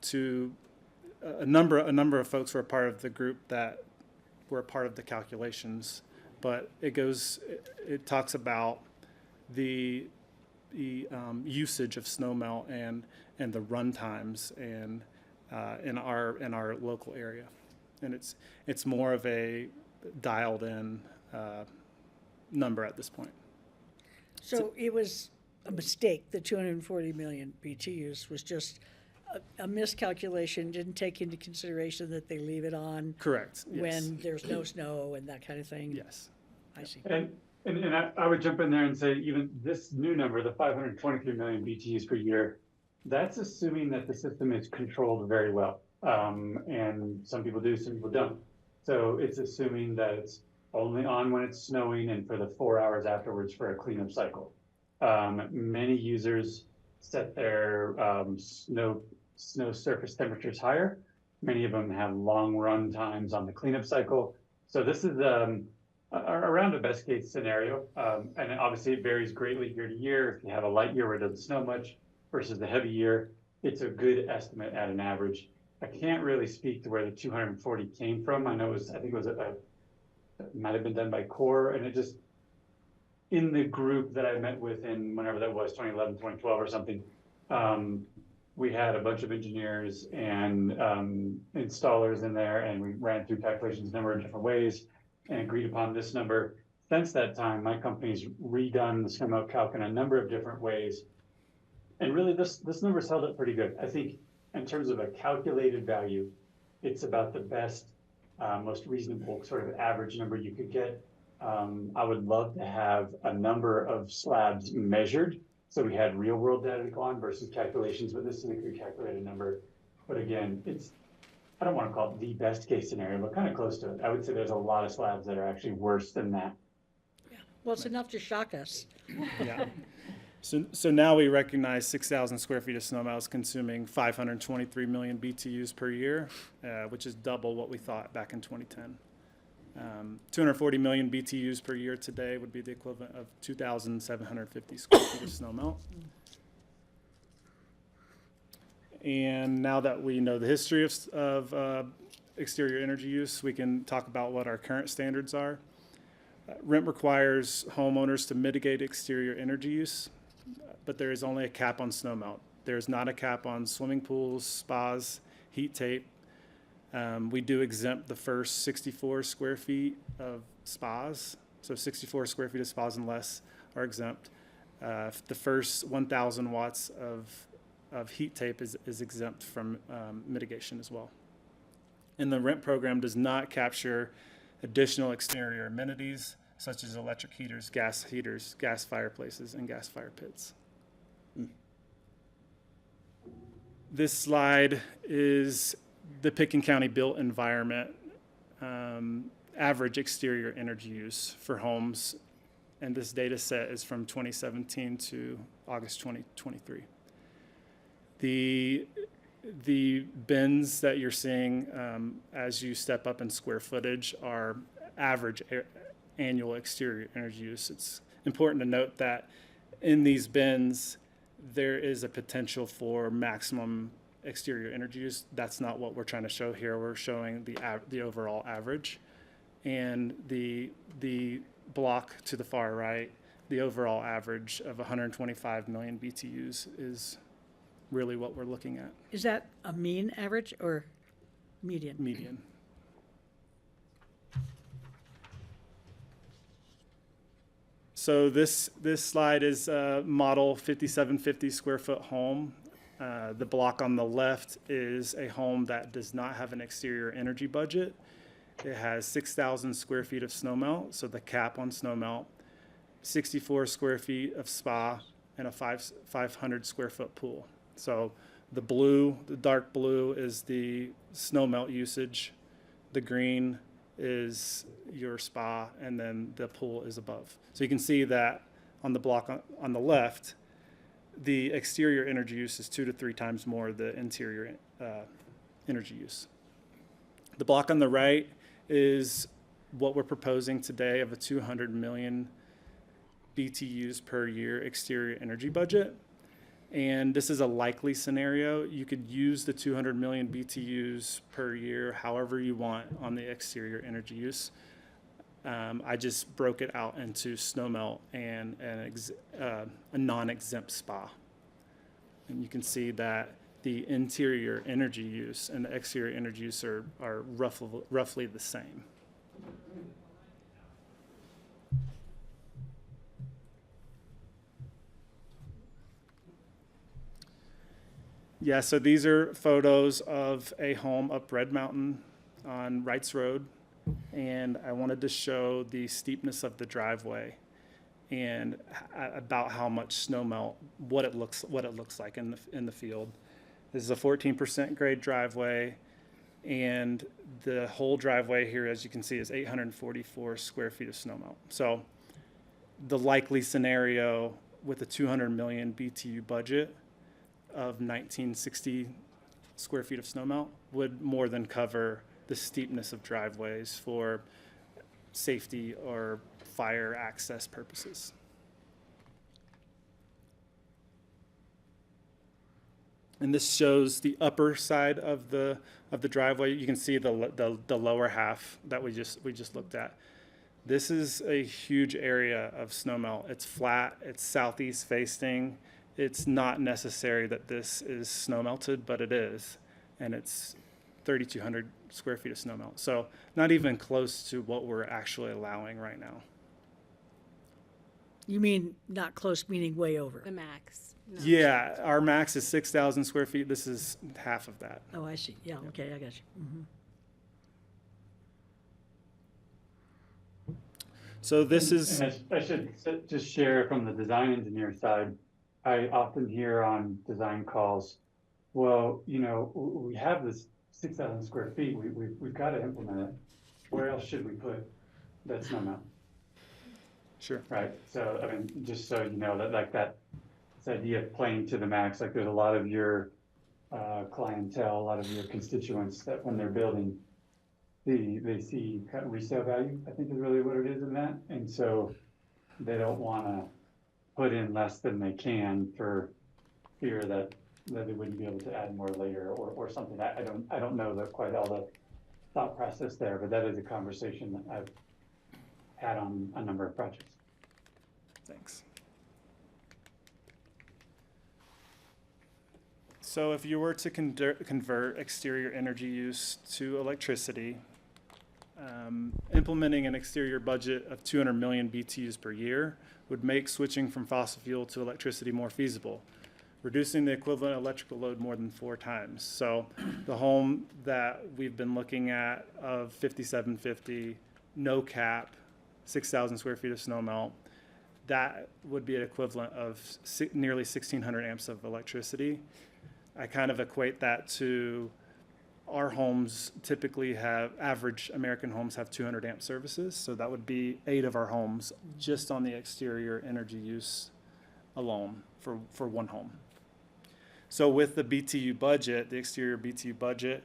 S14: to a number of folks who are part of the group that were part of the calculations, but it talks about the usage of snowmelt and the run times and in our local area, and it's more of a dialed in number at this point.
S1: So it was a mistake. The 240 million BTUs was just a miscalculation. Didn't take into consideration that they leave it on.
S14: Correct.
S1: When
S14: Yes.
S1: there's no snow and that kind of thing.
S14: Yes.
S1: I see.
S6: And I would jump in there and say even this new number, the 523 million BTUs per year, that's assuming that the system is controlled very well. And some people do, some people don't. So it's assuming that it's only on when it's snowing and for the 4 hours afterwards for a cleanup cycle. Many users set their snow surface temperatures higher Many of them have long run times on the cleanup cycle. So this is around a best case scenario. And obviously it varies greatly year to year. If you have a light year where it doesn't snow much versus the heavy year, it's a good estimate at an average. I can't really speak to where the 240 came from. I think it was it might have been done by Core, and it just, in the group that I met with in whenever that was, 2011, 2012 or something, we had a bunch of engineers and installers in there, and we ran through calculations a number of different ways and agreed upon this number. Since that time, my company's redone the snowmelt calc in a number of different ways. And really this number's held up pretty good. I think in terms of a calculated value, it's about the best, most reasonable sort of average number you could get. I would love to have a number of slabs measured, so we had real world data to go on versus calculations, but this is a good calculated number. But again, I don't want to call it the best case scenario, but kind of close to it. I would say there's a lot of slabs that are actually worse than that.
S1: Well, it's enough to shock us.
S14: Yeah. So now we recognize 6,000 square feet of snow melt consuming 523 million BTUs per year, which is double what we thought back in 2010. 240 million BTUs per year today would be the equivalent of 2,750 square feet of snow melt. And now that we know the history of exterior energy use, we can talk about what our current standards are. REMP requires homeowners to mitigate exterior energy use, but there is only a cap on snow melt. There is not a cap on swimming pools, spas, heat tape. We do exempt the first 64 square feet of spas. So 64 square feet of spas and less are exempt. The first 1,000 watts of heat tape is exempt from mitigation as well. And the REMP program does not capture additional exterior amenities such as electric heaters, gas fireplaces, and gas fire pits. This slide is the Pickens County built environment average exterior energy use for homes, and this data set is from 2017 to August 2023. The bins that you're seeing as you step up in square footage are average annual exterior energy use. It's important to note that in these bins, there is a potential for maximum exterior energy use. That's not what we're trying to show here. We're showing the overall average. And the block to the far right, the overall average of 125 million BTUs is really what we're looking at.
S1: Is that a mean average or median?
S14: Median. So this slide is a model 5750 square foot home. The block on the left is a home that does not have an exterior energy budget. It has 6,000 square feet of snow melt, so the cap on snow melt, 64 square feet of spa, and a 500 square foot pool. So the dark blue is the snow melt usage. The green is your spa, and then the pool is above. So you can see that on the block on the left, the exterior energy use is 2 to 3 times more the interior energy use. The block on the right is what we're proposing today of a 200 million BTUs per year exterior energy budget. And this is a likely scenario. You could use the 200 million BTUs per year however you want on the exterior energy use. I just broke it out into snow melt and a non-exempt spa. And you can see that the interior energy use and the exterior energy use are roughly the same. Yeah, so these are photos of a home up Red Mountain on Wrights Road, and I wanted to show the steepness of the driveway and about how much snow melt, what it looks like in the field. This is a 14% grade driveway, and the whole driveway here, as you can see, is 844 square feet of snow melt. So the likely scenario with a 200 million BTU budget of 1960 square feet of snowmelt would more than cover the steepness of driveways for safety or fire access purposes. And this shows the upper side of the driveway. You can see the lower half that we just looked at. This is a huge area of snowmelt. It's flat, it's southeast facing. It's not necessary that this is snow melted, but it is. And it's 3,200 square feet of snowmelt. So not even close to what we're actually allowing right now.
S1: You mean not close, meaning way over?
S8: The max. No.
S14: Yeah, our max is 6,000 square feet. This is half of that.
S1: Oh, I see. Yeah, okay, I got you. Mm-hmm.
S14: So this is...
S6: And I should just share from the design engineer side, I often hear on design calls, well, you know, we have this 6,000 square feet, we've got to implement it. Where else should we put that snowmelt?
S14: Sure.
S6: Right, so, I mean, just so you know, that like that, this idea of playing to the max, like there's a lot of your clientele, a lot of your constituents that when they're building, they see kind of resale value, I think is really what it is in that. And so they don't want to put in less than they can for fear that they wouldn't be able to add more later or something. I don't know quite all the thought process there, but that is a conversation that I've had on a number of projects.
S14: Thanks. So if you were to convert exterior energy use to electricity, implementing an exterior budget of 200 million BTUs per year would make switching from fossil fuel to electricity more feasible, reducing the equivalent electrical load more than 4 times. So the home that we've been looking at of 5750, no cap, 6,000 square feet of snowmelt, that would be an equivalent of nearly 1,600 amps of electricity. I kind of equate that to our homes typically have, average American homes have 200 amp services. So that would be 8 of our homes just on the exterior energy use alone for one home. So with the BTU budget, the exterior BTU budget,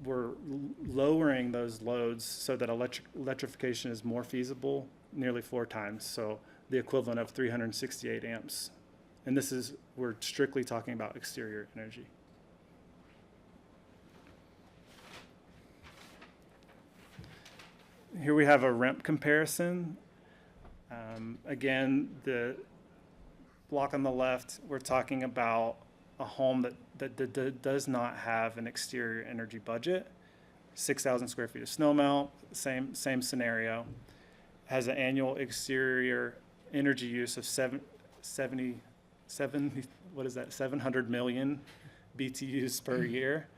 S14: we're lowering those loads so that electrification is more feasible, nearly 4 times. So the equivalent of 368 amps. And this is, we're strictly talking about exterior energy. Here we have a REMP comparison. Again, the block on the left, we're talking about a home that does not have an exterior energy budget. 6,000 square feet of snowmelt, same scenario. Has an annual exterior energy use of 700 million BTUs per year.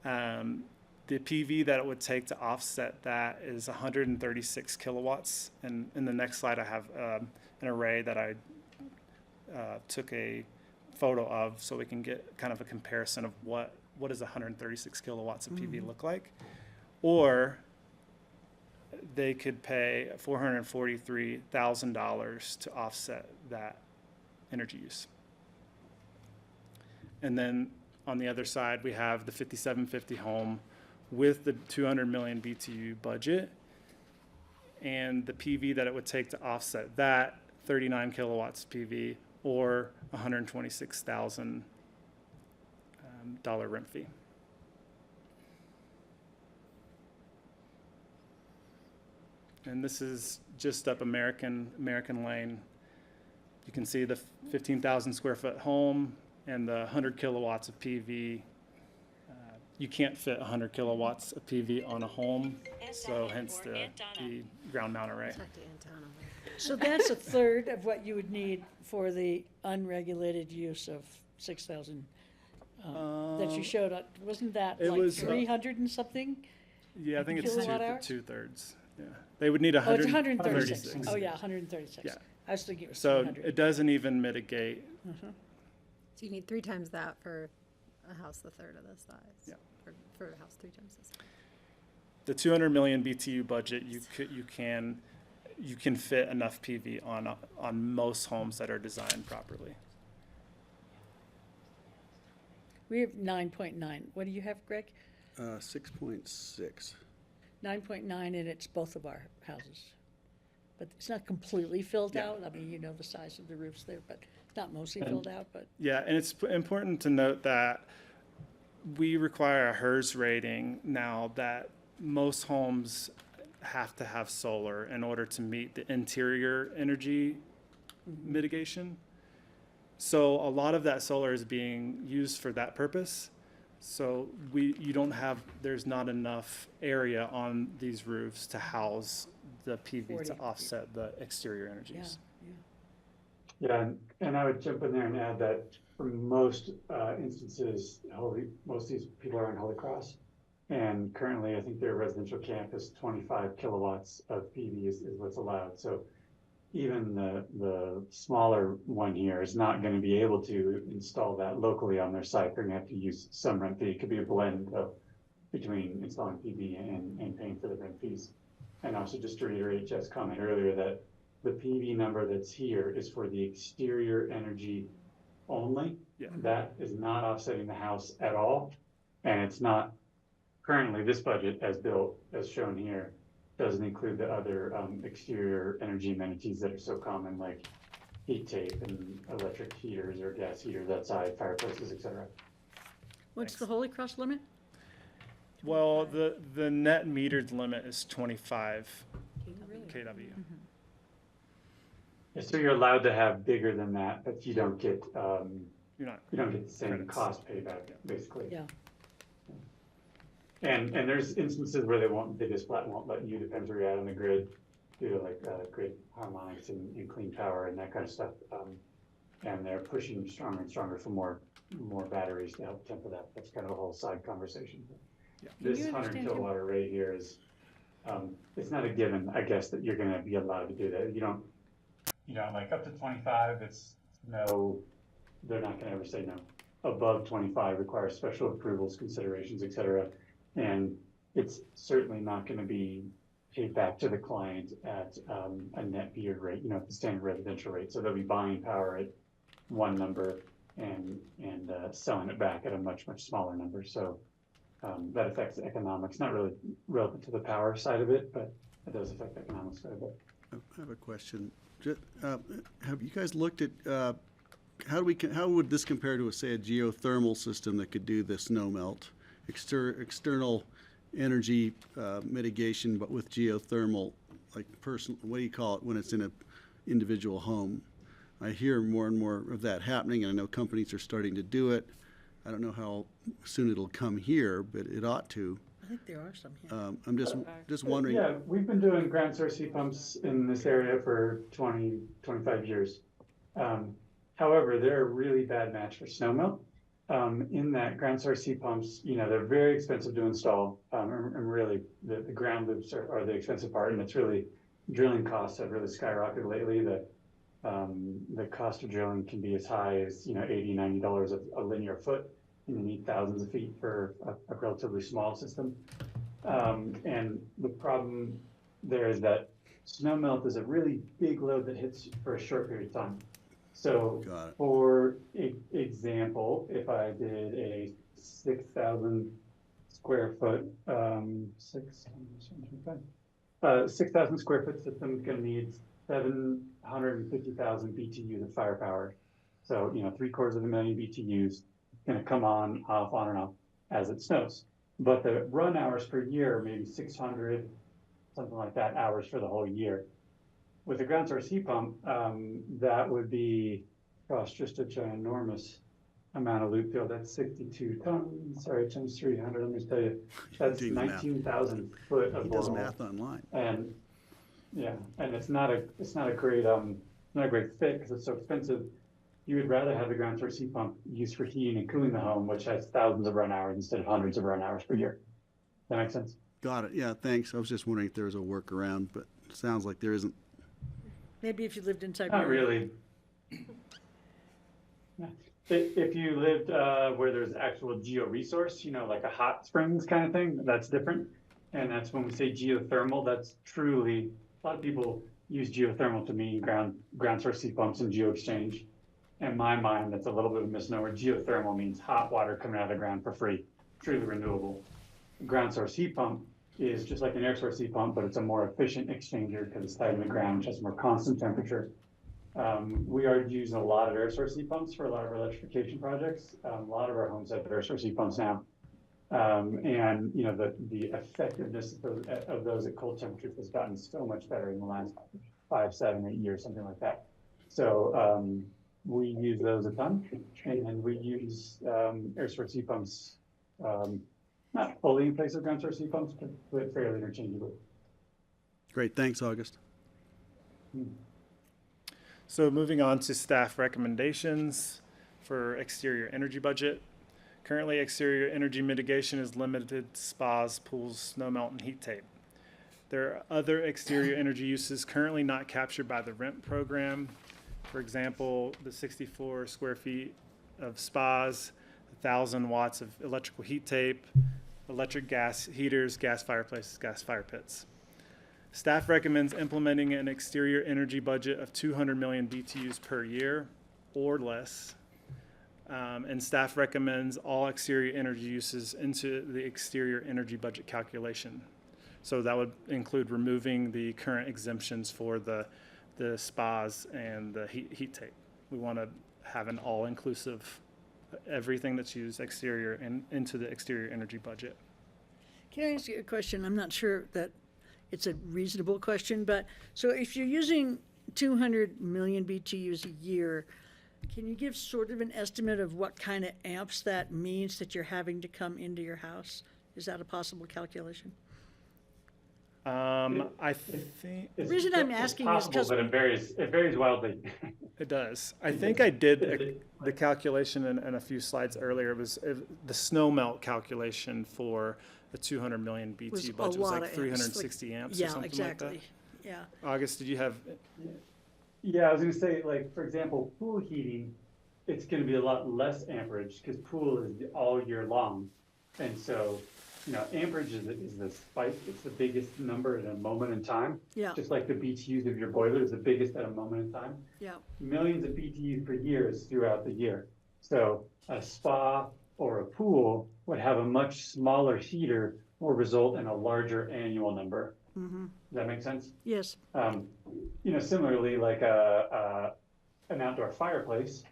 S14: The PV that it would take to offset that is 136 kilowatts. And in the next slide, I have an array that I took a photo of so we can get kind of a comparison of what does 136 kilowatts of PV look like. Or they could pay $443,000 to offset that energy use. And then on the other side, we have the 5750 home with the 200 million BTU budget and the PV that it would take to offset that, 39 kilowatts PV or $126,000 rent fee. And this is just up American Lane. You can see the 15,000 square foot home and the 100 kilowatts of PV. You can't fit 100 kilowatts of PV on a home, so hence the ground mount array.
S1: So that's a third of what you would need for the unregulated use of 6,000 that you showed. Wasn't that
S14: It
S1: like
S14: was,
S1: 300 and something?
S14: Yeah, I think it's
S1: Kilowatt hours?
S14: 2/3. Yeah, they would need
S1: Oh, it's 136.
S14: 136.
S1: Oh, yeah, 136.
S14: Yeah.
S1: I was thinking it was
S14: So
S1: 300.
S14: it doesn't even mitigate.
S8: So you need 3 times that for a house a third of this size.
S14: Yeah.
S8: Or for a house 3 times this size.
S14: The 200 million BTU budget, you can fit enough PV on most homes that are designed properly.
S1: We have 9.9. What do you have, Greg?
S9: 6.6.
S1: 9.9, and it's both of our houses. But it's not completely filled out. I mean, you know the size of the roofs there, but it's not mostly filled out, but.
S14: Yeah, and it's important to note that we require a HERS rating now that most homes have to have solar in order to meet the interior energy mitigation. So a lot of that solar is being used for that purpose. So there's not enough area on these roofs to house the PV to offset the exterior energies.
S6: Yeah, and I would jump in there and add that for most instances, most of these people are on Holy Cross. And currently, I think their residential campus, 25 kilowatts of PV is what's allowed. So even the smaller one here is not going to be able to install that locally on their site. They're going to have to use some rent fee. It could be a blend of between installing PV and paying for the rent fees. And also just to reiterate Jeff's comment earlier that the PV number that's here is for the exterior energy only.
S14: Yeah.
S6: That is not offsetting the house at all. And it's not currently this budget as built, as shown here, doesn't include the other exterior energy amenities that are so common, like heat tape and electric heaters or gas heaters outside, fireplaces, etc.
S1: What's the Holy Cross limit?
S14: Well, the net metered limit is 25 kW.
S6: Yeah, so you're allowed to have bigger than that, but you don't get
S14: you
S6: don't get the same
S14: credits.
S6: cost payback, basically.
S1: Yeah.
S6: And there's instances where they just flat won't let you, depends where you're at on the grid, due to like grid harmonics and clean power and that kind of stuff. And they're pushing stronger and stronger for more batteries to help temper that. That's kind of a whole side conversation.
S14: Yeah.
S6: This 100 kilowatt array here is, it's not a given, I guess, that you're gonna be allowed to do that. You don't like up to 25, it's no, they're not gonna ever say no. Above 25 requires special approvals, considerations, et cetera. And it's certainly not going to be paid back to the client at a net metered rate, at the standard residential rate. So they'll be buying power at one number and selling it back at a much, much smaller number. So that affects the economics, not really relevant to the power side of it, but it does affect the economics quite a bit.
S9: I have a question. Have you guys looked at how would this compare to, say, a geothermal system that could do the snow melt? External energy mitigation, but with geothermal, like what do you call it when it's in an individual home? I hear more and more of that happening, and I know companies are starting to do it. I don't know how soon it'll come here, but it ought to.
S1: I think there are some here.
S9: I'm just wondering.
S6: Yeah, we've been doing ground source heat pumps in this area for 20, 25 years. However, they're a really bad match for snow melt. In that ground source heat pumps, they're very expensive to install. And really the ground loops are the expensive part, and it's really drilling costs have really skyrocketed lately. The cost of drilling can be as high as, $80, $90 a linear foot, and you need thousands of feet for a relatively small system. And the problem there is that snow melt is a really big load that hits for a short period of time. So for example, if I did a 6,000 square foot, 6,000 square foot system is going to need 750,000 BTUs of firepower. So, 750,000 BTUs going to come on, off, on and off as it snows. But the run hours per year are maybe 600, something like that, hours for the whole year. With a ground source heat pump, that would be, just a ginormous amount of loop field. That's 62 tons, times 300. Let me tell you, that's 19,000 foot of
S9: He does
S6: borehole.
S9: math online.
S6: And yeah, and it's not a great fit because it's so expensive. You would rather have the ground source heat pump used for heating and cooling the home, which has thousands of run hours instead of hundreds of run hours per year. That makes sense?
S9: Got it. Yeah, thanks. I was just wondering if there was a workaround, but it sounds like there isn't.
S1: Maybe if you lived in Siberia.
S6: Not really. If you lived where there's actual geo-resource, like a hot springs kind of thing, that's different. And that's when we say geothermal, that's truly, a lot of people use geothermal to mean ground source heat pumps and geo-exchange. in my mind, that's a little bit of a misnomer. Geothermal means hot water coming out of the ground for free, truly renewable. Ground source heat pump is just like an air source heat pump, but it's a more efficient exchanger because it's tied in the ground, which has more constant temperature. We are using a lot of air source heat pumps for a lot of our electrification projects. A lot of our homes have air source heat pumps now. And you know, the effectiveness of those at cold temperatures has gotten so much better in the last 5, 7, 8 years, something like that. So we use those a ton, and we use air source heat pumps, not fully in place of ground source heat pumps, but fairly interchangeably.
S9: Great, thanks, August.
S14: So moving on to staff recommendations for exterior energy budget. Currently, exterior energy mitigation is limited to spas, pools, snowmelt, and heat tape. There are other exterior energy uses currently not captured by the REMP program. For example, the 64 square feet of spas, 1,000 watts of electrical heat tape, electric gas heaters, gas fireplaces, gas fire pits. Staff recommends implementing an exterior energy budget of 200 million BTUs per year or less. And staff recommends all exterior energy uses into the exterior energy budget calculation. So that would include removing the current exemptions for the spas and the heat tape. We want to have an all-inclusive, everything that's used exterior and into the exterior energy budget.
S1: Can I ask you a question? I'm not sure that it's a reasonable question, but so if you're using 200 million BTUs a year, can you give sort of an estimate of what kind of amps that means that you're having to come into your house? Is that a possible calculation?
S14: I think
S1: The reason I'm asking is
S6: possible,
S1: because
S6: but it varies wildly.
S14: it does. I think I did the calculation in a few slides earlier. It was the snow melt calculation for the 200 million BTU budget was like 360 amps or something
S1: exactly.
S14: like that.
S1: Yeah.
S14: August, did you have?
S6: Yeah, I was going to say, like, for example, pool heating, it's going to be a lot less amperage because pool is all year long. And so, you know, amperage is the spike. It's the biggest number at a moment in time.
S1: Yeah.
S6: Just like the BTUs of your boiler is the biggest at a moment in time.
S1: Yeah.
S6: Millions of BTUs per year is throughout the year. So a spa or a pool would have a much smaller heater will result in a larger annual number.
S1: Mm-hmm.
S6: Does that make sense?
S1: Yes.
S6: You know, similarly, like an outdoor fireplace,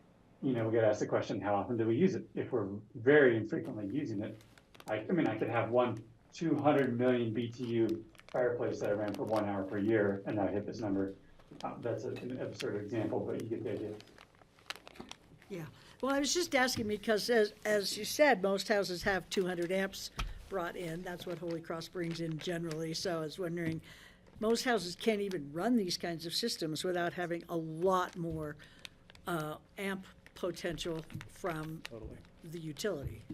S6: you know, we get asked the question, how often do we use it? If we're very infrequently using it, I mean, I could have one 200 million BTU fireplace that I ran for 1 hour per year, and I hit this number. That's an absurd example, but you get the idea.
S1: Yeah. Well, I was just asking because, as you said, most houses have 200 amps brought in. That's what Holy Cross brings in generally. So I was wondering, most houses can't even run these kinds of systems without having a lot more amp potential from the utility.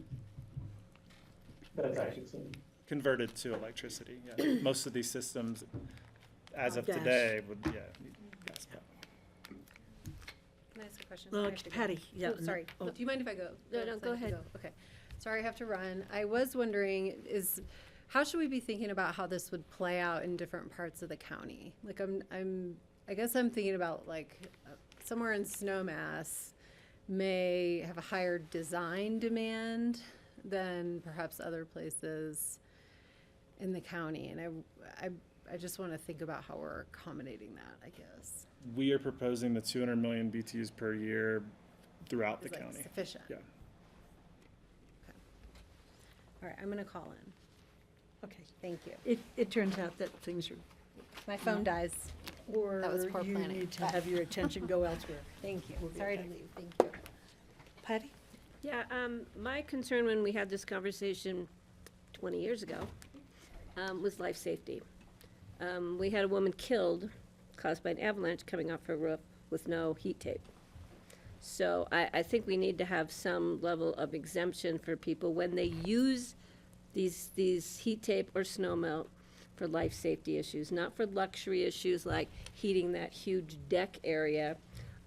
S6: That's actually so.
S14: Converted to electricity. Yeah. Most of these systems, as of
S1: Gas.
S14: today, would need gas power.
S8: Can I ask a question?
S1: Well,
S8: I have to go.
S1: Patty, yeah.
S8: Oh, sorry.
S1: Oh.
S8: Do you mind if I go?
S11: No,
S8: Yes,
S11: go
S8: I have to
S11: ahead.
S8: Okay. Sorry, I have to run. I was wondering, how should we be thinking about how this would play out in different parts of the county? Like, I guess I'm thinking about like somewhere in Snowmass may have a higher design demand than perhaps other places in the county, and I just want to think about how we're accommodating that, I guess.
S14: We are proposing the 200 million BTUs per year throughout the
S8: Is, like,
S14: county.
S8: sufficient?
S14: Yeah.
S8: All right, I'm gonna call in.
S1: Okay.
S8: Thank you.
S1: It turns out that things are.
S8: My phone dies.
S1: Or
S8: That was poor
S1: you
S8: planning.
S1: need to have your attention go elsewhere.
S8: Thank you.
S1: We'll get
S8: Sorry to
S1: back.
S8: leave. Thank you.
S1: Patty?
S16: Yeah, my concern when we had this conversation 20 years ago was life safety. We had a woman killed caused by an avalanche coming off her roof with no heat tape. So I think we need to have some level of exemption for people when they use these heat tape or snow melt for life safety issues, not for luxury issues like heating that huge deck area,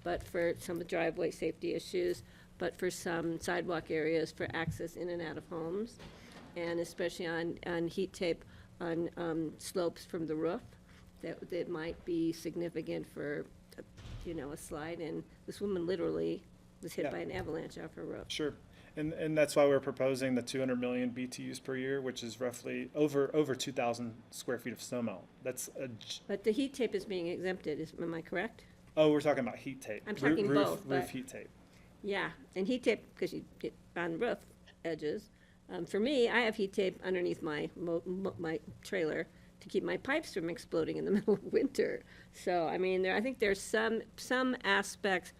S16: but for some driveway safety issues, but for some sidewalk areas for access in and out of homes, and especially on heat tape on slopes from the roof that might be significant for, you know, a slide. And this woman literally was hit by an avalanche off a roof.
S14: Sure. And that's why we're proposing the 200 million BTUs per year, which is roughly over 2,000 square feet of snow melt. That's
S16: But the heat tape is being exempted, am I correct?
S14: oh, we're talking about heat tape.
S16: I'm talking both,
S14: Roof
S16: but-
S14: heat tape.
S16: Yeah, and heat tape, because you get on roof edges. For me, I have heat tape underneath my my trailer to keep my pipes from exploding in the middle of winter. So, I mean, I think there's some aspects.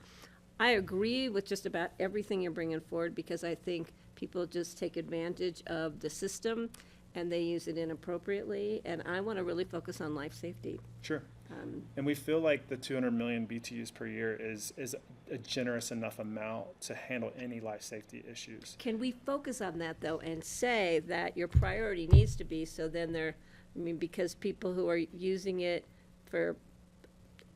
S16: I agree with just about everything you're bringing forward, because I think people just take advantage of the system and they use it inappropriately. And I want to really focus on life safety.
S14: Sure. And we feel like the 200 million BTUs per year is a generous enough amount to handle any life safety issues.
S16: Can we focus on that, though, and say that your priority needs to be, so then because people who are using it for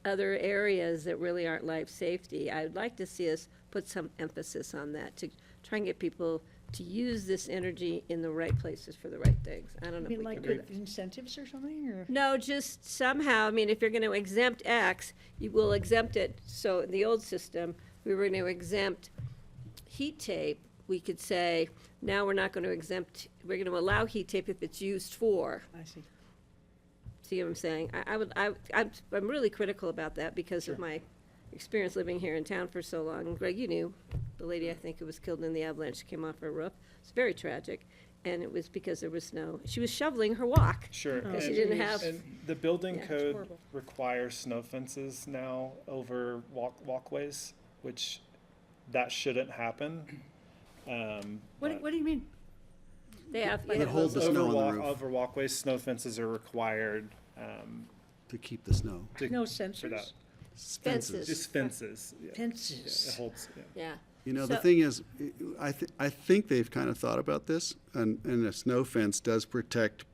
S16: other areas that really aren't life safety, I would like to see us put some emphasis on that to try and get people to use this energy in the right places for the right things. I don't know
S1: I
S16: if
S1: mean,
S16: we
S1: like
S16: can do that.
S1: incentives or something, or?
S16: No, just somehow, I mean, if you're going to exempt X, you will exempt it. So in the old system, we were going to exempt heat tape. We could say, now we're not going to exempt, we're going to allow heat tape if it's used for.
S1: I see.
S16: See what I'm saying? I'm really critical about that because of my experience living here in town for so long. And Greg, you knew the lady, I think, who was killed in the avalanche, came off her roof. It's very tragic. And it was because there was snow. She was shoveling her walk.
S14: Sure.
S16: Because she didn't have.
S14: And the building
S16: Yeah, it's
S14: code
S16: horrible.
S14: requires snow fences now over walkways, which that shouldn't happen.
S1: What do you mean?
S16: They have.
S9: That hold the snow on the roof.
S14: Over walkways, snow fences are required
S9: to keep the snow.
S1: No
S14: for that.
S1: sensors?
S16: Fences.
S14: Just fences. Yeah.
S1: Fences.
S14: Yeah, it holds. Yeah.
S16: Yeah.
S9: You know, the
S16: So-
S9: thing is, I think they've kind of thought about this, and a snow fence does protect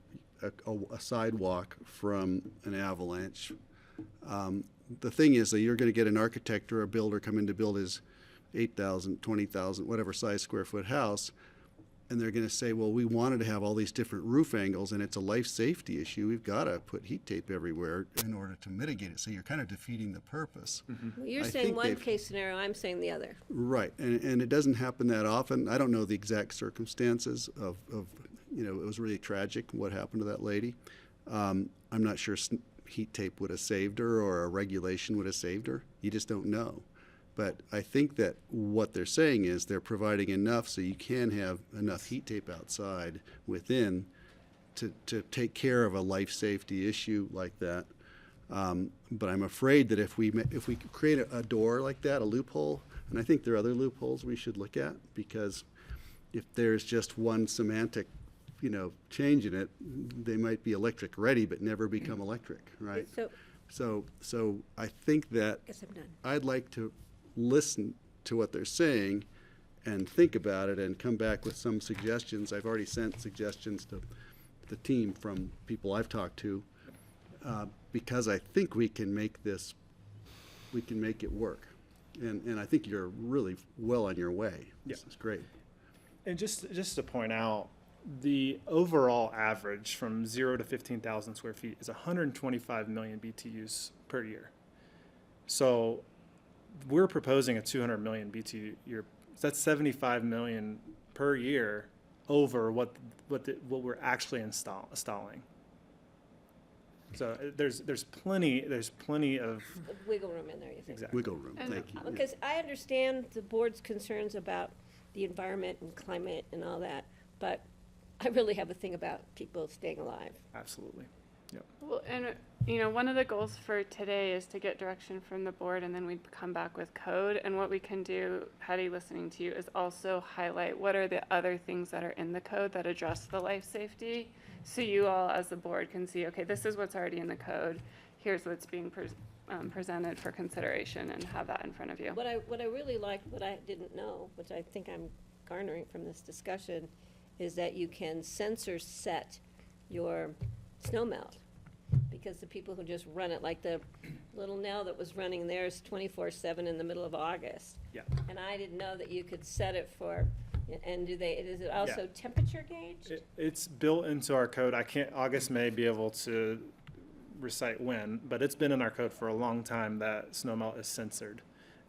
S9: a sidewalk from an avalanche. The thing is that you're going to get an architect or a builder come in to build his 8,000, 20,000, whatever size square foot house, and they're going to say, well, we wanted to have all these different roof angles, and it's a life safety issue. We've got to put heat tape everywhere in order to mitigate it. So you're kind of defeating the purpose.
S16: Well, you're
S9: I
S16: saying
S9: think
S16: one
S9: they've-
S16: case scenario, I'm saying the other.
S9: Right, and it doesn't happen that often. I don't know the exact circumstances of you know, it was really tragic what happened to that lady. I'm not sure heat tape would have saved her or a regulation would have saved her. You just don't know. But I think that what they're saying is they're providing enough so you can have enough heat tape outside within to take care of a life safety issue like that. But I'm afraid that if we create a door like that, a loophole, and I think there are other loopholes we should look at, because if there's just one semantic, you know, change in it, they might be electric ready but never become electric, right? So I think that
S16: Guess I'm done.
S9: I'd like to listen to what they're saying and think about it and come back with some suggestions. I've already sent suggestions to the team from people I've talked to, because I think we can make it work. And I think you're really well on your way. This is great.
S14: And just to point out, the overall average from 0 to 15,000 square feet is 125 million BTUs per year. So we're proposing a 200 million BTU year. So that's 75 million per year over what we're actually installing. So there's plenty of
S16: Wiggle room in there, you think?
S14: exactly.
S9: Wiggle room,
S16: And-
S9: thank you.
S16: Because I understand the board's concerns about the environment and climate and all that, but I really have a thing about people staying alive.
S14: Absolutely. Yep.
S13: Well, and, you know, one of the goals for today is to get direction from the board, and then we'd come back with code. And what we can do, Patty, listening to you, is also highlight what are the other things that are in the code that address the life safety. So you all, as the board, can see, okay, this is what's already in the code. Here's what's being presented for consideration, and have that in front of you.
S16: What I really like, what I didn't know, which I think I'm garnering from this discussion, is that you can sensor set your snow melt. Because the people who just run it, like the little Nell that was running theirs 24/7 in the middle of August.
S14: Yeah.
S16: And I didn't know that you could set it for, and is it also
S14: Yeah.
S16: temperature gauged?
S14: It's built into our code. August may be able to recite when, but it's been in our code for a long time that snow melt is censored.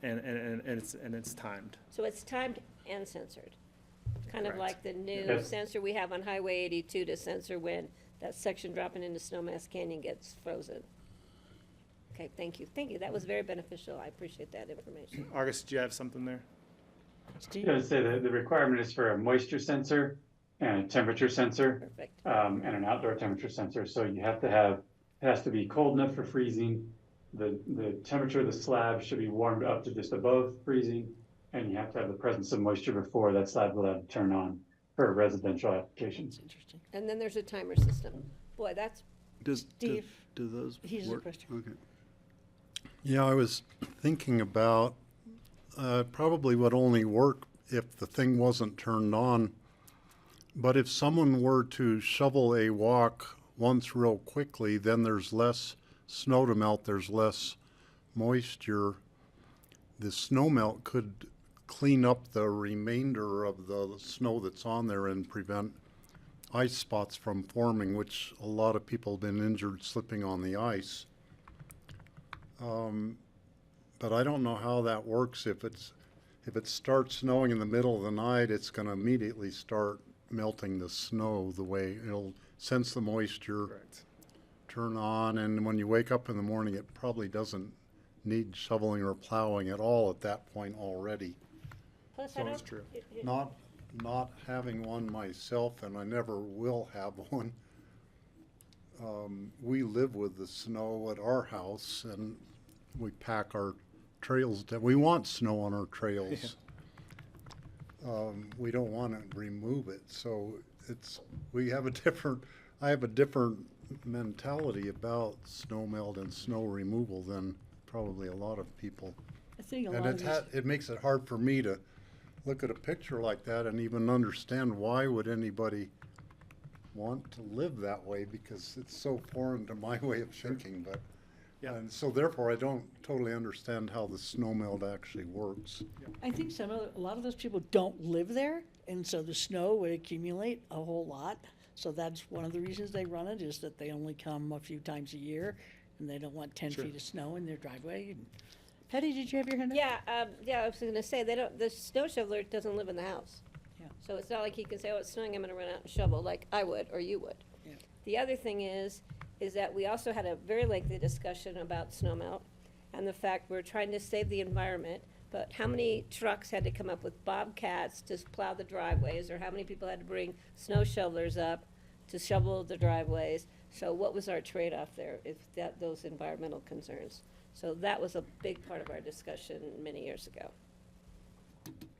S14: and it's timed.
S16: So it's timed and censored. Kind of
S14: Correct.
S16: like the new
S6: Yes.
S16: sensor we have on Highway 82 to censor when that section dropping into Snowmass Canyon gets frozen. Okay, thank you. Thank you. That was very beneficial. I appreciate that information.
S14: August, do you have something there?
S1: Steve?
S6: I was gonna say the requirement is for a moisture sensor and a temperature sensor,
S16: Perfect.
S6: and an outdoor temperature sensor. So you have to have, it has to be cold enough for freezing. The temperature of the slab should be warmed up to just above freezing, and you have to have the presence of moisture before that slab will have to turn on for residential applications.
S1: Interesting.
S16: And then there's a timer system. Boy, that's,
S9: Does,
S1: Steve,
S9: do those
S1: he has a
S9: work?
S1: question.
S9: Okay.
S5: Yeah, I was thinking about, probably would only work if the thing wasn't turned on. But if someone were to shovel a walk once real quickly, then there's less snow to melt, there's less moisture. The snow melt could clean up the remainder of the snow that's on there and prevent ice spots from forming, which a lot of people have been injured slipping on the ice. But I don't know how that works. If it starts snowing in the middle of the night, it's going to immediately start melting the snow the way it'll sense the moisture,
S14: Correct.
S5: turn on, and when you wake up in the morning, it probably doesn't need shoveling or plowing at all at that point already.
S16: plus
S14: So
S16: I
S14: it's
S16: don't.
S14: true.
S5: Not having one myself, and I never will have one. We live with the snow at our house, and we pack our trails down. We want snow on our trails. We don't want to remove it, so I have a different mentality about snow melt and snow removal than probably a lot of people.
S1: I think a
S5: And
S1: lot of these,
S5: it makes it hard for me to look at a picture like that and even understand why would anybody want to live that way, because it's so foreign to my way of thinking. But
S14: Yeah.
S5: and so therefore I don't totally understand how the snow melt actually works.
S1: I think a lot of those people don't live there, and so the snow would accumulate a whole lot. So that's one of the reasons they run it, is that they only come a few times a year, and they don't want 10
S14: Sure.
S1: feet of snow in their driveway. And Patty, did you have your hand up?
S16: Yeah, I was gonna say, the snow shoveler doesn't live in the house.
S1: Yeah.
S16: So it's not like he can say, oh, it's snowing, I'm gonna run out and shovel, like I would, or you would.
S1: Yeah.
S16: The other thing is that we also had a very lengthy discussion about snow melt, and the fact we're trying to save the environment, but how many trucks had to come up with bobcats to plow the driveways, or how many people had to bring snow shovelers up to shovel the driveways? So what was our trade-off there, if those environmental concerns? So that was a big part of our discussion many years ago.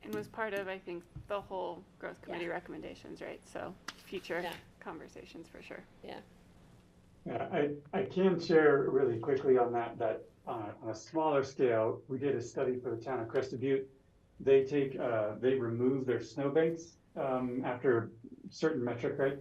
S13: And was part of, I think, the whole growth committee
S16: Yeah.
S13: recommendations, right? So future
S16: Yeah.
S13: conversations for sure.
S16: Yeah.
S6: Yeah, I can share really quickly on that on a smaller scale, we did a study for the town of Crested Butte. They remove their snowbanks after a certain metric, right?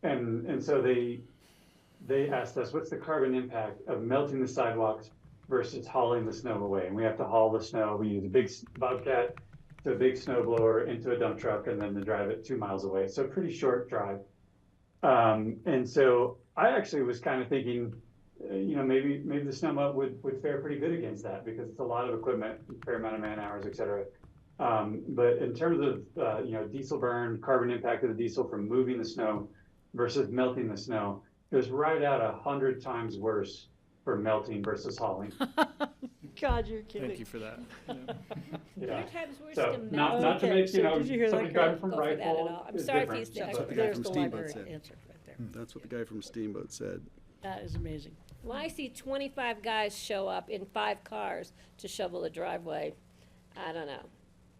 S6: And so they asked us, what's the carbon impact of melting the sidewalks versus hauling the snow away? And we have to haul the snow. We use a big bobcat to a big snow blower into a dump truck and then to drive it 2 miles away. So a pretty short drive. And so I actually was kind of thinking, maybe the snow melt would fare pretty good against that, because it's a lot of equipment, a fair amount of man hours, et cetera. But in terms of, diesel burn, carbon impact of the diesel from moving the snow versus melting the snow, it was right at 100 times worse for melting versus hauling.
S1: God, you're kidding.
S14: Thank you for that.
S6: Yeah.
S16: 100 times worse
S6: So
S16: to melt.
S6: not to
S1: Okay,
S6: make,
S1: so did you hear that,
S6: somebody
S1: Craig?
S6: driving from
S16: Go for that at
S6: Rifle
S16: all. I'm
S6: is
S16: sorry if
S6: different.
S16: he's the
S9: That's what the
S16: expert.
S9: guy
S1: There's
S9: from
S1: the
S9: Steamboat
S1: library
S9: said.
S1: answer right there.
S9: That's what the guy from Steamboat said.
S1: That is amazing.
S16: When I see 25 guys show up in 5 cars to shovel a driveway, I don't know.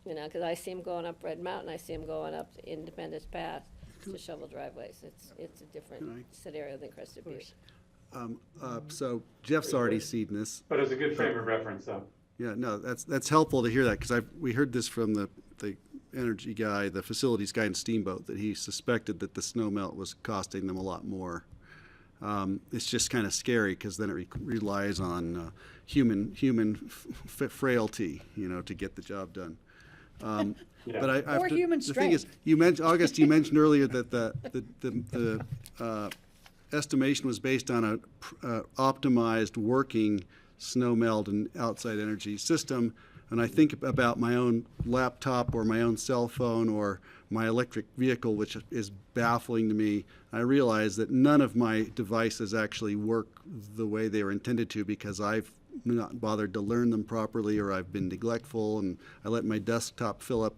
S16: Because I see them going up Red Mountain, I see them going up Independence Path to shovel driveways. It's a different scenario than Crested Butte.
S9: So Jeff's already seen this.
S6: But it's a good frame of reference, though.
S9: Yeah, no, that's helpful to hear that, because we heard this from the energy guy, the facilities guy in Steamboat, that he suspected that the snow melt was costing them a lot more. It's just kind of scary, because then it relies on human frailty, to get the job done.
S6: Yeah.
S9: But
S1: Or human
S9: the thing is, you mentioned, August, you mentioned earlier that the estimation was based on a optimized working snow melt and outside energy system. and I think about my own laptop or my own cell phone or my electric vehicle, which is baffling to me, I realize that none of my devices actually work the way they were intended to because I've not bothered to learn them properly, or I've been neglectful and I let my desktop fill up.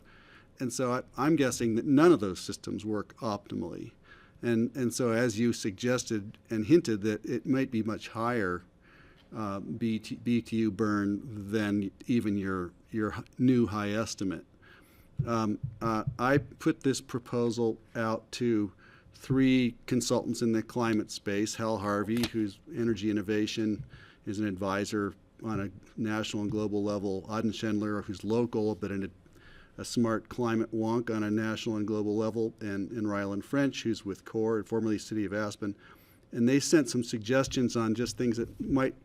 S9: And so I'm guessing that none of those systems work optimally. And so as you suggested and hinted that it might be much higher BTU burn than even your new high estimate. I put this proposal out to 3 consultants in the climate space. Hal Harvey, who's energy innovation, is an advisor on a national and global level. Auden Schindler, who's local but a smart climate wonk on a national and global level, and Ryland French, who's with CORE, formerly City of Aspen. And they sent some suggestions on just things that might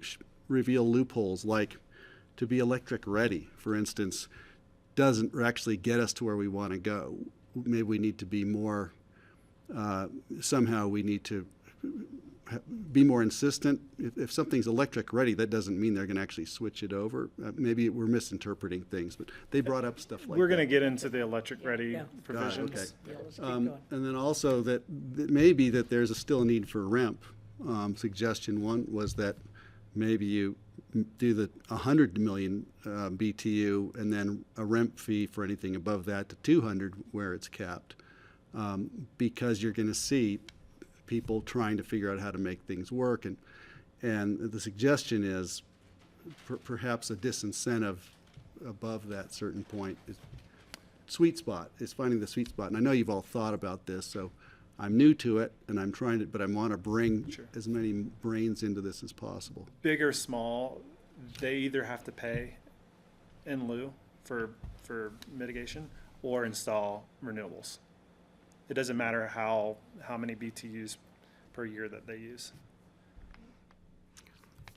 S9: reveal loopholes, like to be electric ready, for instance, doesn't actually get us to where we want to go. Maybe we need to be more, somehow we need to be more insistent. If something's electric ready, that doesn't mean they're going to actually switch it over. Maybe we're misinterpreting things, but they brought up stuff like
S14: We're
S9: that.
S14: going to get into the electric ready provisions.
S9: Okay.
S1: Yeah, let's keep going.
S9: And then also that maybe that there's still a need for REMP. Suggestion 1 was that maybe you do the 100 million BTU and then a REMP fee for anything above that to 200 where it's capped, because you're going to see people trying to figure out how to make things work. And the suggestion is perhaps a disincentive above that certain point. Sweet spot is finding the sweet spot. And I know you've all thought about this, so I'm new to it and I'm trying to, but I want to bring as many brains into this as possible.
S14: Big or small, they either have to pay in lieu for mitigation or install renewables. It doesn't matter how many BTUs per year that they use.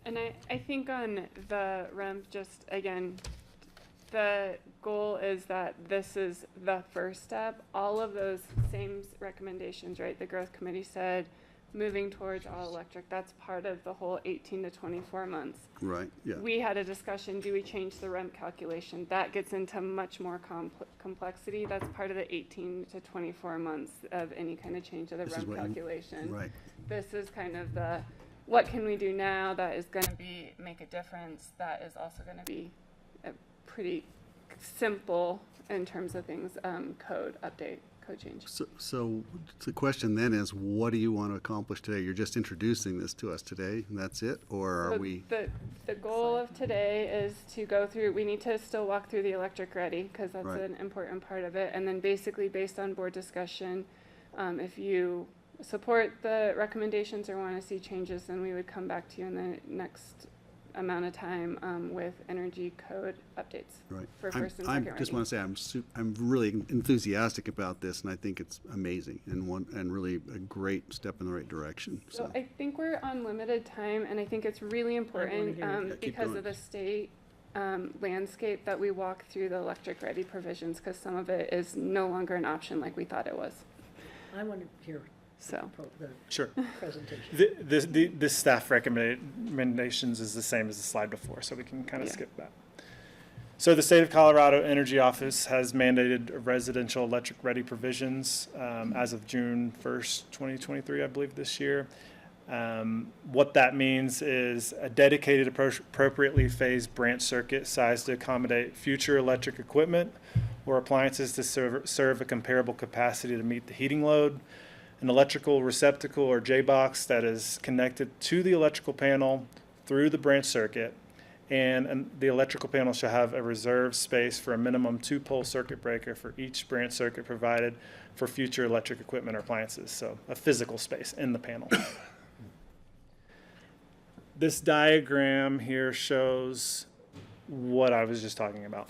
S13: And I think on the REMP, just again, the goal is that this is the first step. All of those same recommendations, right? The growth committee said moving towards all electric, that's part of the whole 18 to 24 months.
S9: Right, yeah.
S13: We had a discussion, do we change the REMP calculation? That gets into much more complexity. That's part of the 18 to 24 months of any kind of change of the REMP calculation.
S9: Right.
S13: This is kind of the, what can we do now that is going to make a difference, that is also going to be pretty simple in terms of things, code update, code change.
S9: So the question then is, what do you want to accomplish today? You're just introducing this to us today, and that's it? Or are
S13: So
S9: we?
S13: The goal of today is to go through, we need to still walk through the electric ready, because that's
S9: Right.
S13: an important part of it. And then basically, based on board discussion, if you support the recommendations or want to see changes, then we would come back to you in the next amount of time with energy code updates
S9: Right.
S13: for first and second
S9: I just
S13: reading.
S9: want to say I'm really enthusiastic about this, and I think it's amazing and really a great step in the right direction.
S13: So I think we're on limited time, and I think it's really important
S9: hear you. Yeah, keep
S13: because
S9: going.
S13: of the state landscape that we walk through the electric ready provisions, because some of it is no longer an option like we thought it was.
S1: I want to hear
S13: So
S1: the
S14: Sure.
S1: presentation.
S14: The staff recommendations is the same as the slide before, so we can kind of
S13: Yeah.
S14: skip that. So the State of Colorado Energy Office has mandated residential electric ready provisions as of June 1st, 2023, I believe this year. What that means is a dedicated appropriately phased branch circuit sized to accommodate future electric equipment or appliances to serve a comparable capacity to meet the heating load, an electrical receptacle or J-box that is connected to the electrical panel through the branch circuit, and the electrical panel shall have a reserved space for a minimum 2-pole circuit breaker for each branch circuit provided for future electric equipment or appliances, so a physical space in the panel. This diagram here shows what I was just talking about.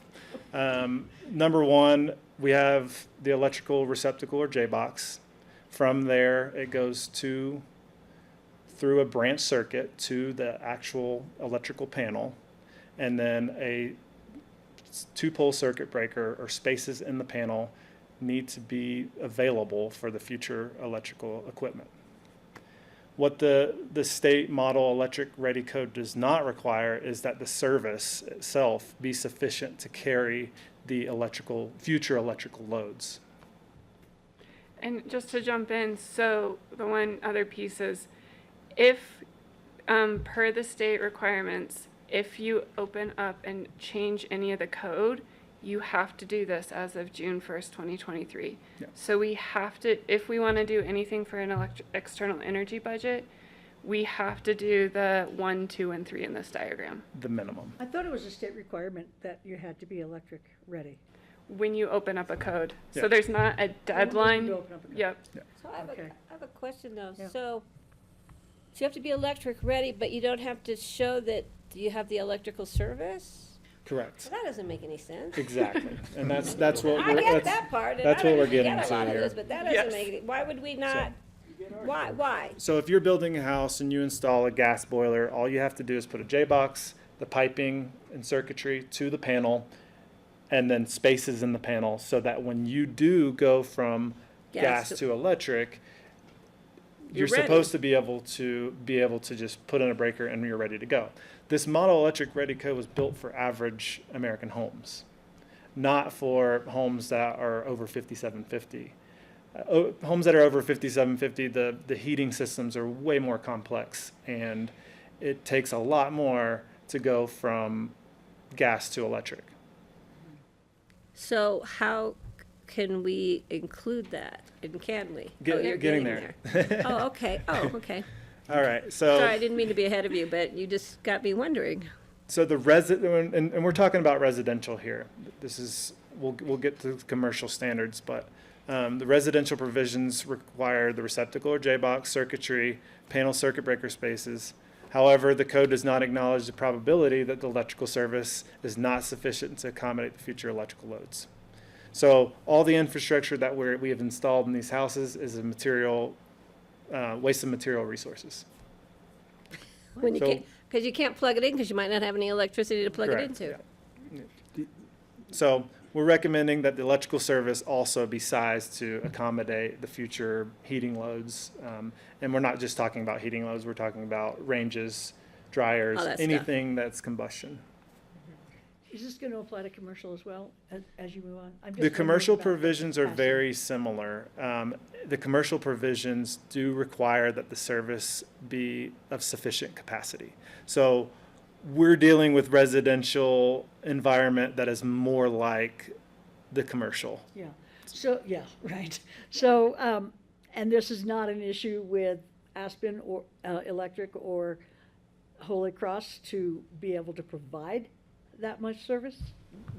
S14: Number 1, we have the electrical receptacle or J-box. From there, it goes through a branch circuit to the actual electrical panel, and then a 2-pole circuit breaker or spaces in the panel need to be available for the future electrical equipment. What the state model electric ready code does not require is that the service itself be sufficient to carry the future electrical loads.
S13: And just to jump in, so the one other piece is, if, per the state requirements, if you open up and change any of the code, you have to do this as of June 1st, 2023.
S14: Yeah.
S13: So we have to, if we want to do anything for an external energy budget, we have to do the 1, 2, and 3 in this diagram.
S14: The minimum.
S1: I thought it was a state requirement that you had to be electric ready.
S13: When you open up a code.
S14: Yeah.
S13: So there's not a deadline.
S1: to open up a code.
S13: Yep.
S16: So I have a question though.
S1: Yeah.
S16: So you have to be electric ready, but you don't have to show that you have the electrical service?
S14: Correct.
S16: Well, that doesn't make any sense.
S14: Exactly. And that's what
S16: I
S14: we're,
S16: get that part. And
S14: that's
S16: I
S14: what we're
S16: don't
S14: getting
S16: get a
S14: to
S16: lot of
S14: here.
S16: this, but that doesn't
S14: Yes.
S16: make it. Why would we not? Why?
S14: So if you're building a house and you install a gas boiler, all you have to do is put a J-box, the piping and circuitry to the panel, and then spaces in the panel so that when you do go from gas to electric, you're
S16: ready.
S14: supposed to be able to just put in a breaker and you're ready to go. This model electric ready code was built for average American homes, not for homes that are over 5750. Homes that are over 5750, the heating systems are way more complex, and it takes a lot more to go from gas to electric.
S16: So how can we include that? And can we? You're
S14: Getting there.
S16: Oh, okay. Oh, okay.
S14: All right. So
S16: Sorry, I didn't mean to be ahead of you, but you just got me wondering.
S14: So the and we're talking about residential here. This is we'll get to commercial standards, but the residential provisions require the receptacle or J-box, circuitry, panel circuit breaker spaces. However, the code does not acknowledge the probability that the electrical service is not sufficient to accommodate the future electrical loads. So all the infrastructure that we have installed in these houses is a waste of material resources.
S16: When you
S14: So-
S16: can't, because you can't plug it in because you might not have any electricity to plug
S14: Correct,
S16: it into.
S14: yeah. So we're recommending that the electrical service also be sized to accommodate the future heating loads. And we're not just talking about heating loads, we're talking about ranges, dryers,
S16: All that stuff.
S14: anything that's combustion.
S1: Is this going to apply to commercial as well as you move on? I'm just
S14: The
S1: wondering
S14: commercial
S1: about
S14: provisions are
S1: capacity.
S14: very similar. The commercial provisions do require that the service be of sufficient capacity. So we're dealing with residential environment that is more like the commercial.
S1: Yeah. So, yeah, right. So, and this is not an issue with Aspen or Electric or Holy Cross to be able to provide that much service?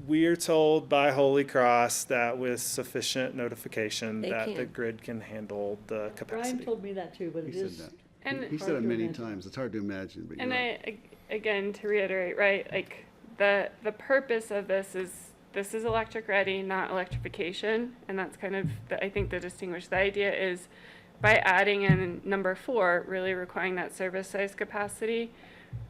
S14: We are told by Holy Cross that with sufficient notification
S16: They
S14: that the
S16: can.
S14: grid can handle the
S1: Brian
S14: capacity.
S1: told me that too, but it
S9: He said
S1: is.
S9: that.
S13: And
S9: He said it many times. It's hard to imagine, but you're
S13: And
S9: right.
S13: again, to reiterate, right, like the purpose of this is electric ready, not electrification. And that's kind of, I think the idea is by adding in number 4, really requiring that service size capacity,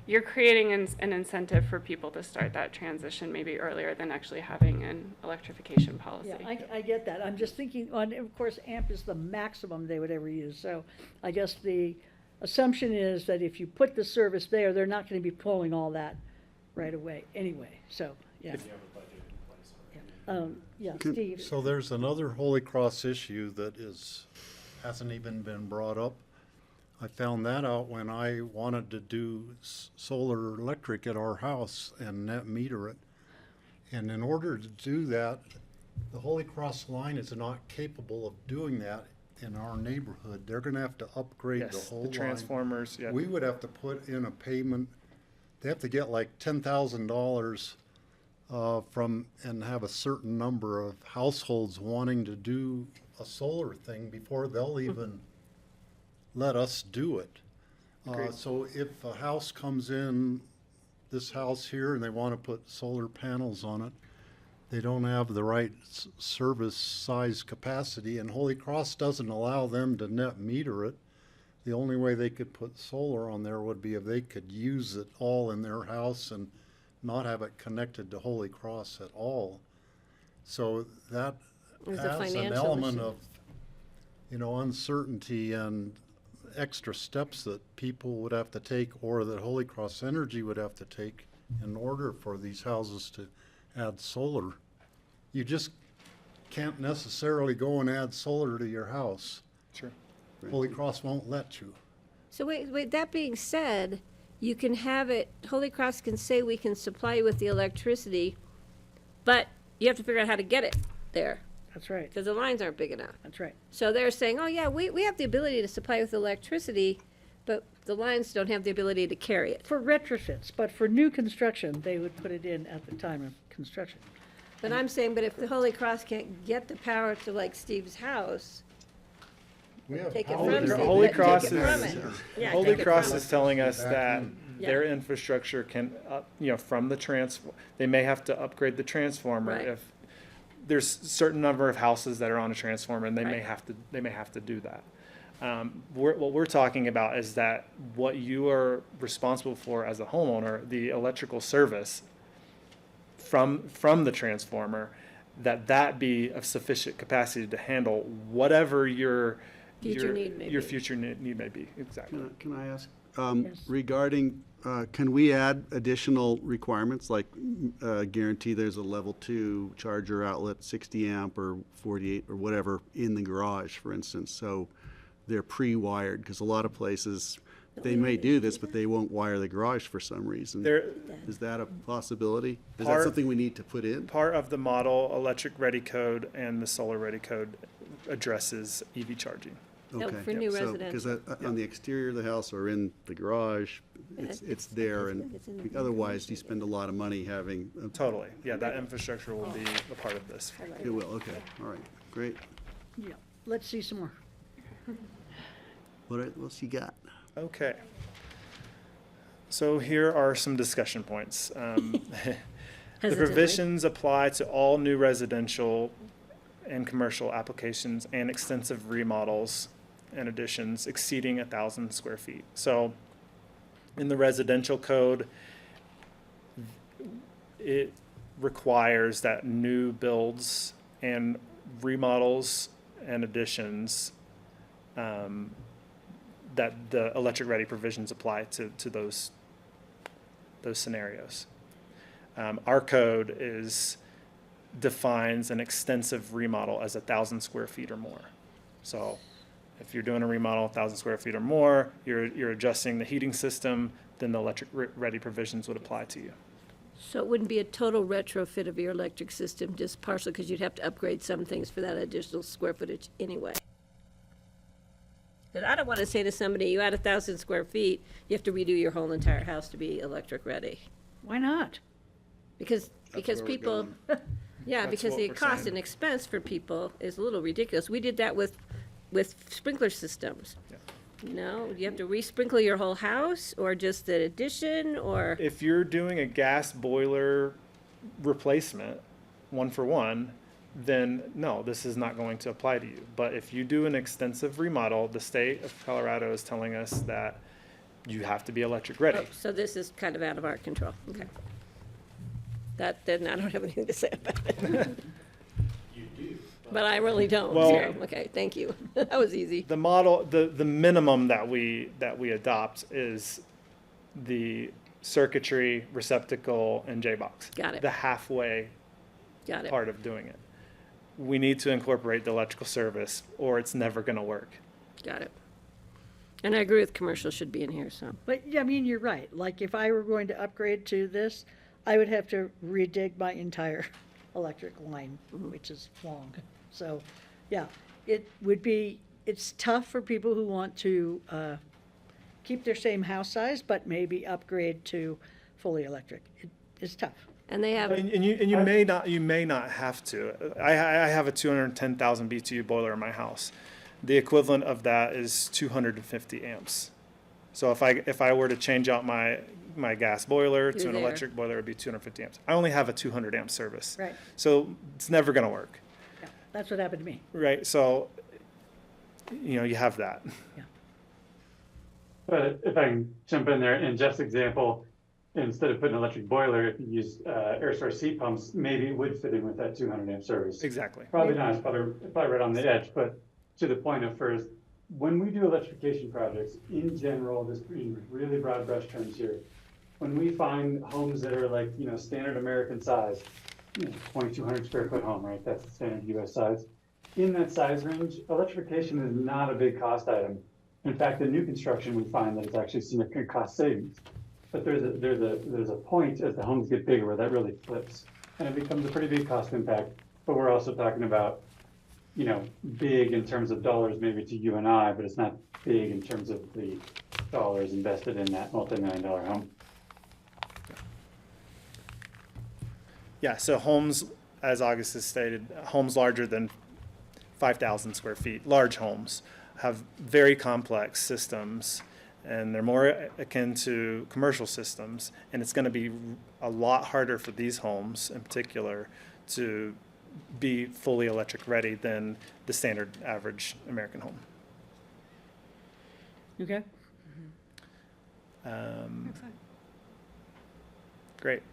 S13: you're creating an incentive for people to start that transition maybe earlier than actually having an electrification policy.
S1: Yeah, I get that. I'm just thinking, and of course, AMP is the maximum they would ever use. So I guess the assumption is that if you put the service there, they're not going to be pulling all that right away anyway. So, yeah. Yeah, Steve.
S5: So there's another Holy Cross issue that hasn't even been brought up. I found that out when I wanted to do solar electric at our house and net meter it. And in order to do that, the Holy Cross line is not capable of doing that in our neighborhood. They're gonna have to upgrade the
S14: Yes,
S5: whole
S14: the
S5: line.
S14: transformers, yeah.
S5: We would have to put in a payment, they have to get like $10,000 and have a certain number of households wanting to do a solar thing before they'll even let us do it.
S14: Agreed.
S5: So if a house comes in, this house here, and they want to put solar panels on it, they don't have the right service size capacity, and Holy Cross doesn't allow them to net meter it. The only way they could put solar on there would be if they could use it all in their house and not have it connected to Holy Cross at all. So that
S16: There's a
S5: has an
S16: financial
S5: element
S16: issue.
S5: of, uncertainty and extra steps that people would have to take or that Holy Cross Energy would have to take in order for these houses to add solar. You just can't necessarily go and add solar to your house.
S14: Sure.
S5: Holy Cross won't let you.
S16: So wait, that being said, you can have it, Holy Cross can say we can supply you with the electricity, but you have to figure out how to get it there.
S1: That's right.
S16: Because the lines aren't big enough.
S1: That's right.
S16: So they're saying, oh yeah, we have the ability to supply with electricity, but the lines don't have the ability to carry it.
S1: For retrofits, but for new construction, they would put it in at the time of construction.
S16: But I'm saying, but if the Holy Cross can't get the power to like Steve's house, take it from Steve,
S14: Holy
S16: but
S14: Cross
S16: take it from
S14: is
S16: it. Yeah,
S14: Holy
S16: take it
S14: Cross
S16: from
S14: is
S16: it.
S14: telling us that
S16: Yeah.
S14: their infrastructure can, from the they may have to upgrade the transformer
S16: Right.
S14: if there's a certain number of houses that are on a transformer, and they may
S16: Right.
S14: have to do that. What we're talking about is that what you are responsible for as a homeowner, the electrical service from the transformer, that be of sufficient capacity to handle whatever your
S16: Future need may
S14: your
S16: be.
S14: future need may be. Exactly.
S9: Can I ask,
S1: Yes.
S9: regarding, can we add additional requirements, like guarantee there's a level 2 charger outlet, 60 amp or 48 or whatever, in the garage, for instance, so they're pre-wired? Because a lot of places, they may do this, but they won't wire the garage for some reason. Is that a possibility? Is that
S14: Part-
S9: something we need to put in?
S14: Part of the model electric ready code and the solar ready code addresses EV charging.
S16: No,
S9: Okay.
S16: for new
S9: So,
S16: residential.
S9: because on the exterior of the house or in the garage, it's there, and
S16: it's in the
S9: otherwise you spend a lot of money having.
S14: Totally. Yeah, that infrastructure will be a part of this.
S9: It will, okay, all right, great.
S1: Yeah, let's see some more.
S9: What else you got?
S14: Okay. So here are some discussion points. The
S16: Hesitantly.
S14: provisions apply to all new residential and commercial applications and extensive remodels and additions exceeding 1,000 square feet. So in the residential code, it requires that new builds and remodels and additions, that the electric ready provisions apply to those scenarios. Our code defines an extensive remodel as 1,000 square feet or more. So if you're doing a remodel 1,000 square feet or more, you're adjusting the heating system, then the electric ready provisions would apply to you.
S16: So it wouldn't be a total retrofit of your electric system, just partial, because you'd have to upgrade some things for that additional square footage anyway. But I don't want to say to somebody, you add 1,000 square feet, you have to redo your whole entire house to be electric ready.
S1: Why not?
S16: Because
S9: where we're
S16: people, yeah,
S14: That's
S16: because
S14: what
S16: the
S14: we're
S16: cost
S14: saying.
S16: and expense for people is a little ridiculous. We did that with sprinkler systems.
S14: Yeah.
S16: You know, you have to re-sprinkle your whole house, or just an addition, or,
S14: If you're doing a gas boiler replacement, 1-for-1, then no, this is not going to apply to you. But if you do an extensive remodel, the state of Colorado is telling us that you have to be electric ready.
S16: oh, so this is kind of out of our control, okay. Then I don't have anything to say about it. But I really don't,
S14: Well-
S16: so, okay, thank you. That was easy.
S14: The model, the minimum that we adopt is the circuitry, receptacle, and J-box.
S16: Got it.
S14: The halfway
S16: Got it.
S14: part of doing it. We need to incorporate the electrical service, or it's never going to work.
S16: Got it. And I agree with commercial should be in here, so.
S1: But, yeah, I mean, you're right. Like, if I were going to upgrade to this, I would have to redig my entire electric line, which is long. So, yeah, it would be, it's tough for people who want to keep their same house size, but maybe upgrade to fully electric. It's tough.
S16: And they have,
S14: And you may not have to. I have a 210,000 BTU boiler in my house. The equivalent of that is 250 amps. So if I were to change out my gas boiler to
S16: You're
S14: an
S16: there.
S14: electric boiler, it would be 250 amps. I only have a 200 amp service.
S1: Right.
S14: So it's never going to work.
S1: Yeah, that's what happened to me.
S14: Right. So, you have that.
S6: But if I can jump in there, in Jeff's example, instead of putting an electric boiler, if you use air source heat pumps, maybe it would fit in with that 200 amp service.
S14: Exactly.
S6: Probably not, it's probably right on the edge, but to the point of for when we do electrification projects, in general, just in really broad brush terms here, when we find homes that are like, standard American size, 2,200 square foot home, right? That's the standard US size. In that size range, electrification is not a big cost item. In fact, in new construction, we find that it's actually significant cost savings. But there's a point as the homes get bigger where that really flips, and it becomes a pretty big cost impact. But we're also talking about, big in terms of dollars maybe to you and I, but it's not big in terms of the dollars invested in that multi-million-dollar home.
S14: Yeah, so homes, as August has stated, homes larger than 5,000 square feet, large homes, have very complex systems, and they're more akin to commercial systems, and it's going to be a lot harder for these homes in particular to be fully electric ready than the standard average American home.
S1: Okay.
S14: Great.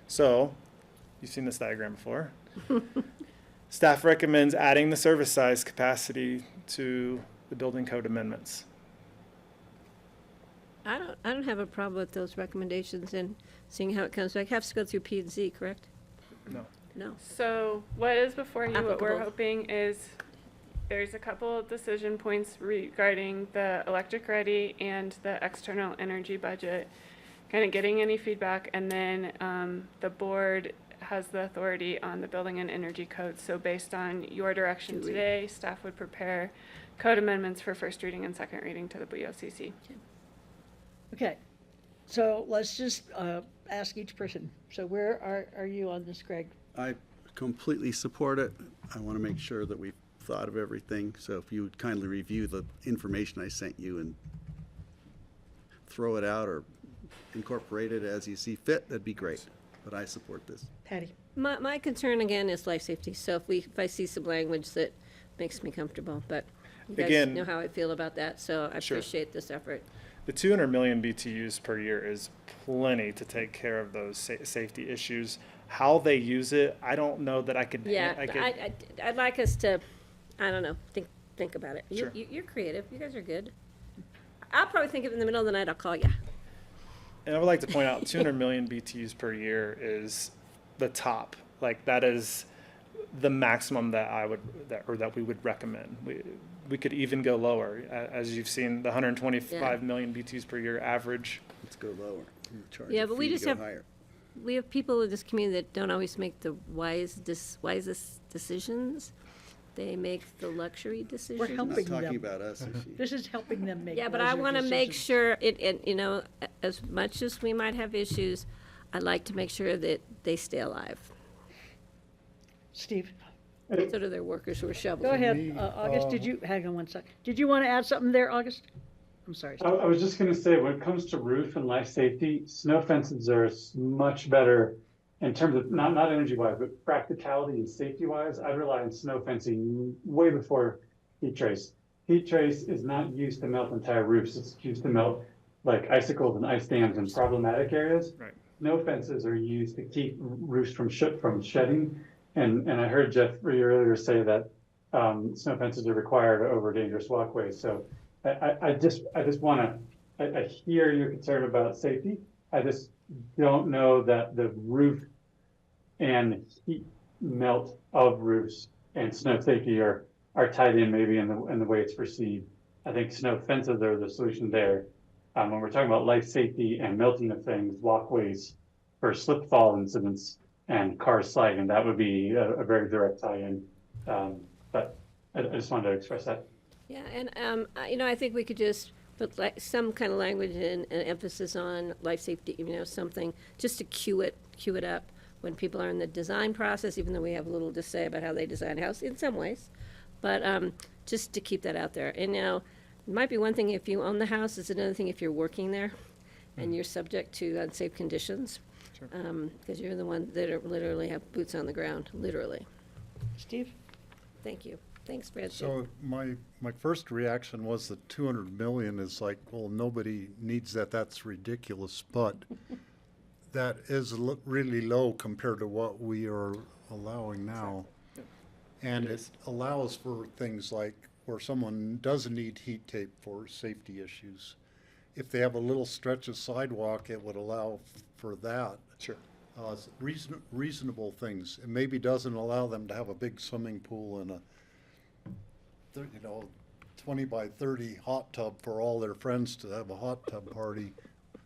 S14: So, you've seen this diagram before. Staff recommends adding the service size capacity to the building code amendments.
S16: I don't have a problem with those recommendations and seeing how it comes back. Has to go through P and Z, correct?
S14: No.
S16: No.
S13: So what is before you, what we're
S16: Applicable.
S13: hoping is there's a couple of decision points regarding the electric ready and the external energy budget, kind of getting any feedback, and then the board has the authority on the building and energy code. So based on your direction today, staff would prepare code amendments for first reading and second reading to the BOCC.
S1: Okay, so let's just ask each person. So where are you on this, Greg?
S9: I completely support it. I want to make sure that we've thought of everything. So if you would kindly review the information I sent you and throw it out or incorporate it as you see fit, that'd be great. But I support this.
S1: Patty?
S16: My concern again is life safety. So if I see some language that makes me comfortable, but you guys
S14: Again,
S16: know how I feel about that, so I
S14: Sure.
S16: appreciate this effort.
S14: The 200 million BTUs per year is plenty to take care of those safety issues. How they use it, I don't know that I could.
S16: Yeah, I'd like us to, I don't know, think about it.
S14: Sure.
S16: You're creative. You guys are good. I'll probably think of it in the middle of the night. I'll call you.
S14: And I would like to point out 200 million BTUs per year is the top. Like that is the maximum that we would recommend. We could even go lower, as you've seen the 125 million BTUs per year average.
S9: Let's go lower.
S16: Yeah, but we just have people in this community that don't always make the wisest decisions. They make the luxury decisions.
S1: We're helping them.
S9: Not talking about us.
S1: This is helping them make.
S16: Yeah, but I want to make sure as much as we might have issues, I'd like to make sure that they stay alive.
S1: Steve?
S16: So do their workers who are shoveling.
S1: Go ahead, August, hang on one sec. Did you want to add something there, August? I'm sorry.
S6: I was just gonna say, when it comes to roof and life safety, snow fences are much better in terms of, not energy-wise, but practicality and safety-wise. I rely on snow fencing way before heat trace. Heat trace is not used to melt entire roofs. It's used to melt like icicles and ice dams in problematic areas.
S14: Right.
S6: Snow fences are used to keep roofs from shedding. And I heard Jeffrey earlier say that snow fences are required over dangerous walkways. So I just want to, I hear your concern about safety. I just don't know that the roof and heat melt of roofs and snow safety are tied in maybe in the way it's perceived. I think snow fences are the solution there. When we're talking about life safety and melting of things, walkways for slip fall incidents and cars sliding, that would be a very direct tie-in. But I just wanted to express that.
S16: Yeah, and I think we could just put some kind of language and emphasis on life safety, something just to cue it up when people are in the design process, even though we have a little to say about how they design a house in some ways, but just to keep that out there. And it might be one thing if you own the house, it's another thing if you're working there and you're subject to unsafe conditions. Because you're the one that literally have boots on the ground, literally.
S1: Steve?
S16: Thank you. Thanks, Brad.
S5: So my first reaction was that 200 million is like, well, nobody needs that. That's ridiculous. But that is really low compared to what we are allowing now. And it allows for things like where someone does need heat tape for safety issues, if they have a little stretch of sidewalk, it would allow for that.
S14: Sure.
S5: Reasonable things. It maybe doesn't allow them to have a big swimming pool and a, 20 by 30 hot tub for all their friends to have a hot tub party.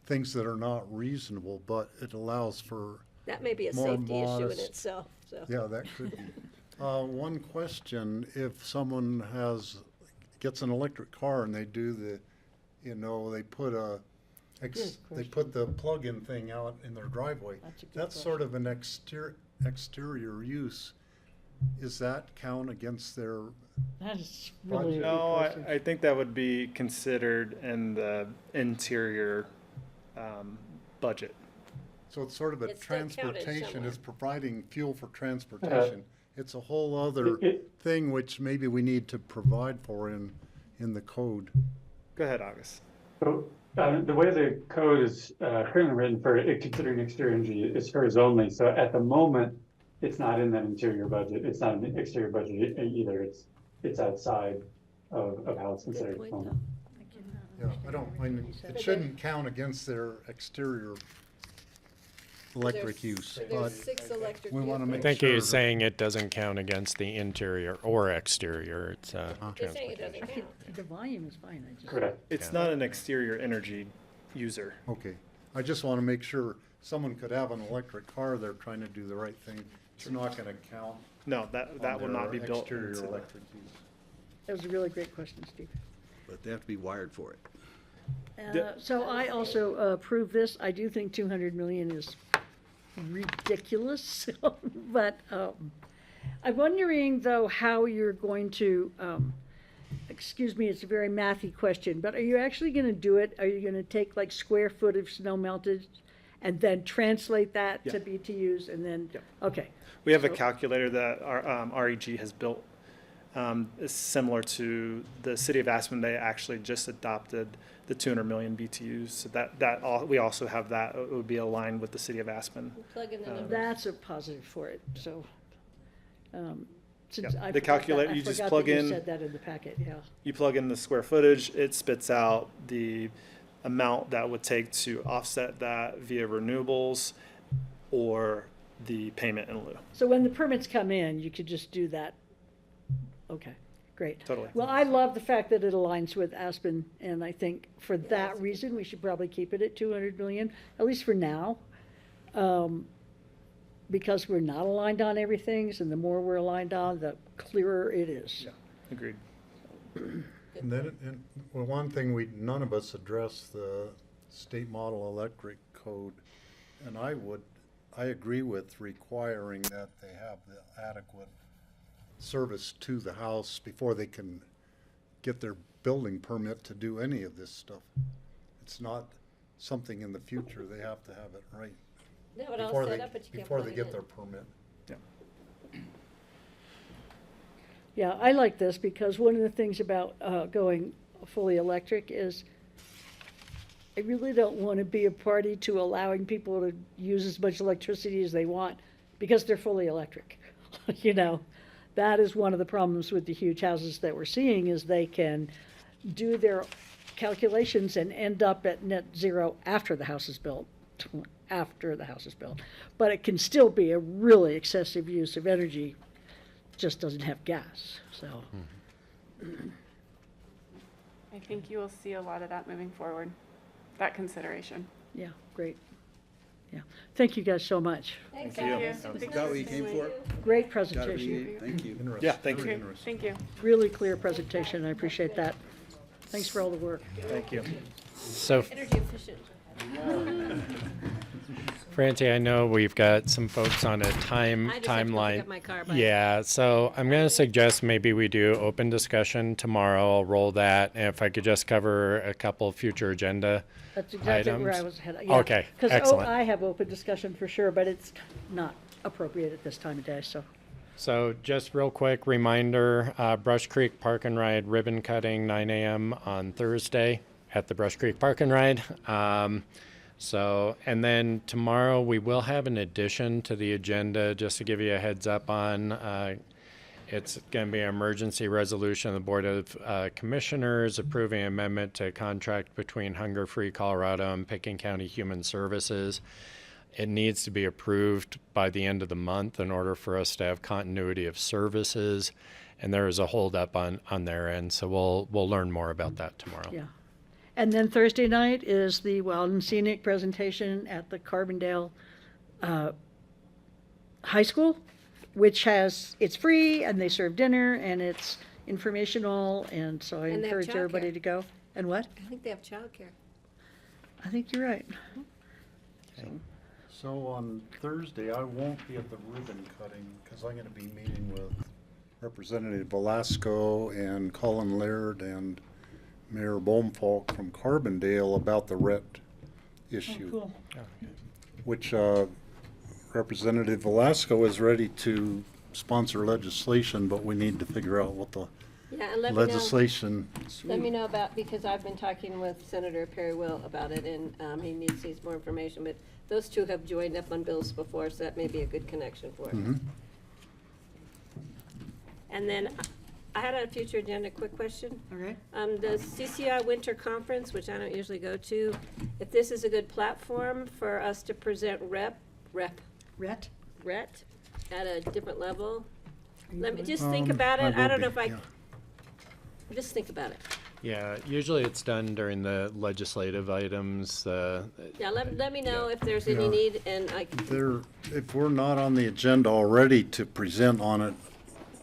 S5: Things that are not reasonable, but it allows for
S16: That may be a
S5: more
S16: safety issue in
S5: modest-
S16: itself, so.
S5: Yeah, that could be. One question, if someone gets an electric car and they do they put they put the plug-in thing out in their driveway. That's sort of an exterior use. Is that count against their?
S1: That is really a good
S14: No,
S1: question.
S14: I think that would be considered in the interior budget.
S5: So it's sort of a
S16: It's still counted
S5: transportation,
S16: somewhere.
S5: it's providing fuel for transportation. It's a whole other thing which maybe we need to provide for in the code.
S14: Go ahead, August.
S6: So, the way the code is currently written for it considering exterior energy is hers only. So at the moment, it's not in that interior budget. It's not in the exterior budget either. It's outside of how it's considered at the moment.
S5: Yeah, it shouldn't count against their exterior electric use, but
S16: There's 6 electric
S5: we want to
S12: I
S5: make
S12: think
S5: sure.
S12: he's saying it doesn't count against the interior or exterior. It's
S16: They're saying it doesn't count.
S1: The volume is fine, I just.
S6: Correct.
S14: It's not an exterior energy user.
S5: Okay, I just want to make sure someone could have an electric car, they're trying to do the right thing. It's not going to count.
S14: No, that will
S5: on
S14: not be
S5: their
S14: built
S5: exterior
S14: into the-
S5: electric use.
S1: That was a really great question, Steve.
S9: But they have to be wired for it.
S1: So I also approve this. I do think 200 million is ridiculous, but I'm wondering though how you're going to, excuse me, it's a very mathy question, but are you actually going to do it? Are you going to take like square foot of snow melted and then translate that to BTUs and then, okay.
S14: We have a
S1: So-
S14: calculator that our REG has built. Is similar to the city of Aspen. They actually just adopted the 200 million BTUs. So we also have that. It would be aligned with the city of Aspen.
S16: Plug in the numbers.
S1: That's a positive for it, so. Since
S14: Yeah,
S1: I
S14: the
S1: forgot
S14: calculator,
S1: that-
S14: you just
S1: I
S14: plug
S1: forgot that
S14: in-
S1: you said that in the packet, yeah.
S14: You plug in the square footage, it spits out the amount that would take to offset that via renewables or the payment in lieu.
S1: So when the permits come in, you could just do that. Okay, great.
S14: Totally.
S1: Well, I love the fact that it aligns with Aspen, and I think for that reason, we should probably keep it at 200 million, at least for now. Because we're not aligned on everything, and the more we're aligned on, the clearer it is.
S14: Yeah, agreed.
S5: And then, one thing none of us addressed the state model electric code, and I agree with requiring that they have the adequate service to the house before they can get their building permit to do any of this stuff. It's not something in the future, they have to have it right.
S16: They have it all
S5: before
S16: set
S5: they-
S16: up, but you can't
S5: Before
S16: plug
S5: they
S16: it
S5: get
S16: in.
S5: their permit.
S1: Yeah, I like this because one of the things about going fully electric is I really don't want to be a party to allowing people to use as much electricity as they want because they're fully electric. You know, that is one of the problems with the huge houses that we're seeing is they can do their calculations and end up at net zero after the house is built. But it can still be a really excessive use of energy, just doesn't have gas, so.
S13: I think you will see a lot of that moving forward, that consideration.
S1: Yeah, great. Yeah, thank you guys so much.
S16: Thanks,
S14: Thank you.
S16: Alice. It was
S9: Got
S16: nice
S9: what you came
S16: to
S9: for?
S16: meet you.
S1: Great
S9: Got it,
S1: presentation,
S9: thank you.
S5: Interesting.
S14: Yeah, thank
S5: Very
S14: you.
S5: interesting.
S13: Thank you.
S1: really clear presentation, I appreciate that. Thanks for all the work.
S14: Thank you.
S12: So,
S16: Energy efficient.
S12: Francie, I know we've got some folks on a
S16: I just have to go pick
S12: timeline.
S16: up my car, bye.
S12: Yeah, so I'm going to suggest maybe we do open discussion tomorrow. I'll roll that. And if I could just cover a couple future agenda
S1: That's exactly where I
S12: items.
S1: was headed. Yeah.
S12: Okay,
S1: Because
S12: excellent.
S1: I have open discussion for sure, but it's not appropriate at this time of day, so.
S12: So just real quick reminder, Brush Creek Park and Ride ribbon cutting, 9 a.m. on Thursday at the Brush Creek Park and Ride. And then tomorrow we will have an addition to the agenda, just to give you a heads up on. It's going to be an emergency resolution of the Board of Commissioners approving an amendment to a contract between Hunger Free Colorado and Pickens County Human Services. It needs to be approved by the end of the month in order for us to have continuity of services, and there is a holdup on their end, so we'll learn more about that tomorrow.
S1: Yeah. And then Thursday night is the Wild and Scenic presentation at the Carbondale High School, which it's free and they serve dinner and it's informational, and so I
S16: And they have
S1: encourage everybody
S16: childcare.
S1: to go. And what?
S16: I think they have childcare.
S1: I think you're right.
S5: So on Thursday, I won't be at the ribbon cutting because I'm going to be meeting with Representative Velasco and Colin Laird and Mayor Baumfolk from Carbondale about the RET issue.
S1: Cool.
S5: Which Representative Velasco is ready to sponsor legislation, but we need to figure out what the
S16: Yeah, and let me know.
S5: legislation.
S16: Let me know about, because I've been talking with Senator Perry Will about it, and he needs more information, but those two have joined up on bills before, so that may be a good connection for it.
S5: Mhm.
S16: And then I had a future agenda quick question.
S1: Okay.
S16: The CCI Winter Conference, which I don't usually go to, if this is a good platform for us to present RET at a different level, let me just think about it. I don't know if I, just think about it.
S12: Yeah, usually it's done during the legislative items.
S16: Yeah, let me know if there's any
S5: Yeah.
S16: need, and
S5: If we're not on the agenda already to present on it,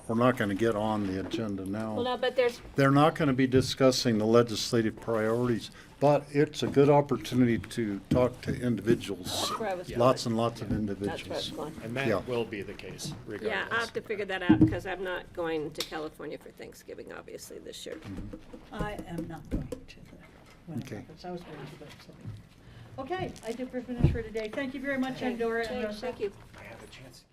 S5: we're not going to get on the agenda now.
S16: well, no, but there's,
S5: They're not going to be discussing the legislative priorities, but it's a good opportunity to talk to individuals.
S16: That's where I was
S5: Lots
S16: going.
S5: and lots of
S16: That's where I
S5: individuals.
S16: was going.
S12: And
S5: Yeah.
S12: that will be the case regardless.
S16: Yeah, I'll have to figure that out, because I'm not going to California for Thanksgiving, obviously, this year.
S1: I am not going to the Winter
S5: Okay.
S1: Conference. I was going to, but something. Okay, I think we're finished for today. Thank you very much, Andorra.
S16: Thank you.
S12: I have a chance.